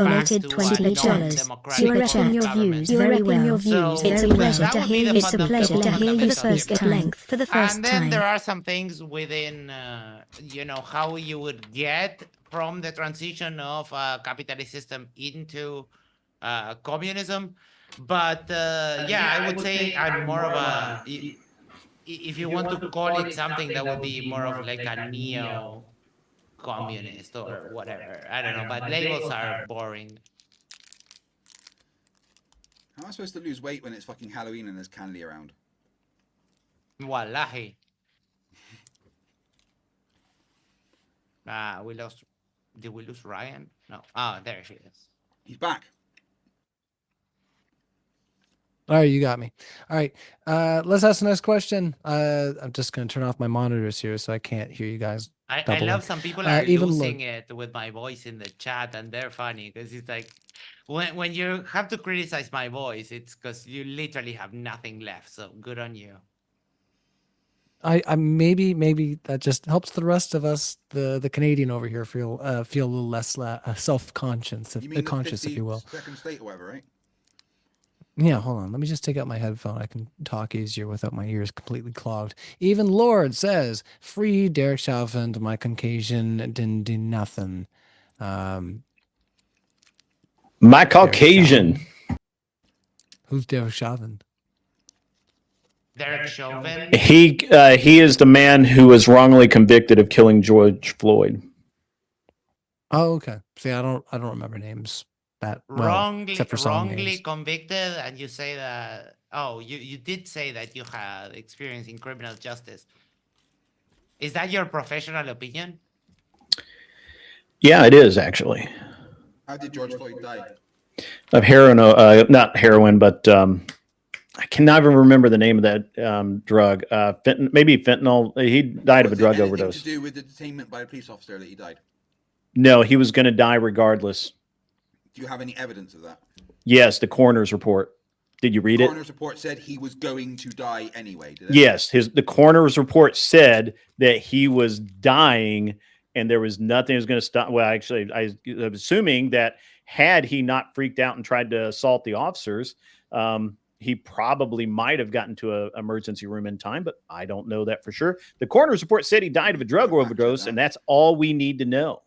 You're repping your views very well. It's a pleasure to hear you. It's a pleasure to hear you speak at length for the first time. And then there are some things within, how you would get from the transition of a capitalist system into communism. But I would say I'm more of a, if you want to call it something, that would be more of like a neo-communist or whatever. I don't know, but labels are boring. How am I supposed to lose weight when it's fucking Halloween and there's candy around? Wallahi. We lost. Did we lose Ryan? No. Oh, there she is. He's back. All right, you got me. All right, let's ask the next question. I'm just going to turn off my monitors here so I can't hear you guys. I love some people are losing it with my voice in the chat, and they're funny because it's like when you have to criticize my voice, it's because you literally have nothing left. So good on you. I maybe that just helps the rest of us, the Canadian over here, feel a little less self-conscious, if you will. Second state or whatever, right? Yeah, hold on. Let me just take out my headphone. I can talk easier without my ears completely clogged. Even Lord says, free Derek Chauvin, my Caucasian didn't do nothing. My Caucasian. Who's Derek Chauvin? Derek Chauvin? He is the man who was wrongly convicted of killing George Floyd. Oh, okay. See, I don't remember names. Wrongly convicted, and you say that you did say that you had experience in criminal justice. Is that your professional opinion? Yeah, it is actually. How did George Floyd die? Of heroin, not heroin, but I cannot even remember the name of that drug. Maybe fentanyl. He died of a drug overdose. To do with the detainment by a police officer that he died? No, he was going to die regardless. Do you have any evidence of that? Yes, the coroner's report. Did you read it? The coroner's report said he was going to die anyway. Yes, the coroner's report said that he was dying and there was nothing that was going to stop. Well, actually, I'm assuming that had he not freaked out and tried to assault the officers, he probably might have gotten to an emergency room in time, but I don't know that for sure. The coroner's report said he died of a drug overdose, and that's all we need to know.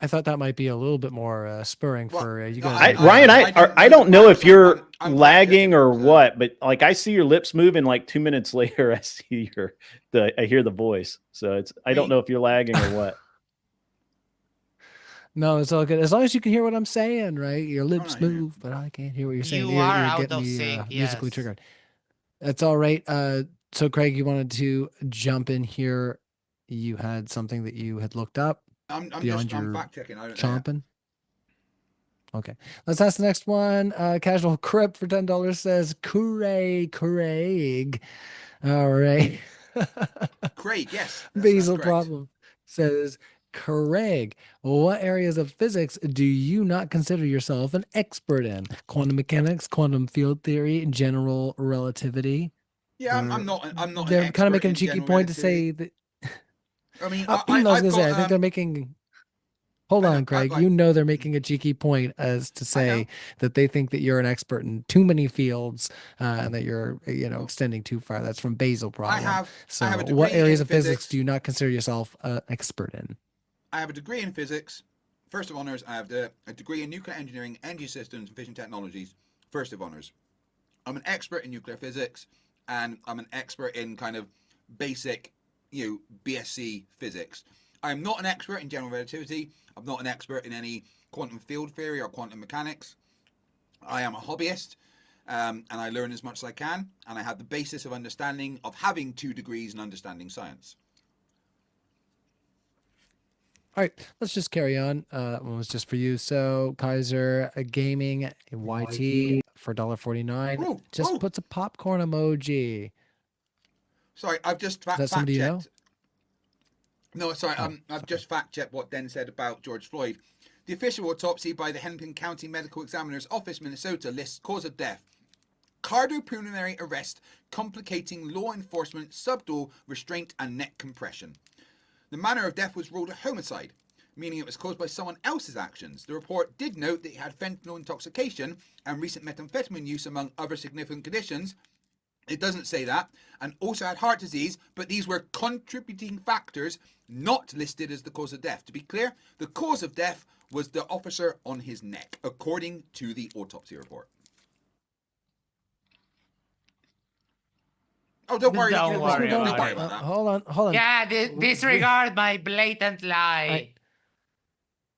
I thought that might be a little bit more spurring for you guys. I don't know if you're lagging or what, but like I see your lips moving. Like 2 minutes later, I hear the voice. So I don't know if you're lagging or what. No, it's all good. As long as you can hear what I'm saying, right? Your lips move, but I can't hear what you're saying. You are you're out getting of me sync, musically yes. triggered. That's all right. So Craig, you wanted to jump in here. You had something that you had looked up I'm beyond I'm your fact checking. I don't know. chomping. Okay, let's ask the next one. Casual Crip for $10 says, Craig. All right. Craig, yes. Basil Problem says, Craig, what areas of physics do you not consider yourself an expert in? Quantum mechanics, quantum field theory, general relativity? Yeah, I'm not. They're kind of making a cheeky point to say that. I mean, I was going to say, I think they're making. Hold on, Craig. You know they're making a cheeky point as to say that they think that you're an expert in too many fields and that you're, extending too far. That's from Basil Problem. I have a degree what areas in of physics do you not consider yourself an expert in? I have a degree in physics. First of honors, I have a degree in nuclear engineering, energy systems, and fission technologies. First of honors. I'm an expert in nuclear physics, and I'm an expert in kind of basic, BSc physics. I'm not an expert in general relativity. I'm not an expert in any quantum field theory or quantum mechanics. I am a hobbyist, and I learn as much as I can, and I have the basis of understanding of having 2 degrees in understanding science. All right, let's just carry on. That one was just for you. So Kaiser Gaming YT for $1.49 just puts a popcorn emoji. Sorry, I've just fact checked. Somebody you know? No, sorry. I've just fact checked what Den said about George Floyd. The official autopsy by the Hennepin County Medical Examiner's Office, Minnesota, lists cause of death: cardiopulmonary arrest complicating law enforcement, subdual, restraint, and neck compression. The manner of death was ruled a homicide, meaning it was caused by someone else's actions. The report did note that he had fentanyl intoxication and recent methamphetamine use among other significant conditions. It doesn't say that, and also had heart disease, but these were contributing factors not listed as the cause of death. To be clear, the cause of death was the officer on his neck, according to the autopsy report. Oh, don't worry about that. Hold on. Yeah, disregard my blatant lie.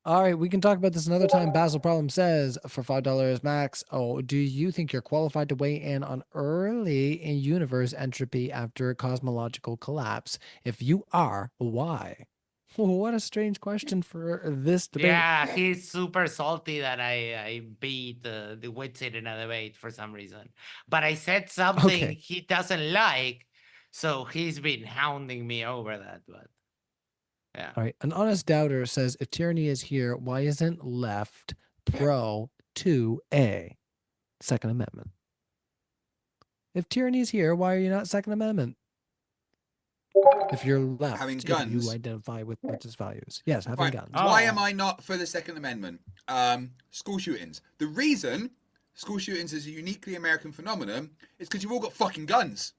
All right, we can talk about this another time. Basil Problem says for $5 max. Oh, do you think you're qualified to weigh in on early in universe entropy after cosmological collapse? If you are, why? What a strange question for this debate. Yeah, he's super salty that I beat the Witsit in a debate for some reason. But I said something he doesn't like, so he's been hounding me over that. But yeah. All right. An honest doubter says, if tyranny is here, why isn't left pro 2A? Second Amendment. If tyranny is here, why are you not Second Amendment? If you're left, having guns, you identify with religious values. Yes, having guns. Why am I not for the Second Amendment? School shootings. The reason school shootings is a uniquely American phenomenon is because you've all got fucking guns.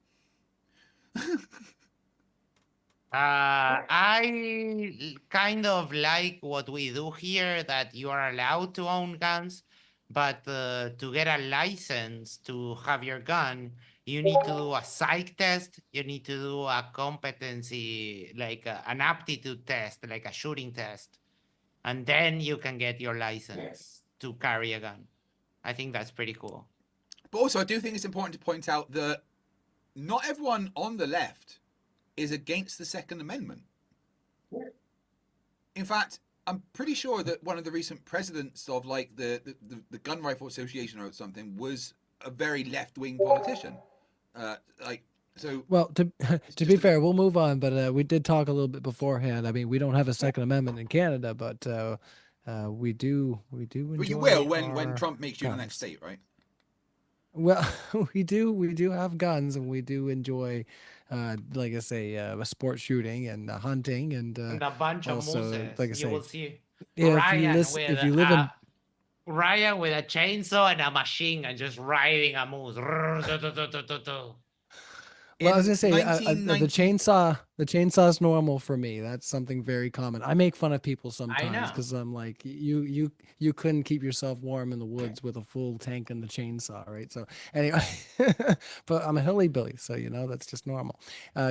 I kind of like what we do here, that you are allowed to own guns, but to get a license to have your gun, you need to do a psych test, you need to do a competency, like an aptitude test, like a shooting test, and then you can get your license to carry a gun. I think that's pretty cool. But also, I do think it's important to point out that not everyone on the left is against the Second Amendment. In fact, I'm pretty sure that one of the recent presidents of like the Gun Rifle Association or something was a very left-wing politician. Well, to be fair, we'll move on. But we did talk a little bit beforehand. I mean, we don't have a Second Amendment in Canada, but we do enjoy. But you will when Trump makes you the next state, right? Well, we do have guns, and we do enjoy, like I say, a sport shooting and hunting and a bunch of mooses. Like I say, you will see Ryan Ryan with a chainsaw and a machine gun just riding a moose. Well, I was gonna say the 1990 chainsaw's normal for me. That's something very common. I make fun of people sometimes know. because I'm like, you couldn't keep yourself warm in the woods with a full tank and the chainsaw, right? So anyway, but I'm a hillbilly, so that's just normal.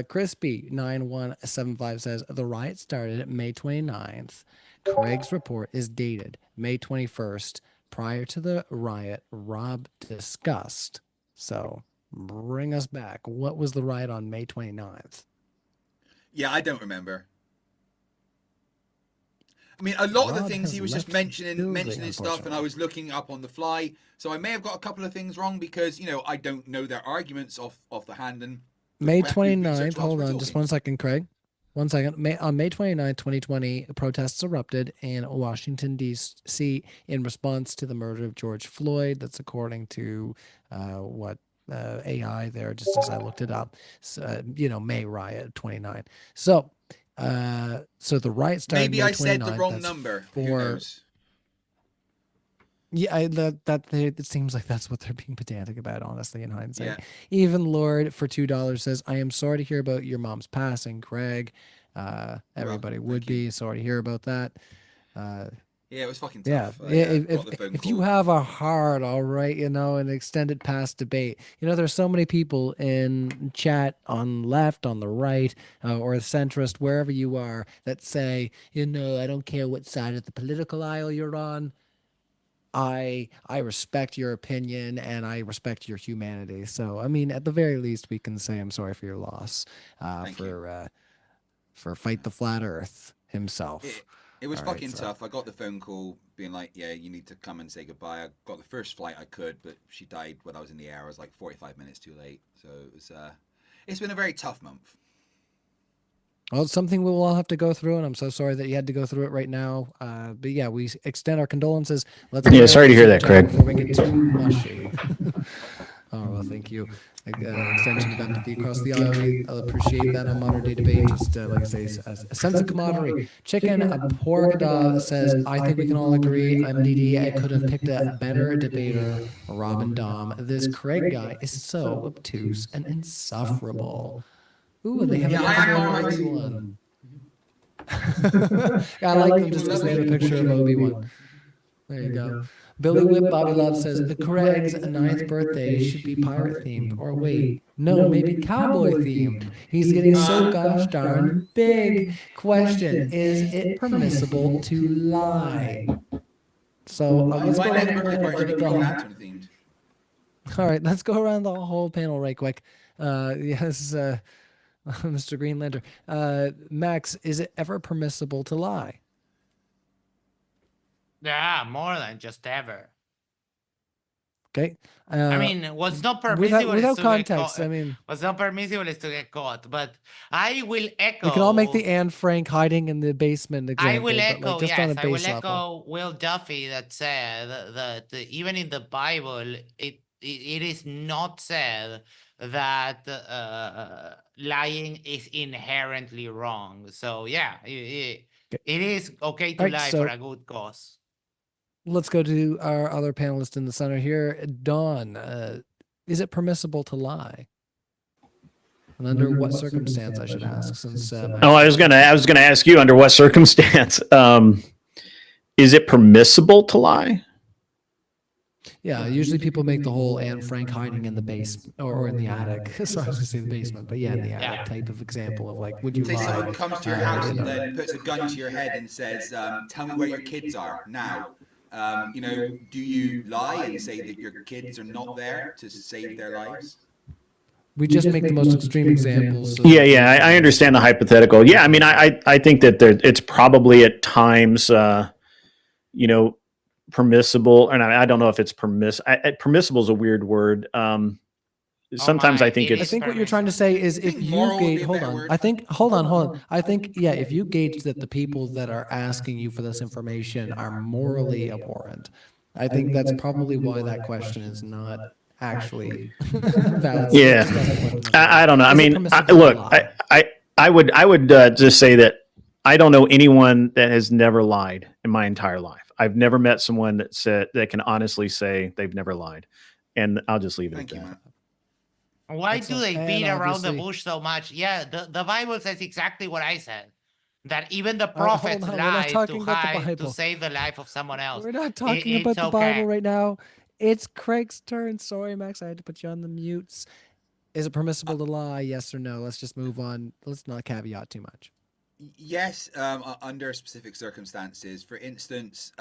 Crispy 9175 says the riot started May 29th. Craig's report is dated May 21st. Prior to the riot, Rob discussed. So bring us back. What was the riot on May 29th? Yeah, I don't remember. I mean, a lot of the Rob things he has was just left mentioning building, stuff, and I was looking up on the fly. So I may have got a couple of things wrong because I don't know their arguments off the hand. And May we have to do research 29th. whilst Hold we're on, just talking. 1 second, Craig. 1 second. On May 29th, 2020, protests erupted in Washington, D.C. in response to the murder of George Floyd. That's according to what AI there, just as I looked it up. So, May riot 29. So, so the riot started Maybe May I said 29th. the wrong That's number. Who For knows? yeah, it seems like that's what they're being pedantic about, honestly, in hindsight. Yeah. Even Lord for $2 says, "I am sorry to hear about your mom's passing, Craig." Everybody would be sorry to hear about that. Yeah, it was fucking Yeah, tough. if you have a heart, all right, an extended past debate. There's so many people in chat on left, on the right, or centrist, wherever you are, that say, I don't care what side of the political aisle you're on. I respect your opinion and I respect your humanity. So, I mean, at the very least, we can say I'm sorry for your loss. For Fight the Flat Earth himself. It was All right, fucking so- tough. I got the phone call being like, "Yeah, you need to come and say goodbye." I got the first flight I could, but she died when I was in the air. I was like 45 minutes too late. So it was. It's been a very tough month. Well, it's something we will all have to go through, and I'm so sorry that you had to go through it right now. But yeah, we extend our condolences. Let's Yeah, go sorry to hear that, showdown Craig. Before we get too mushy. Oh, well, thank you. Extension of empathy across the aisle. We appreciate that on modern day debate. Just like I say, a sense of camaraderie. Chicken Porgada says, I think we can all agree, MDD, I could have picked a better debater, Robin Dom. This Craig guy is so obtuse and insufferable. Ooh, they have a picture of Obi-Wan. I like them just because they have a picture of Obi-Wan. There you go. Billy Whip Bobby Love says Craig's 9th birthday should be pirate themed. Or wait, no, maybe cowboy themed. He's getting so gosh darn big. Question: is it permissible to lie? So let's go around the Lantern themed. all right, let's go around the whole panel right quick. Yes, Mr. Green Lantern. Max, is it ever permissible to lie? Yeah, more than just ever. Okay. I mean, what's not permissible without is to context. get I mean, what's not permissible is to get caught. But I will echo. we can all make the Anne Frank hiding in the basement example. I will but echo. like just Yes, on a I will base level. echo Will Duffy that said that even in the Bible, it is not said that lying is inherently wrong. So yeah, it is okay to All right, lie so- for a good cause. Let's go to our other panelist in the center here, Dawn. Is it permissible to lie? And under what circumstance, I should ask, since I was gonna ask you under what circumstance. Is it permissible to lie? Yeah, usually people make the whole Anne Frank hiding in the basement or in the attic. Sorry, I was going to say the basement, but yeah, in the attic type of example of like, would you Say lie? someone comes to your house and then puts a gun to your head and says, "Tell me where your kids are now." Do you lie and say that your kids are not there to save their lives? We just make the most extreme examples. So Yeah, I understand the hypothetical. Yeah, I mean, I think that it's probably at times, permissible, and I don't know if it's permissible is a weird word. Sometimes I think I think what you're trying to say is if you gauge, hold on. I think, yeah, if you gauge that the people that are asking you for this information are morally abhorrent, I think that's probably why that question is not actually valid. Yeah, I don't know. I mean, I would just say that I don't know anyone that has never lied in my entire life. I've never met someone that can honestly say they've never lied, and I'll just leave it at that. Why do they And beat around the obviously- bush so much? Yeah, the Bible says exactly what I said. That even the All right, hold prophets on, we're not lied talking to about the hide to Bible. save the life of someone else. We're not talking It's about the okay. Bible right now. It's Craig's turn. Sorry, Max, I had to put you on the mutes. Is it permissible to lie? Yes or no? Let's just move on. Let's not caveat too much. Yes, under specific circumstances. For instance,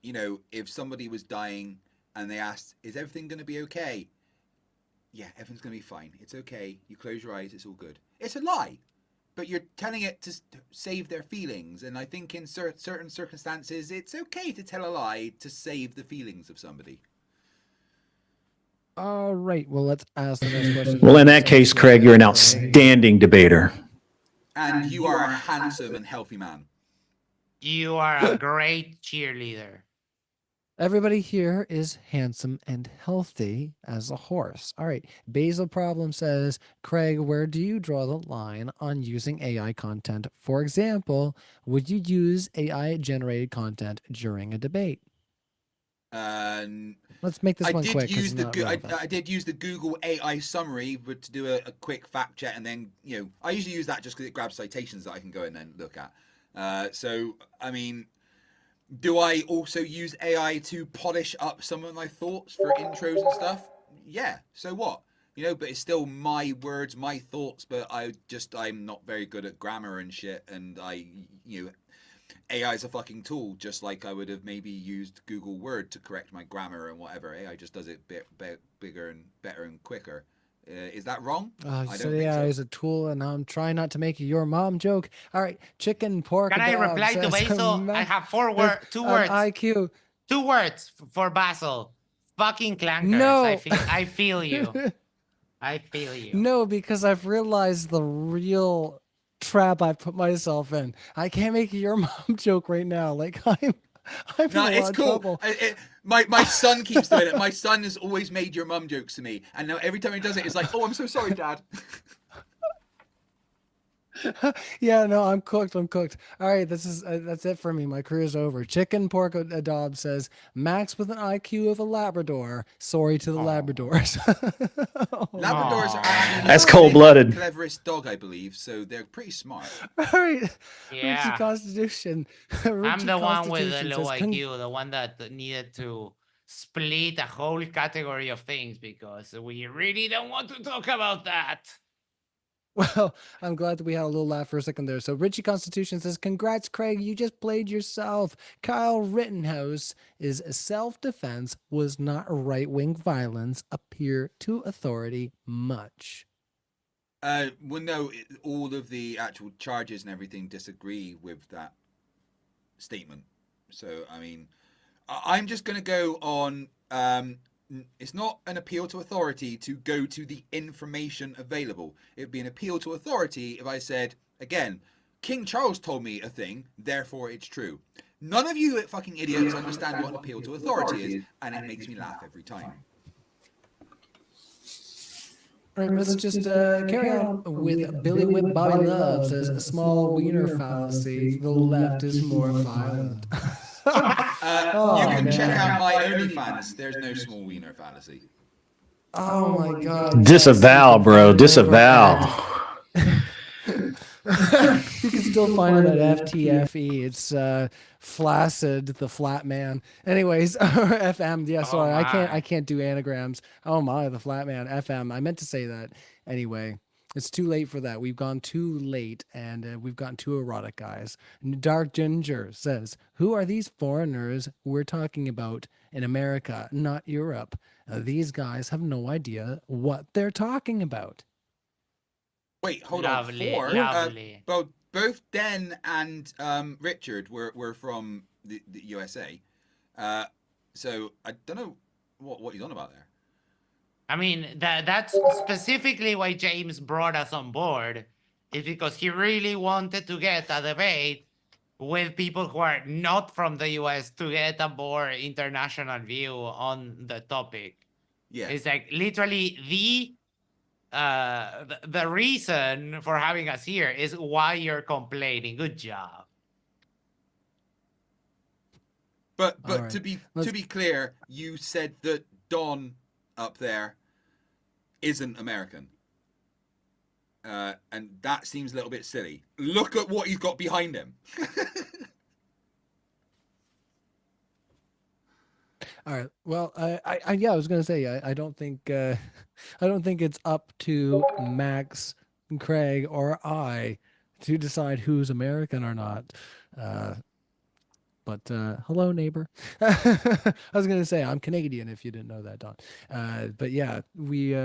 you know, if somebody was dying and they asked, "Is everything going to be okay?" Yeah, everything's going to be fine. It's okay. You close your eyes. It's all good. It's a lie, but you're telling it to save their feelings. And I think in certain circumstances, it's okay to tell a lie to save the feelings of somebody. All right. Well, let's ask the next question. Well, in that case, Craig, you're an outstanding debater. And you are a handsome and healthy man. You are a great cheerleader. Everybody here is handsome and healthy as a horse. All right. Basil Problem says, Craig, where do you draw the line on using AI content? For example, would you use AI generated content during a debate? Let's make this one quick. I did use the Google AI summary to do a quick fact check, and then I usually use that just because it grabs citations that I can go and then look at. So I mean, do I also use AI to polish up some of my thoughts for intros and stuff? Yeah. So what? But it's still my words, my thoughts. But I'm not very good at grammar and shit, and AI is a fucking tool, just like I would have maybe used Google Word to correct my grammar and whatever. AI just does it bigger and better and quicker. Is that wrong? I don't think AI so. is a tool, and I'm trying not to make your mom joke. All right, chicken, pork. Can I reply to Basil? I have two words. IQ. 2 words for Basil. Fucking clankers. No. I feel you. I feel you. No, because I've realized the real trap I put myself in. I can't make your mom joke right now. Like I'm in a lot of trouble. My son keeps doing it. My son has always made your mum jokes to me, and now every time he does it, it's like, "Oh, I'm so sorry, Dad." Yeah, no, I'm cooked. All right, that's it for me. My career's over. Chicken Pork Adob says, Max with an IQ of a Labrador. Sorry to the Labradors. Labradors are actually That's cold-blooded. the cleverest dog, I believe, so they're pretty smart. All right. Yeah. Richie Constitution. I'm the one with the low IQ, the one that needed to split a whole category of things because we really don't want to talk about that. Well, I'm glad that we had a little laugh for a second there. So Richie Constitution says, congrats, Craig. You just played yourself. Kyle Rittenhouse is self-defense was not right-wing violence. Appear to authority much. Well, no, all of the actual charges and everything disagree with that statement. So, I mean, I'm just going to go on... it's not an appeal to authority to go to the information available. It'd be an appeal to authority if I said, again, King Charles told me a thing, therefore it's true. None of you fucking idiots understand what an appeal to authority is, and it makes me laugh every time. All right, let's just carry on with Billy Whip Bobby Love says, a small wiener fallacy. The left is more violent. You can check out my OnlyFans. There's no small wiener fallacy. Oh my God. Disavow, bro. Disavow. You can still find it at FTFE. It's Flaccid, the flat man. Anyways, FM. Yeah, sorry, I can't do anagrams. Oh my, the flat man. FM. I meant to say that. Anyway, it's too late for that. We've gone too late, and we've gotten too erotic, guys. Dark Ginger says, "Who are these foreigners we're talking about in America, not Europe? These guys have no idea what they're talking about." Wait, hold Lovely, on. lovely. Both Den and Richard were from the USA. So I don't know what he's on about there. I mean, that's specifically why James brought us on board, is because he really wanted to get a debate with people who are not from the US to get a more international view on the topic. Yeah. It's like literally the reason for having us here is why you're complaining. Good job. But right. to be clear, you said that Don up there isn't American. And that seems a little bit silly. Look at what he's got behind him. All right. Well, I was gonna say I don't think it's up to Max, Craig, or I to decide who's American or not. But hello, neighbor. I was gonna say I'm Canadian if you didn't know that, Don. But yeah, we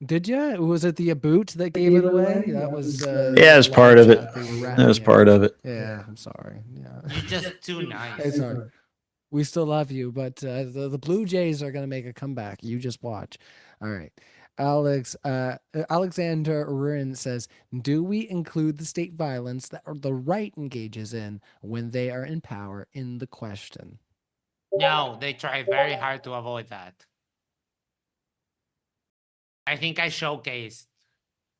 did you? Was it the boot that gave it away? That was yeah, it's part of it. That was part of it. Yeah, I'm sorry. Yeah, You're just too nice. it's hard. We still love you, but the Blue Jays are going to make a comeback. You just watch. All right. Alexander Rurin says, do we include the state violence that the right engages in when they are in power in the question? No, they try very hard to avoid that. I think I showcased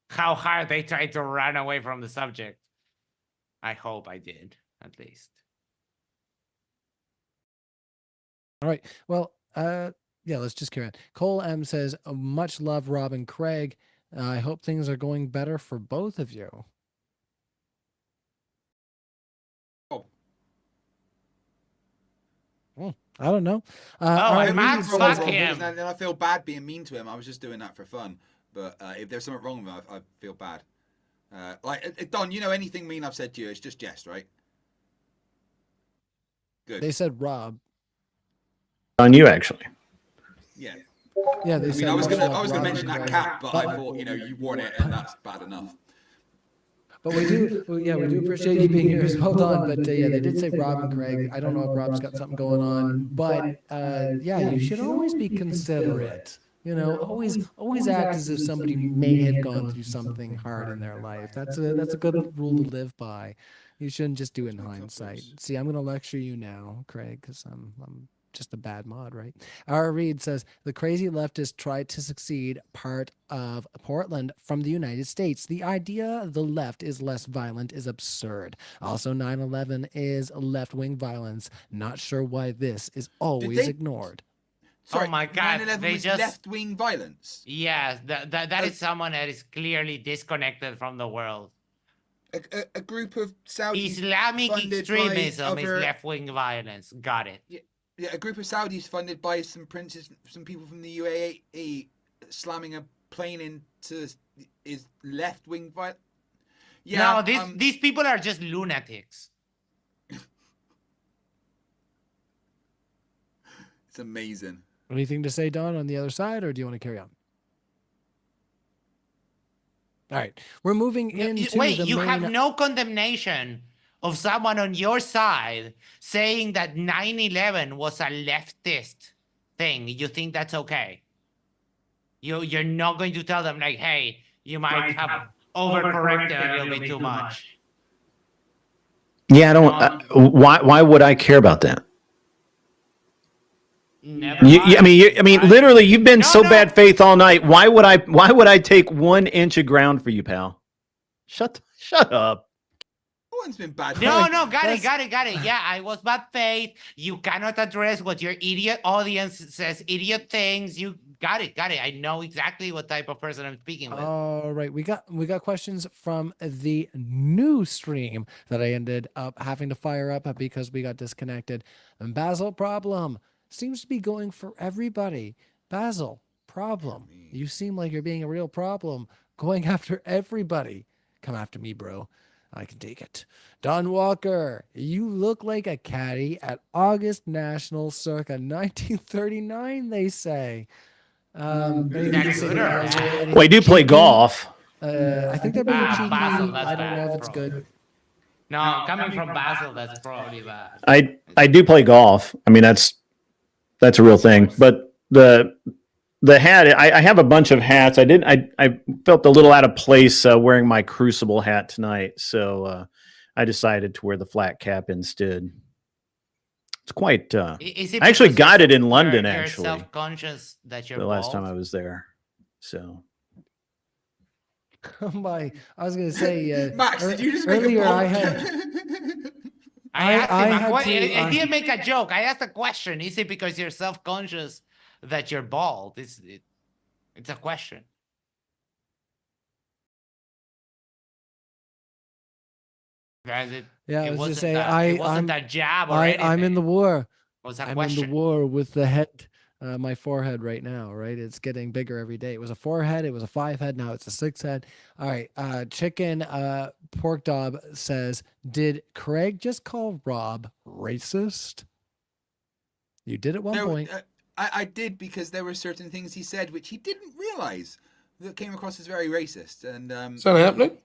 how hard they tried to run away from the subject. I hope I did, at least. All right. Well, yeah, let's just carry on. Cole M says, much love, Rob and Craig. I hope things are going better for both of you. Oh. I don't know. Max, fuck him. Then I feel bad being mean to him. I was just doing that for fun. But if there's something wrong with him, I feel bad. Don, you know anything mean I've said to you, it's just jest, right? Good. They said Rob. On you, actually. Yeah. Yeah, they said. I was gonna mention that cap, but I thought you worn it, and that's bad enough. But we do appreciate you being here as well, Don. But yeah, they did say Rob and Craig. I don't know if Rob's got something going on, but yeah, you should always be considerate. You know, always act as if somebody may have gone through something hard in their life. That's a good rule to live by. You shouldn't just do it in hindsight. See, I'm gonna lecture you now, Craig, because I'm just a bad mod, right? R. Reed says, the crazy leftist tried to succeed part of Portland from the United States. The idea the left is less violent is absurd. Also, 9/11 is left-wing violence. Not sure why this is always ignored. Sorry, oh my God, 9/11 they was just left-wing violence. Yes, that is someone that is clearly disconnected from the world. A group of Saudis Islamic extremism is other... left-wing violence. Got it. Yeah, a group of Saudis funded by some princes, some people from the UAE, slamming a plane into is left-wing violence. Yeah, no, these people are just lunatics. It's amazing. Anything to say, Don, on the other side, or do you want to carry on? All right, we're moving into wait, the you main... have no condemnation of someone on your side saying that 9/11 was a leftist thing. You think that's okay? You're not going to tell them like, hey, you might have overcorrected a little bit too much. Yeah, I don't. Why would I care about that? I mean, literally, you've been bad faith all night. Why would I take 1 inch of ground for you, pal? Shut up. No one's been bad. No, got it. Yeah, I was bad faith. You cannot address what your idiot audience says, idiot things. You got it. I know exactly what type of person I'm speaking with. All right, we got questions from the new stream that I ended up having to fire up because we got disconnected. And Basil Problem seems to be going for everybody. Basil Problem, you seem like you're being a real problem, going after everybody. Come after me, bro. I can take it. Don Walker, you look like a caddy at August National circa 1939, they say. Well, I do play golf. I think they're being cheeky. Basil, I don't know if it's good. No, coming from Basil, that's probably bad. I do play golf. I mean, that's a real thing. But the hat, I have a bunch of hats. I felt a little out of place wearing my Crucible hat tonight, so I decided to wear the flat cap instead. It's quite. I actually got it in London. You're actually, self-conscious that you're the last bald? time I was there. So. Oh my! I was gonna say, Max, did you just make earlier a I poll? had. I didn't make a joke. I asked a question. Is it because you're self-conscious that you're bald? It's a question. Guys, Yeah, it let's just wasn't say that. It wasn't a jab or anything. I'm in the war. It was a I'm question. in the war with the head, my forehead right now, right? It's getting bigger every day. It was a 4 head, it was a 5 head, now it's a 6 head. All right, Chicken Pork Dob says, did Craig just call Rob racist? You did at one point. I did, because there were certain things he said which he didn't realize that came across as very racist. And is that happening?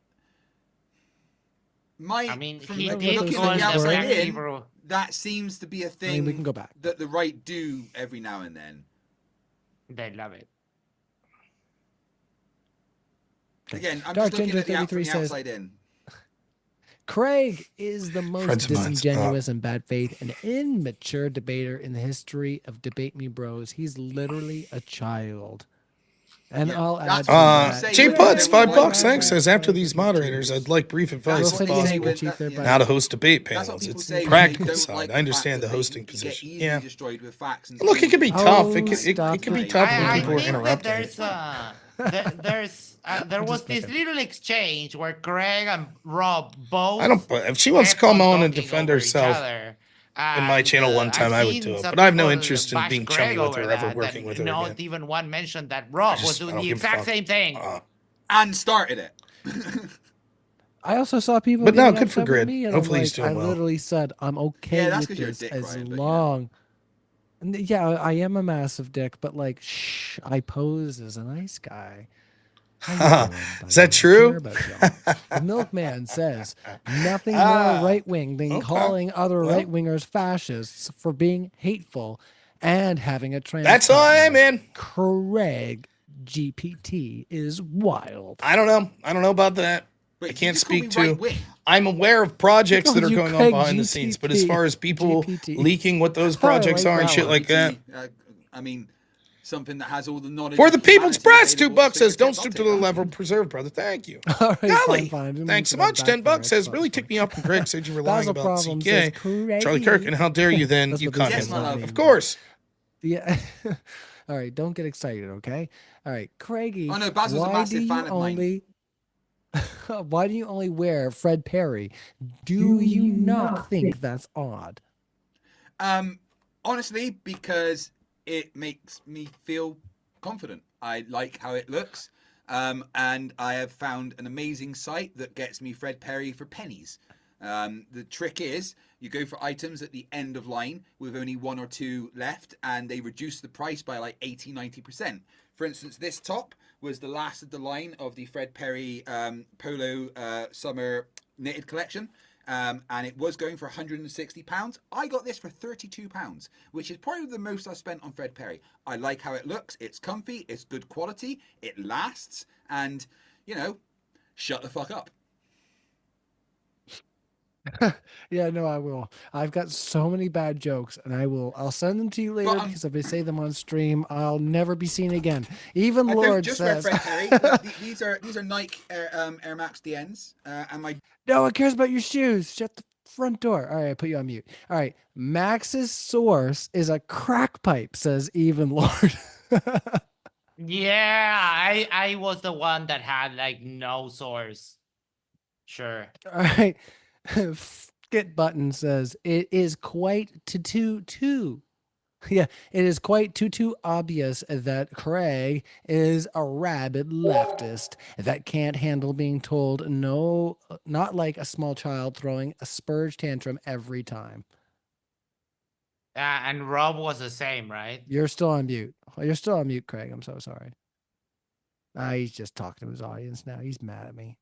From he looking did at call the them outside black in, people. that seems to be a thing. I mean, we can go back. That the right do every now and then. They love it. Again, I'm Dark just looking Ginger at the 33 says, outside in. Craig is the most Friends of mine. disingenuous and bad faith and immature debater in the history of Debate Me Bros. He's literally a child. And I'll add to that. Jay Butts, $5. Thanks. Says, after these moderators, I'd like brief advice That's if what he possible. said, Chief, How to host debate That's what panels. people It's say the when practical they don't side. like I the understand fact the that hosting they get position. easily Yeah. destroyed with facts and Look, it can be tough. It stop can be it. tough when I people are think that interrupting. there was this little exchange where Craig and Rob both. I don't. If she wants to kept come on talking and defend over each herself other. in my channel one time, I would do it. But I have no interest in being chummy with her, ever working with her again. Not even one mentioned that Rob was doing the exact same thing. And started it. I also saw people. But no, getting good for upset with Grid. me, and Hopefully I'm he's like, doing I well. literally said I'm okay that's with 'cause you're a this dick, as Ryan, but long. And yeah, I am a massive dick, but like, shh, I pose as a nice guy. How you doing, Is that buddy? true? Care about y'all. The Milkman says nothing more right wing than calling other right wingers fascists for being hateful and having a trans. That's all I am, man. Craig GPT is wild. I don't know. I don't know about that. I can't speak to. I'm aware of projects that are going on behind the scenes, but as far as people leaking what those projects are and shit like that. I mean, something that has all the knowledge. For the people's press, $2 says, don't stoop to the level preserved, brother. Thank you. All right, Golly. fine. Thanks so much. $10 says, really ticked me up when Greg said you were lying Basil about Problem says, CK. Charlie Kirk, and how dare you then? That's You what this cunt is. him. Of course. Yeah. All right, don't get excited, okay? All right, Craigie. Oh no, Basil's a massive fan of mine. Why do you only wear Fred Perry? Do you not think that's odd? Honestly, because it makes me feel confident. I like how it looks. And I have found an amazing site that gets me Fred Perry for pennies. The trick is you go for items at the end of line with only 1 or 2 left, and they reduce the price by like 80-90%. For instance, this top was the last of the line of the Fred Perry Polo Summer Knitted Collection. And it was going for £160. I got this for £32, which is probably the most I've spent on Fred Perry. I like how it looks. It's comfy. It's good quality. It lasts. And, you know, shut the fuck up. Yeah, no, I will. I've got so many bad jokes, and I'll send them to you later, because if I say them on stream, I'll never be seen again. Even Lord just says. wear Fred Perry. These are Nike Air Max DNs, and my. No one cares about your shoes. Shut the front door. All right, I put you on mute. All right, Max's source is a crack pipe, says Even Lord. Yeah, I was the one that had like no source. Sure. All right. Skit Button says it is quite too. Yeah, it is quite too obvious that Craig is a rabid leftist that can't handle being told no, not like a small child throwing a spurge tantrum every time. And Rob was the same, right? You're still on mute. You're still on mute, Craig. I'm so sorry. He's just talking to his audience now. He's mad at me.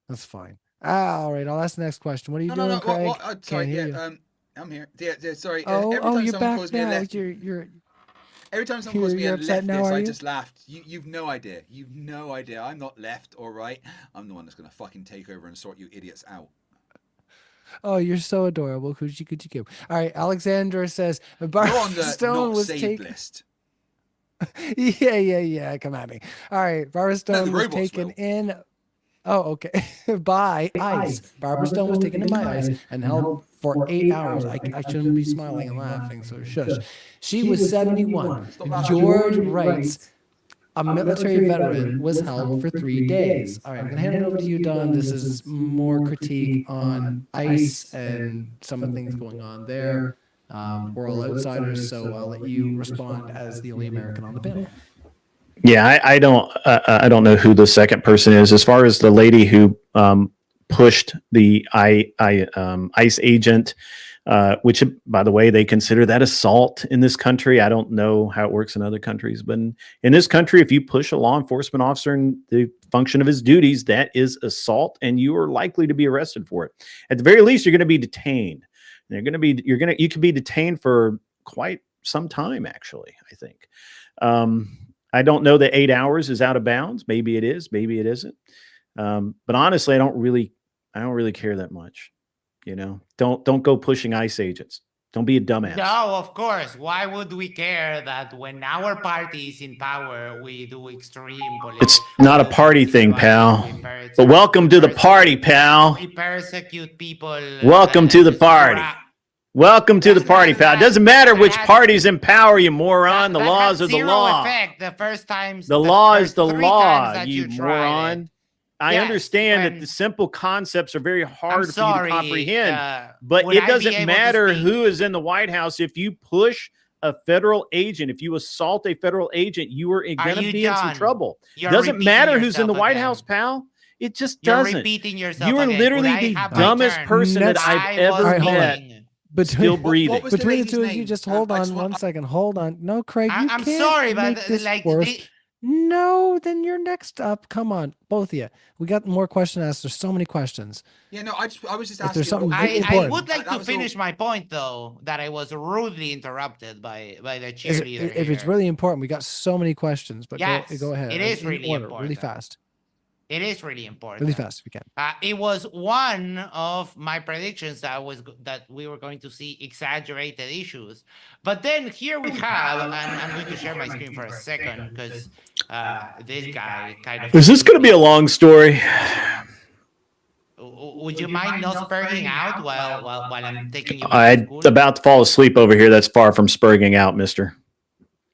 That's fine. All right, I'll ask the next question. What are you doing, Craig? Sorry, Can't hear yeah, you. I'm here. Yeah, sorry. Oh, every time you're someone back calls me a now. lefty, every time someone calls me a upset now, leftist, are I you? just laughed. You've no idea. You've no idea. I'm not left or right. I'm the one that's gonna fucking take over and sort you idiots out. Oh, you're so adorable. Coochie coochie coo. All right, Alexandra says You're Barbara on the Stone not was saved taken. list. Yeah. Come at me. All right, Barbara Stone was robots taken will. in. Oh, okay. By ice. Barbara Stone was taken in by ice and held for 8 hours. I shouldn't be smiling and laughing, so shush. She was 71. George writes, A military veteran was held for 3 days. All right, I'm going to hand it over to you, Don. This is more critique on ICE and some of the things going on there. We're all outsiders, so I'll let you respond as the only American on the panel. Yeah, I don't know who the second person is. As far as the lady who pushed the ICE agent, which, by the way, they consider that assault in this country. I don't know how it works in other countries, but in this country, if you push a law enforcement officer in the function of his duties, that is assault, and you are likely to be arrested for it. At the very least, you're going to be detained. You could be detained for quite some time, actually, I think. I don't know that 8 hours is out of bounds. Maybe it is, maybe it isn't. But honestly, I don't really care that much. You know, don't go pushing ICE agents. Don't be a dumbass. No, of course. Why would we care that when our party is in power, we do extreme politics? It's not a party thing, pal. But welcome to the party, pal. We persecute people. Welcome to the party. Welcome to the party, pal. It doesn't matter which party's in power, you moron. The laws are the law. Effect the first times. The law is the law, you moron. I understand that the simple concepts are very hard for you to comprehend, but it doesn't matter who is in the White House. If you push a federal agent, if you assault a federal agent, you are going to be in some trouble. It doesn't matter who's in the White House, pal. It just doesn't. You're repeating yourself. You are literally the dumbest person that I've ever met. Still breathing. Between the two of you, just hold on 1 second. Hold on. No, Craig, you I'm can't sorry, make but this like worse. No, then you're next up. Come on, both of you. We got more questions asked. There's so many questions. Yeah, no, I was just If there's asking. something I would like to finish my point, though, that I was rudely interrupted by the cheerleader. If it's really important, we got so many questions. But yes, go ahead. It is really order, important. really fast. It is really important. Really fast, if you can. It was one of my predictions that we were going to see exaggerated issues, but then here we have, and I'm going to share my screen for a second because this guy kind of. Is this going to be a long story? Would you mind not spurging out while I'm taking you? I'm about to fall asleep over here. That's far from spurging out, mister.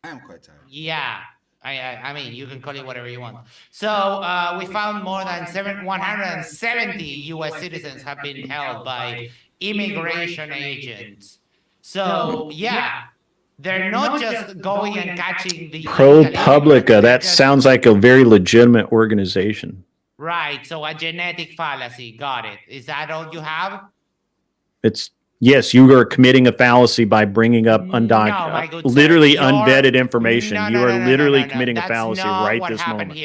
I am quite tired. Yeah. I mean, you can call it whatever you want. So we found more than 170 U.S. citizens have been held by immigration agents. So, yeah, they're not just going and catching the ProPublica. That sounds like a very legitimate organization. Right. So a genetic fallacy. Got it. Is that all you have? Yes, you are committing a fallacy by bringing up literally unvetted information. You are literally committing a fallacy right this moment.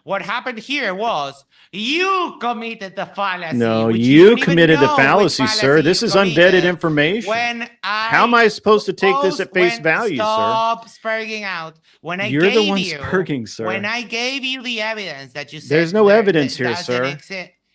What happened here was you committed the fallacy. No, you committed the fallacy, sir. This is unvetted information. How am I supposed to take this at face value, sir? Stop spurging out. You're the one spurging, sir. When I gave you the evidence that you said there's no evidence here, sir.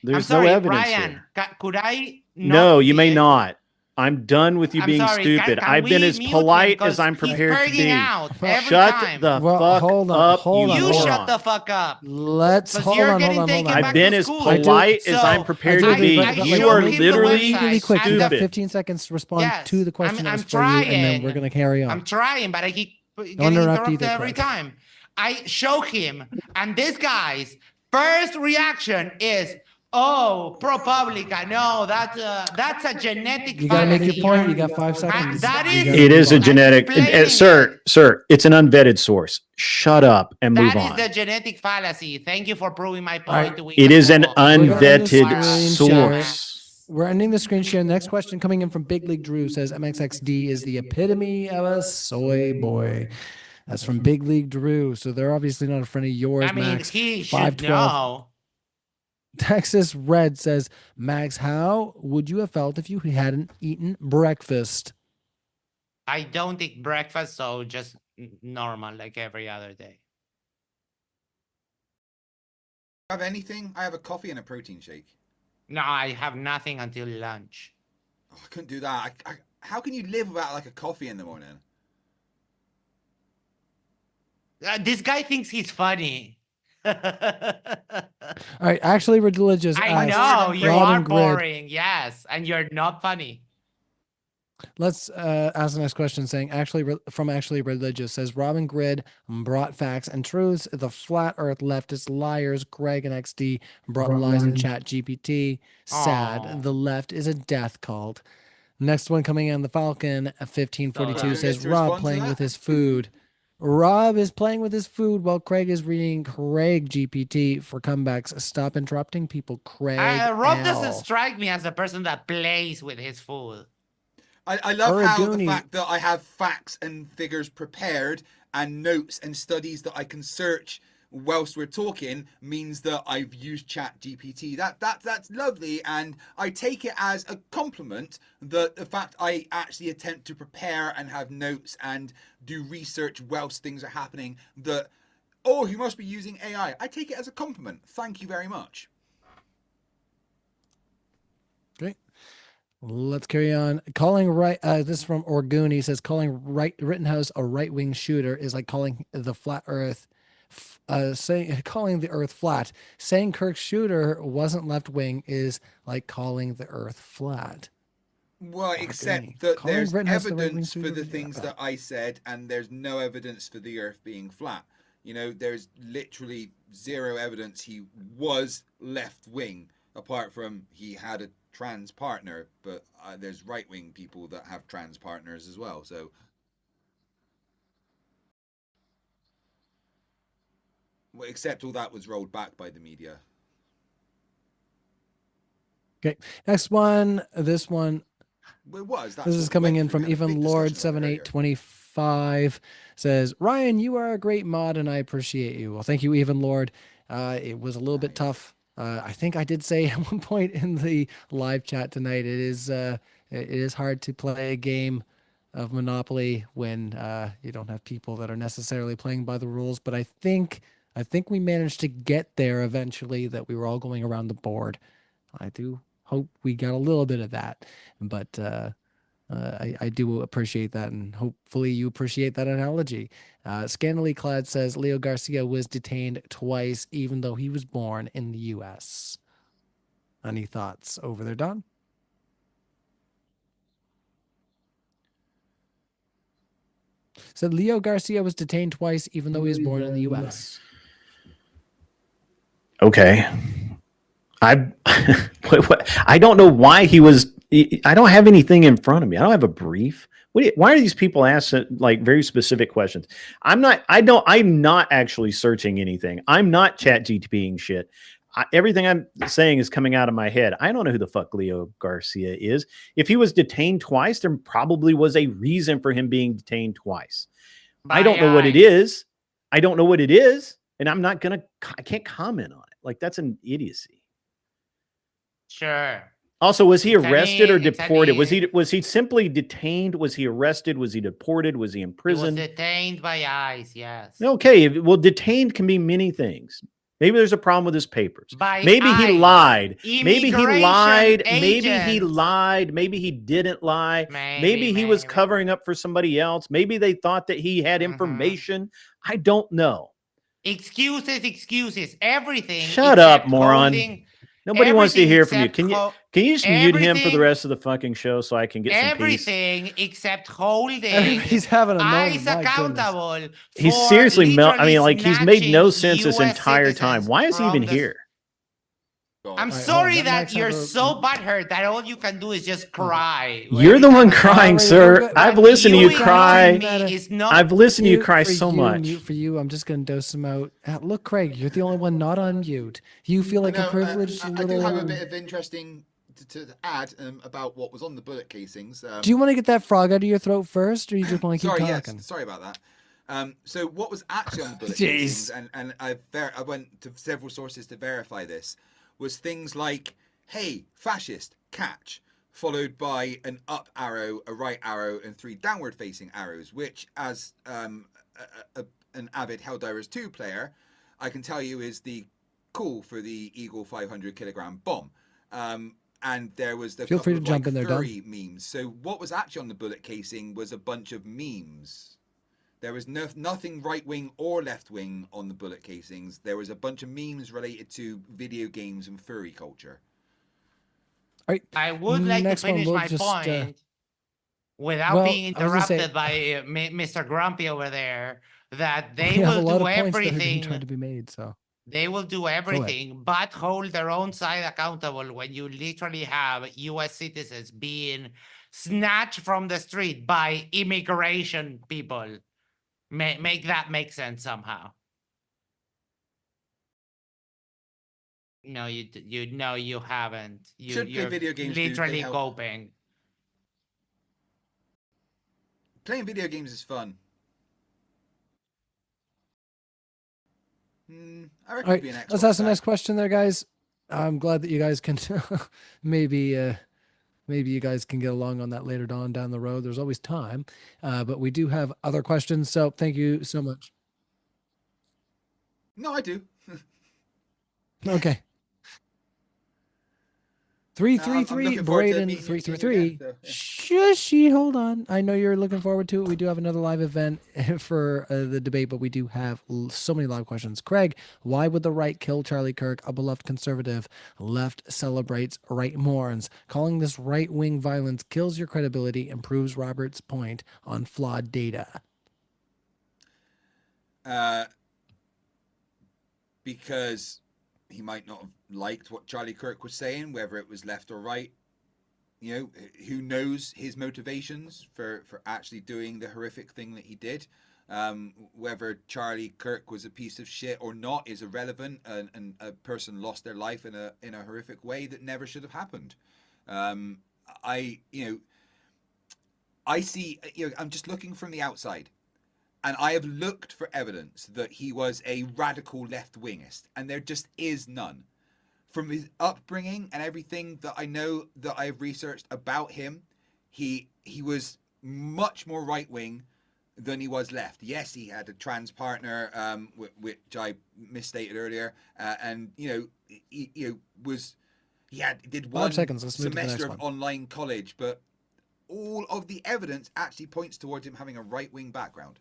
There's no evidence here. Could I? No, you may not. I'm done with you being stupid. I've been as polite as I'm prepared to be. Shut the fuck up. You shut the fuck up. Let's hold on. I've been as polite as I'm prepared to be. You are literally really quick. You got stupid. 15 seconds to respond to the question that was for you, and then we're gonna carry on. I'm trying, but I keep getting interrupted every time. I show him, and this guy's first reaction is, "Oh, ProPublica, no, that's a genetic fallacy." You gotta make your point. You got 5 seconds. It is a genetic, sir. It's an unvetted source. Shut up and move on. That is the genetic fallacy. Thank you for proving my point. It is an unvetted source. We're ending the screen share. Next question coming in from Big League Drew says MXXD is the epitome of a soy boy. That's from Big League Drew. So they're obviously not a friend of yours, I mean, Max. he should know. Texas Red says, Max, how would you have felt if you hadn't eaten breakfast? I don't eat breakfast, so just normal, like every other day. Have anything? I have a coffee and a protein shake. No, I have nothing until lunch. Oh, I couldn't do that. How can you live without like a coffee in the morning? This guy thinks he's funny. All right, actually religious. I know you are boring, yes, and you're not funny. Let's ask the next question. Saying from actually religious says Robin Grid brought facts and truths. The flat Earth leftist liars. Greg and XD brought lies and Chat GPT. Sad. Aw. The left is a death cult. Next one coming in the Falcon 1542 says Let's Rob respond to playing that. with his food. Rob is playing with his food while Craig is reading Craig GPT for comebacks. Stop interrupting people, Craig. Rob L. doesn't strike me as a person that plays with his food. I love how the Aragoni- fact that I have facts and figures prepared and notes and studies that I can search whilst we're talking means that I've used Chat GPT. That's lovely, and I take it as a compliment that the fact I actually attempt to prepare and have notes and do research whilst things are happening. That you must be using AI. I take it as a compliment. Thank you very much. Great. Let's carry on. Calling this is from Orgoon. He says calling Rittenhouse a right-wing shooter is like calling the flat Earth, calling the Earth flat. Saying Kirk's shooter wasn't left-wing is like calling the Earth flat. Well, Orgoony. except that Calling there's Rittenhouse the right-wing evidence for shooter the is things bad. that I said, and there's no evidence for the Earth being flat. You know, there's literally zero evidence he was left-wing, apart from he had a trans partner, but there's right-wing people that have trans partners as well, so except all that was rolled back by the media. Okay, next one. This one. It was. This is coming in from Even Lord 7825. Says Ryan, you are a great mod, and I appreciate you. Well, thank you, Even Lord. It was a little bit tough. I think I did say at one point in the live chat tonight, it is hard to play a game of Monopoly when you don't have people that are necessarily playing by the rules. But I think we managed to get there eventually. That we were all going around the board. I do hope we got a little bit of that, but I do appreciate that, and hopefully you appreciate that analogy. Scantily Clad says Leo Garcia was detained twice, even though he was born in the U.S. Any thoughts over there, Don? Said Leo Garcia was detained twice, even though he was born in the U.S. Okay. I don't know why he was. I don't have anything in front of me. I don't have a brief. Why are these people asking like very specific questions? I'm not actually searching anything. I'm not chat GTPing shit. Everything I'm saying is coming out of my head. I don't know who the fuck Leo Garcia is. If he was detained twice, there probably was a reason for him being detained twice. I don't know what it is. I don't know what it is. And I can't comment on it. Like, that's an idiocy. Sure. Also, was he arrested or deported? Was he simply detained? Was he arrested? Was he deported? Was he imprisoned? He was detained by ICE, yes. Okay, well, detained can be many things. Maybe there's a problem with his papers. Maybe he lied. Maybe he lied. Maybe he lied. Maybe he didn't lie. Maybe he was covering up for somebody else. Maybe they thought that he had information. I don't know. Excuses, everything. Shut up, moron. Nobody wants to hear from you. Can you just mute him for the rest of the fucking show so I can get some peace? Everything except holding He's having a moment. ICE accountable. He's seriously he's made no sense this entire time. Why is he even here? I'm sorry that you're so butthurt that all you can do is just cry. You're the one crying, sir. I've listened to you cry. I've listened to you cry so much. Mute for you. I'm just going to dose him out. Look, Craig, you're the only one not on mute. You feel like a privileged little... I do have a bit of interesting to add about what was on the bullet casings. Do you want to get that frog out of your throat first, or you just want to keep talking? Yes, sorry about that. So what was actually on the bullet casings, and I went to several sources to verify this, was things like, hey, fascist, catch, followed by an up arrow, a right arrow, and 3 downward facing arrows, which as an avid Helldivers 2 player, I can tell you is the call for the Eagle 500 kilogram bomb. And there was the couple of jump in there, furry memes. So what was actually on the bullet casing was a bunch of memes. There was nothing right-wing or left-wing on the bullet casings. There was a bunch of memes related to video games and furry culture. All right. I would like to finish my point. without Well, being I was gonna say- interrupted by Mr. Grumpy over there, that they We have a will lot do of points that are being everything. tried to be made. So They will do everything but hold their own side accountable when you literally have US citizens being snatched from the street by immigration people. Make that make sense somehow. No, you haven't. Should play You're video games, dude, they literally help. coping. Playing video games is fun. I reckon all it'd right, be an Xbox let's ask the guy. next question there, guys. I'm glad that you guys can maybe you guys can get along on that later on down the road. There's always time, but we do have other questions. So thank you so much. No, I do. Okay. I'm 333 looking forward to Braden meeting you soon 333. again, so, yeah. Shushy, hold on. I know you're looking forward to it. We do have another live event for the debate, but we do have so many live questions. Craig, why would the right kill Charlie Kirk, a beloved conservative? Left celebrates right morons. Calling this right-wing violence kills your credibility and proves Robert's point on flawed data. Because he might not have liked what Charlie Kirk was saying, whether it was left or right. You know, who knows his motivations for actually doing the horrific thing that he did. Whether Charlie Kirk was a piece of shit or not is irrelevant, and a person lost their life in a horrific way that never should have happened. I see, I'm just looking from the outside, and I have looked for evidence that he was a radical left-wingist, and there just is none. From his upbringing and everything that I know that I've researched about him, he was much more right-wing than he was left. Yes, he had a trans partner, which I misstated earlier, and he did 1 semester of online college, but all of the evidence actually points towards him having a right-wing background.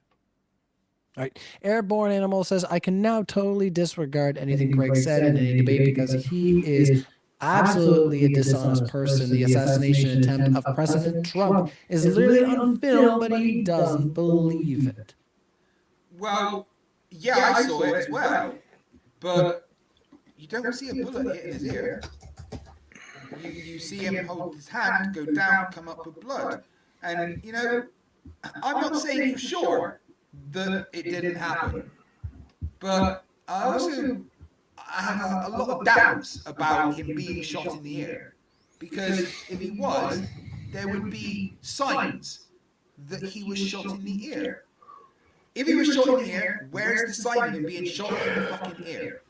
All right. Airborne Animal says, I can now totally disregard anything Craig said in any debate because he is absolutely a dishonest person. The assassination attempt of President Trump is literally on film, but he doesn't believe it. Well, yeah, I saw it as well, but you don't see a bullet hit in his ear. You see him hold his hand, go down, come up with blood. And, I'm not saying for sure that it didn't happen, but I have a lot of doubts about him being shot in the ear, because if he was, there would be signs that he was shot in the ear. If he was shot in the ear, where's the sign of him being shot in the fucking ear?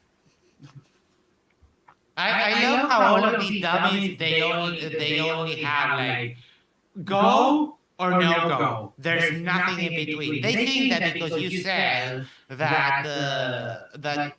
I love how all of these dummies, they only have like go or no go. There's nothing in between. They think that because you said that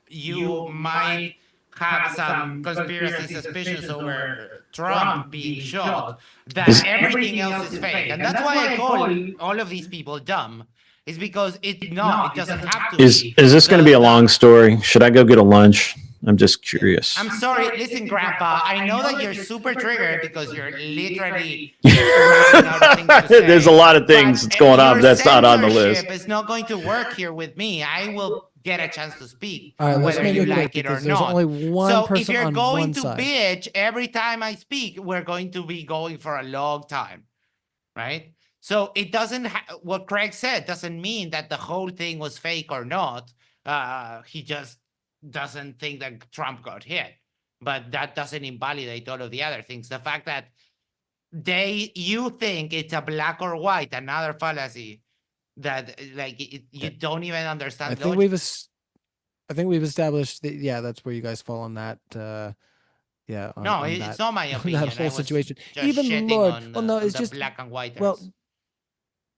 you might have some conspiracy suspicions over Trump being shot, that everything else is fake. And that's why I call all of these people dumb. Is because it's not. It doesn't have to be. Is this going to be a long story? Should I go get a lunch? I'm just curious. I'm sorry. Listen, Grandpa. I know that you're super triggered because you're literally running out of things to say. There's a lot of things that's going on, but that's not on the list. It's not going to work here with me. I will get a chance to speak, all right, whether you like it or there's not. Only one so person if you're on going one to side. bitch every time I speak, we're going to be going for a long time, right? So it doesn't. What Craig said doesn't mean that the whole thing was fake or not. He just doesn't think that Trump got hit, but that doesn't invalidate all of the other things. The fact that you think it's a black or white, another fallacy that you don't even understand. I think we've established that. Yeah, that's where you guys fall on that. Yeah. No, it's not my opinion. That whole situation. Even Lord. Well, no, it's just black and white. Well,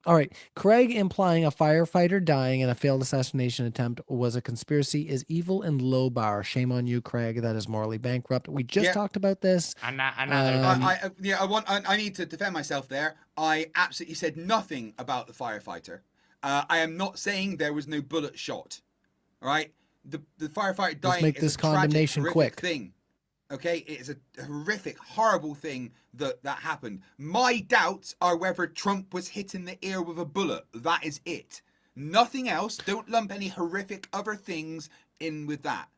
all right. Craig implying a firefighter dying in a failed assassination attempt was a conspiracy is evil and low bar. Shame on you, Craig. That is morally bankrupt. We just talked about this. I need to defend myself there. I absolutely said nothing about the firefighter. I am not saying there was no bullet shot. All right. The firefighter dying make is this a tragic, condemnation horrific quick thing. Okay, it is a horrific, horrible thing that happened. My doubts are whether Trump was hit in the ear with a bullet. That is it. Nothing else. Don't lump any horrific other things in with that.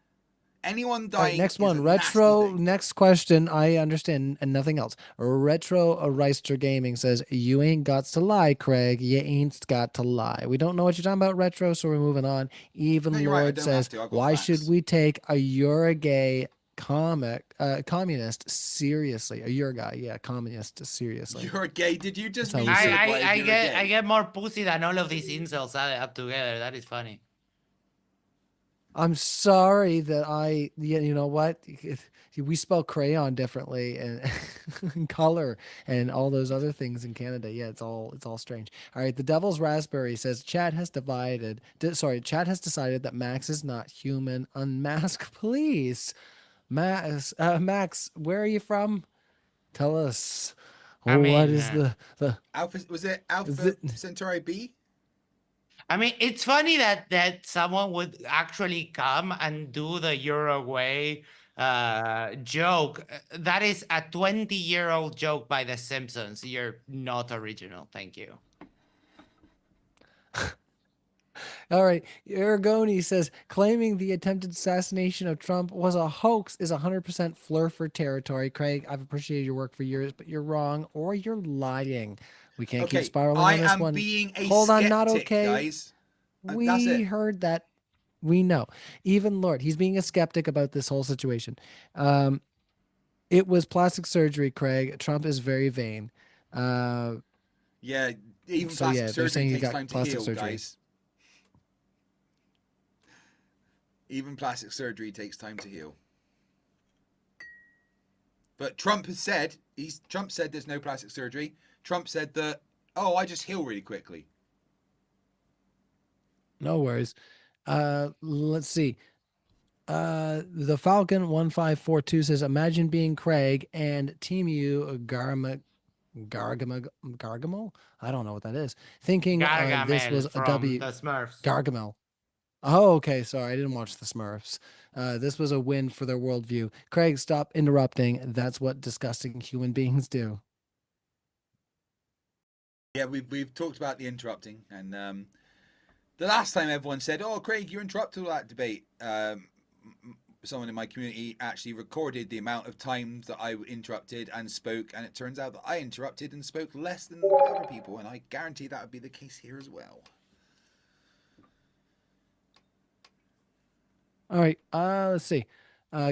Anyone dying. All right, next is one. a Retro. nasty thing. Next question. I understand and nothing else. Retro Reister Gaming says, "You ain't got to lie, Craig. You ain't got to lie." We don't know what you're talking about, Retro, so we're moving on. Even No, you're right, I Lord don't says, have to. I've got "Why facts. should we take a Eurogay communist seriously?" A Eurogay, yeah, communist seriously. You're gay. Did you just That's mean how we to say it. imply I you're get gay? I get more pussy than all of these incels up together. That is funny. I'm sorry that you know what? We spell crayon differently and color and all those other things in Canada. Yeah, it's all strange. All right, the Devil's Raspberry says Chad has decided that Max is not human. Unmask, please. Max, where are you from? Tell us. I What mean, is the Alpha? Was it Alpha Centauri B? I mean, it's funny that someone would actually come and do the Uruguay joke. That is a 20-year-old joke by The Simpsons. You're not original. Thank you. All right. Aragoni says claiming the attempted assassination of Trump was a hoax is 100% Flurford territory. Craig, I've appreciated your work for years, but you're wrong or you're lying. We can't keep spiraling on this one. I am being a Hold on, not skeptic, okay. guys. That's We it. heard that. We know. Even Lord, he's being a skeptic about this whole situation. It was plastic surgery, Craig. Trump is very vain. Yeah, even So, plastic yeah, they're surgery saying he takes got time to plastic heal, surgery. guys. Even plastic surgery takes time to heal. But Trump has said Trump said there's no plastic surgery. Trump said that, oh, I just heal really quickly. No worries. Let's see. The Falcon 1542 says, "Imagine being Craig and Team U Gargamel. I don't know what that is. Thinking this was a from W. the Smurfs. Gargamel. Oh, okay. Sorry, I didn't watch the Smurfs. This was a win for their worldview. Craig, stop interrupting. That's what disgusting human beings do." Yeah, we've talked about the interrupting, and the last time everyone said, "Oh, Craig, you interrupted all that debate." Someone in my community actually recorded the amount of times that I interrupted and spoke, and it turns out that I interrupted and spoke less than other people, and I guarantee that would be the case here as well. All right. Let's see.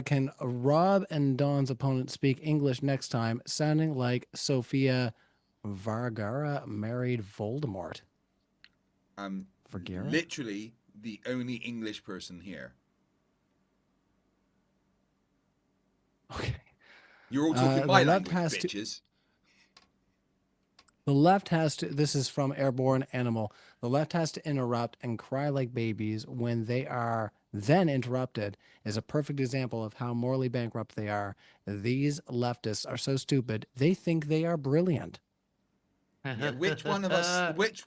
Can Rob and Don's opponent speak English next time, sounding like Sofia Vergara married Voldemort? Vergara? Literally the only English person here. Okay. You're all talking my language, has bitches. The left has to, this is from Airborne Animal. The left has to interrupt and cry like babies when they are then interrupted is a perfect example of how morally bankrupt they are. These leftists are so stupid, they think they are brilliant. Yeah, which one of us, which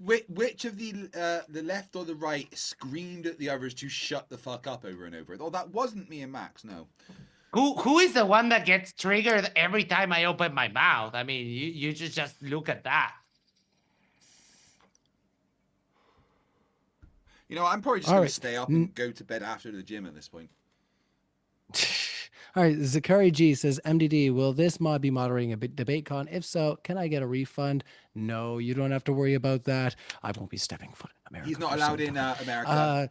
of the left or the right screamed at the others to shut the fuck up over and over? Oh, that wasn't me and Max, no. Who is the one that gets triggered every time I open my mouth? I mean, you just look at that. You know, I'm probably just going to stay up and go to bed after the gym at this point. All right, Zakari G says, "MDD, will this mod be moderating a debate con? If so, can I get a refund?" No, you don't have to worry about that. I won't be stepping foot in America. He's not allowed in America.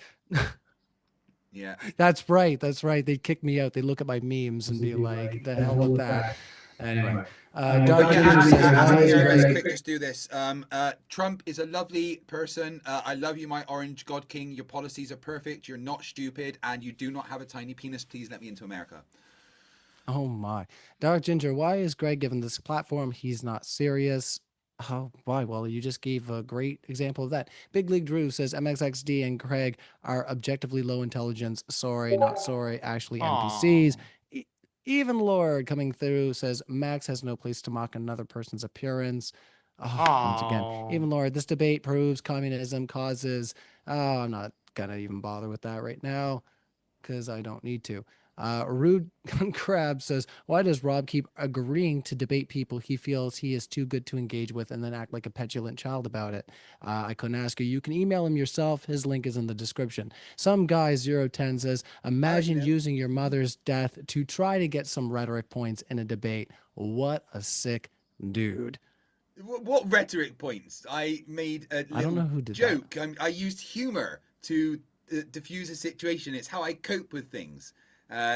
Yeah, that's right. That's right. They kick me out. They look at my memes and be like, "The hell with that." Anyway, just do this. Trump is a lovely person. I love you, my orange god king. Your policies are perfect. You're not stupid, and you do not have a tiny penis. Please let me into America. Oh my, Dark Ginger, why is Greg given this platform? He's not serious. Oh, why? Well, you just gave a great example of that. Big League Drew says MXXD and Craig are objectively low intelligence. Sorry, not sorry. Actually, NPCs. Even Lord coming through says Max has no place to mock another person's appearance. Once again, even Lord, this debate proves communism causes. Oh, I'm not gonna even bother with that right now. because I don't need to. Rude Crab says, why does Rob keep agreeing to debate people he feels he is too good to engage with and then act like a petulant child about it? I couldn't ask you. You can email him yourself. His link is in the description. Some guy 010 says, imagine using your mother's death to try to get some rhetoric points in a debate. What a sick dude. What rhetoric points? I made a I don't know little who did joke. I used humor to diffuse a situation. It's how I cope with things.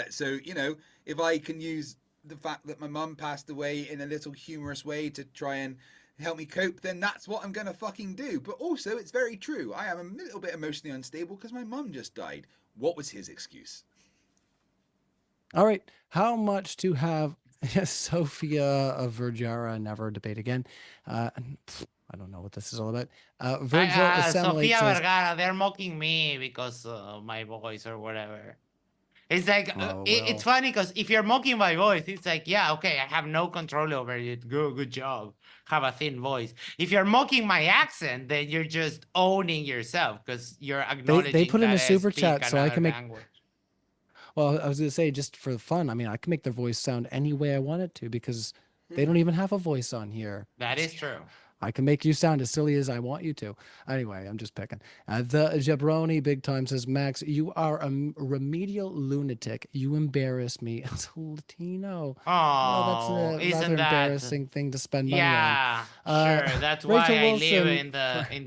So, you know, if I can use the fact that my mum passed away in a little humorous way to try and help me cope, then that's what I'm going to fucking do. But also, it's very true. I am a little bit emotionally unstable because my mum just died. What was his excuse? All right. How much to have Sophia Vergara never debate again? I don't know what this is all about. Virgil Assimilate Sofia says, Vergara, they're mocking me because of my voice or whatever. It's like, it's funny because if you're mocking my voice, it's like, yeah, okay, I have no control over it. Good job. Have a thin voice. If you're mocking my accent, then you're just owning yourself because you're acknowledging they put in that a super speak chat so I can make. language. Well, I was going to say, just for fun, I mean, I can make their voice sound any way I want it to because they don't even have a voice on here. That is true. I can make you sound as silly as I want you to. Anyway, I'm just picking. The Jabroni big time says, Max, you are a remedial lunatic. You embarrass me as a Latino. Oh, that's a isn't rather that embarrassing thing to spend money on. Yeah, sure. That's why Rachel I Wilson, live in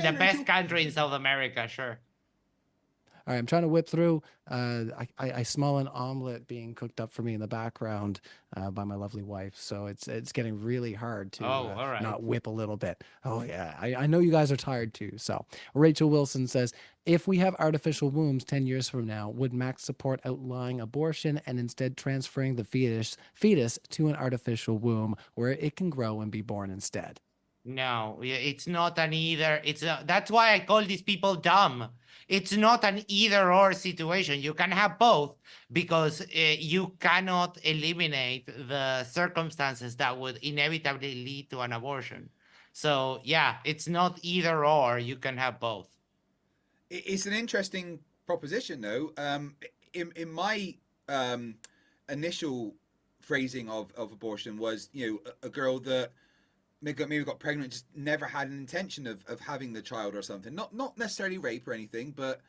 the best country in South America. Sure. All right, I'm trying to whip through. I smell an omelet being cooked up for me in the background by my lovely wife. So it's getting really hard to all right. not whip a little bit. Oh, yeah. I know you guys are tired too. So Rachel Wilson says, if we have artificial wombs 10 years from now, would Max support outlawing abortion and instead transferring the fetus to an artificial womb where it can grow and be born instead? No, it's not an either. That's why I call these people dumb. It's not an either or situation. You can have both because you cannot eliminate the circumstances that would inevitably lead to an abortion. So yeah, it's not either or. You can have both. It's an interesting proposition, though. In my initial phrasing of abortion was, you know, a girl that maybe got pregnant, just never had an intention of having the child or something. Not necessarily rape or anything, but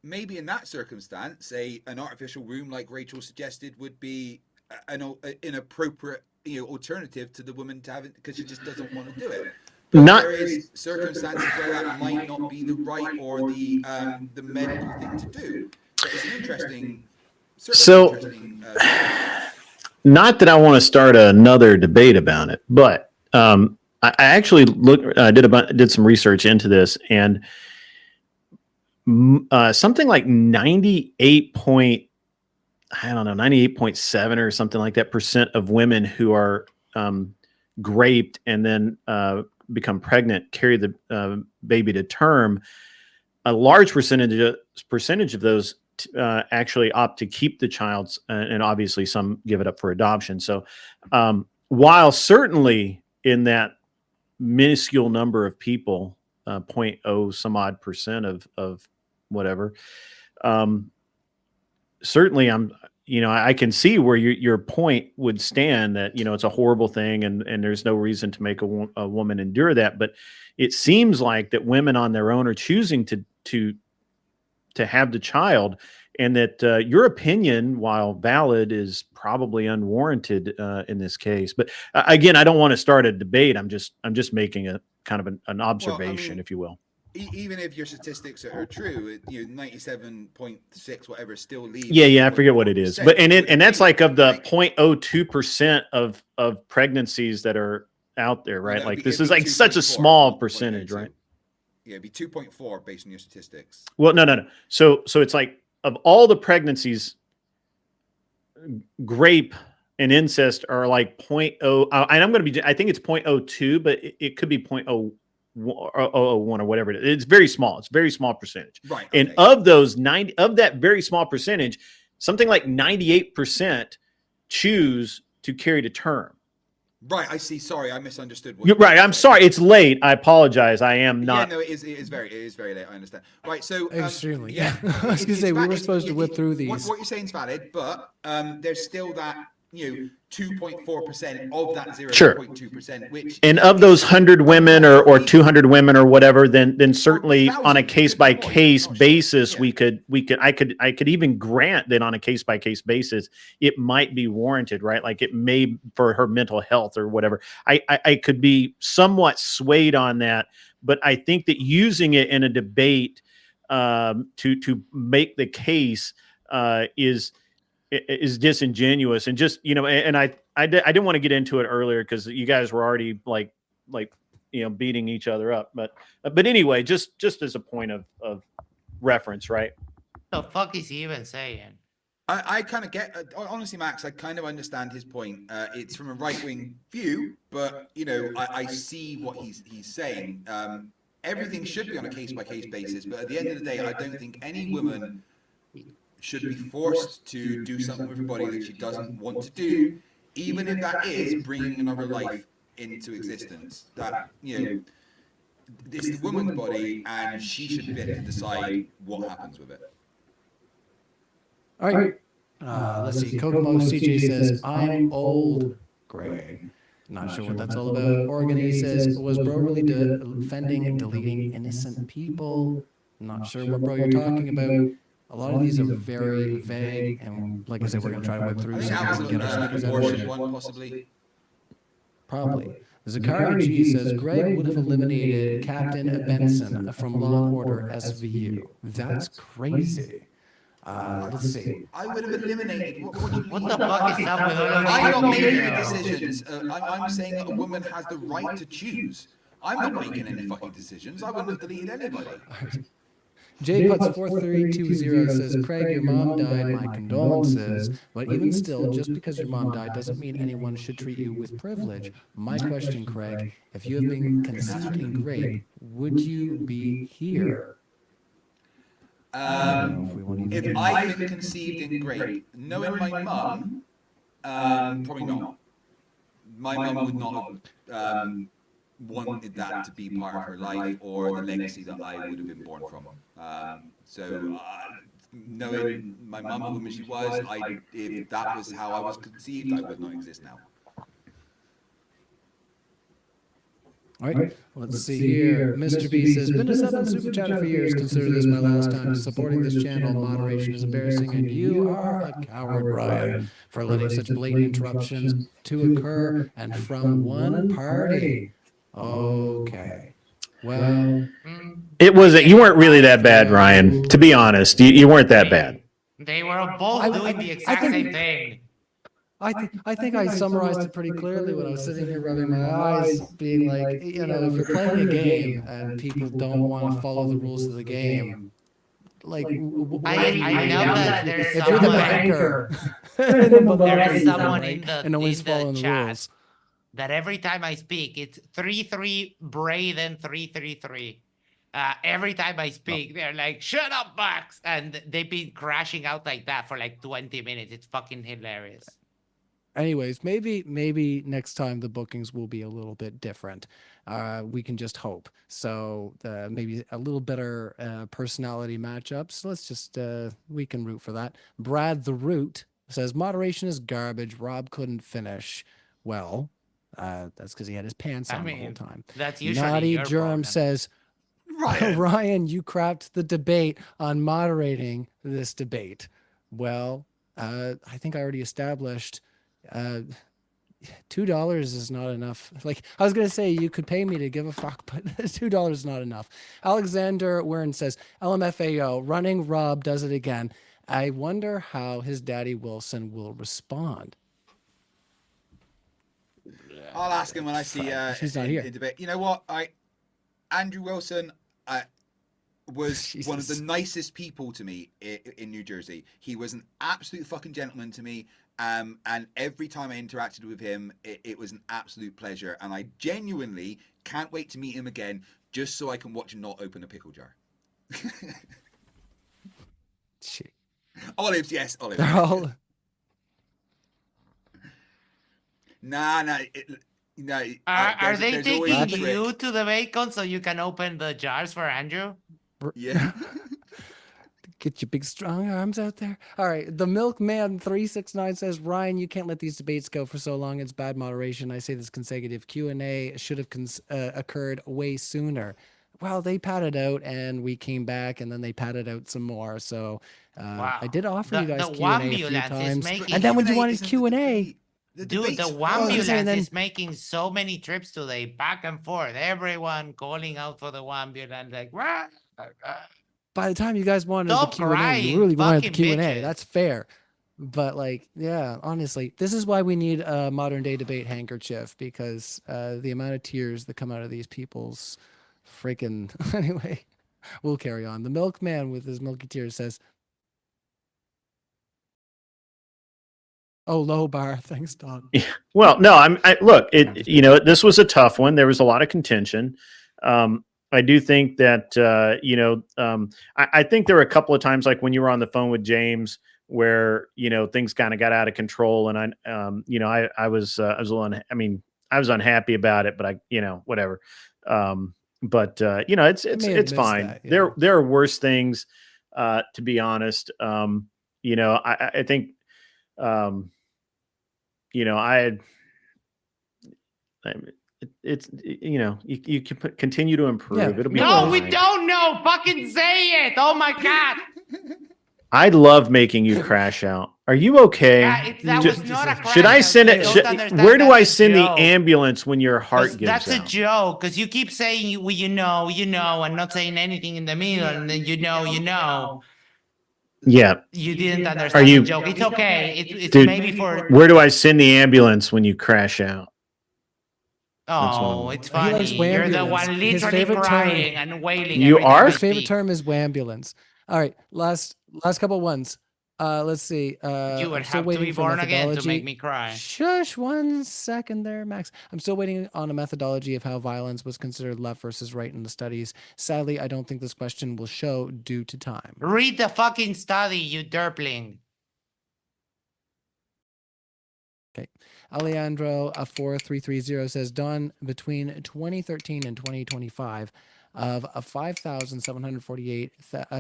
maybe in that circumstance, an artificial womb, like Rachel suggested, would be an inappropriate, you know, alternative to the woman to have it because she just doesn't want to do it. But there is circumstances where that might not be the right or the medical thing to do. So it's an interesting. Not that I want to start another debate about it, but I actually did some research into this, and something like 98.7 or something like that % of women who are graped and then become pregnant carry the baby to term. A large percentage of those actually opt to keep the child, and obviously some give it up for adoption. So while certainly in that minuscule number of people, 0.0 some odd % of whatever, certainly I can see where your point would stand, that, you know, it's a horrible thing and there's no reason to make a woman endure that. But it seems like that women on their own are choosing to have the child, and that your opinion, while valid, is probably unwarranted in this case. But again, I don't want to start a debate. I'm just making a kind of an observation, well, I mean, if you will. Even if your statistics are true, 97.6 whatever still leaves. Yeah, I forget what it is, but and that's like of the 0.02% of pregnancies that are out there, right? Like this is like such a small percentage, right? Yeah, it'd be 2.4 based on your statistics. Well, no. So it's like, of all the pregnancies, grape and incest are like 0.0. And I think it's 0.02, but it could be 0.01 or whatever it is. It's very small. It's a very small percentage. Right. Okay. And of those of that very small percentage, something like 98% choose to carry to term. Right, I see. Sorry, I misunderstood. You're right. I'm sorry. It's late. I apologize. I am not. Yeah, no, it is very late. I understand. Right, so Extremely. yeah. I was gonna say we were supposed to whip through these. What you're saying is valid, but there's still that 2.4% of that 0.2%, which and of those 100 women or 200 women or whatever, then certainly on a case by case basis, I could even grant that on a case by case basis, it might be warranted, right? Like it may for her mental health or whatever. I could be somewhat swayed on that, but I think that using it in a debate to make the case is disingenuous. And just and I didn't want to get into it earlier because you guys were already like beating each other up, but anyway, just as a point of reference, right? The fuck is he even saying? I kind of get, honestly, Max, I kind of understand his point. It's from a right-wing view, but I see what he's saying. Everything should be on a case-by-case basis, but at the end of the day, I don't think any woman should be forced to do something with her body that she doesn't want to do, even if that is bringing another life into existence. That it's the woman's body, and she should be able to decide what happens with it. All right. Let's see. Kokomo CJ says, I'm old, Greg. Not sure what that's all about. Oregon A says, was bro really defending and deleting innocent people? Not sure what bro you're talking about. A lot of these are very vague, and like I said, we're going to try to whip through so we can get our speakers out of one possibly. Probably. Zakari G says, Greg would have eliminated Captain Benson from Law and Order SVU. That's crazy. Let's see. I would have eliminated. What the fuck is up with all of I'm not making the decisions. I'm saying that a woman has the right to choose. I'm not making any fucking decisions. I wouldn't have deleted anybody. JPuts4320 says, Craig, your mom died, my condolences. But even still, just because your mom died doesn't mean anyone should treat you with privilege. My question, Craig, if you have been conceived in grape, would you be here? If I've been conceived in grape, knowing my mum, probably not. My mum would not have wanted that to be part of her life or the legacy that I would have been born from. Knowing my mum, the woman she was, if that was how I was conceived, I would not exist now. All right, let's see here. Mr. B says, been a 7 super chatter for years. Consider this my last time supporting this channel. Moderation is embarrassing, and you are a coward, Brian, for letting such blatant interruptions to occur and from one party. Okay. Well, it wasn't. You weren't really that bad, Ryan. To be honest, you weren't that bad. They were both doing the exact same thing. I think I summarized it pretty clearly when I was sitting here rubbing my eyes, being like, if you're playing a game and people don't want to follow the rules of the game, like, I know that there's if you're the banker, there is someone in and no one's following the chat rules. That every time I speak, it's 3-3 Bray, then 3-3-3. Every time I speak, they're like, shut up, Max. And they've been crashing out like that for like 20 minutes. It's fucking hilarious. Anyways, maybe next time the bookings will be a little bit different. We can just hope. So maybe a little better personality matchups. Let's just, we can root for that. Brad the Root says, moderation is garbage. Rob couldn't finish. Well, that's because he had his pants on the whole time. That's usually Naughty your Germ problem. says, Ryan, you crapped the debate on moderating this debate. Well, I think I already established $2 is not enough. Like, I was going to say you could pay me to give a fuck, but $2 is not enough. Alexander Warren says, LMFAO, running Rob does it again. I wonder how his daddy Wilson will respond. I'll ask him when I see He's not here. in debate. You know what? Andrew Wilson was one of the nicest people to me in New Jersey. He was an absolute fucking gentleman to me. And every time I interacted with him, it was an absolute pleasure. And I genuinely can't wait to meet him again, just so I can watch him not open a pickle jar. Shit. Olives, yes, olives. They're all... Nah. No, Are they there's always a taking trick. you to the bacon so you can open the jars for Andrew? Yeah. Get your big strong arms out there. All right. The Milkman 369 says, Ryan, you can't let these debates go for so long. It's bad moderation. I say this consecutive Q&A should have occurred way sooner. Well, they padded out and we came back and then they padded out some more. So I did offer you guys Q&A a few times. And then when you wanted Q&A, Dude, the Wambulance is making so many trips today, back and forth. Everyone calling out for the Wambulance, like, rah, by the time you guys wanted Stop the Q&A, crying, you really wanted the fucking Q&A. bitches. That's fair. But like, yeah, honestly, this is why we need a modern day debate handkerchief, because the amount of tears that come out of these people's freaking anyway, we'll carry on. The Milkman with his milky tears says, "Oh, low bar. Thanks, Don." Well, no, look, this was a tough one. There was a lot of contention. I do think that, I think there were a couple of times, like when you were on the phone with James, where, things kind of got out of control. And I was a little, I was unhappy about it, but whatever. It's fine. That, yeah. There are worse things, to be honest. I think, it's you can continue to improve. Yeah. It'll be no, fine. we don't know. Fucking say it. Oh my God. I love making you crash out. Are you okay? Yeah, that was not a crash. Should I send it? Where do I send the ambulance when your heart gives That's out? a joke, because you keep saying, well, you know, and not saying anything in the middle, and then you know. Yeah. You didn't understand the joke. It's okay. It's Dude, maybe for... Where do I send the ambulance when you crash out? Oh, it's He likes funny. You're the wambulance. one His literally favorite crying term. and wailing. You every time are? you His favorite speak. term is wambulance. All right, last couple ones. Let's see. You would I'm still have to waiting be for born again to methodology. make me cry. Shush, 1 second there, Max. I'm still waiting on a methodology of how violence was considered left versus right in the studies. Sadly, I don't think this question will show due to time. Read the fucking study, you derpling. Okay. Alejandro 4330 says, Don, between 2013 and 2025, of 5,748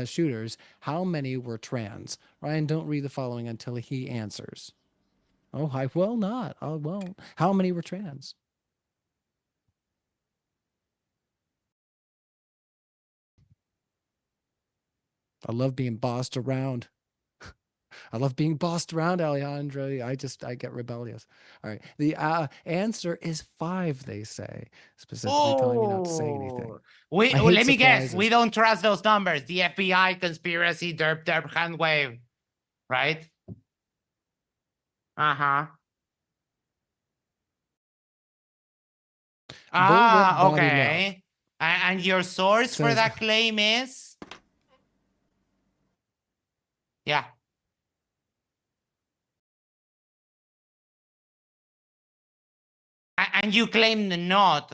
shooters, how many were trans? Ryan, don't read the following until he answers. Oh, I will not. I won't. How many were trans? I love being bossed around. I love being bossed around, Alejandro. I get rebellious. All right. The answer is 5, they say, specifically telling me not to say anything. Let me guess. We don't trust those numbers. The FBI, conspiracy, derp, hand wave. Right? Uh-huh. Okay. And your source for that claim is? Yeah. And you claim not.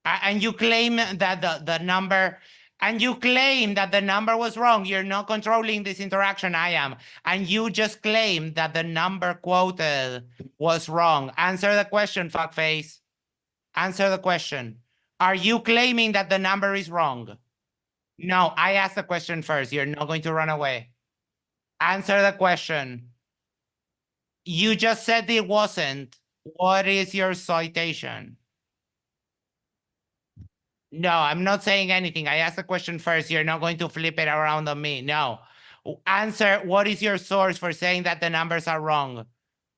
And you claim that the number, and you claim that the number was wrong. You're not controlling this interaction. I am. And you just claim that the number quoted was wrong. Answer the question, fuckface. Answer the question. Are you claiming that the number is wrong? No, I asked the question first. You're not going to run away. Answer the question. You just said it wasn't. What is your citation? No, I'm not saying anything. I asked the question first. You're not going to flip it around on me. No. Answer, what is your source for saying that the numbers are wrong?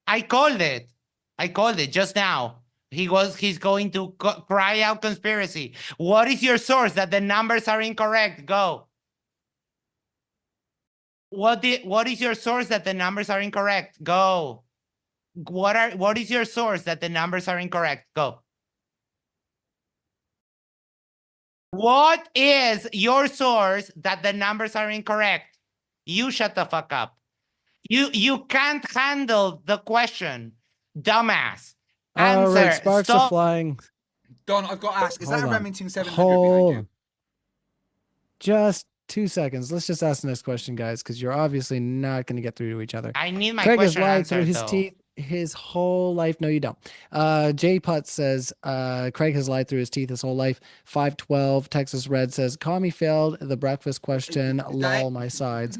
I called it. I called it just now. He's going to cry out conspiracy. What is your source that the numbers are incorrect? Go. What is your source that the numbers are incorrect? Go. What is your source that the numbers are incorrect? Go. What is your source that the numbers are incorrect? You shut the fuck up. You can't handle the question. Dumbass. Answer. All right, sparks are flying. Don, I've got to ask, is that a Remington 700 Hold behind you? Just 2 seconds. Let's just ask the next question, guys, because you're obviously not going to get through to each other. I need my Craig has question lied answered, through his though. teeth. his whole life. No, you don't. Jay Putt says Craig has lied through his teeth his whole life. 512 Texas Red says Commie failed the breakfast question. Lol, my sides.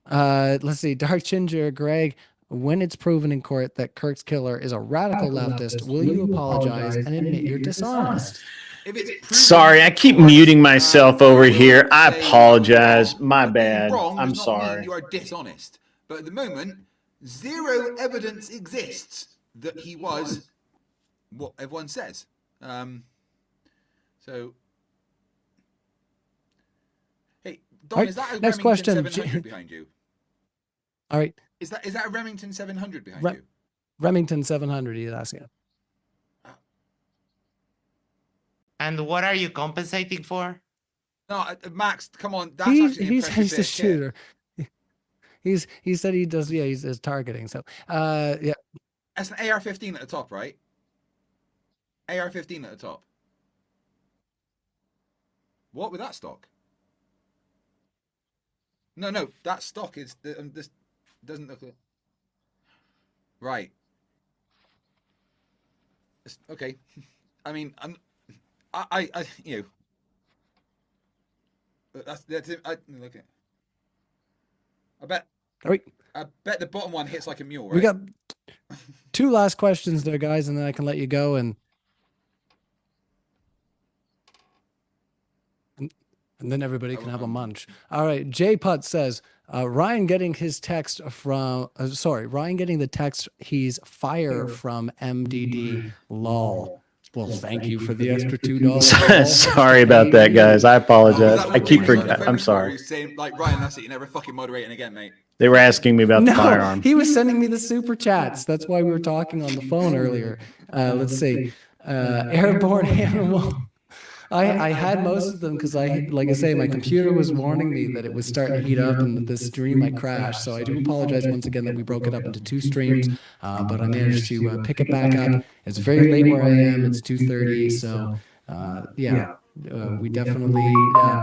Let's see. Dark Ginger, Greg. When it's proven in court that Kirk's killer is a radical leftist, will you apologize and admit you're dishonest? Sorry, I keep muting myself over here. I apologize. My bad. Wrong I'm does not mean sorry. you are dishonest. But at the moment, zero evidence exists that he was what everyone says. So, hey, Don, Right, is that a next Remington question. 700 behind you? All right. Is that a Remington 700 behind you? Remington 700, he's asking. And what are you compensating for? No, Max, come on. That's actually an He's impressive a bit of kit. shooter. He said he does. Yeah, he's targeting. So, yeah. That's an AR-15 at the top, right? AR-15 at the top. What with that stock? No, that stock is this doesn't look right. Okay, I mean, I you know, that's it. Look at. I bet. All right. I bet the bottom one hits like a mule. Right? We got 2 last questions there, guys, and then I can let you go. And then everybody can have a munch. All right. Jay Putt says, Ryan getting his text from, Ryan getting the text, he's fire from MDD. Lol. Well, thank you for the extra $2. Sorry about that, guys. I apologize. I keep forgetting. I'm sorry. Saying, like, Ryan, that's it. You're never fucking moderating again, mate. They were asking me about the firearm. He was sending me the super chats. That's why we were talking on the phone earlier. Let's see. Airborne Animal. I had most of them because like I say, my computer was warning me that it was starting to heat up and that the stream might crash. So I do apologize once again that we broke it up into 2 streams, but I managed to pick it back up. It's very late where I am. It's 2:30. So we definitely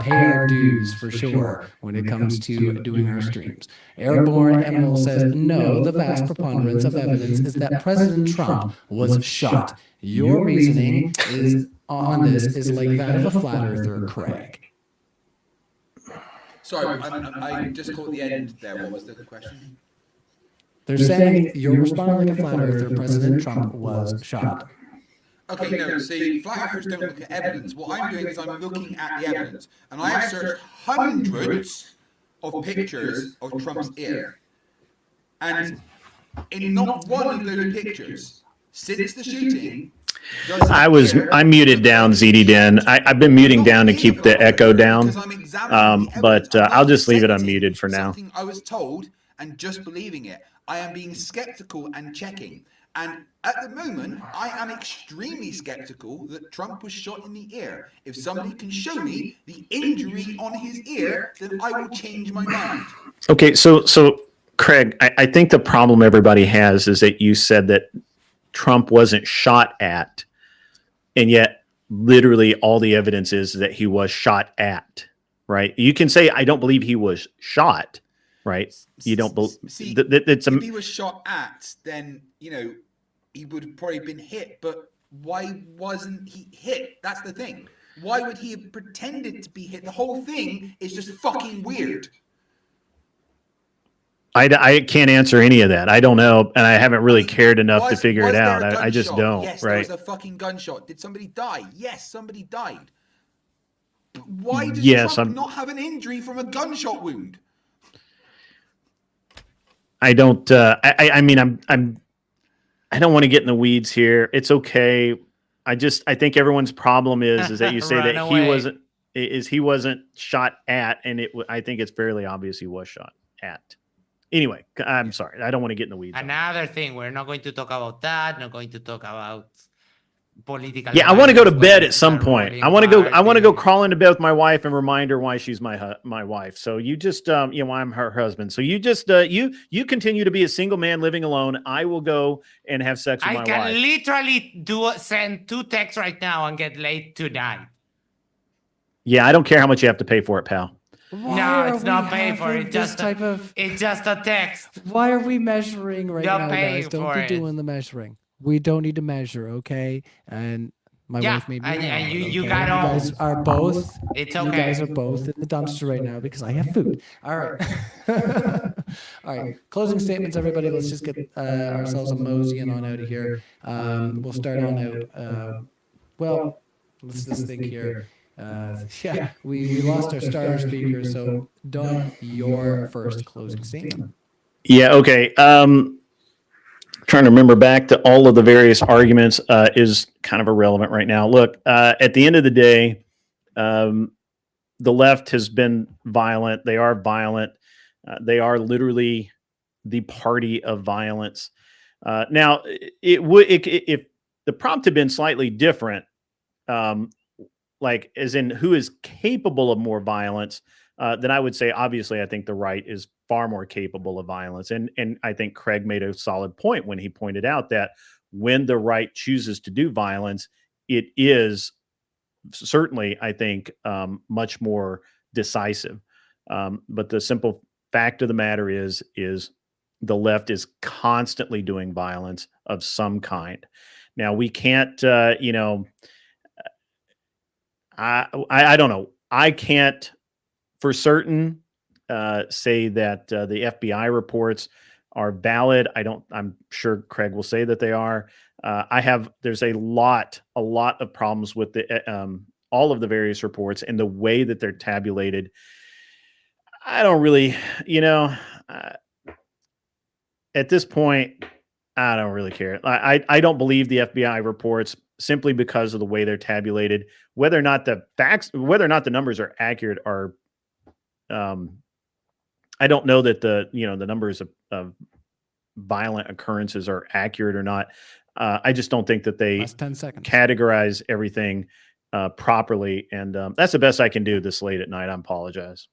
pay our dues for sure when it comes to doing our streams. Airborne Animal says, no, the vast preponderance of evidence is that President Trump was shot. Your reasoning on this is like that of a flat earther, Craig. Sorry, I just caught the end there. What was the question? They're saying you're responding like a flat earther. President Trump was shot. Okay, no, see, flat earthers don't look at evidence. What I'm doing is I'm looking at the evidence. And I have searched hundreds of pictures of Trump's ear. And in not one of those pictures, since the shooting, I muted down ZD Den. I've been muting down to keep the echo down, but I'll just leave it unmuted for now. I was told and just believing it. I am being skeptical and checking. And at the moment, I am extremely skeptical that Trump was shot in the ear. If somebody can show me the injury on his ear, then I will change my mind. Okay, so Craig, I think the problem everybody has is that you said that Trump wasn't shot at, and yet literally all the evidence is that he was shot at, right? You can say, I don't believe he was shot, right? You don't believe if he was shot at, then, you know, he would have probably been hit, but why wasn't he hit? That's the thing. Why would he have pretended to be hit? The whole thing is just fucking weird. I can't answer any of that. I don't know, and I haven't really cared enough to figure it out. I just don't. Yes, right? There was a fucking gunshot. Did somebody die? Yes, somebody died. But why does Trump not have an injury from a gunshot wound? I don't. I mean, I don't want to get in the weeds here. It's okay. I think everyone's problem is that you say that he wasn't shot at, and I think it's fairly obvious he was shot at. Anyway, I'm sorry. I don't want to get in the weeds. Another thing, we're not going to talk about that. Not going to talk about political. Yeah, I want to go to bed at some point. I want to go crawl into bed with my wife and remind her why she's my wife. So you just I'm her husband. So you just you continue to be a single man living alone. I will go and have sex with my wife. I can literally send 2 texts right now and get laid tonight. Yeah, I don't care how much you have to pay for it, pal. No, it's not paid for. It's just it's just a text. Why are we measuring right You're now, paying guys? Don't for be it. doing the measuring. We don't need to measure, okay? And my wife made me and mad, you okay? got You guys all. are both. It's You okay. guys are both in the dumpster right now because I have food. All right. All right. Closing statements, everybody. Let's just get ourselves a mosey and on out of here. We'll start on out. Well, let's just think here. Yeah, we lost our starter speaker. So, Don, your first closing statement. Yeah. Okay. Trying to remember back to all of the various arguments is kind of irrelevant right now. Look, at the end of the day, the left has been violent. They are violent. They are literally the party of violence. Now, if the prompt had been slightly different, like as in who is capable of more violence, then I would say, obviously, I think the right is far more capable of violence. And I think Craig made a solid point when he pointed out that when the right chooses to do violence, it is certainly, I think, much more decisive. But the simple fact of the matter is the left is constantly doing violence of some kind. Now, we can't, I don't know. I can't for certain say that the FBI reports are valid. I'm sure Craig will say that they are. There's a lot of problems with all of the various reports and the way that they're tabulated. I don't really, at this point, I don't really care. I don't believe the FBI reports simply because of the way they're tabulated. Whether or not the numbers are accurate are, I don't know that the numbers of violent occurrences are accurate or not. I just don't think that they Last 10 seconds. categorize everything properly. And that's the best I can do this late at night. I apologize.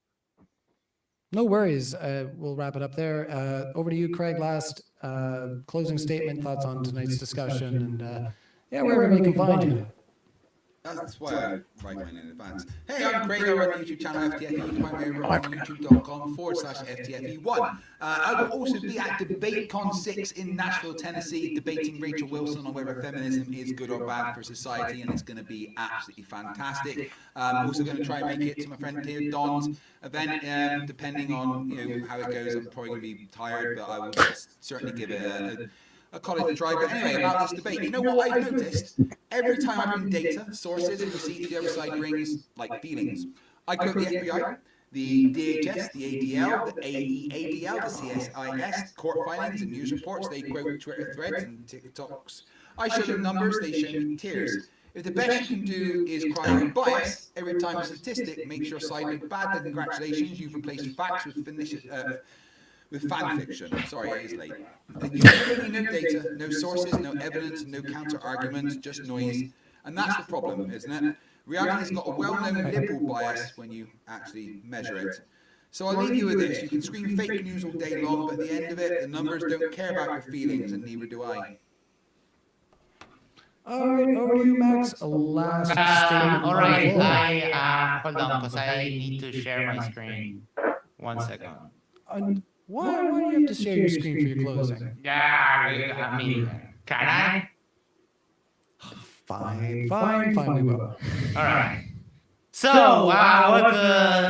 No worries. We'll wrap it up there. Over to you, Craig. Last closing statement, thoughts on tonight's discussion, and where everybody can find you. That's why I write mine in advance. Hey, I'm Craig. I run the YouTube channel FTFE. You can find me over on youtube.com/FTFE1. I will also be at DebateCon 6 in Nashville, Tennessee, debating Rachel Wilson on whether feminism is good or bad for society, and it's going to be absolutely fantastic. I'm also going to try and make it to my friend Theo Don's event, depending on how it goes. I'm probably going to be tired, but I will certainly give it a college try. But anyway, about this debate, you know what I've noticed? Every time I bring data, sources, and receipts, the other side brings like feelings. I quote the FBI, the DHS, the ADL, the AEADL, the CSIS, court filings and news reports. They quote Twitter threads and TikToks. I show them numbers, they show me tears. If the best you can do is cry out bias every time a statistic makes your side look bad, then congratulations, you've replaced facts with fan fiction. Sorry, it is late. You have no data, no sources, no evidence, no counter arguments, just noise. And that's the problem, isn't it? Reality's got a well-known liberal bias when you actually measure it. So I'll leave you with this. You can scream fake news all day long, but at the end of it, the numbers don't care about your feelings, and neither do I. All right, over to you, Max. A last statement. All right, hold on, because I need to share my screen. 1 second. Why do you have to share your screen for your closing? Yeah, I mean, can I? Fine, we will. All right. So,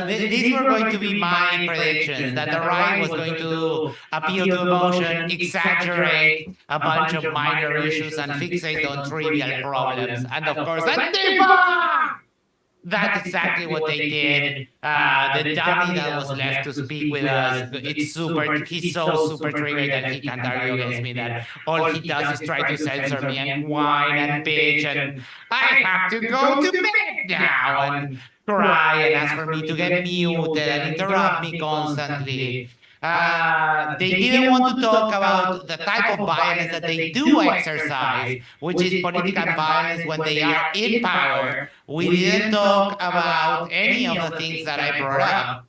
these were going to be my predictions, that the right was going to appeal to emotion, exaggerate a bunch of minor issues, and fixate on trivial problems. And of course, Antifa! That's exactly what they did. The dummy that was left to speak with us, he's so super triggered that he can't argue against me, that all he does is try to censor me and whine and bitch, and I have to go to bed now and cry and ask for me to get muted and interrupt me constantly. They didn't want to talk about the type of violence that they do exercise, which is political violence when they are in power. We didn't talk about any of the things that I brought up.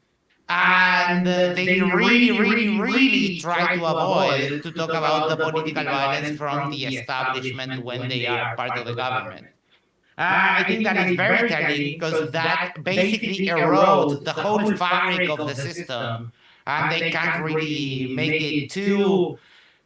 And they really try to avoid to talk about the political violence from the establishment when they are part of the government. I think that is very telling because that basically erodes the whole fabric of the system, and they can't really make it too.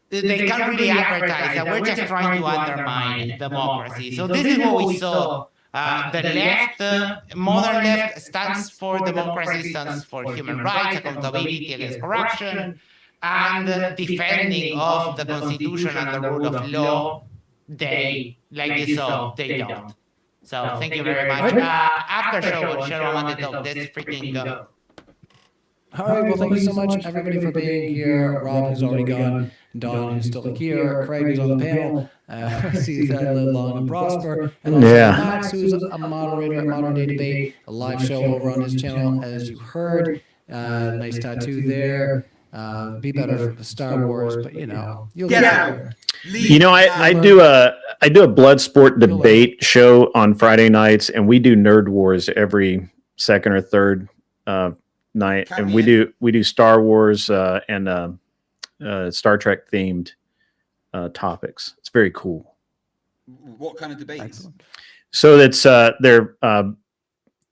They can't really advertise that we're just trying to undermine democracy. So this is what we saw. The left, modern left, stands for democracy, stands for human rights, accountability against corruption, and defending of the Constitution and the rule of law. They, like you saw, they don't. So thank you very much. After show, we'll share on the top. Let's freaking go. All right, well, thank you so much, everybody, for being here. Rob, who's already gone, Don, who's still here, Craig, who's on the panel, I see that live long and prosper, and also Max, who's a moderator at Modern Day Debate, a live show over on his channel, as you heard. Nice tattoo there. Be better for Star Wars, but you know, you'll get there. You know, I do a blood sport debate show on Friday nights, and we do Nerd Wars every second or third night, and we do Star Wars and Star Trek themed topics. It's very cool. What kind of debates? So that's they're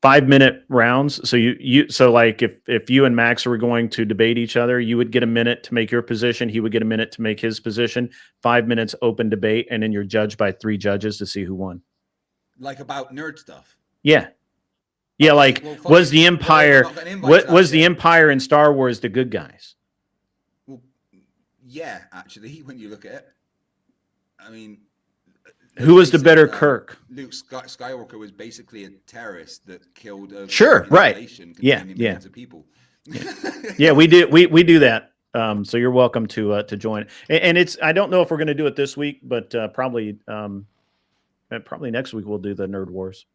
5-minute rounds. So so like if you and Max were going to debate each other, you would get a minute to make your position. He would get a minute to make his position. 5 minutes open debate, and then you're judged by 3 judges to see who won. Like about nerd stuff. Yeah. Yeah, like was the Empire was the Empire in Star Wars the good guys? Well, yeah, actually, when you look at it, I mean, who was the better Kirk? Luke Skywalker was basically a terrorist that killed a millions of people. Yeah, we do that. So you're welcome to join. And it's I don't know if we're going to do it this week, but probably next week we'll do the Nerd Wars.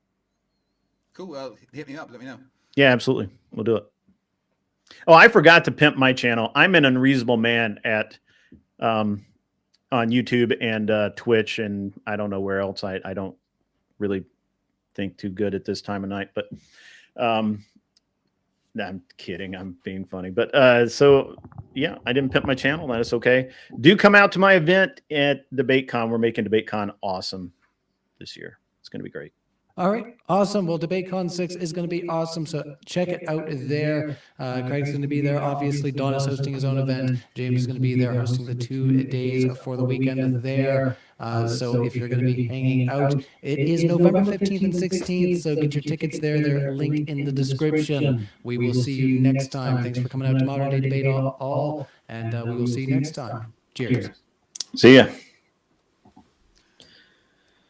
Cool. Well, hit me up. Let me know. Yeah, absolutely. We'll do it. Oh, I forgot to pimp my channel. I'm an Unreasonable Man at on YouTube and Twitch, and I don't know where else. I don't really think too good at this time of night, but no, I'm kidding. I'm being funny. But so yeah, I didn't pimp my channel. That is okay. Do come out to my event at DebateCon. We're making DebateCon awesome this year. It's going to be great. All right, awesome. Well, DebateCon 6 is going to be awesome, so check it out there. Craig's going to be there, obviously. Don is hosting his own event. James is going to be there hosting the 2 days for the weekend there. So if you're going to be hanging out, it is November 15th and 16th, so get your tickets there. They're linked in the description. We will see you next time. Thanks for coming out to Modern Day Debate all, and we will see you next time. Cheers. See ya.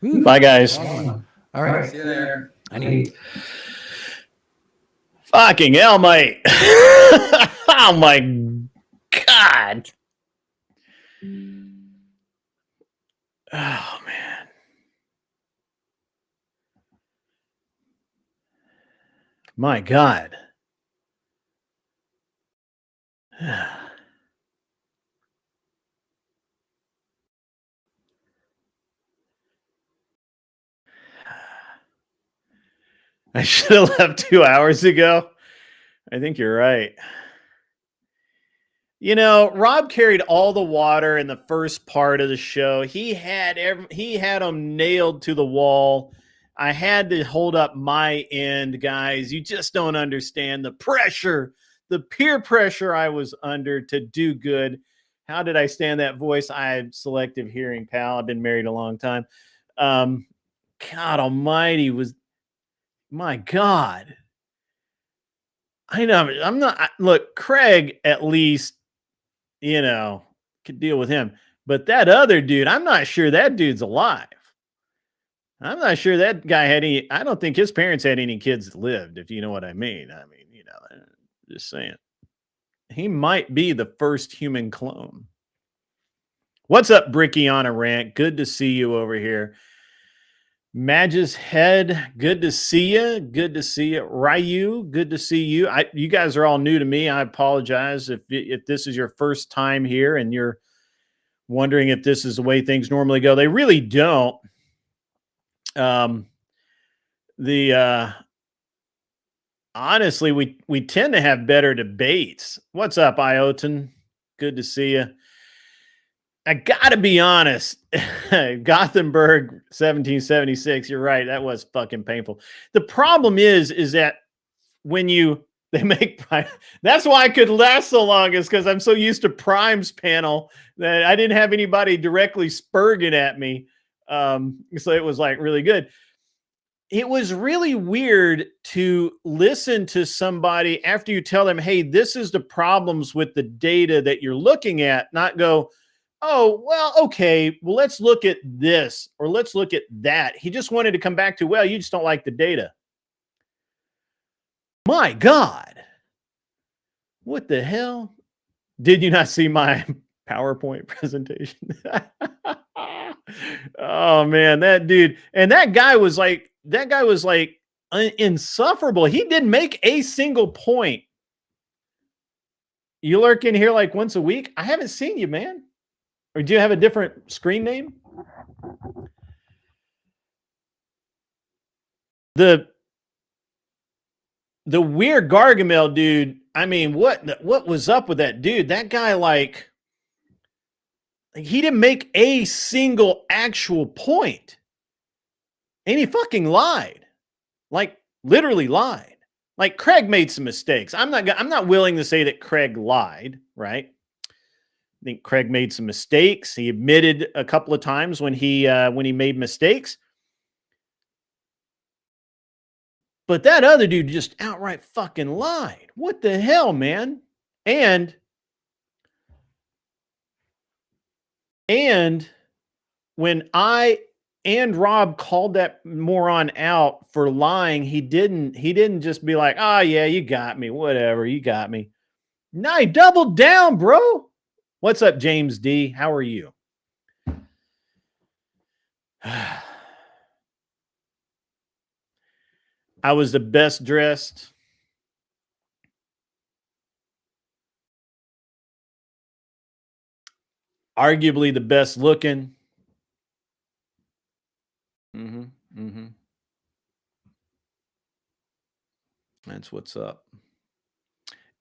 Bye, guys. Awesome. All right. See you there. I need. Fucking hell, mate. Oh my God. Oh man. My God. I should have left 2 hours ago. I think you're right. You know, Rob carried all the water in the first part of the show. He had them nailed to the wall. I had to hold up my end, guys. You just don't understand the pressure, the peer pressure I was under to do good. How did I stand that voice? I have selective hearing, pal. I've been married a long time. God almighty, my God. I know. I'm not. Look, Craig, at least, you know, could deal with him. But that other dude, I'm not sure that dude's alive. I'm not sure that guy had any. I don't think his parents had any kids that lived, if you know what I mean. I mean, you know, just saying. He might be the first human clone. What's up, Bricky on a rant? Good to see you over here. Magus Head, good to see you. Good to see you. Ryu, good to see you. You guys are all new to me. I apologize if this is your first time here and you're wondering if this is the way things normally go. They really don't. Honestly, we tend to have better debates. What's up, Iotan? Good to see you. I gotta be honest. Gothenburg, 1776. You're right. That was fucking painful. The problem is that when they make that's why I could last so long, is because I'm so used to Prime's panel that I didn't have anybody directly spurging at me. So it was like really good. It was really weird to listen to somebody after you tell them, hey, this is the problems with the data that you're looking at, not go, oh, well, okay, well, let's look at this or let's look at that. He just wanted to come back to, well, you just don't like the data. My God. What the hell? Did you not see my PowerPoint presentation? Oh, man, that dude. And that guy was like insufferable. He didn't make a single point. You lurk in here like once a week? I haven't seen you, man. Or do you have a different screen name? The weird Gargamel dude, I mean, what was up with that dude? That guy, like he didn't make a single actual point. And he fucking lied. Like literally lied. Like Craig made some mistakes. I'm not willing to say that Craig lied, right? I think Craig made some mistakes. He admitted a couple of times when he made mistakes. But that other dude just outright fucking lied. What the hell, man? And when I and Rob called that moron out for lying, he didn't just be like, oh yeah, you got me, whatever, you got me. No, he doubled down, bro. What's up, James D? How are you? I was the best dressed. Arguably the best looking. That's what's up.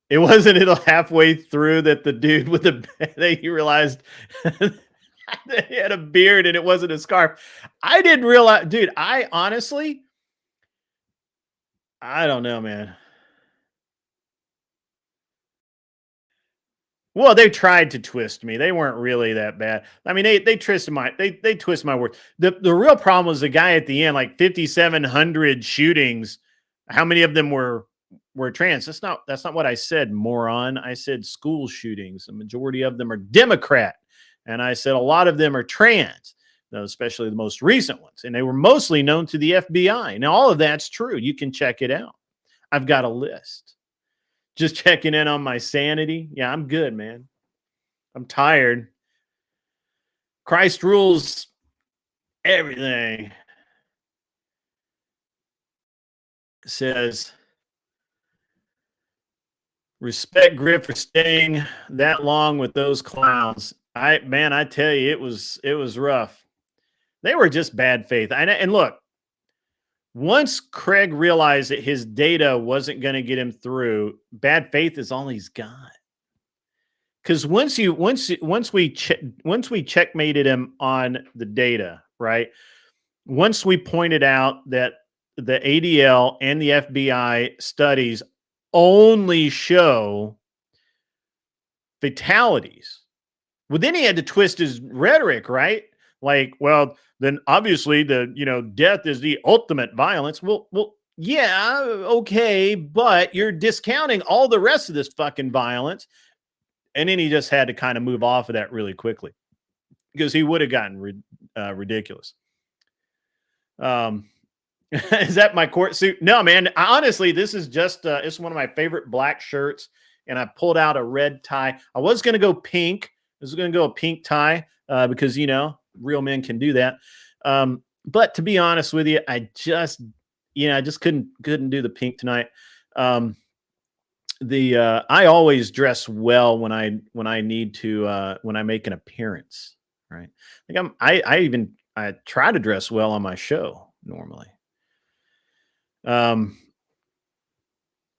It wasn't until halfway through that the dude with that you realized that he had a beard and it wasn't a scarf. I didn't realize, dude, I don't know, man. Well, they tried to twist me. They weren't really that bad. I mean, they twist my words. The real problem was the guy at the end, like 5,700 shootings. How many of them were trans? That's not what I said, moron. I said school shootings. The majority of them are Democrat. And I said a lot of them are trans, especially the most recent ones. And they were mostly known to the FBI. Now, all of that's true. You can check it out. I've got a list. Just checking in on my sanity. Yeah, I'm good, man. I'm tired. Christ rules everything. Says, respect Griff for staying that long with those clowns. I tell you, it was rough. They were just bad faith. And look, once Craig realized that his data wasn't going to get him through, bad faith is all he's got. Because once we checkmated him on the data, right? Once we pointed out that the ADL and the FBI studies only show fatalities, well, then he had to twist his rhetoric, right? Like, well, then obviously death is the ultimate violence. Well, yeah, okay, but you're discounting all the rest of this fucking violence. And then he just had to kind of move off of that really quickly because he would have gotten ridiculous. Is that my court suit? No, man. Honestly, this is just it's one of my favorite black shirts, and I pulled out a red tie. I was going to go pink. I was going to go a pink tie because real men can do that. But to be honest with you, I just couldn't do the pink tonight. I always dress well when I need to when I make an appearance, right? Like I try to dress well on my show normally.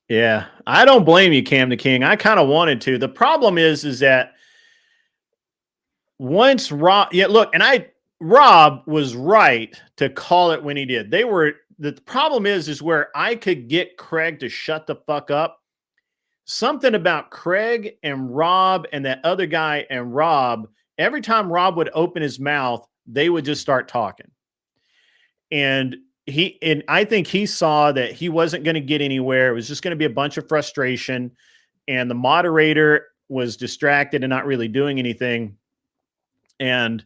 Yeah, I don't blame you, Cam the King. I kind of wanted to. The problem is that once Rob, yeah, look, and Rob was right to call it when he did. The problem is where I could get Craig to shut the fuck up. Something about Craig and Rob and that other guy and Rob, every time Rob would open his mouth, they would just start talking. And I think he saw that he wasn't going to get anywhere. It was just going to be a bunch of frustration. And the moderator was distracted and not really doing anything. And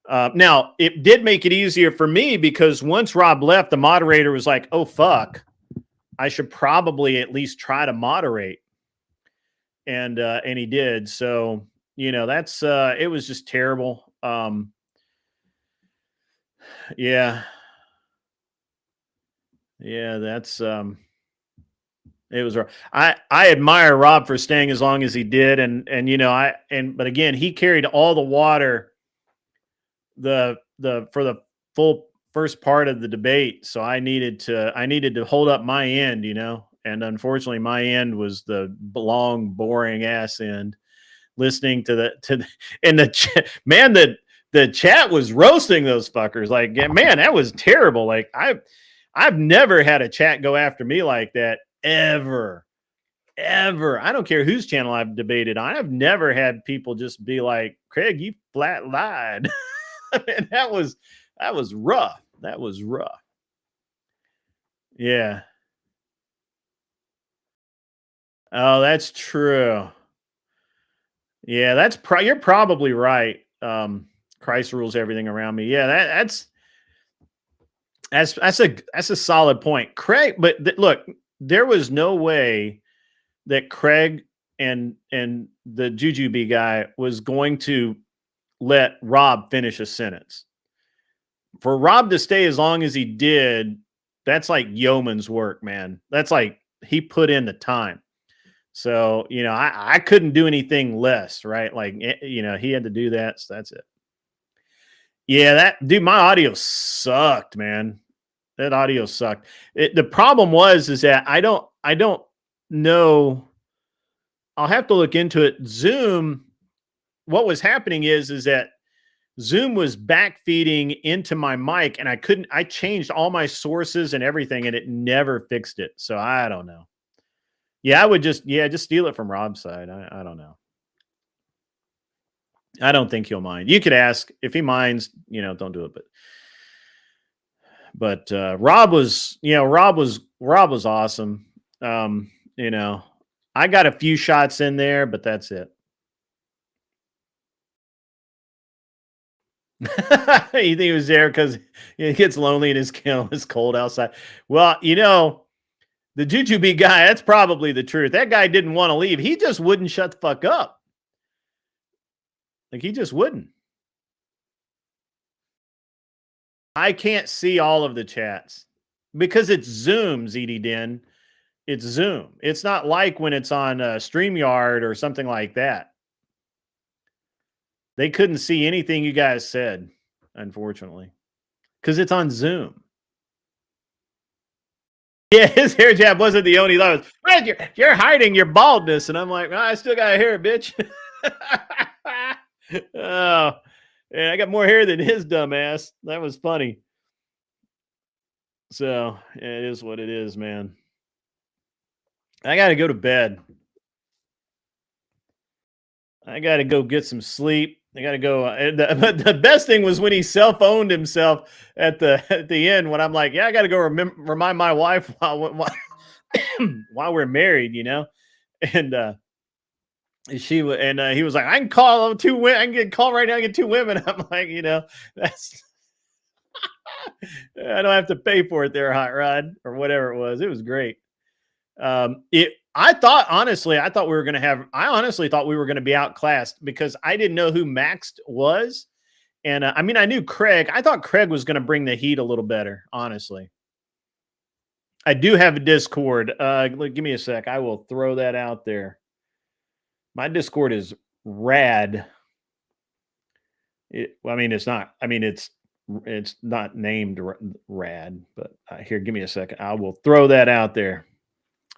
now it did make it easier for me because once Rob left, the moderator was like, oh, fuck, I should probably at least try to moderate. And he did. So, that's, it was just terrible. Yeah. Yeah, that's it was. I admire Rob for staying as long as he did, but again, he carried all the water for the full first part of the debate. So I needed to hold up my end, and unfortunately, my end was the long, boring ass end. Listening to the chat was roasting those fuckers. Like, man, that was terrible. Like I've never had a chat go after me like that ever. I don't care whose channel I've debated on. I've never had people just be like, Craig, you flat lied. Man, that was rough. That was rough. Yeah. Oh, that's true. Yeah, you're probably right. Christ rules everything around me. Yeah, that's a solid point, Craig. But look, there was no way that Craig and the Jujubee guy was going to let Rob finish a sentence. For Rob to stay as long as he did, that's like yeoman's work, man. That's like he put in the time. So, I couldn't do anything less, right? Like, he had to do that. So that's it. Yeah, my audio sucked, man. That audio sucked. The problem is that I don't know. I'll have to look into it. Zoom, what was happening is that Zoom was backfeeding into my mic and I changed all my sources and everything and it never fixed it. So I don't know. Yeah, I would just steal it from Rob's side. I don't know. I don't think he'll mind. You could ask if he minds, don't do it. But Rob was awesome. I got a few shots in there, but that's it. You think he was there because it gets lonely and it's cold outside. Well, the Jujubee guy, that's probably the truth. That guy didn't want to leave. He just wouldn't shut the fuck up. Like, he just wouldn't. I can't see all of the chats because it's Zoom, ZD Den. It's Zoom. It's not like when it's on StreamYard or something like that. They couldn't see anything you guys said, unfortunately, because it's on Zoom. Yeah, his hair jab wasn't the only thought. You're hiding your baldness. And I'm like, I still got hair, bitch. Oh, yeah, I got more hair than his dumb ass. That was funny. So yeah, it is what it is, man. I got to go to bed. I got to go get some sleep. I got to go. The best thing was when he self-owned himself at the end when I'm like, yeah, I got to go remind my wife while we're married, and he was like, I can call 2 women. I can get a call right now. I get 2 women. I'm like, that's I don't have to pay for it there, Hot Rod, or whatever it was. It was great. I honestly thought we were going to be outclassed because I didn't know who Maxed was. And I knew Craig. I thought Craig was going to bring the heat a little better, honestly. I do have a Discord. Give me a sec. I will throw that out there. My Discord is rad. It's not named rad, but here, give me a second. I will throw that out there.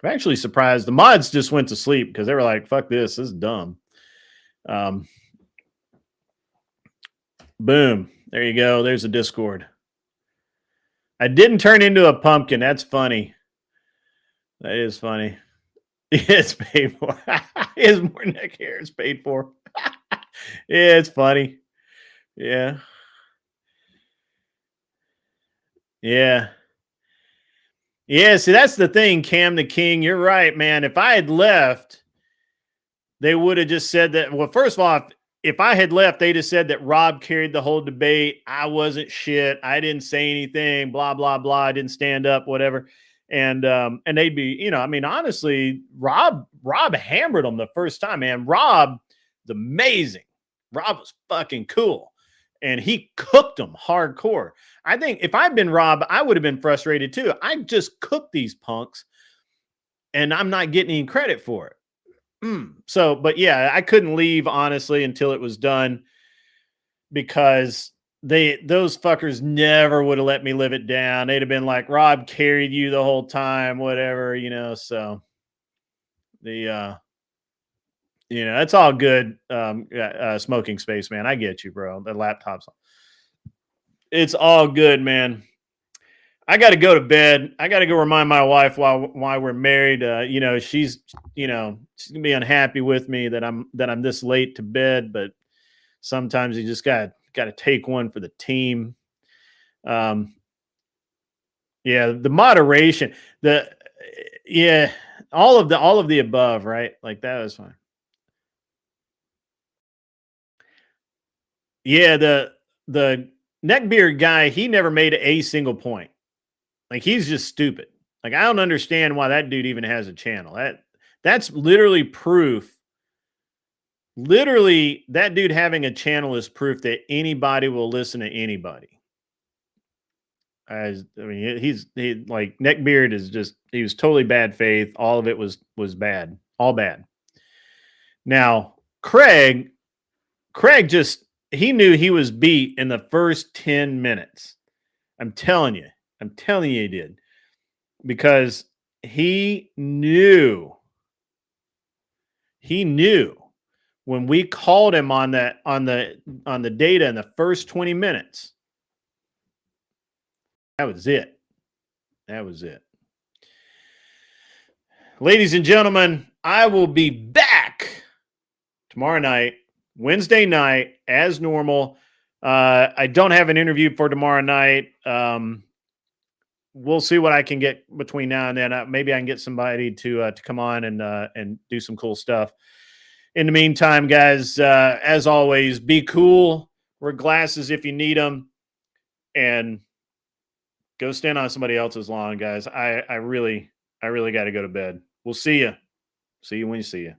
I'm actually surprised the mods just went to sleep because they were like, fuck this is dumb. Boom. There you go. There's a Discord. I didn't turn into a pumpkin. That's funny. That is funny. It's paid for. It's more neck hair. It's paid for. Yeah, it's funny. Yeah. Yeah. Yeah, see, that's the thing, Cam the King. You're right, man. If I had left, they would have just said that. Well, first of all, if I had left, they'd have said that Rob carried the whole debate. I wasn't shit. I didn't say anything, blah, blah, blah. I didn't stand up, whatever. And they'd be, you know, I mean, honestly, Rob hammered them the first time, man. Rob is amazing. Rob was fucking cool. And he cooked them hardcore. I think if I'd been Rob, I would have been frustrated too. I just cooked these punks and I'm not getting any credit for it. So, but yeah, I couldn't leave honestly until it was done because those fuckers never would have let me live it down. They'd have been like, Rob carried you the whole time, whatever, you know. So the you know, it's all good. Smoking space, man. I get you, bro. The laptop's on. It's all good, man. I got to go to bed. I got to go remind my wife why we're married. You know, she's gonna be unhappy with me that I'm this late to bed, but sometimes you just got to take one for the team. Yeah, the moderation, all of the above, right? Like that was fine. Yeah, the neckbeard guy, he never made a single point. Like he's just stupid. Like I don't understand why that dude even has a channel. That's literally proof. Literally, that dude having a channel is proof that anybody will listen to anybody. I mean, he like neckbeard is just, he was totally bad faith. All of it was bad, all bad. Now Craig just, he knew he was beat in the first 10 minutes. I'm telling you he did, because he knew when we called him on the data in the first 20 minutes. That was it. Ladies and gentlemen, I will be back tomorrow night, Wednesday night, as normal. I don't have an interview for tomorrow night. We'll see what I can get between now and then. Maybe I can get somebody to come on and do some cool stuff. In the meantime, guys, as always, be cool. Wear glasses if you need them, and go stand on somebody else's lawn, guys. I really got to go to bed. We'll see you. See you when you see you.